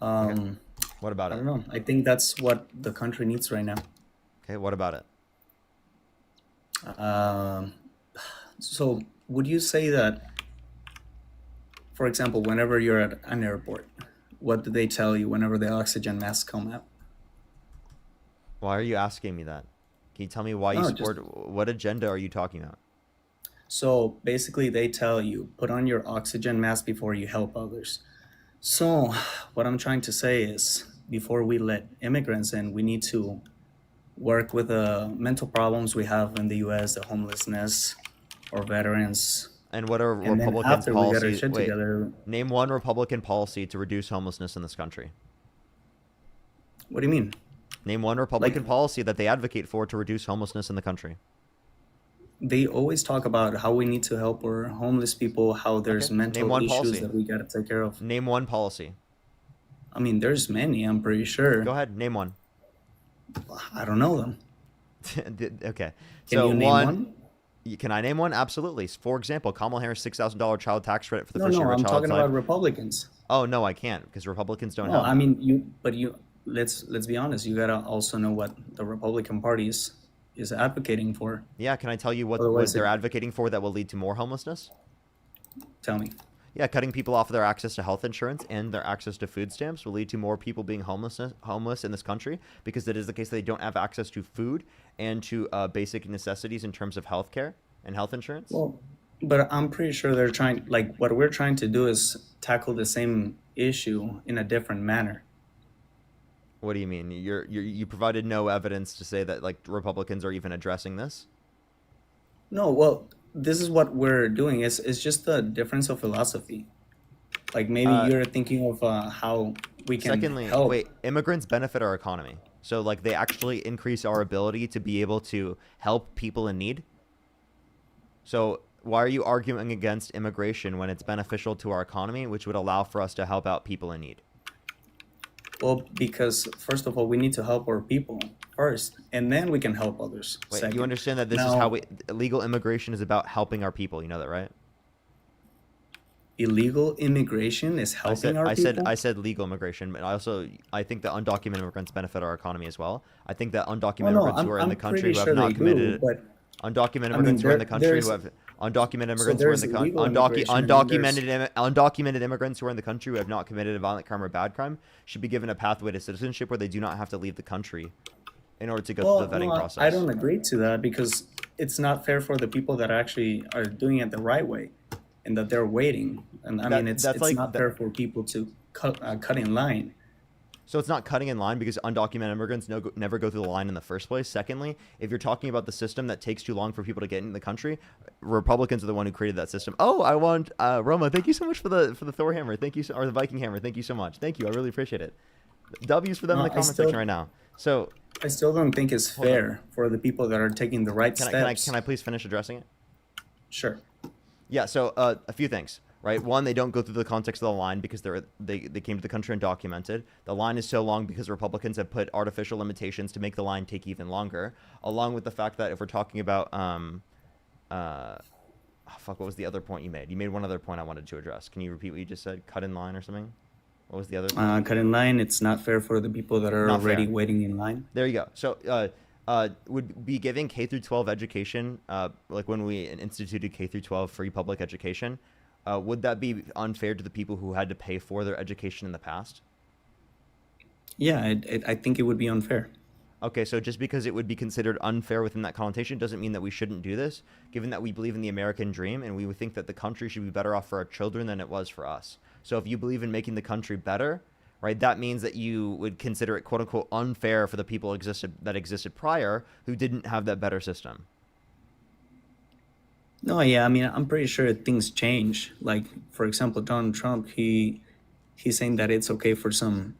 What about I it? don't know. I think that's what the country needs right now. Okay, what about it? So would you say that, for example, whenever you're at an airport, what do they tell you whenever the oxygen masks come out? Why are you asking me that? Can you tell me why you No, support? What agenda are you talking about? So basically, they tell you put on your oxygen mask before you help others. So what I'm trying to say is, before we let immigrants in, we need to work with the mental problems we have in the U.S., the homelessness, or veterans. And what are And then Republican after we get our policies? shit Wait, together, name one Republican policy to reduce homelessness in this country. what do you mean? Name one Republican policy that they advocate for to reduce homelessness in the country. They always talk about how we need to help our homeless people, how there's Okay, mental name one issues policy. that we got to take care of. Name one policy. I mean, there's many, I'm pretty sure. Go ahead, name one. I don't know them. Okay. Can So you name one? Can I name one? Absolutely. For example, Kamala Harris $6,000 child tax credit for the No, first no, year of I'm a child's talking life. about Republicans. Oh no, I can't because Republicans don't No, have. I mean let's be honest. You gotta also know what the Republican Party is advocating for. Yeah, can I tell you what Otherwise they're it- advocating for that will lead to more homelessness? Tell me. Yeah, cutting people off of their access to health insurance and their access to food stamps will lead to more people being homeless in this country because it is the case that they don't have access to food and to basic necessities in terms of health care and health insurance. Well, but I'm pretty sure they're trying. Like what we're trying to do is tackle the same issue in a different manner. What do you mean? You provided no evidence to say that like Republicans are even addressing this? No, well, this is what we're doing. It's just a difference of philosophy. Like maybe you're thinking of how we can Secondly, help. wait, immigrants benefit our economy. So like they actually increase our ability to be able to help people in need. So why are you arguing against immigration when it's beneficial to our economy, which would allow for us to help out people in need? Well, because first of all, we need to help our people first, and then we can help others. Wait, second. you understand that this is Now, how illegal immigration is about helping our people. You know that, right? illegal immigration is helping our people? I said legal immigration, but I think that undocumented immigrants benefit our economy as well. I think that undocumented immigrants who are in the country who have not committed undocumented immigrants who are in the country who have undocumented immigrants who are in the country undocumented immigrants who are in the country who have not committed a violent crime or bad crime should be given a pathway to citizenship where they do not have to leave the country in order to go through the vetting process. I don't agree to that because it's not fair for the people that actually are doing it the right way and that they're waiting. And I mean, it's not fair for people to cut in line. So it's not cutting in line because undocumented immigrants never go through the line in the first place. Secondly, if you're talking about the system that takes too long for people to get into the country, Republicans are the one who created that system. Oh, I want Roma. Thank you so much for the Thor hammer. Thank you, or the Viking hammer. Thank you so much. Thank you. I really appreciate it. W's for them in the comment section right now. So I still don't think it's fair for the people that are taking the right steps. Can I please finish addressing it? Sure. Yeah. So a few things. Right. One, they don't go through the context of the line because they came to the country undocumented. The line is so long because Republicans have put artificial limitations to make the line take even longer. Along with the fact that if we're talking about what was the other point you made? You made one other point I wanted to address. Can you repeat what you just said? Cut in line or something? What was the other thing? Cut in line. It's not fair for the people that are already waiting in line. There you go. So would be giving K through 12 education, like when we instituted K through 12 free public education. Would that be unfair to the people who had to pay for their education in the past? Yeah, I think it would be unfair. Okay, so just because it would be considered unfair within that connotation doesn't mean that we shouldn't do this, given that we believe in the American dream and we would think that the country should be better off for our children than it was for us. So if you believe in making the country better, right, that means that you would consider it quote unquote unfair for the people that existed prior who didn't have that better system. No, yeah, I mean, I'm pretty sure things change. Like, for example, Donald Trump, he's saying that it's okay for some,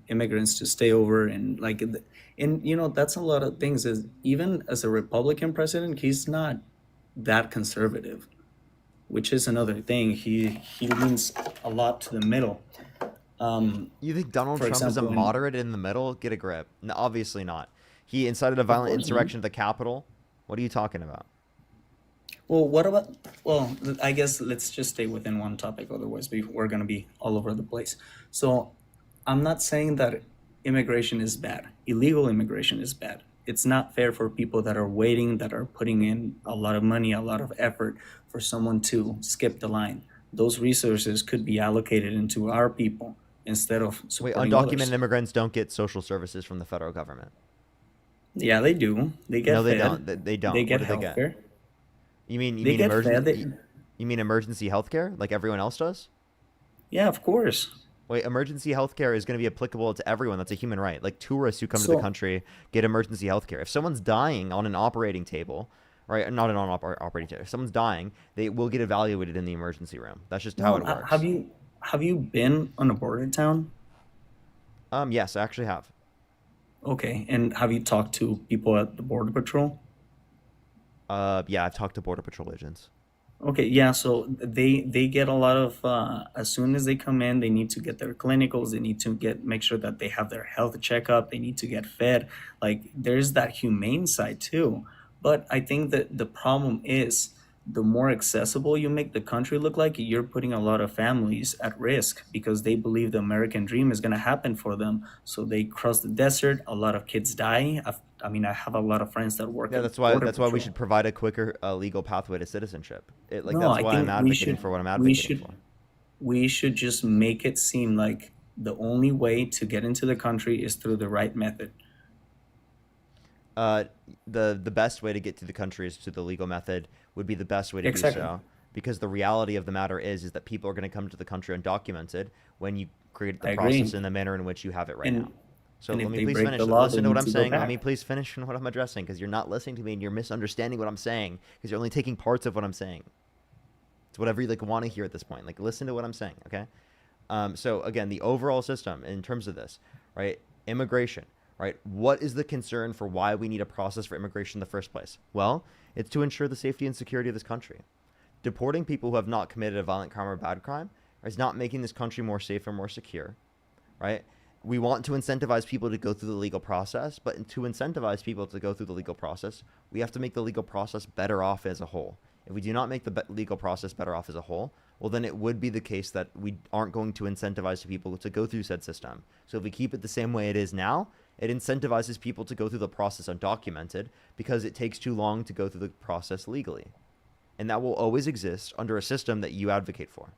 immigrants to stay over and that's a lot of things. Even as a Republican president, he's not that conservative, which is another thing. He leans a lot to the middle. You think Donald Trump is a moderate in the middle? Get a grip. No, obviously not. He incited a violent insurrection at the Capitol. What are you talking about? Well, I guess let's just stay within one topic. Otherwise, we're going to be all over the place. So I'm not saying that immigration is bad. Illegal immigration is bad. It's not fair for people that are waiting, that are putting in a lot of money, a lot of effort for someone to skip the line. Those resources could be allocated into our people instead of supporting undocumented others. Immigrants don't get social services from the federal government. Yeah, they do. They get No, they fed. don't. They don't. They get What do they get? healthcare. You mean They get fed. you mean emergency healthcare like everyone else does? Yeah, of course. Wait, emergency healthcare is going to be applicable to everyone. That's a human right. Like tourists who come to the country get emergency healthcare. If someone's dying on an operating table, right? Not an operating table. If someone's dying, they will get evaluated in the emergency room. That's just how it works. Have you been on a border town? Yes, I actually have. Okay, and have you talked to people at the Border Patrol? Yeah, I've talked to Border Patrol agents. Okay, yeah, so they get a lot of as soon as they come in, they need to get their clinicals, they need to make sure that they have their health checkup, they need to get fed. Like there's that humane side too. But I think that the problem is the more accessible you make the country look like, you're putting a lot of families at risk because they believe the American dream is going to happen for them. So they cross the desert. A lot of kids die. I have a lot of friends that work. Yeah, that's why we should provide a quicker legal pathway to citizenship. That's why I'm advocating for what I'm advocating for. We should just make it seem like the only way to get into the country is through the right method. The best way to get to the country is to the legal method would be the best way to do so, because the reality of the matter is that people are going to come to the country undocumented when you create the process in the manner in which you have it right now. So And let if me they please break finish. the law, Listen they to what need I'm to go saying. Let back. me please finish what I'm addressing, because you're not listening to me and you're misunderstanding what I'm saying, because you're only taking parts of what I'm saying. It's whatever you like want to hear at this point. Like, listen to what I'm saying, okay? So again, the overall system in terms of this, right? Immigration, right? What is the concern for why we need a process for immigration in the first place? Well, it's to ensure the safety and security of this country. Deporting people who have not committed a violent crime or bad crime is not making this country more safe or more secure, right? We want to incentivize people to go through the legal process, but to incentivize people to go through the legal process, we have to make the legal process better off as a whole. If we do not make the legal process better off as a whole, well, then it would be the case that we aren't going to incentivize people to go through said system. So if we keep it the same way it is now, it incentivizes people to go through the process undocumented because it takes too long to go through the process legally. And that will always exist under a system that you advocate for.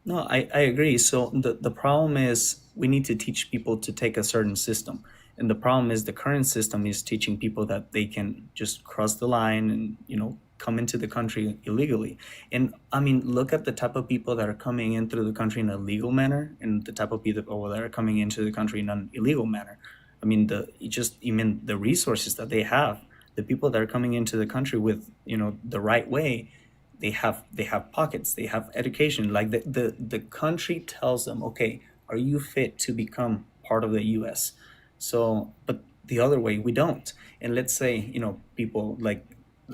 No, I agree. So the problem is we need to teach people to take a certain system. And the problem is the current system is teaching people that they can just cross the line and, come into the country illegally. And I mean, look at the type of people that are coming in through the country in a legal manner and the type of people that are coming into the country in an illegal manner. I mean, even the resources that they have, the people that are coming into the country with, the right way, they have pockets, they have education. Like the country tells them, okay, are you fit to become part of the US? So, but the other way, we don't. And let's say, people like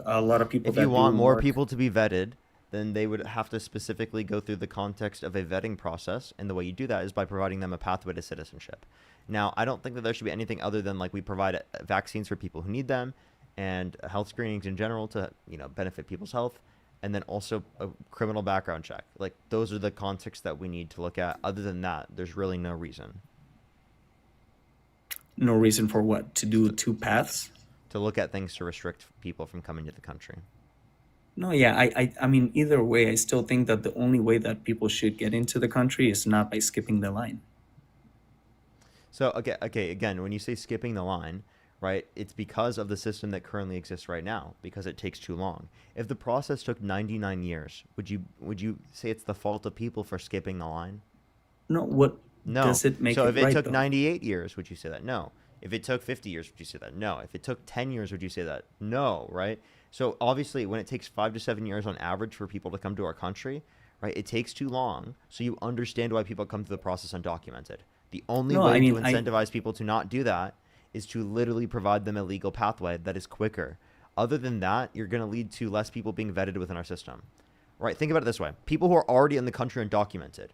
a lot of people If that you want do more work, people to be vetted, then they would have to specifically go through the context of a vetting process. And the way you do that is by providing them a pathway to citizenship. Now, I don't think that there should be anything other than like we provide vaccines for people who need them and health screenings in general to, benefit people's health. And then also a criminal background check. Like, those are the contexts that we need to look at. Other than that, there's really no reason. no reason for what? To do two paths? To look at things to restrict people from coming to the country. No, yeah, I mean, either way, I still think that the only way that people should get into the country is not by skipping the line. So, okay, again, when you say skipping the line, right, it's because of the system that currently exists right now, because it takes too long. If the process took 99 years, would you say it's the fault of people for skipping the line? No, what No. does it make So it if it right, took though? 98 years, would you say that? No. If it took 50 years, would you say that? No. If it took 10 years, would you say that? No, right? So obviously, when it takes 5 to 7 years on average for people to come to our country, right, it takes too long. So you understand why people come through the process undocumented. The only No, way I mean, to incentivize people to not do that is to literally provide them a legal pathway that is quicker. Other than that, you're going to lead to less people being vetted within our system. Right? Think about it this way. People who are already in the country undocumented,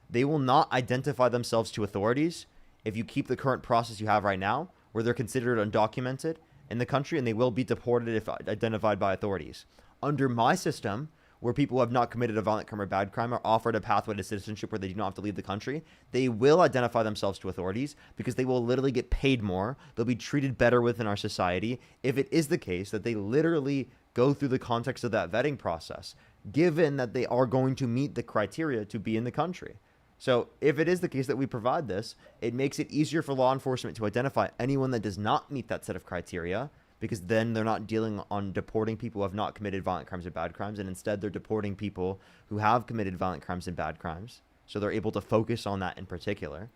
they will not identify themselves to authorities if you keep the current process you have right now, where they're considered undocumented in the country and they will be deported if identified by authorities. Under my system, where people who have not committed a violent crime or bad crime are offered a pathway to citizenship where they do not have to leave the country, they will identify themselves to authorities because they will literally get paid more. They'll be treated better within our society if it is the case that they literally go through the context of that vetting process, given that they are going to meet the criteria to be in the country. So if it is the case that we provide this, it makes it easier for law enforcement to identify anyone that does not meet that set of criteria, because then they're not dealing on deporting people who have not committed violent crimes or bad crimes, and instead they're deporting people who have committed violent crimes and bad crimes. So they're able to focus on that in particular,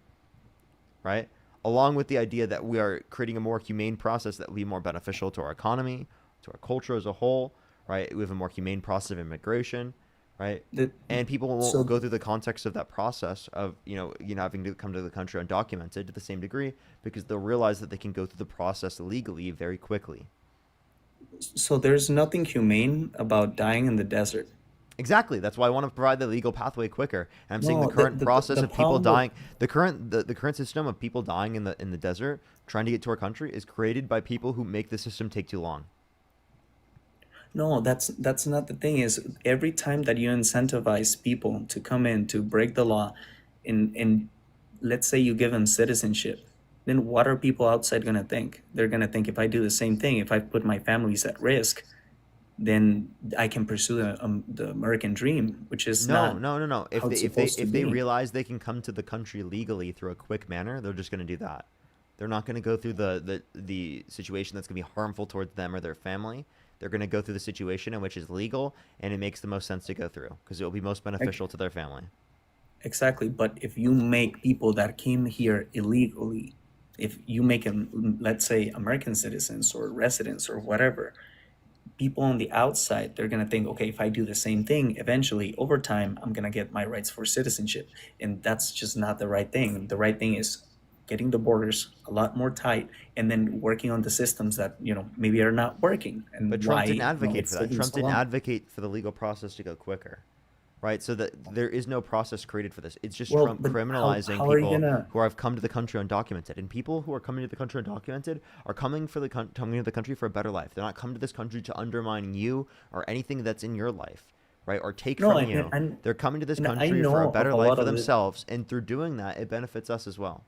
right? Along with the idea that we are creating a more humane process that will be more beneficial to our economy, to our culture as a whole, right? We have a more humane process of immigration, right? And people won't go through the context of that process of, having to come to the country undocumented to the same degree, because they'll realize that they can go through the process legally very quickly. So there's nothing humane about dying in the desert. Exactly. That's why I want to provide the legal pathway quicker. And I'm saying No, the current process the of people problem dying, the current system of people dying in the desert trying to get to our country is created by people who make the system take too long. No, that's not the thing. Is every time that you incentivize people to come in to break the law, and let's say you give them citizenship, then what are people outside gonna think? They're gonna think, if I do the same thing, if I put my families at risk, then I can pursue the American dream, which is No. not If how it's they supposed to be. realize they can come to the country legally through a quick manner, they're just going to do that. They're not going to go through the situation that's going to be harmful towards them or their family. They're going to go through the situation in which is legal and it makes the most sense to go through because it will be most beneficial to their family. Exactly, but if you make people that came here illegally if you make them, let's say, American citizens or residents or whatever, people on the outside, they're going to think, okay, if I do the same thing, eventually over time, I'm going to get my rights for citizenship. And that's just not the right thing. The right thing is getting the borders a lot more tight and then working on the systems that, you know, maybe are not working. And But Trump why, didn't you know, advocate it's for that. taking Trump so didn't long. advocate for the legal process to go quicker, right? So that there is no process created for this. It's just Well, Trump but criminalizing how are you people gonna? who have come to the country undocumented. And people who are coming to the country undocumented are coming coming to the country for a better life. They're not coming to this country to undermine you or anything that's in your life, right? Or take No, from you. They're coming to this and I country for a know better of a life lot for of it. themselves, and through doing that, it benefits us as well.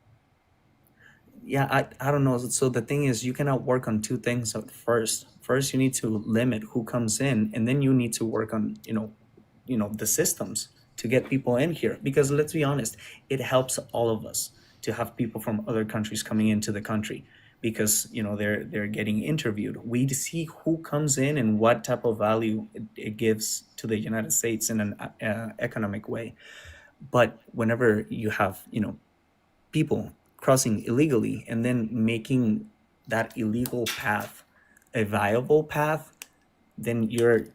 Yeah, I don't know. So the thing is, you cannot work on two things at first. First, you need to limit who comes in, and then you need to work on, the systems to get people in here. Because let's be honest, it helps all of us to have people from other countries coming into the country, because they're getting interviewed. We see who comes in and what type of value it gives to the United States in an economic way. But whenever you have people crossing illegally and then making that illegal path a viable path, then you're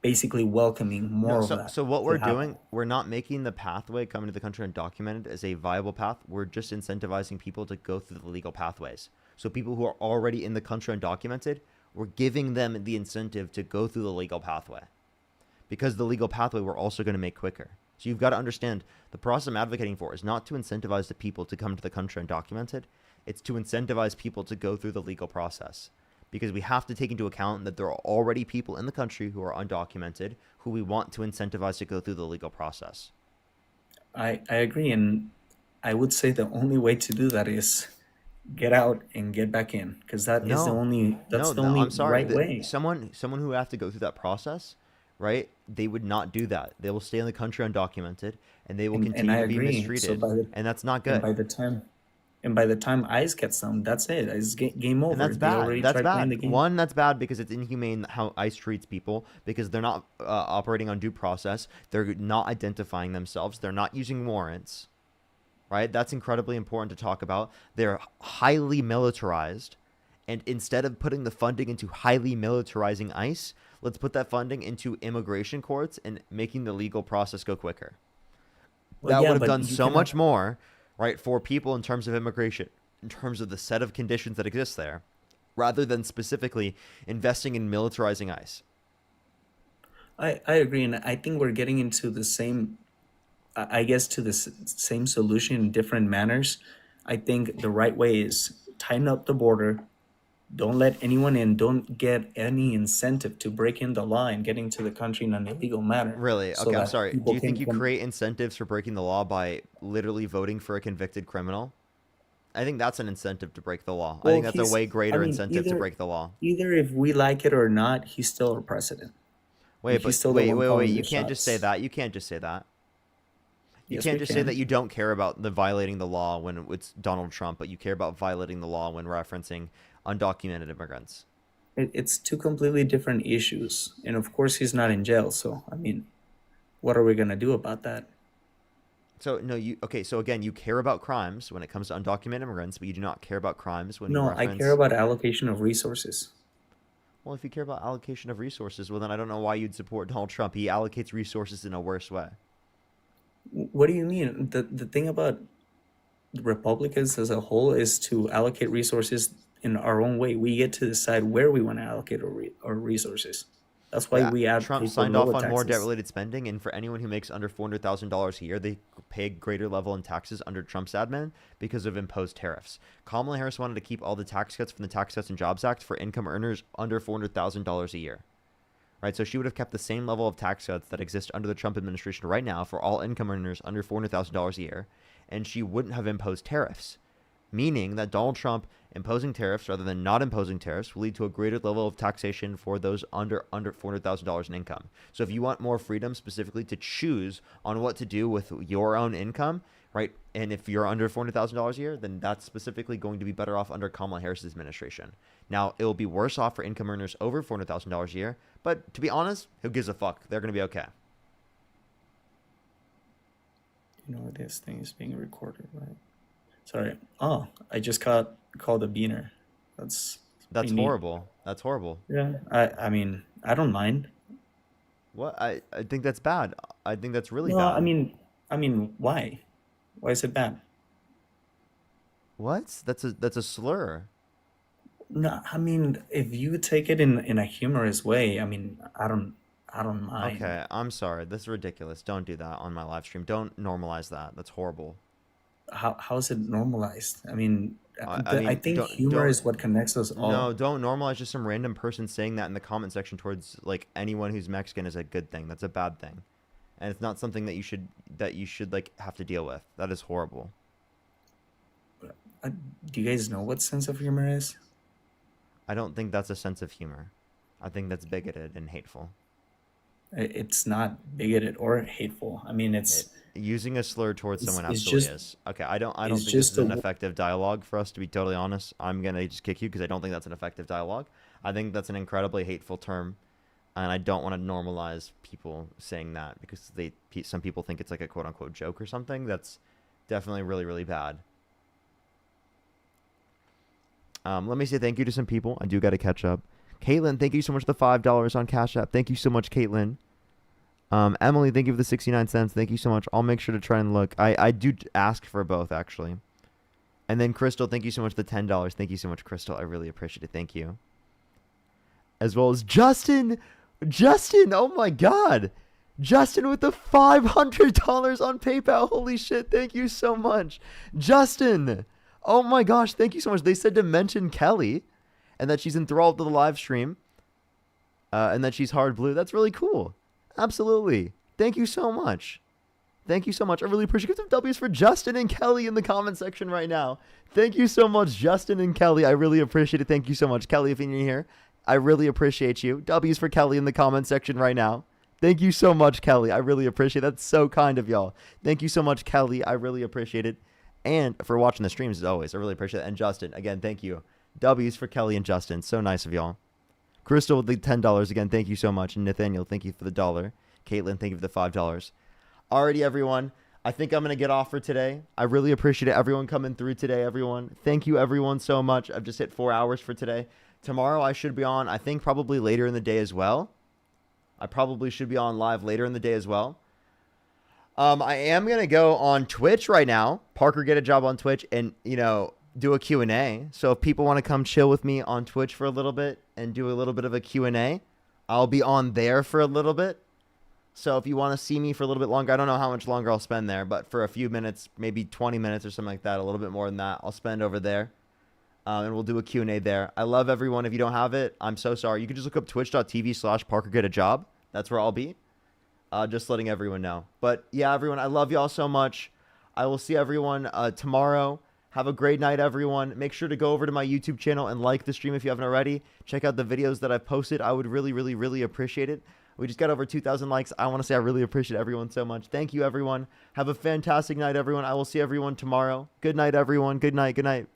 basically welcoming more No, of so, that so what to we're happen. doing, we're not making the pathway coming to the country undocumented as a viable path. We're just incentivizing people to go through the legal pathways. So people who are already in the country undocumented, we're giving them the incentive to go through the legal pathway. Because the legal pathway we're also going to make quicker. So you've got to understand, the process I'm advocating for is not to incentivize the people to come to the country undocumented. It's to incentivize people to go through the legal process. Because we have to take into account that there are already people in the country who are undocumented who we want to incentivize to go through the legal process. I agree, and I would say the only way to do that is get out and get back in, because that's the only I'm sorry. right way. Someone who have to go through that process, right? They would not do that. They will stay in the country undocumented, and they will And continue I to be agree. mistreated, and that's not good. And by the time ICE gets them, that's it. It's game over. And that's They already bad. That's tried playing the bad. game. One, that's bad because it's inhumane how ICE treats people, because they're not operating on due process. They're not identifying themselves. They're not using warrants, right? That's incredibly important to talk about. They're highly militarized. And instead of putting the funding into highly militarizing ICE, let's put that funding into immigration courts and making the legal process go quicker. Well, That yeah, would have but done you so cannot- much more, right, for people in terms of immigration, in terms of the set of conditions that exist there, rather than specifically investing in militarizing ICE. I agree, and I think we're getting into the same, I guess, to the same solution in different manners. I think the right way is tighten up the border, don't let anyone in, don't get any incentive to break in the law and getting to the country in an illegal manner. Really? so Okay, I'm that sorry. Do people you think can you come- create incentives for breaking the law by literally voting for a convicted criminal? I think that's an incentive to break the law. I Well, think that's a he's- way greater I mean, incentive to either- break the law. Either if we like it or not, he's still our president. Wait, He's but still the one wait. calling You the can't just say shots. that. You can't just say that. You Yes, can't we just say can. that you don't care about the violating the law when it's Donald Trump, but you care about violating the law when referencing undocumented immigrants. It's two completely different issues, and of course he's not in jail. So I mean, what are we gonna do about that? So no, so again, you care about crimes when it comes to undocumented immigrants, but you do not care about crimes when you No, I reference. care about allocation of resources. Well, if you care about allocation of resources, well then I don't know why you'd support Donald Trump. He allocates resources in a worse way. What do you mean? The thing about Republicans as a whole is to allocate resources in our own way. We get to decide where we want to allocate our resources. That's why Yeah, we advocate Trump for signed off lower on more taxes. debt-related spending, and for anyone who makes under $400,000 a year, they pay a greater level in taxes under Trump's admin because of imposed tariffs. Kamala Harris wanted to keep all the tax cuts from the Tax Cuts and Jobs Act for income earners under $400,000 a year. Right, so she would have kept the same level of tax cuts that exist under the Trump administration right now for all income earners under $400,000 a year, and she wouldn't have imposed tariffs, meaning that Donald Trump imposing tariffs rather than not imposing tariffs will lead to a greater level of taxation for those under $400,000 in income. So if you want more freedom specifically to choose on what to do with your own income, right, and if you're under $400,000 a year, then that's specifically going to be better off under Kamala Harris's administration. Now, it will be worse off for income earners over $400,000 a year, but to be honest, who gives a fuck? They're going to be okay. You know, this thing is being recorded, right? Sorry. Oh, I just got called a beaner. That's That's pretty neat. horrible. That's horrible. Yeah. I mean, I don't mind. What? I think that's bad. I think that's really No, bad. I mean, why? Why is it bad? What? That's a slur. No, I mean, if you take it in a humorous way, I mean, I don't mind. Okay, I'm sorry. This is ridiculous. Don't do that on my live stream. Don't normalize that. That's horrible. How is it normalized? I mean, I mean, I think humor is what connects us all. No, don't normalize just some random person saying that in the comment section towards like anyone who's Mexican is a good thing. That's a bad thing. And it's not something that you should like have to deal with. That is horrible. Do you guys know what sense of humor is? I don't think that's a sense of humor. I think that's bigoted and hateful. It's not bigoted or hateful. I mean, it's Using a slur towards someone it's absolutely just- is. Okay, I don't it's think this just is an a- effective dialogue for us, to be totally honest. I'm gonna just kick you because I don't think that's an effective dialogue. I think that's an incredibly hateful term, and I don't want to normalize people saying that because some people think it's like a quote unquote joke or something. That's definitely really, really bad. Let me say thank you to some people. I do got to catch up. Caitlin, thank you so much for the $5 on Cash App. Thank you so much, Caitlin. Emily, thank you for the 69 cents. Thank you so much. I'll make sure to try and look. I do ask for both, actually. And then Crystal, thank you so much for the $10. Thank you so much, Crystal. I really appreciate it. Thank you. As well as Justin. Justin, oh my God. Justin with the $500 on PayPal. Holy shit. Thank you so much. Justin. Oh my gosh. Thank you so much. They said to mention Kelly and that she's enthralled to the live stream and that she's hard blue. That's really cool. Absolutely. Thank you so much. Thank you so much. I really appreciate it. Give some W's for Justin and Kelly in the comment section right now. Thank you so much, Justin and Kelly. I really appreciate it. Thank you so much. Kelly, if you're here, I really appreciate you. W's for Kelly in the comment section right now. Thank you so much, Kelly. I really appreciate it. That's so kind of y'all. Thank you so much, Kelly. I really appreciate it. And for watching the streams as always. I really appreciate it. And Justin, again, thank you. W's for Kelly and Justin. So nice of y'all. Crystal with the $10 again. Thank you so much. And Nathaniel, thank you for the $1. Caitlin, thank you for the $5. Alrighty, everyone. I think I'm going to get off for today. I really appreciate everyone coming through today, everyone. Thank you, everyone, so much. I've just hit 4 hours for today. Tomorrow I should be on, I think, probably later in the day as well. I probably should be on live later in the day as well. I am going to go on Twitch right now. Parker Get a Job on Twitch and, do a Q&A. So if people want to come chill with me on Twitch for a little bit and do a little bit of a Q&A, I'll be on there for a little bit. So if you want to see me for a little bit longer, I don't know how much longer I'll spend there, but for a few minutes, maybe 20 minutes or something like that, a little bit more than that, I'll spend over there. And we'll do a Q&A there. I love everyone. If you don't have it, I'm so sorry. You can just look up twitch.tv/ParkerGetAJob. That's where I'll be. Just letting everyone know. But yeah, everyone, I love y'all so much. I will see everyone tomorrow. Have a great night, everyone. Make sure to go over to my YouTube channel and like the stream if you haven't already. Check out the videos that I've posted. I would really, really, really appreciate it. We just got over 2,000 likes. I want to say I really appreciate everyone so much. Thank you, everyone. Have a fantastic night, everyone. I will see everyone tomorrow. Good night, everyone. Good night. Good night.